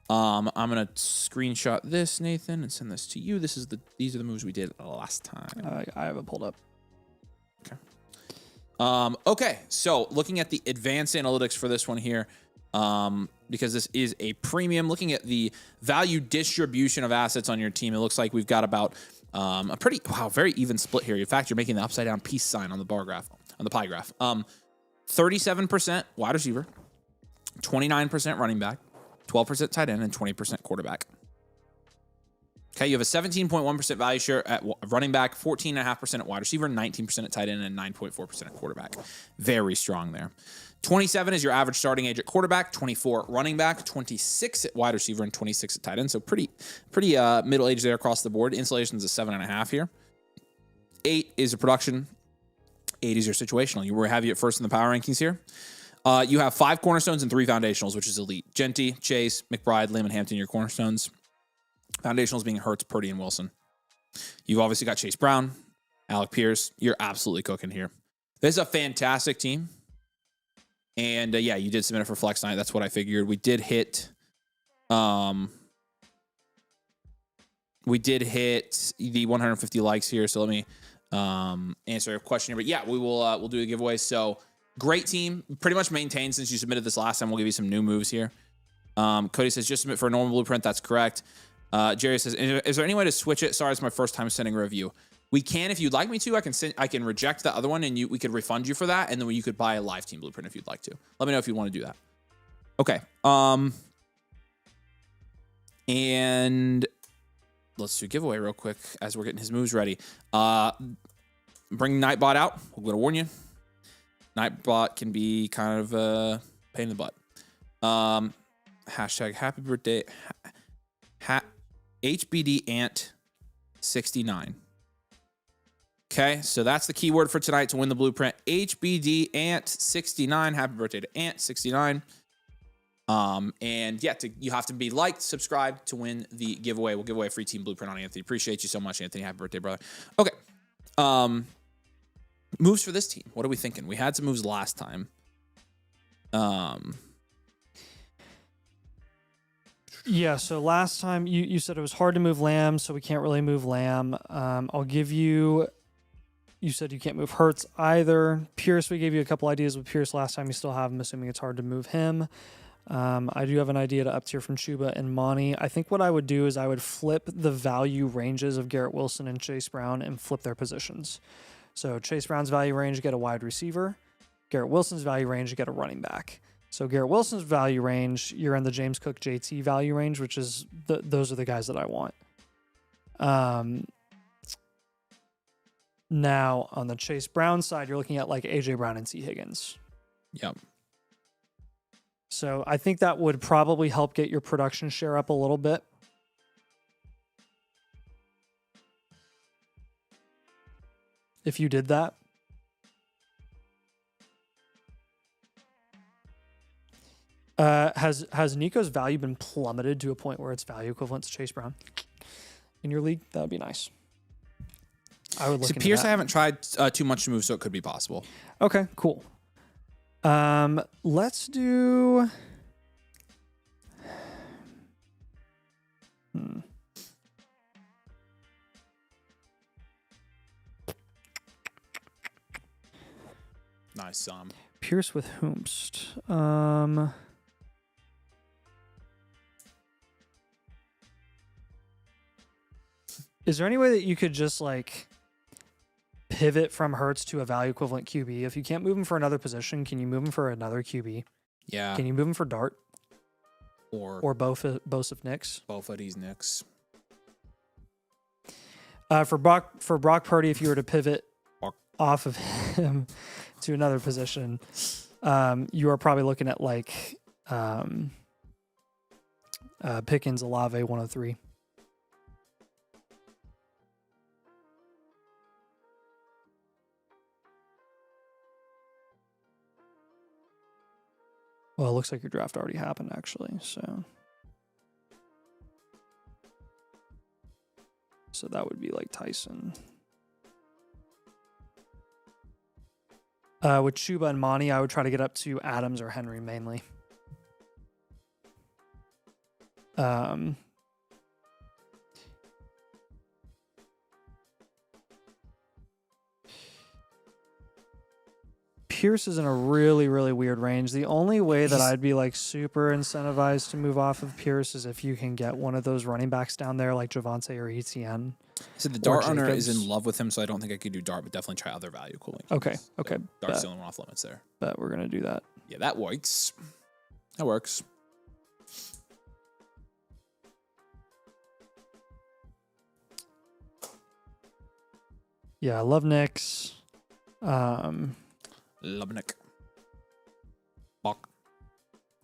I'm gonna screenshot this, Nathan, and send this to you. These are the moves we did last time. I have it pulled up. Okay. Okay, so looking at the advanced analytics for this one here, because this is a premium, looking at the value distribution of assets on your team, it looks like we've got about a pretty, very even split here. In fact, you're making the upside down peace sign on the bar graph, on the pie graph. 37% wide receiver, 29% running back, 12% tight end, and 20% quarterback. Okay, you have a 17.1% value share at running back, 14.5% at wide receiver, 19% at tight end, and 9.4% at quarterback. Very strong there. 27 is your average starting age at quarterback, 24 running back, 26 at wide receiver, and 26 at tight end. So pretty middle age there across the board. Installation's a 7.5 here. 8 is a production. 8 is your situational. You have you at first in the power rankings here. You have 5 cornerstones and 3 foundationals, which is elite. Genty, Chase, McBride, Lamb, and Hampton, your cornerstones. Foundationals being Hurts, Purdy, and Wilson. You've obviously got Chase Brown, Alec Pierce. You're absolutely cooking here. This is a fantastic team. And yeah, you did submit it for Flex Night. That's what I figured. We did hit the 150 likes here. So let me answer a question here. But yeah, we'll do a giveaway. So great team. Pretty much maintained since you submitted this last time. We'll give you some new moves here. Cody says, just submit for a normal blueprint. That's correct. Jerry says, is there any way to switch it? Sorry, it's my first time sending a review. We can, if you'd like me to. I can reject the other one, and we could refund you for that, and then you could buy a live team blueprint if you'd like to. Let me know if you want to do that. Okay. And let's do a giveaway real quick as we're getting his moves ready. Bring Nightbot out. We're going to warn you. Nightbot can be kind of a pain in the butt. Hashtag happy birthday. HBD Ant 69. Okay, so that's the keyword for tonight to win the blueprint. HBD Ant 69. Happy birthday to Ant 69. And yeah, you have to be liked, subscribed to win the giveaway. We'll give away a free team blueprint on Anthony. Appreciate you so much, Anthony. Happy birthday, brother. Okay. Moves for this team. What are we thinking? We had some moves last time. Yeah, so last time you said it was hard to move Lamb, so we can't really move Lamb. I'll give you... You said you can't move Hurts either. Pierce, we gave you a couple ideas with Pierce last time. You still have him, assuming it's hard to move him. I do have an idea to up tier from Chuba and Monty. I think what I would do is I would flip the value ranges of Garrett Wilson and Chase Brown and flip their positions. So Chase Brown's value range, get a wide receiver. Garrett Wilson's value range, get a running back. So Garrett Wilson's value range, you're in the James Cook JT value range, which is those are the guys that I want. Now, on the Chase Brown side, you're looking at like A.J. Brown and T. Higgins. Yep. So I think that would probably help get your production share up a little bit. If you did that. Has Nico's value been plummeted to a point where it's value equivalent to Chase Brown in your league? That would be nice. I would look into Pierce, that. I haven't tried too much to move, so it could be possible. Okay, cool. Let's do... Nice. Pierce with whomst. Is there any way that you could just like pivot from Hurts to a value equivalent QB? If you can't move him for another position, can you move him for another QB? Yeah. Can you move him for Dart? Or both of Knicks? Both of these Knicks. For Brock Purdy, if you were to pivot off of him to another position, you are probably looking at like Pickens, Olave, 103. Well, it looks like your draft already happened, actually. So that would be like Tyson. With Chuba and Monty, I would try to get up to Adams or Henry mainly. Pierce is in a really, really weird range. The only way that I'd be like super incentivized to move off of Pierce is if you can get one of those running backs down there like Javonte or ETN. So the Dart owner is in love with him, so I don't think I could do Dart, but definitely try other value cooling. Okay. So Dart's the only one off limits there. But we're going to do that. Yeah, that works. That works. Yeah, I love Knicks. Lubnik. Bach.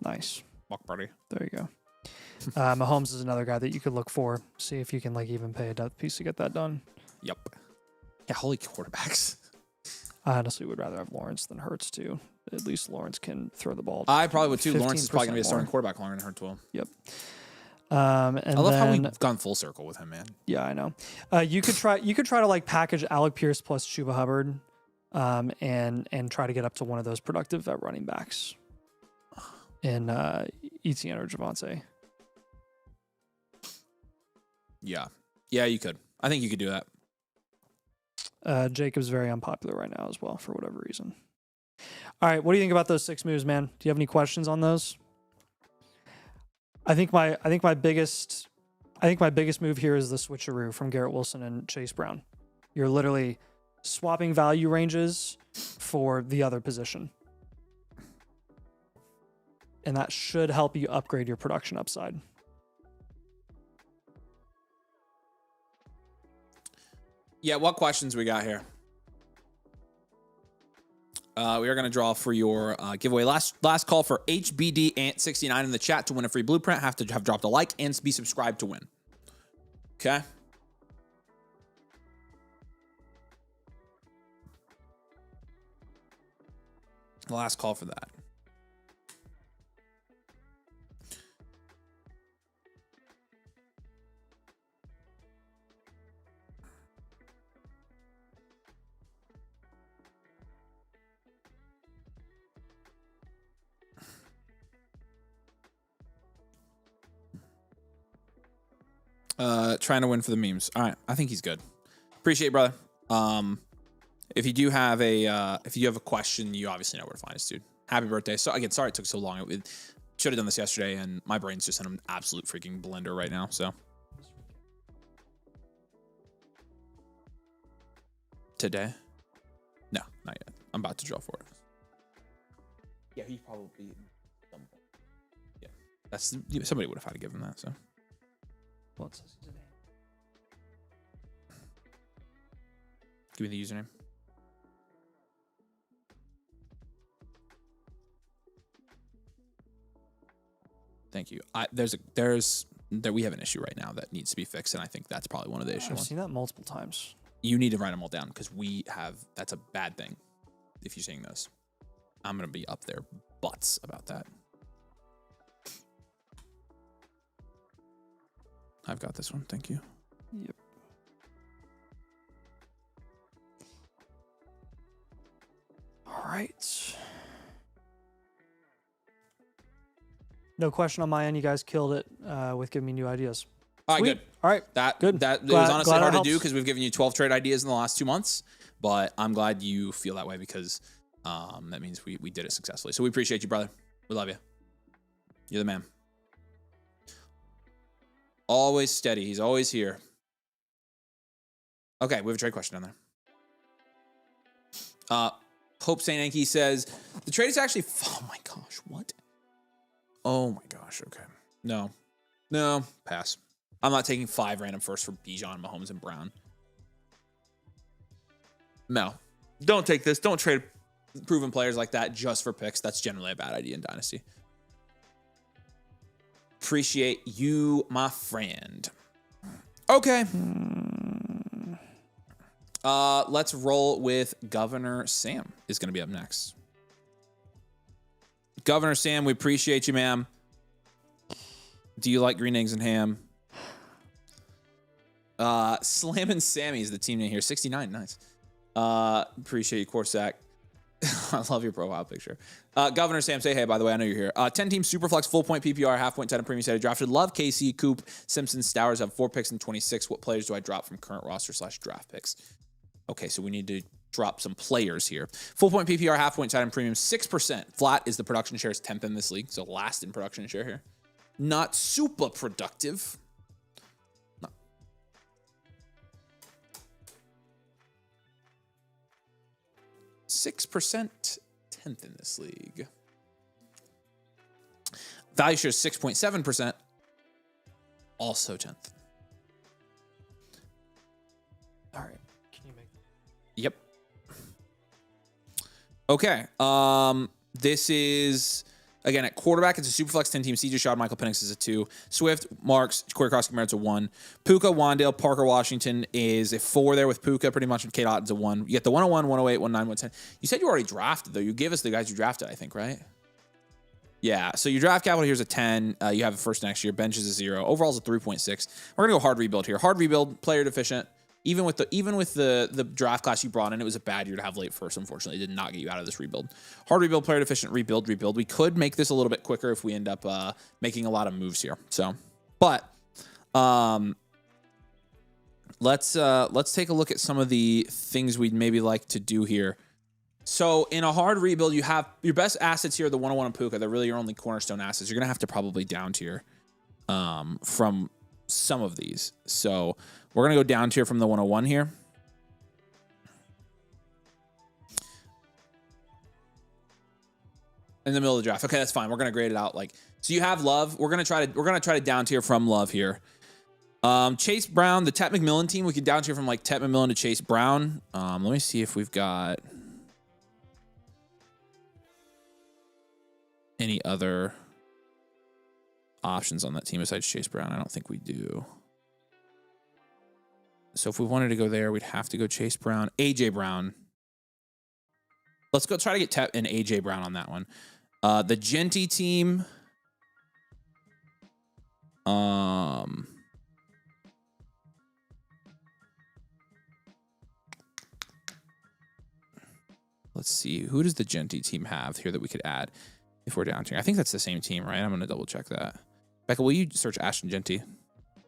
Nice. Bach party. There you go. Mahomes is another guy that you could look for. See if you can like even pay a death piece to get that done. Yep. Yeah, holy quarterbacks. I honestly would rather have Lawrence than Hurts too. At least Lawrence can throw the ball. I probably would too. Lawrence is probably going to be a starting more. quarterback longer than Hurts will. Yep. And I love how then, we've gone full circle with him, man. Yeah, I know. You could try to like package Alec Pierce plus Chuba Hubbard, and try to get up to one of those productive vet running backs. in Etienne or Javonte. Yeah. Yeah, you could. I think you could do that. Jacob's very unpopular right now as well for whatever reason. All right, what do you think about those 6 moves, man? Do you have any questions on those? I think my biggest move here is the switcheroo from Garrett Wilson and Chase Brown. You're literally swapping value ranges for the other position. And that should help you upgrade your production upside. Yeah, what questions we got here? We are going to draw for your giveaway. Last call for HBD Ant 69 in the chat to win a free blueprint. Have to have dropped a like and be subscribed to win. Okay. Last call for that. Trying to win for the memes. All right, I think he's good. Appreciate it, brother. If you do have a question, you obviously know where to find us, dude. Happy birthday. So again, sorry it took so long. It should have done this yesterday, and my brain's just in an absolute freaking blender right now. So today, no, not yet. I'm about to draw for it. Yeah, he probably. Yeah, that's somebody would have had to give him that. So. What's his name? Give me the username. Thank you. We have an issue right now that needs to be fixed, and I think that's probably one of the issues. I've seen that multiple times. You need to write them all down because that's a bad thing. If you're seeing those, I'm gonna be up there butts about that. I've got this one. Thank you. Yep. All right. No question on my end. You guys killed it with giving me new ideas. All right, Sweet. good. All right, good. That Glad- was honestly glad hard that to do helps. because we've given you 12 trade ideas in the last 2 months, but I'm glad you feel that way because that means we did it successfully. So we appreciate you, brother. We love you. You're the man. Always steady. He's always here. Okay, we have a trade question down there. Hope St. Yankee says, the trade is actually... Oh my gosh, what? Oh my gosh, okay. No, pass. I'm not taking 5 random firsts for Bijan, Mahomes, and Brown. No. Don't take this. Don't trade proven players like that just for picks. That's generally a bad idea in Dynasty. Appreciate you, my friend. Okay. Let's roll with Governor Sam is going to be up next. Governor Sam, we appreciate you, ma'am. Do you like green eggs and ham? Slammin' Sammy is the team name here. 69, nice. Appreciate you, Corsac. I love your profile picture. Governor Sam, say hey, by the way. I know you're here. 10-team Superflex, full point PPR, half point tight end premium set. I drafted. Love KC, Coop, Simpson, Stowers. Have 4 picks in 26. What players do I drop from current roster / draft picks? Okay, so we need to drop some players here. Full point PPR, half point tight end premium, 6%. Flat is the production share is 10th in this league, so last in production share here. Not super productive. No. 6%, 10th in this league. Value share is 6.7%, also 10th. All right. Can you make? Yep. Okay. This is again at quarterback. It's a Superflex 10-team. CJ Stroud, Michael Penix is a 2. Swift, Marks, Corey Cross-Merritt's a 1. Puka, Wandale, Parker, Washington is a 4 there with Puka pretty much, and Kate Otton's a 1. You get the 101, 108, 109, 110. You said you already drafted though. You gave us the guys you drafted, I think, right? Yeah. So your draft capital here's a 10. You have it first next year. Bench is a 0. Overall is a 3.6. We're gonna go hard rebuild here. Hard rebuild, player deficient. even with the draft class you brought in, it was a bad year to have late first. Unfortunately, it did not get you out of this rebuild. Hard rebuild, player efficient rebuild. We could make this a little bit quicker if we end up making a lot of moves here. So, but let's take a look at some of the things we'd maybe like to do here. So in a hard rebuild, you have your best assets here, the 101 and Puka. They're really your only cornerstone assets. You're gonna have to probably down tier from some of these. So we're gonna go down tier from the 101 here. In the middle of the draft. Okay, that's fine. We're gonna grade it out like so. You have Love. We're gonna try to down tier from Love here. Chase Brown, the Tet McMillan team. We could down tier from like Tet McMillan to Chase Brown. Let me see if we've got any other options on that team besides Chase Brown. I don't think we do. So if we wanted to go there, we'd have to go Chase Brown, AJ Brown. Let's go try to get Tet and AJ Brown on that one. The Genty team. Let's see. Who does the Genty team have here that we could add if we're down here? I think that's the same team, right? I'm going to double check that. Becca, will you search Ashton Genty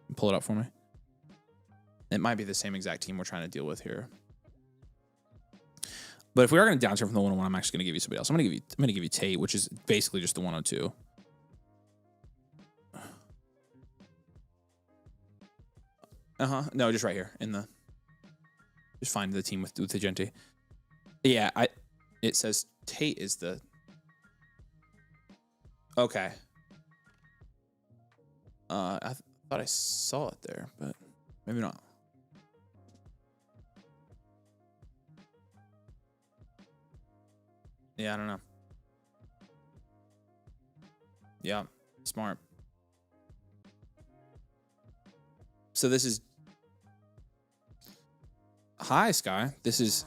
and pull it up for me? It might be the same exact team we're trying to deal with here. But if we are going to down tier from the 101, I'm actually going to give you somebody else. I'm going to give you Tate, which is basically just the 102. No, just right here in the. Just find the team with the Genty. Yeah, it says Tate is the. Okay. I thought I saw it there, but maybe not. Yeah, I don't know. Yeah, smart. So this is. Hi, Sky. This is.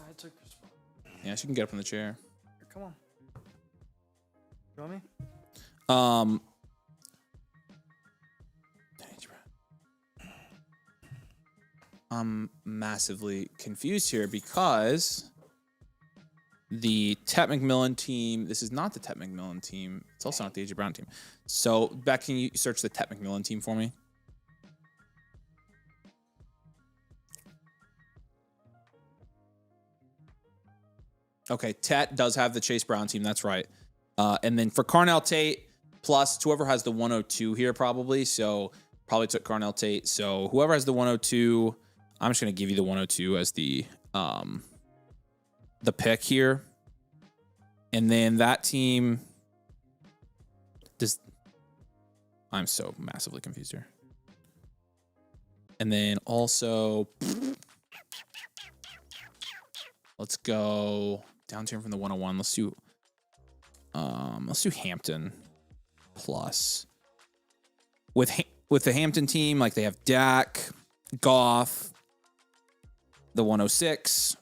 Yeah, she can get up in the chair. Here, come on. You want me? I'm massively confused here because the Tet McMillan team. This is not the Tet McMillan team. It's also not the AJ Brown team. So, Beck, can you search the Tet McMillan team for me? Okay, Tet does have the Chase Brown team. That's right. And then for Carnell Tate, plus whoever has the 102 here probably. So probably took Carnell Tate. So whoever has the 102, I'm just going to give you the 102 as the pick here. And then that team does. I'm so massively confused here. And then also, let's go down tier from the 101. Let's do Hampton plus. With the Hampton team, like they have Dak, Goff, the 106.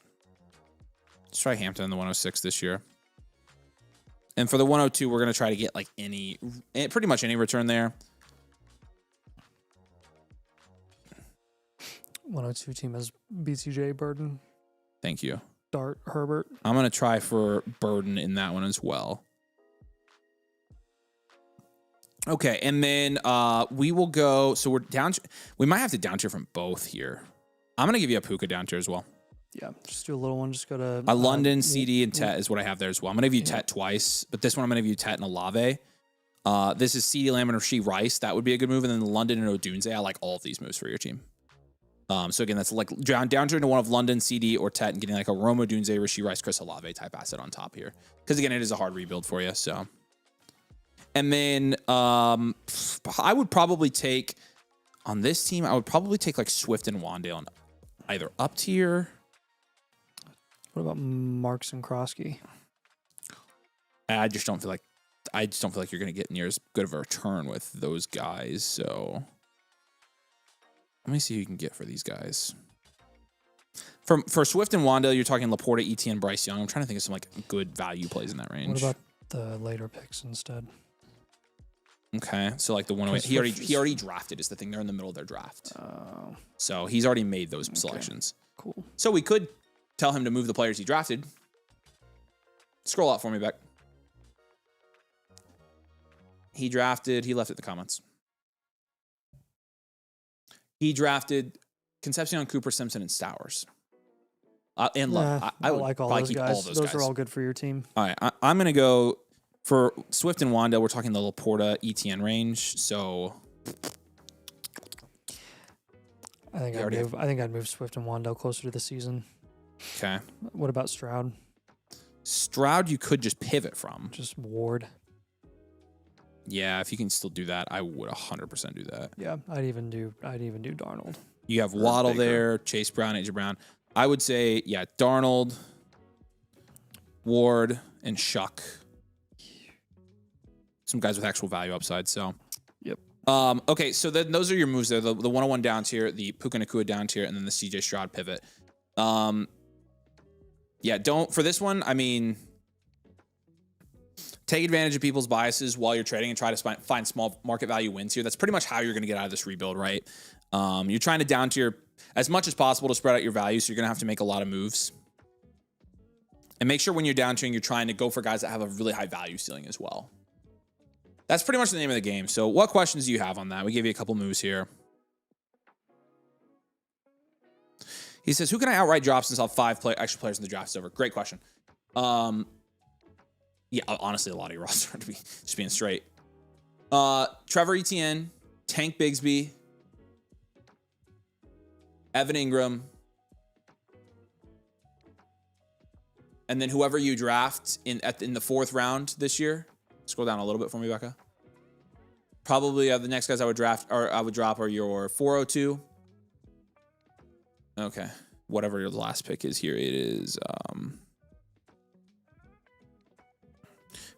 Let's try Hampton in the 106 this year. And for the 102, we're going to try to get like pretty much any return there. 102 team has BCJ, Burden. Thank you. Dart, Herbert. I'm going to try for Burden in that one as well. Okay, and then we will go. So we're down. We might have to down tier from both here. I'm going to give you a Puka down tier as well. Yeah, just do a little one. Just go to a London, CD, and Tet is what I have there as well. I'm going to give you Tet twice, but this one I'm going to give you Tet and Olave. This is CD Lamb and Rasheed Rice. That would be a good move. And then London and Odunze. I like all of these moves for your team. So again, that's like down to one of London, CD, or Tet and getting like a Rome Odunze, Rasheed Rice, Chris Olave type asset on top here. Because again, it is a hard rebuild for you. So, and then I would probably take on this team. I would probably take like Swift and Wandale and either up tier. What about Marks and Krosky? I just don't feel like you're going to get near as good of a return with those guys. So let me see who you can get for these guys. For Swift and Wandale, you're talking Laporta, ETN, Bryce Young. I'm trying to think of some like good value plays in that range. What about the later picks instead? Okay, so like the 108, he already drafted is the thing. They're in the middle of their draft. So he's already made those selections. Cool. So we could tell him to move the players he drafted. Scroll out for me, Beck. He left it in the comments. He drafted Concepcion, Cooper, Simpson, and Stowers. And Love. I would like all those guys. Those are all good for your team. All right, I'm going to go for Swift and Wanda. We're talking the Laporta ETN range. So I think I'd move Swift and Wanda closer to the season. Okay. What about Stroud? Stroud, you could just pivot from. Just Ward. Yeah, if you can still do that, I would 100% do that. Yeah, I'd even do Darnold. You have Waddle there, Chase Brown, AJ Brown. I would say, yeah, Darnold, Ward, and Shuck. Some guys with actual value upside. So, yep. Okay, so then those are your moves there. The 101 down tier, the Puka Nacua down tier, and then the CJ Stroud pivot. Yeah, for this one, I mean, take advantage of people's biases while you're trading and try to find small market value wins here. That's pretty much how you're going to get out of this rebuild, right? You're trying to down tier as much as possible to spread out your value, so you're going to have to make a lot of moves. And make sure when you're down tiering, you're trying to go for guys that have a really high value ceiling as well. That's pretty much the name of the game. So what questions do you have on that? We gave you a couple moves here. He says, who can I outright drop since I'll have 5 extra players in the draft is over? Great question. Yeah, honestly, a lot of your roster, to be just being straight. Trevor Etienne, Tank Bigsby, Evan Ingram, and then whoever you draft in the 4th round this year. Scroll down a little bit for me, Becca. Probably the next guys I would drop are your 402. Okay, whatever your last pick is here, it is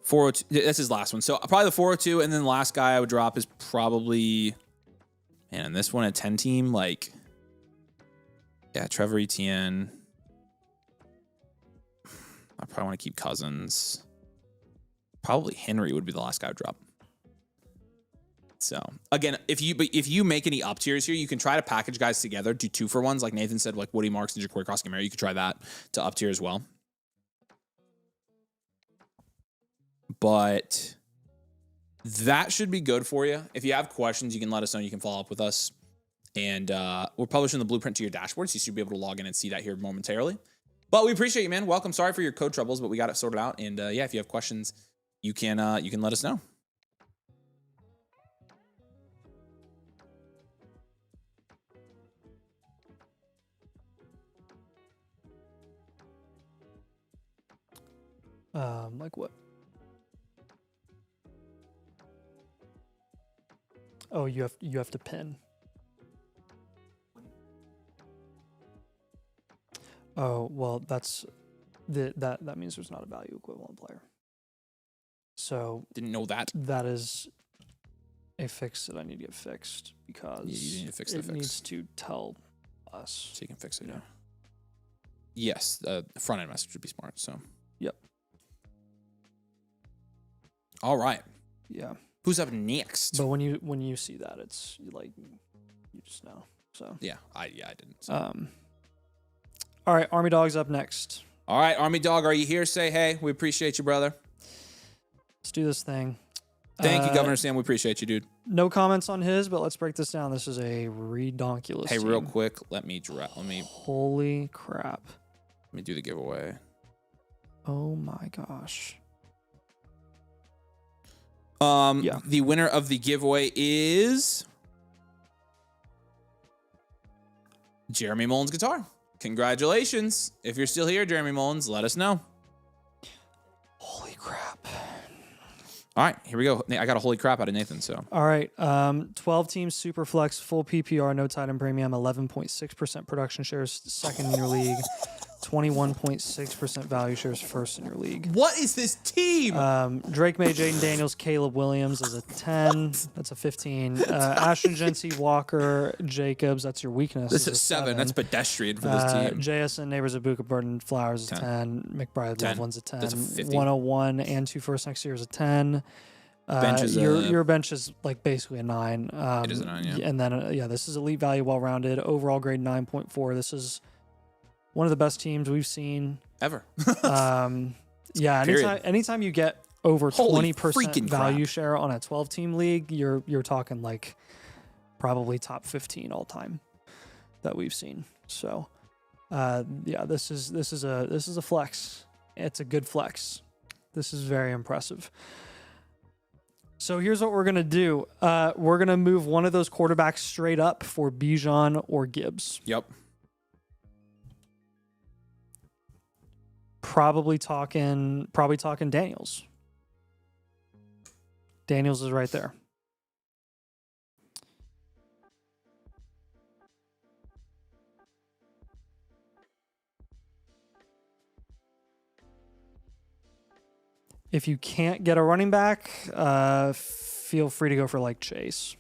402. That's his last one. So probably the 402, and then the last guy I would drop is probably, man, in this one a 10 team, like, yeah, Trevor Etienne. I probably want to keep Cousins. Probably Henry would be the last guy I would drop. So again, if you make any up tiers here, you can try to package guys together, do 2-for-1s, like Nathan said, like Woody Marks and Ja'Cory Cross-Camara. You could try that to up tier as well. But that should be good for you. If you have questions, you can let us know. You can follow up with us. And we're publishing the blueprint to your dashboard, so you should be able to log in and see that here momentarily. But we appreciate you, man. Welcome. Sorry for your code troubles, but we got it sorted out. And yeah, if you have questions, you can let us know. Like what? Oh, you have to pin. Oh, well, that means there's not a value equivalent player. So didn't know that. That is a fix that I need to get fixed because you need to fix it needs to tell us. So you can fix it. Yeah. Yes, the front end message would be smart. So. Yep. All right. Yeah. Who's up next? But when you see that, it's like you just know. So. Yeah, I didn't. So. All right, Army Dog's up next. All right, Army Dog, are you here? Say hey. We appreciate you, brother. Let's do this thing. Thank you, Governor Sam. We appreciate you, dude. No comments on his, but let's break this down. This is a redonkulous. Hey, team. real quick, let me. Holy crap! Let me do the giveaway. Oh my gosh. Yeah. The winner of the giveaway is Jeremy Mullins Guitar. Congratulations. If you're still here, Jeremy Mullins, let us know. Holy crap. All right, here we go. I got a holy crap out of Nathan, so. All right, 12 teams, super flex, full PPR, no tight end premium, 11.6% production shares, second in your league. 21.6% value shares, first in your league. What is this team? Drake May, Jaden Daniels, Caleb Williams is a 10. That's a 15. Ashton Jency, Walker, Jacobs, that's your weakness. This is 7. That's pedestrian for this team. JSN, Neighbors, Abuka, Burton, Flowers is 10. McBride, 10. Loveland's a 10. That's a 50. 101 and 2 first next year is a 10. Bench is your bench is like basically a 9. It is a 9, yeah. And then this is elite value, well-rounded, overall grade 9.4. This is one of the best teams we've seen ever. Anytime you get over Holy 20% freaking value crap. share on a 12-team league, you're talking like probably top 15 all time that we've seen. So, this is a flex. It's a good flex. This is very impressive. So here's what we're gonna do. We're gonna move one of those quarterbacks straight up for Bijan or Gibbs. Yep. Probably talking Daniels. Daniels is right there. If you can't get a running back, feel free to go for like Chase.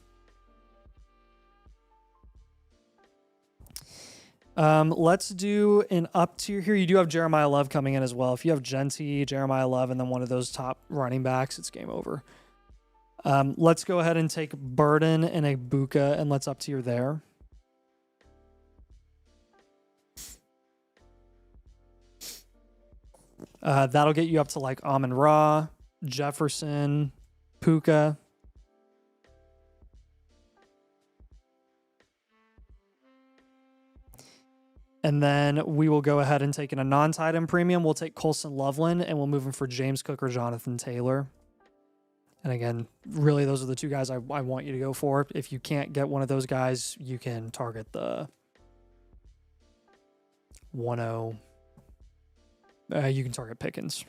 Let's do an up tier here. You do have Jeremiah Love coming in as well. If you have Genty, Jeremiah Love, and then one of those top running backs, it's game over. Let's go ahead and take Burden and a Buka, and let's up tier there. That'll get you up to like Amon Ra, Jefferson, Puka. And then we will go ahead and take in a non-tight end premium. We'll take Colson Loveland, and we'll move him for James Cook or Jonathan Taylor. And again, really, those are the two guys I want you to go for. If you can't get one of those guys, you can target the 1-0. You can target Pickens.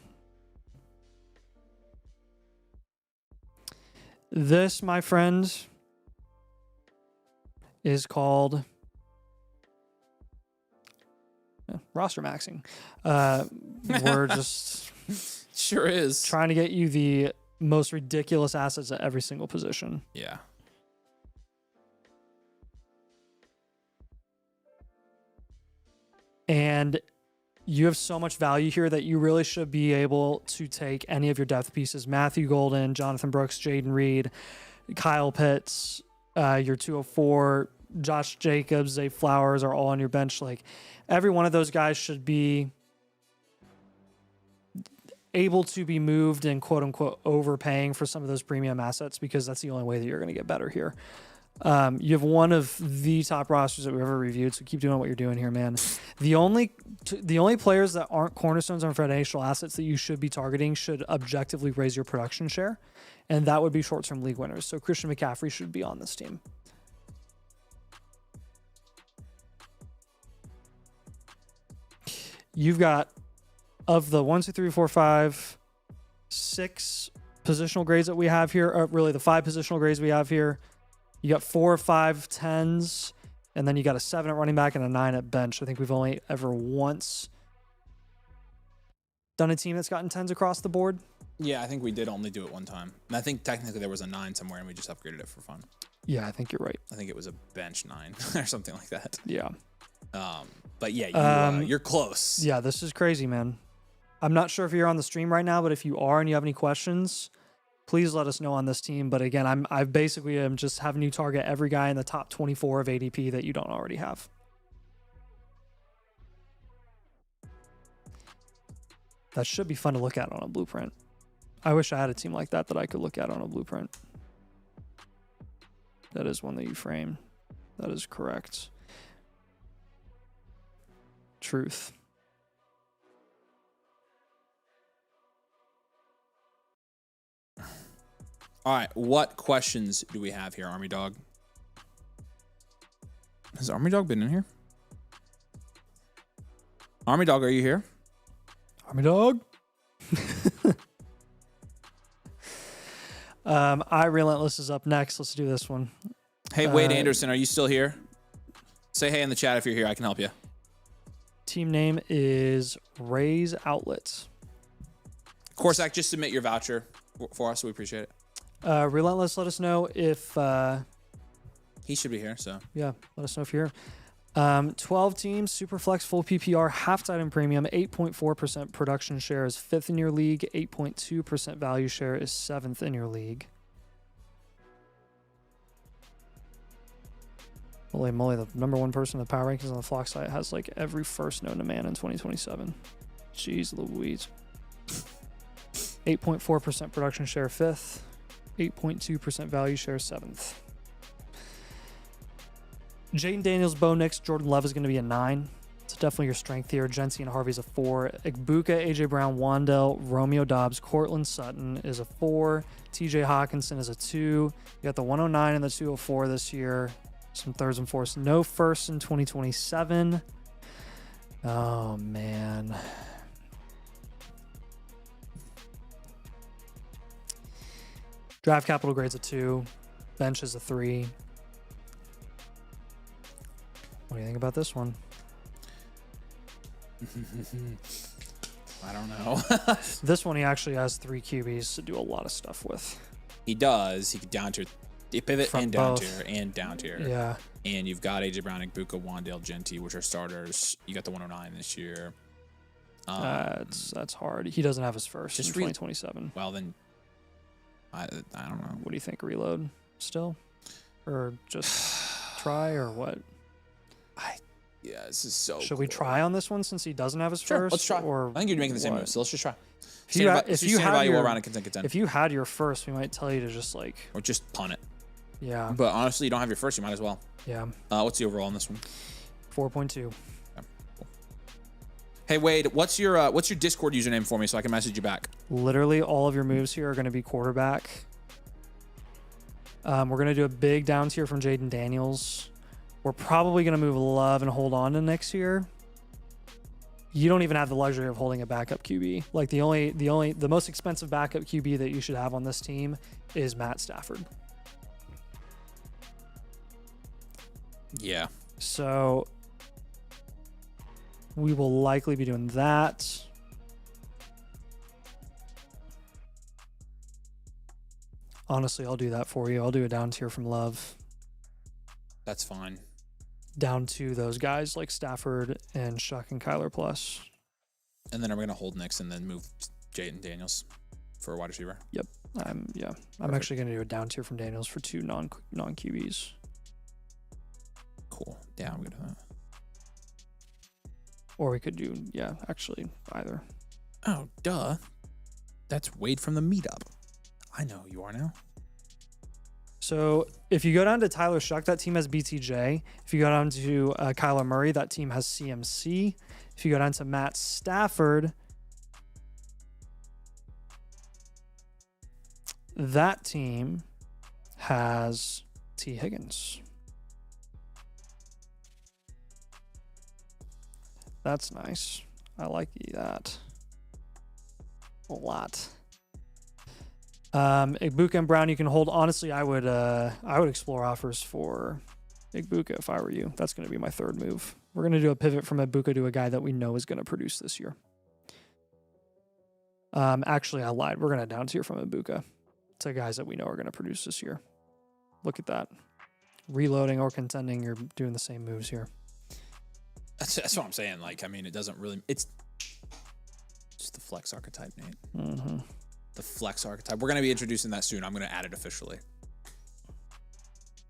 This, my friend, is called roster maxing. We're just sure is trying to get you the most ridiculous assets at every single position. Yeah. And you have so much value here that you really should be able to take any of your depth pieces. Matthew Golden, Jonathan Brooks, Jaden Reed, Kyle Pitts, your 204, Josh Jacobs, Zay Flowers are all on your bench. Like every one of those guys should be able to be moved and quote unquote overpaying for some of those premium assets, because that's the only way that you're going to get better here. You have one of the top rosters that we've ever reviewed, so keep doing what you're doing here, man. The only players that aren't cornerstones on financial assets that you should be targeting should objectively raise your production share, and that would be short-term league winners. So Christian McCaffrey should be on this team. You've got, of the 1, 2, 3, 4, 5, 6 positional grades that we have here, or really the 5 positional grades we have here, you got 4 or 5 10s, and then you got a 7 at running back and a 9 at bench. I think we've only ever once done a team that's gotten 10s across the board. Yeah, I think we did only do it one time. And I think technically there was a 9 somewhere and we just upgraded it for fun. Yeah, I think you're right. I think it was a bench 9 or something like that. Yeah. But yeah, you're close. Yeah, this is crazy, man. I'm not sure if you're on the stream right now, but if you are and you have any questions, please let us know on this team. But again, I basically am just having you target every guy in the top 24 of ADP that you don't already have. That should be fun to look at on a blueprint. I wish I had a team like that I could look at on a blueprint. That is one that you frame. That is correct. Truth. All right, what questions do we have here, Army Dog? Has Army Dog been in here? Army Dog, are you here? Army Dog? I Relentless is up next. Let's do this one. Hey, Wade Anderson, are you still here? Say hey in the chat if you're here. I can help you. Team name is Ray's Outlets. Corsac, just submit your voucher for us. We appreciate it. Relentless, let us know if... he should be here, so. Yeah, let us know if you're here. 12 teams, super flex, full PPR, half tight end premium, 8.4% production share is 5th in your league, 8.2% value share is 7th in your league. Holy moly, the number one person in the power rankings on the Flock site has like every first known to man in 2027. Jeez Louise. 8.4% production share 5th, 8.2% value share 7th. Jaden Daniels, Bo Nix, Jordan Love is going to be a 9. It's definitely your strength here. Jency and Harvey's a 4. Igbuka, AJ Brown, Wandell, Romeo Dobbs, Cortland Sutton is a 4. TJ Hawkinson is a 2. You got the 109 and the 204 this year. Some thirds and fourths. No first in 2027. Oh, man. Draft capital grade's a 2. Bench is a 3. What do you think about this one? I don't know. This one he actually has 3 QBs to do a lot of stuff with. He does. He could down tier, pivot From and down both. tier and down tier. Yeah. And you've got AJ Brown, Igbuka, Wandale, Genty, which are starters. You got the 109 this year. That's hard. He doesn't have his first in just 2027. Well, then I don't know. What do you think? Reload still? Or just try or what? Yeah, this is so. Should we try on this one since he doesn't have his Sure, first? let's try. Or I think you're making the same what? move, so let's just try. If you had value your, all around and contend. if you had your first, we might tell you to just like, Or just punt it. yeah, But honestly, you don't have your first, you might as well. yeah, What's the overall on this one? 4.2. Hey Wade, what's your Discord username for me so I can message you back? Literally all of your moves here are going to be quarterback. We're going to do a big down tier from Jaden Daniels. We're probably going to move Love and hold on to next year. You don't even have the luxury of holding a backup QB. Like the most expensive backup QB that you should have on this team is Matt Stafford. Yeah. So we will likely be doing that. Honestly, I'll do that for you. I'll do a down tier from Love That's fine. down to those guys like Stafford and Shuck and Kyler plus. And then I'm gonna hold Nix and then move Jayden Daniels for a wide receiver. I'm Perfect. actually going to do a down tier from Daniels for 2 non QBs. Cool. Yeah, I'm gonna do that. Or we could do actually either. Oh, duh. That's Wade from the meetup. I know who you are now. So if you go down to Tyler Shuck, that team has BTJ. If you go down to Kyler Murray, that team has CMC. If you go down to Matt Stafford, that team has T. Higgins. That's nice. I like that a lot. Igbuka and Brown you can hold. Honestly, I would explore offers for Igbuka if I were you. That's going to be my third move. We're going to do a pivot from Igbuka to a guy that we know is going to produce this year. Actually, I lied. We're going to down tier from Igbuka to guys that we know are going to produce this year. Look at that. Reloading or contending, you're doing the same moves here. That's what I'm saying. Like, I mean, it doesn't really. It's just the flex archetype, Nate. Mm-hmm. The flex archetype. We're gonna be introducing that soon. I'm gonna add it officially.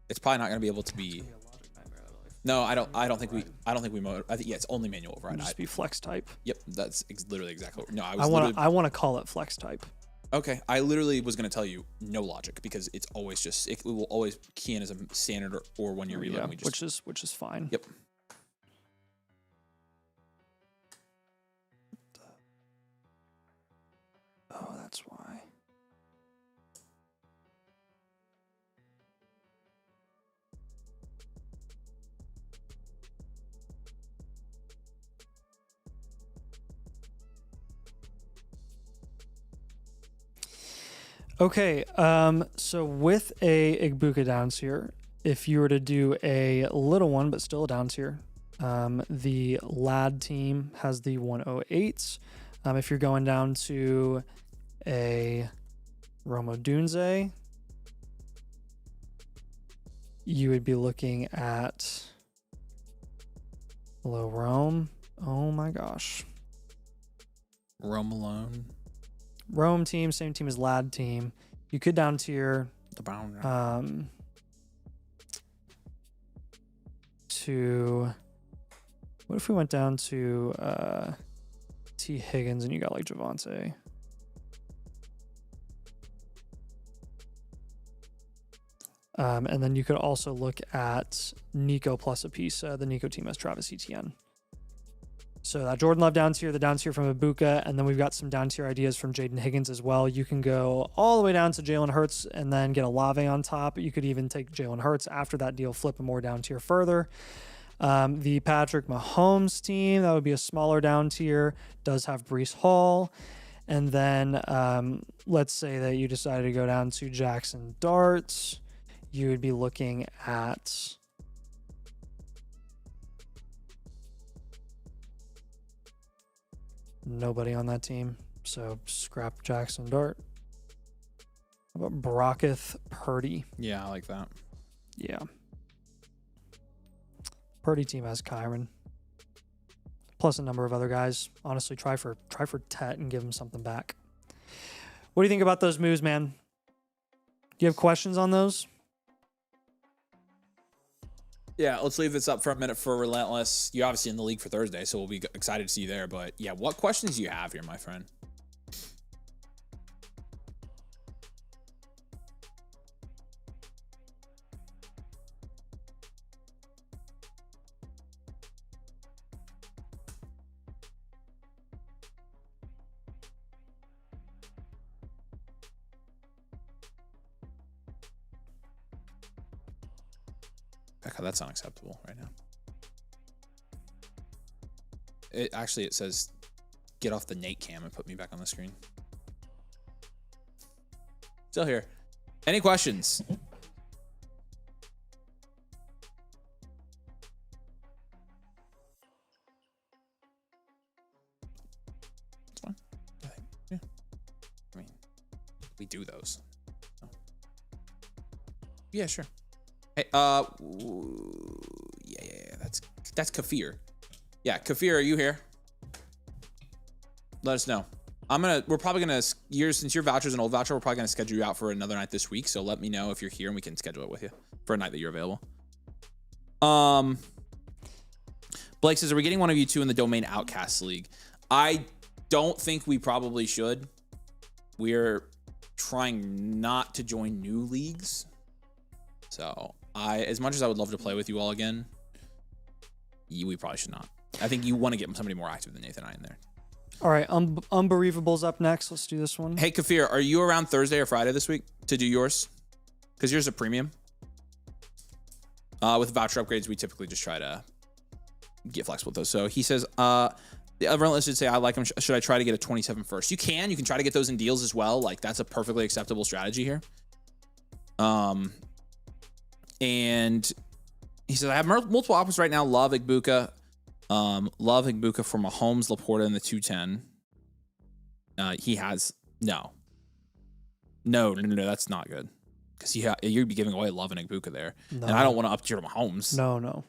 It's probably not gonna be able to be. No, I don't think we. I think it's only manual override. Just be flex type. Yep, that's literally exactly. No, I want to call it flex type. Okay, I literally was gonna tell you no logic because it's always just it will always key in as a standard or when you're reloading. Which is fine. Yep. Oh, that's why. Okay, so with a Igbuka down tier, if you were to do a little one but still a down tier, the lad team has the 108s. If you're going down to a Romo Dunze, you would be looking at Hello, Rome. Oh my gosh. Rome alone. Rome team, same team as Lad team. You could down tier The boundary. to what if we went down to T. Higgins and you got like Javante? And then you could also look at Nico plus a piece. The Nico team has Travis Etienne. So that Jordan Love down tier, the down tier from Ibuka, and then we've got some down tier ideas from Jaden Higgins as well. You can go all the way down to Jalen Hurts and then get Olave on top. You could even take Jalen Hurts after that deal, flip him more down tier further. The Patrick Mahomes team, that would be a smaller down tier, does have Breece Hall. And then let's say that you decided to go down to Jackson Dart. You would be looking at nobody on that team. So scrap Jackson Dart. How about Brocketh Purdy? Yeah, I like that. Yeah. Purdy team has Kyron. Plus a number of other guys. Honestly, try for Tet and give him something back. What do you think about those moves, man? Do you have questions on those? Yeah, let's leave this up for a minute for Relentless. You're obviously in the league for Thursday, so we'll be excited to see you there. But yeah, what questions do you have here, my friend? God, that's unacceptable right now. It says get off the Nate cam and put me back on the screen. Still here. Any questions? It's fine. Yeah. I mean, we do those. Oh. Yeah, sure. Hey, yeah, that's Kafir. Yeah, Kafir, are you here? Let us know. We're probably gonna, since your voucher's an old voucher, we're probably gonna schedule you out for another night this week. So let me know if you're here and we can schedule it with you for a night that you're available. Blake says, are we getting one of you two in the Domain Outcast League? I don't think we probably should. We're trying not to join new leagues. So as much as I would love to play with you all again, we probably should not. I think you want to get somebody more active than Nathan and I in there. All right, Unbelievable's up next. Let's do this one. Hey, Kafir, are you around Thursday or Friday this week to do yours? Because yours is a premium. With voucher upgrades, we typically just try to get flexible with those. So he says, the Relentless should say, I like him. Should I try to get a 27 first? You can try to get those in deals as well. Like, that's a perfectly acceptable strategy here. And he says, I have multiple options right now. Love Ibuka. Love Ibuka for Mahomes, Laporta in the 210. He has no, that's not good. Because you'd be giving away Love and Ibuka there. No. And I don't want to up tier to Mahomes. No.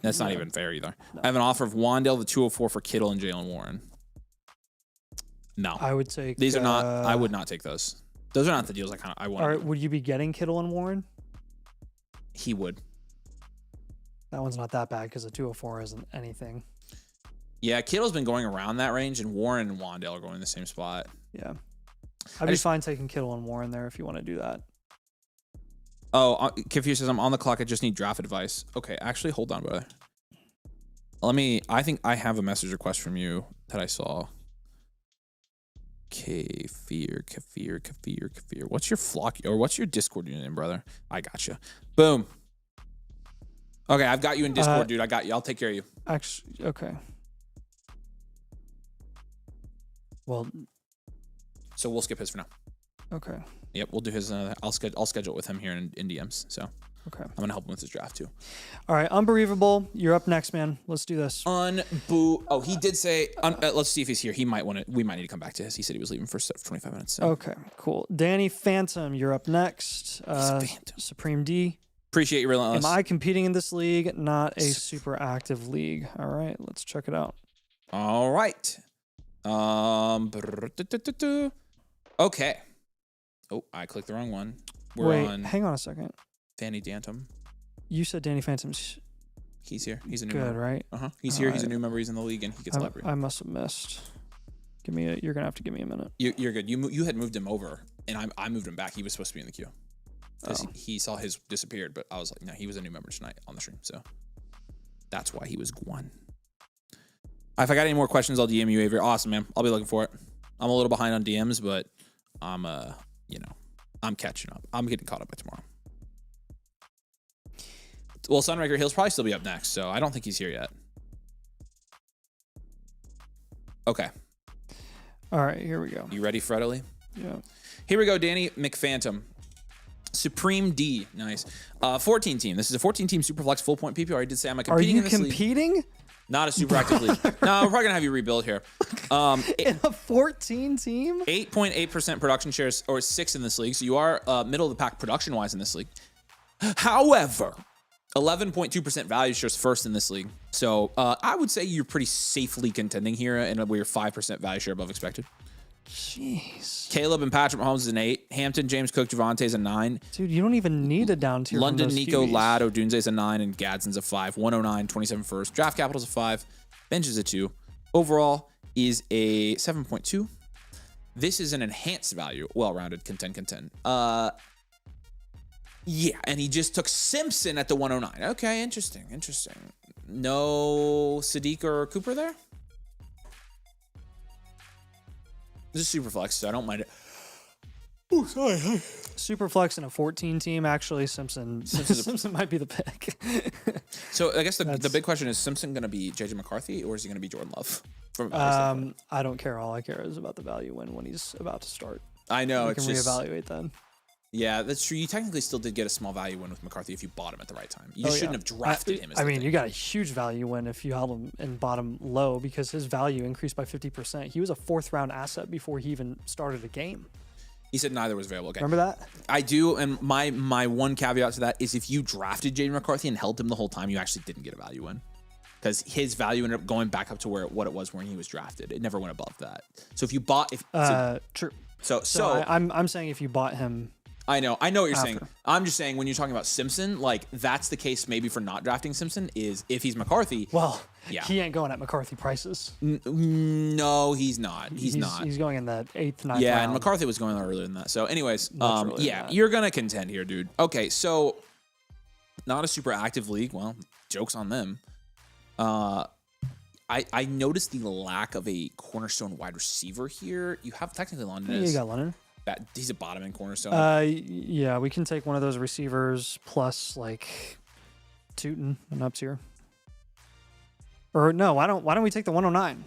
That's not even fair either. No. I have an offer of Wandale, the 204 for Kittle and Jalen Warren. No. I would take these are not, I would not take those. Those are not the deals I want. All right, would you be getting Kittle and Warren? He would. That one's not that bad because the 204 isn't anything. Yeah, Kittle's been going around that range, and Warren and Wandale are going in the same spot. Yeah. I'd be fine taking Kittle and Warren there if you want to do that. Oh, Kifir says, I'm on the clock. I just need draft advice. Okay, actually, hold on, brother. I think I have a message request from you that I saw. Kafir. What's your flock, or what's your Discord unit, brother? I got you. Boom. Okay, I've got you in Discord, dude. I got you. I'll take care of you. Actually, okay. Well, so we'll skip his for now. Okay. Yep, we'll do his. I'll schedule it with him here in DMs. So okay, I'm gonna help him with his draft too. All right, Unbelievable. You're up next, man. Let's do this. Oh, he did say. Let's see if he's here. He might want to. We might need to come back to his. He said he was leaving for 25 minutes. So. Okay, cool. Danny Phantom, you're up next. Phantom. Supreme D. Appreciate you relentless. Am I competing in this league? Not a super active league. All right, let's check it out. All right. Okay. Oh, I clicked the wrong one. We're on hang on a second. Danny Dantum. You said Danny Phantom's He's here. He's a new good, member. right? He's here. He's a new member. He's in the league, and he gets library. I must have missed. You're gonna have to give me a minute. You're good. You had moved him over, and I moved him back. He was supposed to be in the queue. Because he saw his disappeared, but I was like, no, he was a new member tonight on the stream, so that's why he was gone. If I got any more questions, I'll DM you, Avery. Awesome, man. I'll be looking for it. I'm a little behind on DMs, but I'm catching up. I'm getting caught up by tomorrow. Well, Sunraker, he'll probably still be up next, so I don't think he's here yet. Okay. All right, here we go. You ready, Fredley? Yeah. Here we go, Danny McPhantom. Supreme D, nice. 14 team. This is a 14 team Superflex full point PPR. I did say I'm competing in this league. Are you competing? Not a super active league. No, we're probably gonna have you rebuild here. In a 14 team? 8.8% production shares, or 6 in this league. So you are middle of the pack production wise in this league. However, 11.2% value shares first in this league. So I would say you're pretty safely contending here, and we're 5% value share above expected. Jeez. Caleb and Patrick Mahomes is an 8. Hampton, James Cook, Javonte is a 9. Dude, you don't even need a down tier. London, from those Nico, QBs. Ladd, Odunze is a 9, and Gadsden's a 5. 109, 27 first. Draft capital's a 5. Bench is a 2. Overall is a 7.2. This is an enhanced value. Well-rounded, contend. Yeah, and he just took Simpson at the 109. Okay, interesting. No Sadiq or Cooper there? This is super flex, so I don't mind it. Oh, sorry. Super flex in a 14 team. Actually, Simpson might be the pick. So I guess the big question is Simpson going to be JJ McCarthy or is he going to be Jordan Love? I don't care. All I care is about the value when he's about to start. I know. We can reevaluate then. Yeah, that's true. You technically still did get a small value win with McCarthy if you bought him at the right time. You shouldn't have drafted him. You got a huge value win if you held him and bought him low because his value increased by 50%. He was a 4th round asset before he even started a game. He said neither was available. Okay. Remember that? I do, and my one caveat to that is if you drafted Jaden McCarthy and held him the whole time, you actually didn't get a value win. Because his value ended up going back up to what it was when he was drafted. It never went above that. So if you bought... True. So I'm saying if you bought him... I know what you're saying. I'm just saying when you're talking about Simpson, like that's the case maybe for not drafting Simpson is if he's McCarthy. Well, he ain't going at McCarthy prices. No, he's not. He's not. He's going in the 8th, 9th round. Yeah, and McCarthy was going earlier than that. So anyways, you're going to contend here, dude. Okay, so not a super active league. Well, joke's on them. I noticed the lack of a cornerstone wide receiver here. You have technically London. Yeah, you got Leonard. He's a bottom end cornerstone. Yeah, we can take one of those receivers plus like Tootin and up tier. Or no, why don't we take the 109?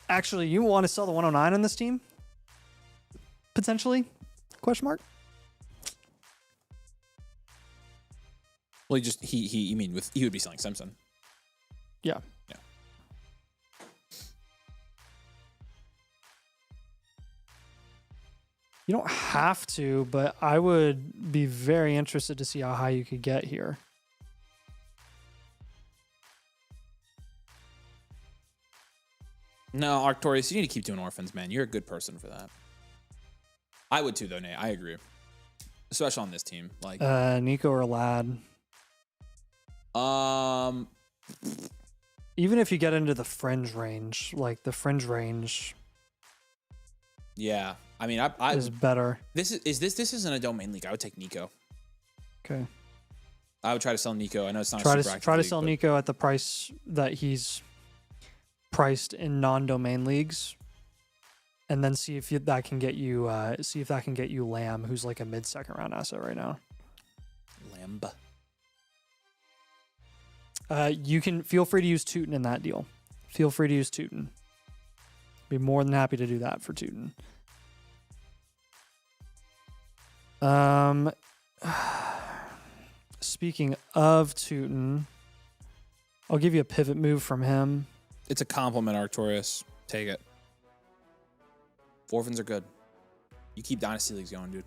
Actually, you want to sell the 109 on this team? Potentially? Question mark? Well, he would be selling Simpson. Yeah. You don't have to, but I would be very interested to see how high you could get here. No, Arctorius, you need to keep doing orphans, man. You're a good person for that. I would too, though, Nate. I agree. Especially on this team. Like Nico or Ladd. Even if you get into the fringe range, yeah. I mean, I is better. This isn't a domain league. I would take Nico. Okay. I would try to sell Nico. I know it's not try a super to sell Nico at the price that he's priced in non-domain leagues, and then see if that can get you Lamb, who's like a mid-second round asset right now. Lamb. You can feel free to use Tootin in that deal. Feel free to use Tootin. Be more than happy to do that for Tootin. Speaking of Tootin, I'll give you a pivot move from him. It's a compliment, Arctorius. Take it. Orphans are good. You keep Dynasty leagues going, dude.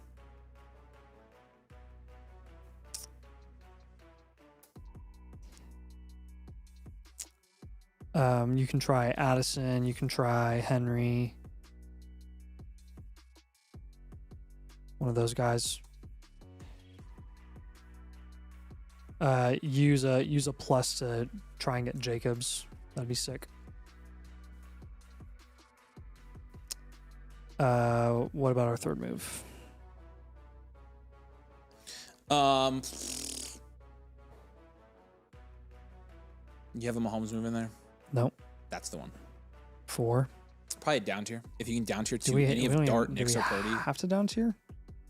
You can try Addison. You can try Henry. One of those guys. Use a plus to try and get Jacobs. That'd be sick. What about our third move? You have a Mahomes move in there? Nope. That's the one. 4. Probably a down tier. If you can down tier Do to any of Dart, do Nix, we or Purdy. have to down tier?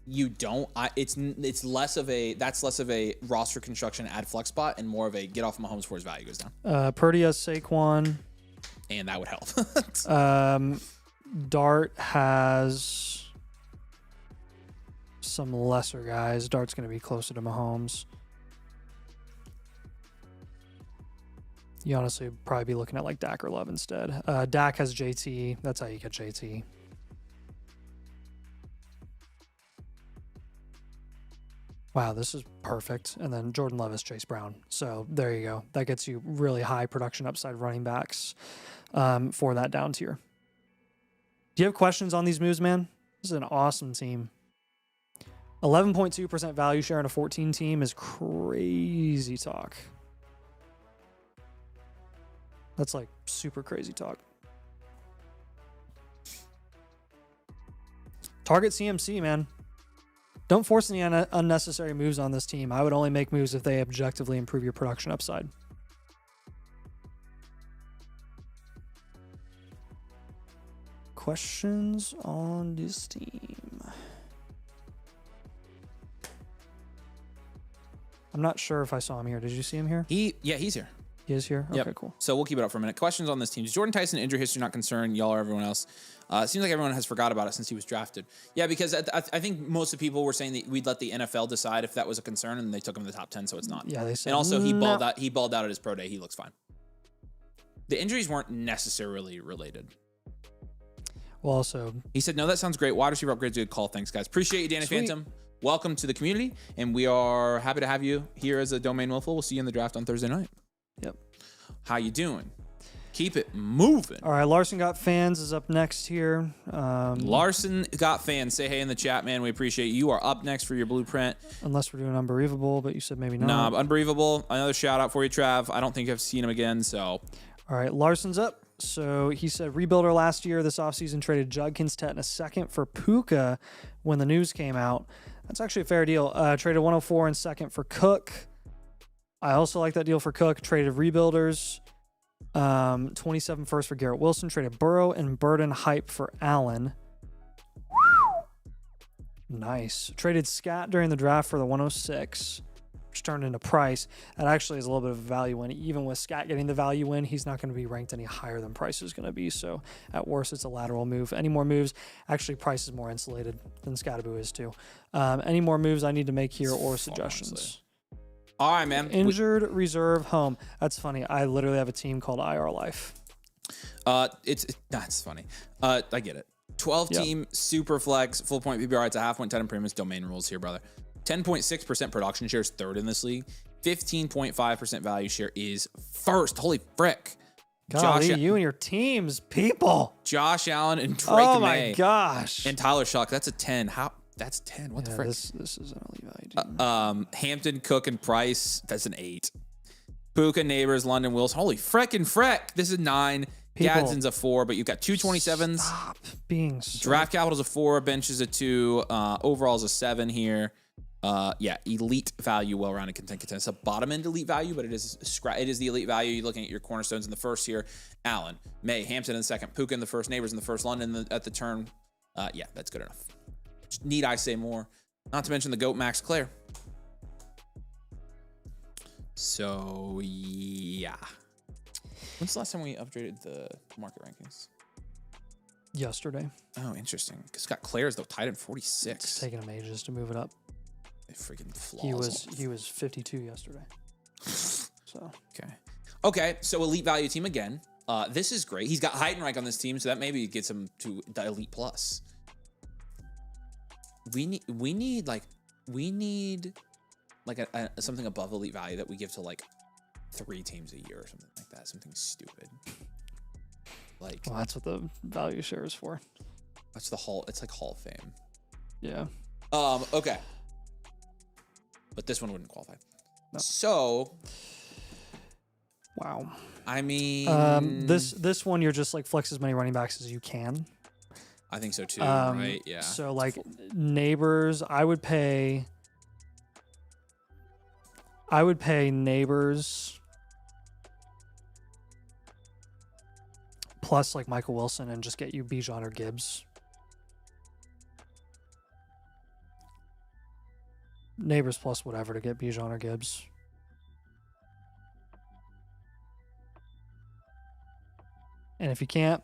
You don't. It's less of a roster construction add flex spot and more of a get off Mahomes before his value goes down. Purdy has Saquon. And that would help. Dart has some lesser guys. Dart's going to be closer to Mahomes. You honestly would probably be looking at like Dak or Love instead. Dak has JT. That's how you get JT. Wow, this is perfect. And then Jordan Love is Chase Brown. So there you go. That gets you really high production upside running backs for that down tier. Do you have questions on these moves, man? This is an awesome team. 11.2% value share in a 14 team is crazy talk. That's like super crazy talk. Target CMC, man. Don't force any unnecessary moves on this team. I would only make moves if they objectively improve your production upside. Questions on this team? I'm not sure if I saw him here. Did you see him here? He's here. He is here? Yep. Okay, cool. So we'll keep it up for a minute. Questions on this team. Is Jordan Tyson injury history not concerned? Y'all or everyone else? It seems like everyone has forgot about it since he was drafted. Yeah, because I think most of the people were saying that we'd let the NFL decide if that was a concern, and they took him in the top 10, so it's not. Yeah, they said. And also, he no. balled out at his pro day. He looks fine. The injuries weren't necessarily related. Well, also, he said, no, that sounds great. Wide receiver upgrade's a good call. Thanks, guys. Appreciate you, Danny Sweet. Phantom. Welcome to the community, and we are happy to have you here as a Domain Willful. We'll see you in the draft on Thursday night. Yep. How you doing? Keep it moving. All right, Larson Got Fans is up next here. Larson Got Fans. Say hey in the chat, man. We appreciate you. You are up next for your blueprint. Unless we're doing Unbelievable, but you said maybe not. Nah, Unbelievable. Another shout out for you, Trav. I don't think I've seen him again, so. All right, Larson's up. So he said rebuilder last year. This offseason traded Judkins, Tet, and a second for Puka when the news came out. That's actually a fair deal. Traded 104 and second for Cook. I also like that deal for Cook. Traded rebuilders. 27 first for Garrett Wilson. Traded Burrow and Burden Hype for Allen. Nice. Traded Scat during the draft for the 106, which turned into Price. That actually is a little bit of a value win. Even with Scat getting the value win, he's not going to be ranked any higher than Price is going to be. So at worst, it's a lateral move. Any more moves? Actually, Price is more insulated than Scattaboo is too. Any more moves I need to make here or suggestions? All right, man. Injured reserve home. That's funny. I literally have a team called IR Life. That's funny. I get it. 12 team super flex full point PPR. It's a half point 10 in premiums. Domain rules here, brother. 10.6% production share is third in this league. 15.5% value share is first. Holy frick. Golly, you and your teams, people. Josh Allen and Drake May. Oh my gosh. And Tyler Shuck. That's a 10. That's 10. What the frick? This is an elite value. Hampton, Cook, and Price. That's an 8. Puka, Neighbors, London, Wilson. Holy frickin' frick. This is 9. Gadsden's a 4, but you've got 227s. Stop being so... Draft capital's a 4. Bench is a 2. Overall's a 7 here. Elite value, well-rounded content. It's a bottom-end elite value, but it is the elite value. You're looking at your cornerstones in the first here. Allen, May, Hampton in the second. Puka in the first. Neighbors in the first. London at the turn. That's good enough. Need I say more? Not to mention the GOAT Max Claire. So, yeah. When's the last time we upgraded the market rankings? Yesterday. Oh, interesting. Because got Claire's, though, tied in 46. It's taken him ages to move it up. They freaking flaws. He was 52 yesterday. So. Okay, so elite value team again. This is great. He's got height and rank on this team, so that maybe gets him to the elite plus. we need like a something above elite value that we give to like 3 teams a year or something like that. Something stupid. Like, Well, that's what the value share is for. that's the Hall. It's like Hall of Fame. Yeah. Okay. But this one wouldn't qualify. No. So, Wow. I mean, This one you're just like flex as many running backs as you can. I think so too. Right? Yeah. So like Neighbors, I would pay Neighbors plus like Michael Wilson and just get you Bijan or Gibbs. Neighbors plus whatever to get Bijan or Gibbs. And if you can't,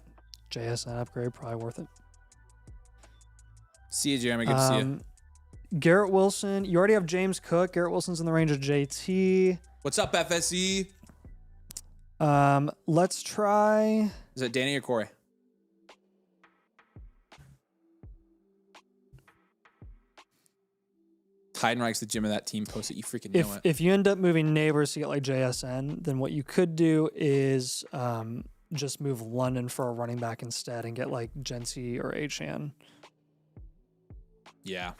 JSN upgrade, probably worth it. See you, Jeremy. Good to see you. Garrett Wilson, you already have James Cook. Garrett Wilson's in the range of JT. What's up, FSE? Let's try. Is it Danny or Corey? Heidenreich's the gym of that team. Post it. You freaking know it. If you end up moving Neighbors to get like JSN, then what you could do is just move London for a running back instead and get like Jency or Achan. Yeah.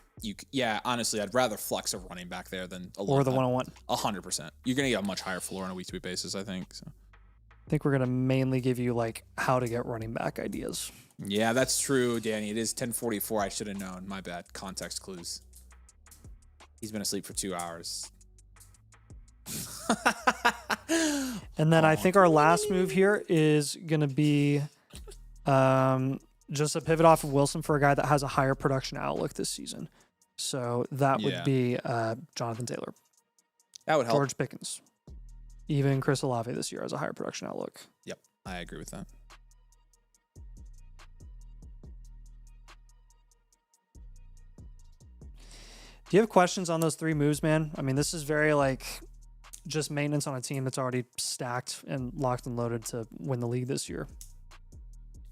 Honestly, I'd rather flex a running back there than or the 101. 100%. You're going to get a much higher floor on a week-to-week basis, I think. So. I think we're going to mainly give you like how to get running back ideas. Yeah, that's true, Danny. It is 10:44. I should have known. My bad. Context clues. He's been asleep for 2 hours. And then I think our last move here is going to be just a pivot off of Wilson for a guy that has a higher production outlook this season. So that would be Jonathan Taylor. That would help. George Pickens. Even Chris Olave this year has a higher production outlook. Yep, I agree with that. Do you have questions on those 3 moves, man? I mean, this is very like just maintenance on a team that's already stacked and locked and loaded to win the league this year.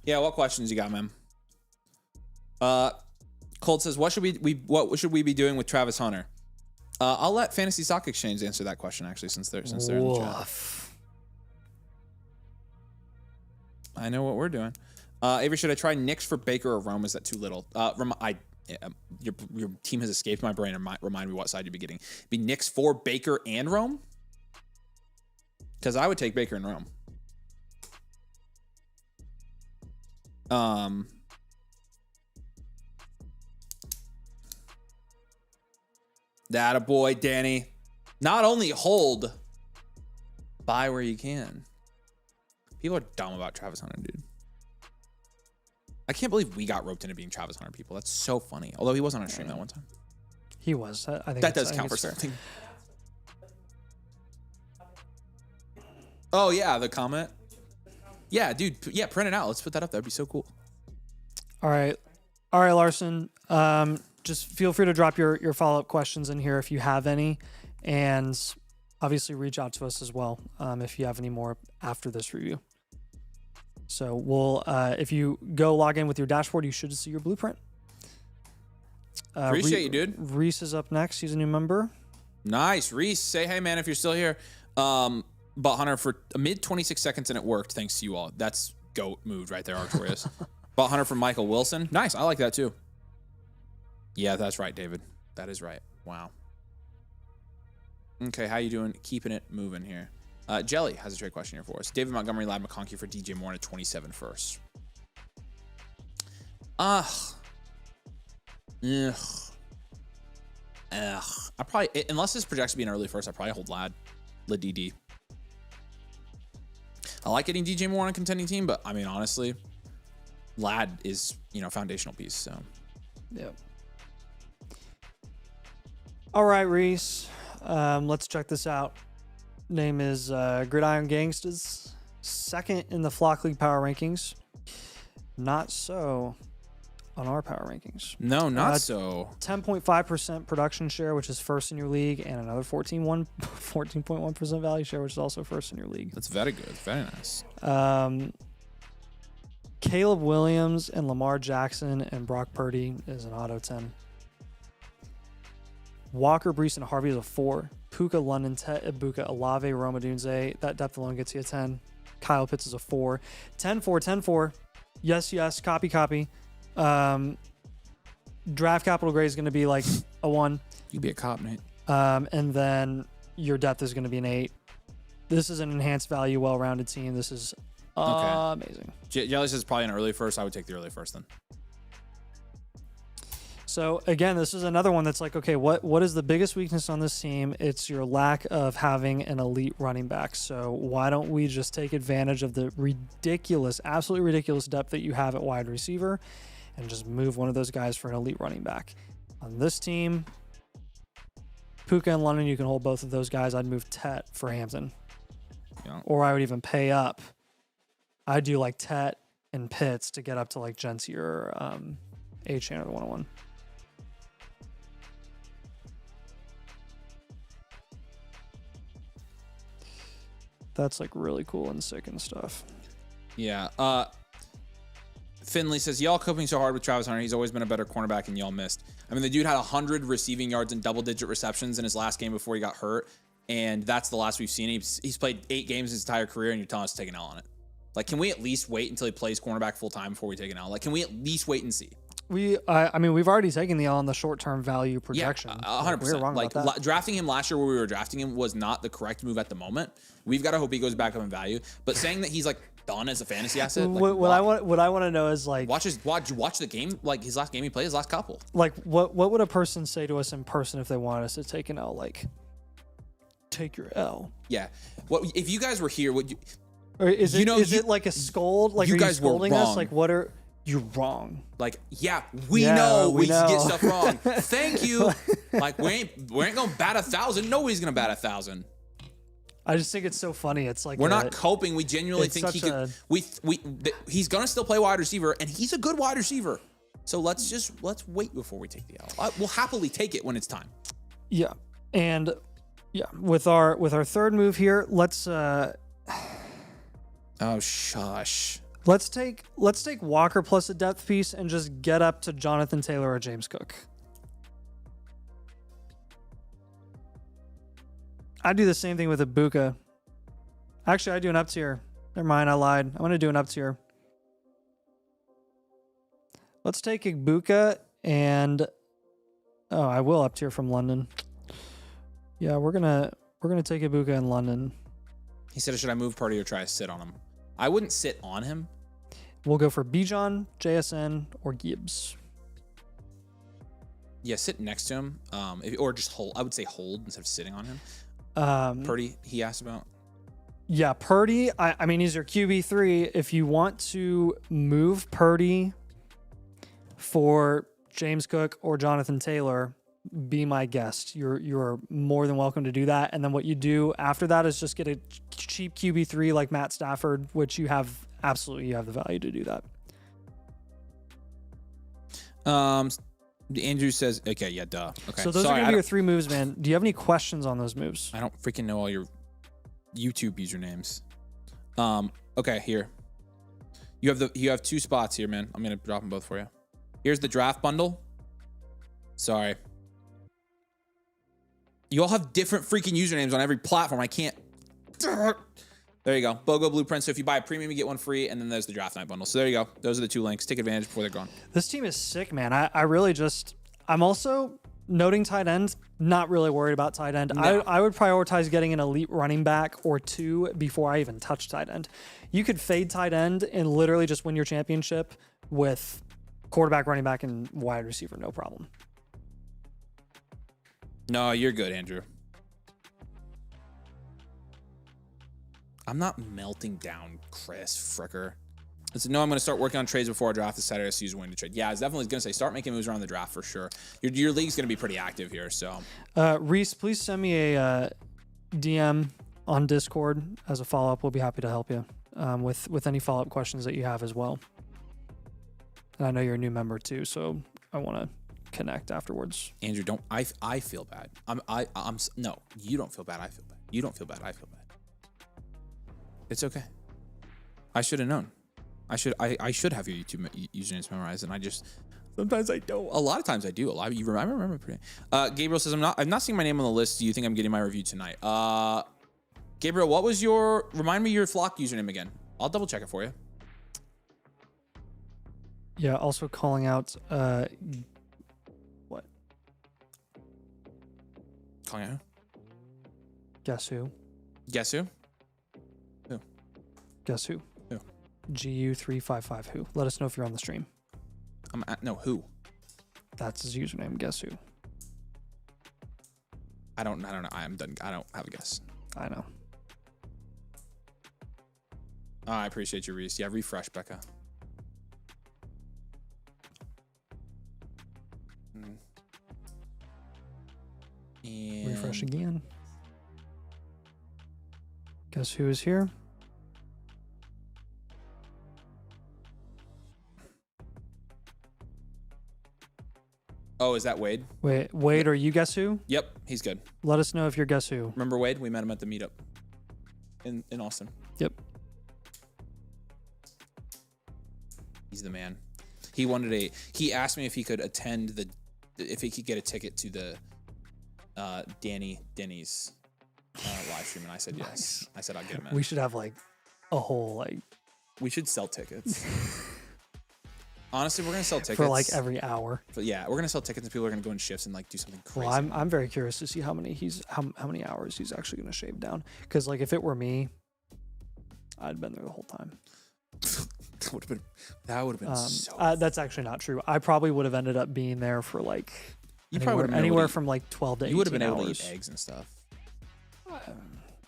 Yeah, what questions you got, man? Colt says, what should we be doing with Travis Hunter? I'll let Fantasy Stock Exchange answer that question actually, since they're in the chat. I know what we're doing. Avery, should I try Knicks for Baker or Rome? Is that too little? Your team has escaped my brain. Remind me what side you'd be getting. Be Knicks for Baker and Rome? Because I would take Baker and Rome. That a boy, Danny. Not only hold, buy where you can. People are dumb about Travis Hunter, dude. I can't believe we got roped into being Travis Hunter people. That's so funny. Although he was on our stream that one time. He was. I think that does count for something. Oh, yeah, the comment. Yeah, dude. Yeah, print it out. Let's put that up. That'd be so cool. All right, Larson. Just feel free to drop your follow-up questions in here if you have any. And obviously reach out to us as well if you have any more after this review. So we'll, if you go log in with your dashboard, you should see your blueprint. Appreciate you, dude. Reese is up next. He's a new member. Nice. Reese, say hey, man, if you're still here. Bought Hunter for a mid 26 seconds and it worked. Thanks to you all. That's GOAT moved right there, Artorias. Bought Hunter from Michael Wilson. Nice. I like that too. Yeah, that's right, David. That is right. Wow. Okay, how you doing? Keeping it moving here. Jelly has a trade question here for us. David Montgomery, Lad McConkey for DJ Moore at 27 first. I probably, unless this projects to be an early first, I probably hold Lad DD. I like getting DJ Moore on a contending team, but I mean, honestly, Lad is, foundational piece. So, yep. All right, Reese. Let's check this out. Name is Gridiron Gangsters. Second in the Flock League power rankings. Not so on our power rankings. No, not so. 10.5% production share, which is first in your league, and another 14.1% value share, which is also first in your league. That's very good. Very nice. Caleb Williams and Lamar Jackson and Brock Purdy is an auto 10. Walker, Brees, and Harvey is a 4. Puka, London, Tet, Ibuka, Olave, Roma, Dunze. That depth alone gets you a 10. Kyle Pitts is a 4. 10-4, 10-4. Yes, yes. Copy, copy. Draft capital grade is going to be like a 1. You be a cop, Nate. And then your depth is going to be an 8. This is an enhanced value, well-rounded team. This is amazing. Jelly says probably an early first. I would take the early first then. So again, this is another one that's like, okay, what is the biggest weakness on this team? It's your lack of having an elite running back. So why don't we just take advantage of the ridiculous, absolutely ridiculous depth that you have at wide receiver and just move one of those guys for an elite running back? On this team, Puka and London, you can hold both of those guys. I'd move Tet for Hampton. Yeah. Or I would even pay up. I'd do like Tet and Pitts to get up to like Gency or A-Chan or the 101. That's like really cool and sick and stuff. Yeah. Finley says, y'all coping so hard with Travis Hunter. He's always been a better cornerback and y'all missed. I mean, the dude had 100 receiving yards and double-digit receptions in his last game before he got hurt. And that's the last we've seen. He's played 8 games his entire career, and you're telling us to take an L on it. Like, can we at least wait until he plays cornerback full-time before we take an L? Like, can we at least wait and see? I mean, we've already taken the L on the short-term value projection. Yeah, 100%. We were wrong like, about that. drafting him last year where we were drafting him was not the correct move at the moment. We've got to hope he goes back up in value. But saying that he's, like, done as a fantasy asset, like, what I want to know is, like... Watch the game, like, his last game he played, his last couple. Like, what would a person say to us in person if they wanted us to take an L? Like, take your L. Yeah. What if you guys were here, would you... Or is it like a scold? Like, you are guys you scolding were us? wrong. Like, what are you wrong? Like, yeah, we know we know. get stuff wrong. Thank you. Like, we ain't gonna bat 1,000. Nobody's gonna bat 1,000. I just think it's so funny. It's like we're not coping. We genuinely it's think he such could. He's gonna still play wide receiver, and he's a good wide receiver. So let's wait before we take the L. We'll happily take it when it's time. Yeah, and yeah, with our third move here, let's. Oh shush. Let's take Walker plus a depth piece and just get up to Jonathan Taylor or James Cook. I do the same thing with Ibuka. Actually, I do an up tier. Never mind, I lied. I'm going to do an up tier. Let's take Ibuka and I will up tier from London. Yeah, we're gonna take Ibuka in London. He said, should I move Purdy or try to sit on him? I wouldn't sit on him. We'll go for Bijan, JSN, or Gibbs. Yeah, sit next to him, or just hold. I would say hold instead of sitting on him. Purdy, he asked about. Yeah, Purdy. I mean, he's your QB3. If you want to move Purdy for James Cook or Jonathan Taylor, be my guest. You're more than welcome to do that. And then what you do after that is just get a cheap QB3 like Matt Stafford, which you have the value to do that. Andrew says, okay, yeah, duh. Okay. So those are going to be your 3 moves, man. Do you have any questions on those moves? I don't freaking know all your YouTube usernames. Okay, here. You have 2 spots here, man. I'm going to drop them both for you. Here's the draft bundle. Sorry. You all have different freaking usernames on every platform. I can't. There you go. BOGO Blueprint. So if you buy a premium, you get one free. And then there's the draft night bundle. So there you go. Those are the 2 links. Take advantage before they're gone. This team is sick, man. I really I'm also noting tight end. Not really worried about tight end. No. I would prioritize getting an elite running back or 2 before I even touch tight end. You could fade tight end and literally just win your championship with quarterback, running back, and wide receiver. No problem. No, you're good, Andrew. I'm not melting down, Chris Fricker. I said, no, I'm going to start working on trades before I draft this Saturday so use winning to trade. Yeah, I was definitely going to say start making moves around the draft for sure. Your league's going to be pretty active here, so. Reese, please send me a DM on Discord as a follow-up. We'll be happy to help you with any follow-up questions that you have as well. And I know you're a new member too, so I want to connect afterwards. Andrew, don't. I feel bad. No, you don't feel bad. I feel bad. You don't feel bad. I feel bad. It's okay. I should have known. I should have your YouTube usernames memorized, and I just Sometimes I don't. A lot of times I do. I remember pretty. Gabriel says, I'm not seeing my name on the list. Do you think I'm getting my review tonight? Gabriel, what was remind me your Flock username again. I'll double check it for you. Yeah, also calling out, what? Calling out who? Guess who? Guess who? Who? Guess who? Who? GU355 who? Let us know if you're on the stream. No, who? That's his username. Guess who? I don't know. I'm done. I don't have a guess. I know. Oh, I appreciate you, Reese. Yeah, refresh, Becca. And Refresh again. Guess who is here? Oh, is that Wade? Wade, are you Guess who? Yep, he's good. Let us know if you're Guess who. Remember Wade? We met him at the meetup in Austin. Yep. He's the man. He asked me if he could if he could get a ticket to the Denny's live stream, and I said yes. Nice. I said I'll get him in. We should have like a whole We should sell tickets. Honestly, we're gonna sell tickets for like every hour. But yeah, we're gonna sell tickets, and people are gonna go in shifts and like do something crazy. Well, I'm very curious to see how many hours he's actually gonna shave down. Because like if it were me, I'd been there the whole time. that would have been so. That's actually not true. I probably would have ended up being there for like anywhere from like 12 to 18 hours. You would have been able to eat eggs and stuff.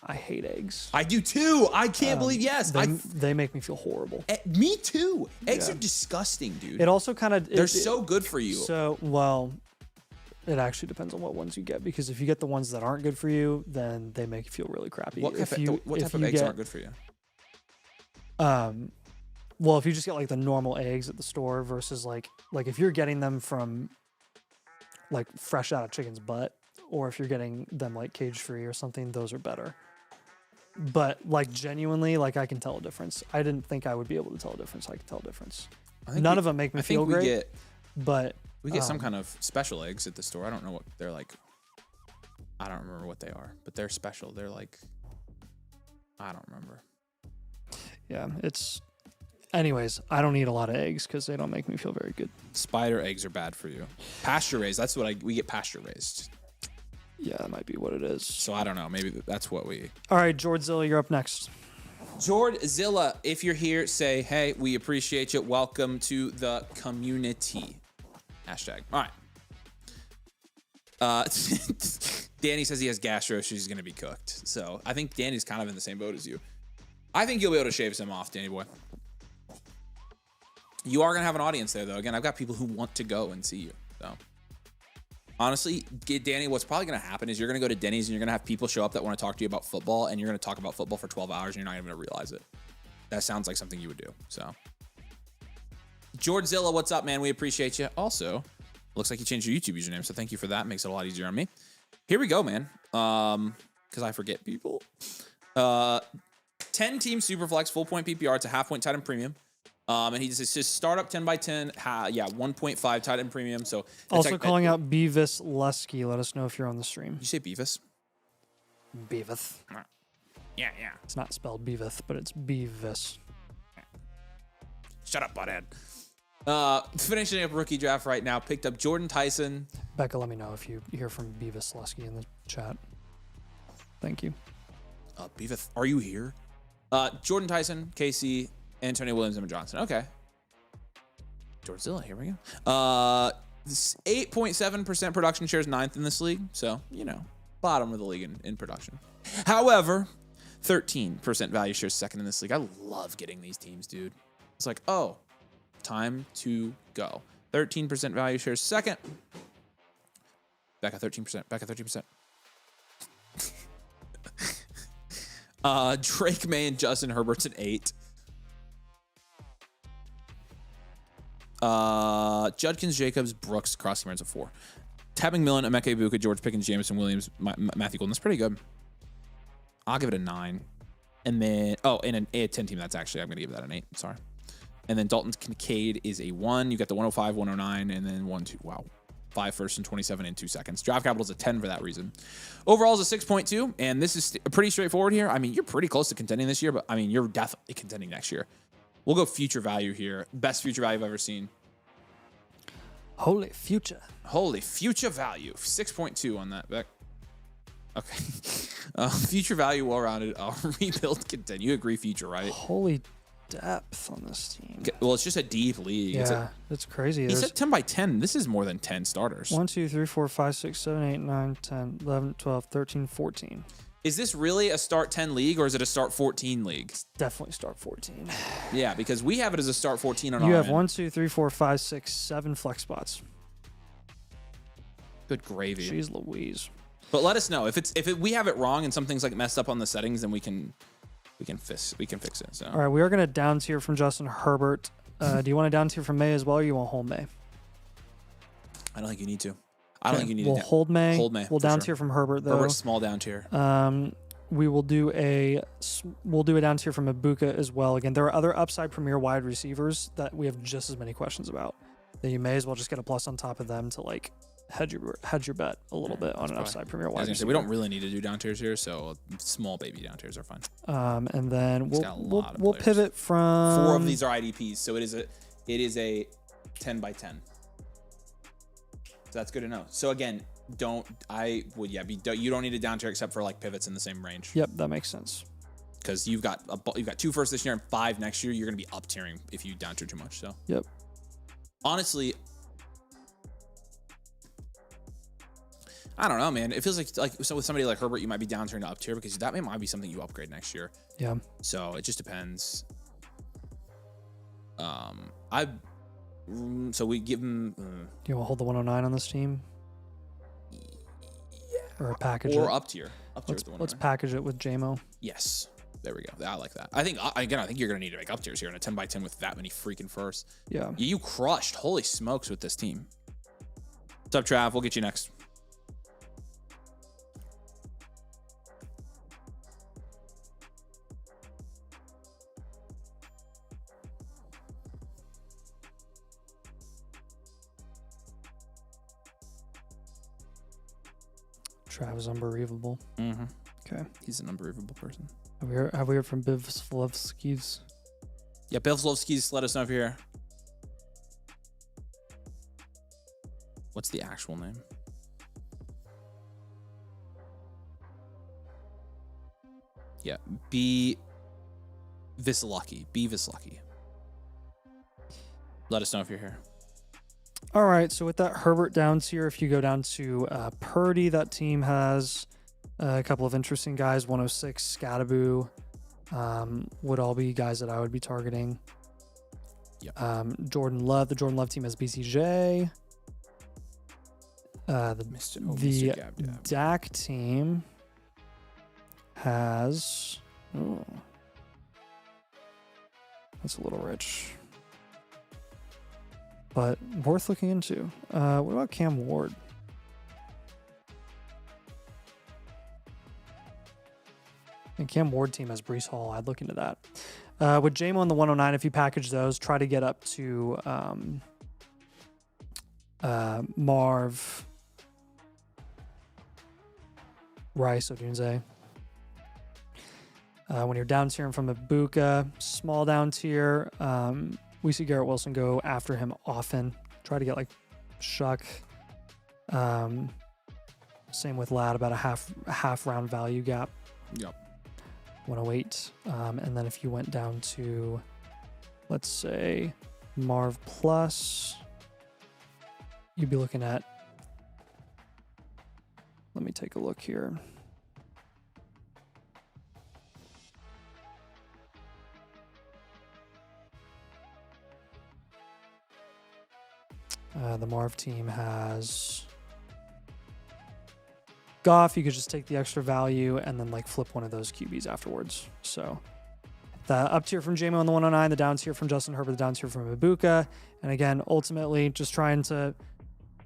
I hate eggs. I do too. I can't believe. Yes, they make me feel horrible. Me too. Eggs are disgusting, dude. It also kind of they're so good for you. So well, it actually depends on what ones you get, because if you get the ones that aren't good for you, then they make you feel really crappy. What type of eggs aren't good for you? Well, if you just get like the normal eggs at the store versus like if you're getting them from like fresh out of chicken's butt, or if you're getting them like cage free or something, those are better. But like genuinely, like I can tell a difference. I didn't think I would be able to tell a difference. I can tell a difference. None of them make me feel great. But we get some kind of special eggs at the store. I don't know what they're like. I don't remember what they are, but they're special. They're like, I don't remember. Yeah, anyways, I don't eat a lot of eggs because they don't make me feel very good. Spider eggs are bad for you. Pasture raised. That's what we get pasture raised. Yeah, that might be what it is. So I don't know. Maybe that's what we. All right, Georgezilla, you're up next. Georgezilla, if you're here, say, hey, we appreciate you. Welcome to the community. Hashtag. All right. Danny says he has gastro, so he's going to be cooked. So I think Danny's kind of in the same boat as you. I think you'll be able to shave some off, Danny boy. You are going to have an audience there, though. Again, I've got people who want to go and see you. So honestly, Danny, what's probably going to happen is you're going to go to Denny's and you're going to have people show up that want to talk to you about football, and you're going to talk about football for 12 hours and you're not even going to realize it. That sounds like something you would do. So Georgezilla, what's up, man? We appreciate you. Also, looks like you changed your YouTube username, so thank you for that. Makes it a lot easier on me. Here we go, man. Because I forget people. 10-team Superflex, full point PPR. It's a half point tight end premium. And he just says startup 10 by 10. 1.5 tight end premium. So also calling out Beavis Lesky. Let us know if you're on the stream. You say Beavis? Beavis. Yeah. It's not spelled Beavis, but it's Beavis. Shut up, butthead. Finishing up rookie draft right now. Picked up Jordan Tyson. Becca, let me know if you hear from Beavis Lesky in the chat. Thank you. Beavis, are you here? Jordan Tyson, KC, Antonio Williams, and Johnson. Okay. Georgezilla, here we go. 8.7% production shares, 9th in this league. So, bottom of the league in production. However, 13% value shares, 2nd in this league. I love getting these teams, dude. It's like, oh, time to go. 13% value shares, 2nd. Back at 13%. Back at 13%. Drake May and Justin Herbert's at 8. Judkins, Jacobs, Brooks, Cross Cameron's at 4. Tapping Millen, Emeka Ibuka, George Pickens, Jameson Williams, Matthew Golden. That's pretty good. I'll give it a 9. And then, in a 10 team, I'm going to give that an 8. Sorry. And then Dalton Kincaid is a 1. You got the 105, 109, and then 1, 2. Wow. 5 first and 27 and 2 seconds. Draft capital is a 10 for that reason. Overall is a 6.2, and this is pretty straightforward here. I mean, you're pretty close to contending this year, but I mean, you're definitely contending next year. We'll go future value here. Best future value I've ever seen. Holy future. Holy future value. 6.2 on that, Beck. Okay. Future value, well-rounded. Rebuild, contend. You agree future, right? Holy depth on this team. Okay, well, it's just a deep league. Yeah, that's crazy. He said 10 by 10. This is more than 10 starters. 1, 2, 3, 4, 5, 6, 7, 8, 9, 10, 11, 12, 13, 14. Is this really a start 10 league or is it a start 14 league? Definitely start 14. Yeah, because we have it as a start 14 on our You have end. 1, 2, 3, 4, 5, 6, 7 flex spots. Good gravy. Jeez Louise. But let us know if we have it wrong and something's like messed up on the settings, then we can fix it. So All right, we are going to down tier from Justin Herbert. Do you want to down tier from May as well, or you want hold May? I don't think you need to. I don't think you need we'll to. Hold May. Hold May. We'll for down sure. tier from Herbert though. Herbert's small down tier. We will do a down tier from Ibuka as well. Again, there are other upside premier wide receivers that we have just as many questions about. That you may as well just get a plus on top of them to like hedge your bet a little bit on an upside premier wide receiver. We don't really need to do down tiers here, so small baby down tiers are fine. And then got a lot of we'll players. pivot from 4 of these are IDPs, so it is a 10 by 10. So that's good to know. So again, you don't need a down tier except for like pivots in the same range. Yep, that makes sense. Because you've got 2 first this year and 5 next year. You're going to be up tiering if you down tier too much. So yep. Honestly, I don't know, man. It feels like so with somebody like Herbert, you might be down tiering to up tier because that might be something you upgrade next year. Yeah. So it just depends. So we give him. Do you want to hold the 109 on this team? Yeah. Or package or it? up tier. Let's package it with JMO. Yes. There we go. I like that. I think you're going to need to make up tiers here in a 10 by 10 with that many freaking firsts. Yeah. You crushed. Holy smokes with this team. What's up, Trav? We'll get you next. Trav is unbelievable. Mm-hmm. Okay. He's an unbelievable person. Have we heard from Bivslavskis? Yeah, Bivslavskis, let us know if you're here. What's the actual name? Yeah, B. Vislaki. B. Vislaki. Let us know if you're here. All right, so with that Herbert down tier, if you go down to Purdy, that team has a couple of interesting guys. 106, Scadaboo would all be guys that I would be targeting. Yep. Jordan Love, the Jordan Love team has BCJ. The Dak team has... Oh, that's a little rich. But worth looking into. What about Cam Ward? And Cam Ward team has Breece Hall. I'd look into that. With JMO and the 109, if you package those, try to get up to Marv, Rice, Odunze. When you're down tiering from Ibuka, small down tier, we see Garrett Wilson go after him often. Try to get like Shuck. Same with Ladd, about a half round value gap. Yep. 108. And then if you went down to, let's say, Marv Plus, you'd be looking at, let me take a look here. The Marv team has Goff. You could just take the extra value and then like flip one of those QBs afterwards. So the up tier from JMO on the 109, the down tier from Justin Herbert, the down tier from Ibuka. And again, ultimately just trying to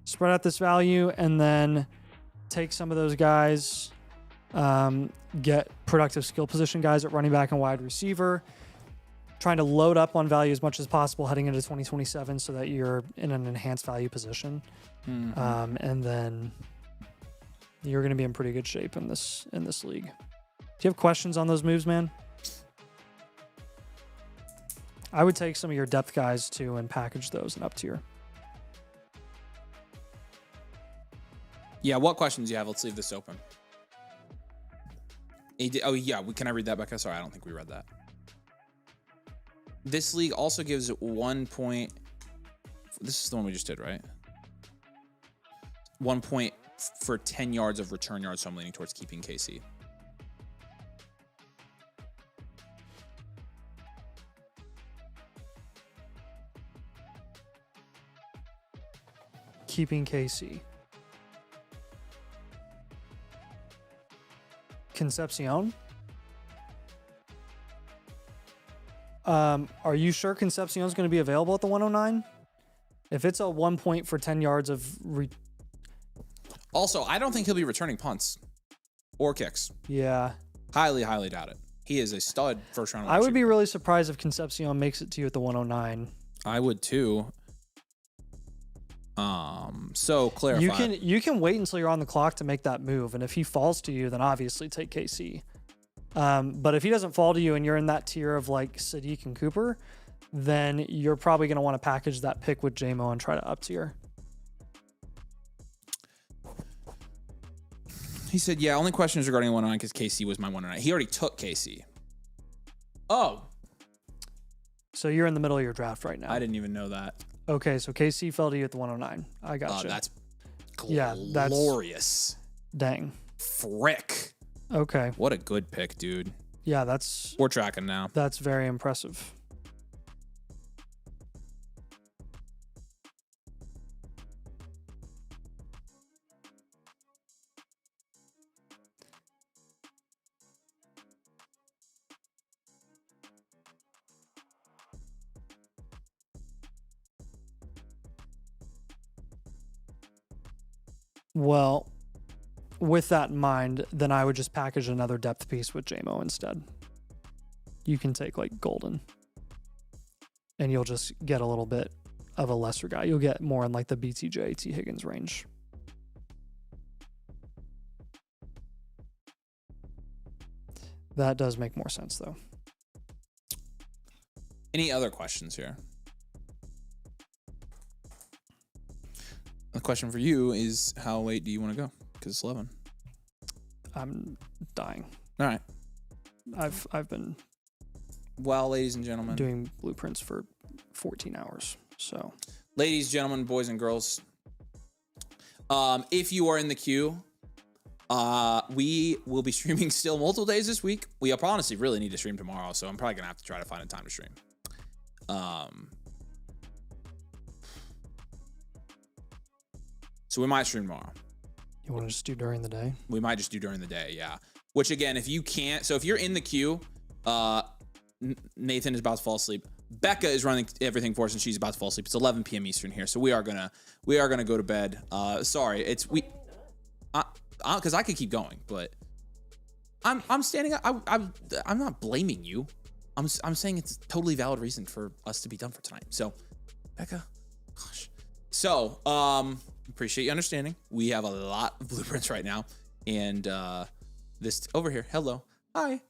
spread out this value and then take some of those guys, get productive skill position guys at running back and wide receiver. trying to load up on value as much as possible heading into 2027 so that you're in an enhanced value position. And then you're going to be in pretty good shape in this league. Do you have questions on those moves, man? I would take some of your depth guys too and package those in up tier. Yeah, what questions do you have? Let's leave this open. Oh, yeah. Can I read that, Becca? Sorry, I don't think we read that. This league also gives 1 point. This is the one we just did, right? 1 point for 10 yards of return yards, so I'm leaning towards keeping KC. Keeping KC. Concepcion? Are you sure Concepcion's going to be available at the 109? If it's a 1 point for 10 yards of... Also, I don't think he'll be returning punts or kicks. Yeah. Highly, highly doubt it. He is a stud first round. I would be really surprised if Concepcion makes it to you at the 109. I would too. So clarify. You can wait until you're on the clock to make that move, and if he falls to you, then obviously take KC. But if he doesn't fall to you and you're in that tier of like Sadiq and Cooper, then you're probably going to want to package that pick with JMO and try to up tier. He said, yeah, only question is regarding 109 because KC was my 109. He already took KC. Oh. So you're in the middle of your draft right now. I didn't even know that. Okay, so KC fell to you at the 109. I got you. That's That's glorious. dang. Frick. Okay. What a good pick, dude. Yeah, that's... We're tracking now. That's very impressive. Well, with that in mind, then I would just package another depth piece with JMO instead. You can take like Golden, and you'll just get a little bit of a lesser guy. You'll get more in like the BTJ, T. Higgins range. That does make more sense though. Any other questions here? The question for you is, how late do you want to go? Because it's 11. I'm dying. All right. I've been well, ladies and gentlemen, doing blueprints for 14 hours. So, ladies, gentlemen, boys and girls, if you are in the queue, we will be streaming still multiple days this week. We honestly really need to stream tomorrow, so I'm probably gonna have to try to find a time to stream. So we might stream tomorrow. You want to just do during the day? We might just do during the day, yeah. Which again, if you can't, so if you're in the queue, Nathan is about to fall asleep. Becca is running everything for us, and she's about to fall asleep. It's 11 p.m. Eastern here, so we are gonna go to bed. Sorry, because I could keep going, but I'm standing up. I'm not blaming you. I'm saying it's a totally valid reason for us to be done for tonight. So, Becca, gosh. So, appreciate you understanding. We have a lot of blueprints right now, and this over here. Hello, hi.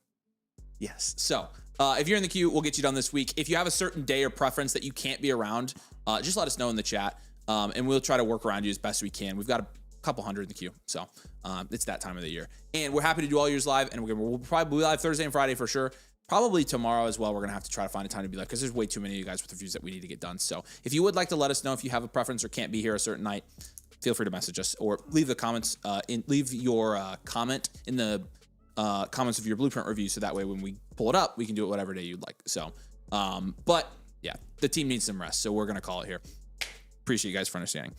Yes. So, if you're in the queue, we'll get you done this week. If you have a certain day or preference that you can't be around, just let us know in the chat, and we'll try to work around you as best we can. We've got a couple hundred in the queue, so it's that time of the year, and we're happy to do all yours live. And we'll probably be live Thursday and Friday for sure. Probably tomorrow as well. We're gonna have to try to find a time to be live because there's way too many of you guys with reviews that we need to get done. So if you would like to let us know if you have a preference or can't be here a certain night, feel free to message us or leave the comments. Leave your comment in the comments of your blueprint review, so that way when we pull it up, we can do it whatever day you'd like. So, but yeah, the team needs some rest, so we're gonna call it here. Appreciate you guys for understanding.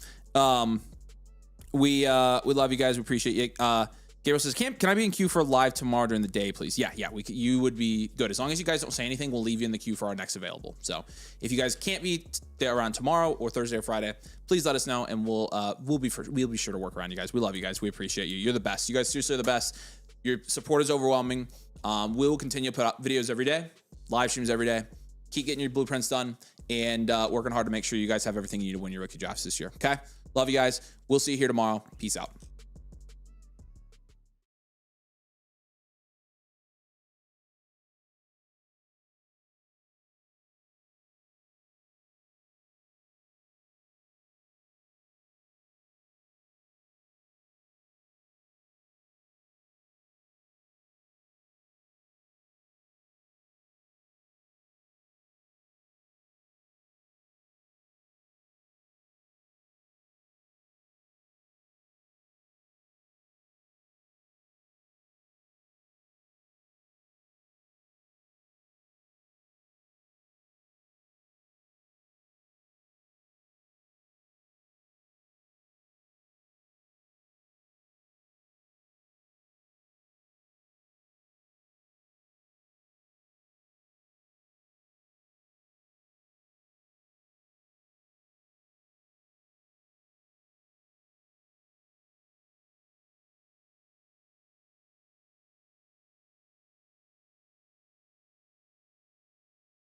We love you guys. We appreciate you. Gabriel says, can I be in queue for live tomorrow during the day, please? Yeah, you would be good. As long as you guys don't say anything, we'll leave you in the queue for our next available. So if you guys can't be there around tomorrow or Thursday or Friday, please let us know, and we'll be sure to work around you guys. We love you guys. We appreciate you. You're the best. You guys seriously are the best. Your support is overwhelming. We'll continue to put out videos every day, live streams every day. Keep getting your blueprints done and working hard to make sure you guys have everything you need to win your rookie drafts this year. Okay? Love you guys. We'll see you here tomorrow. Peace out.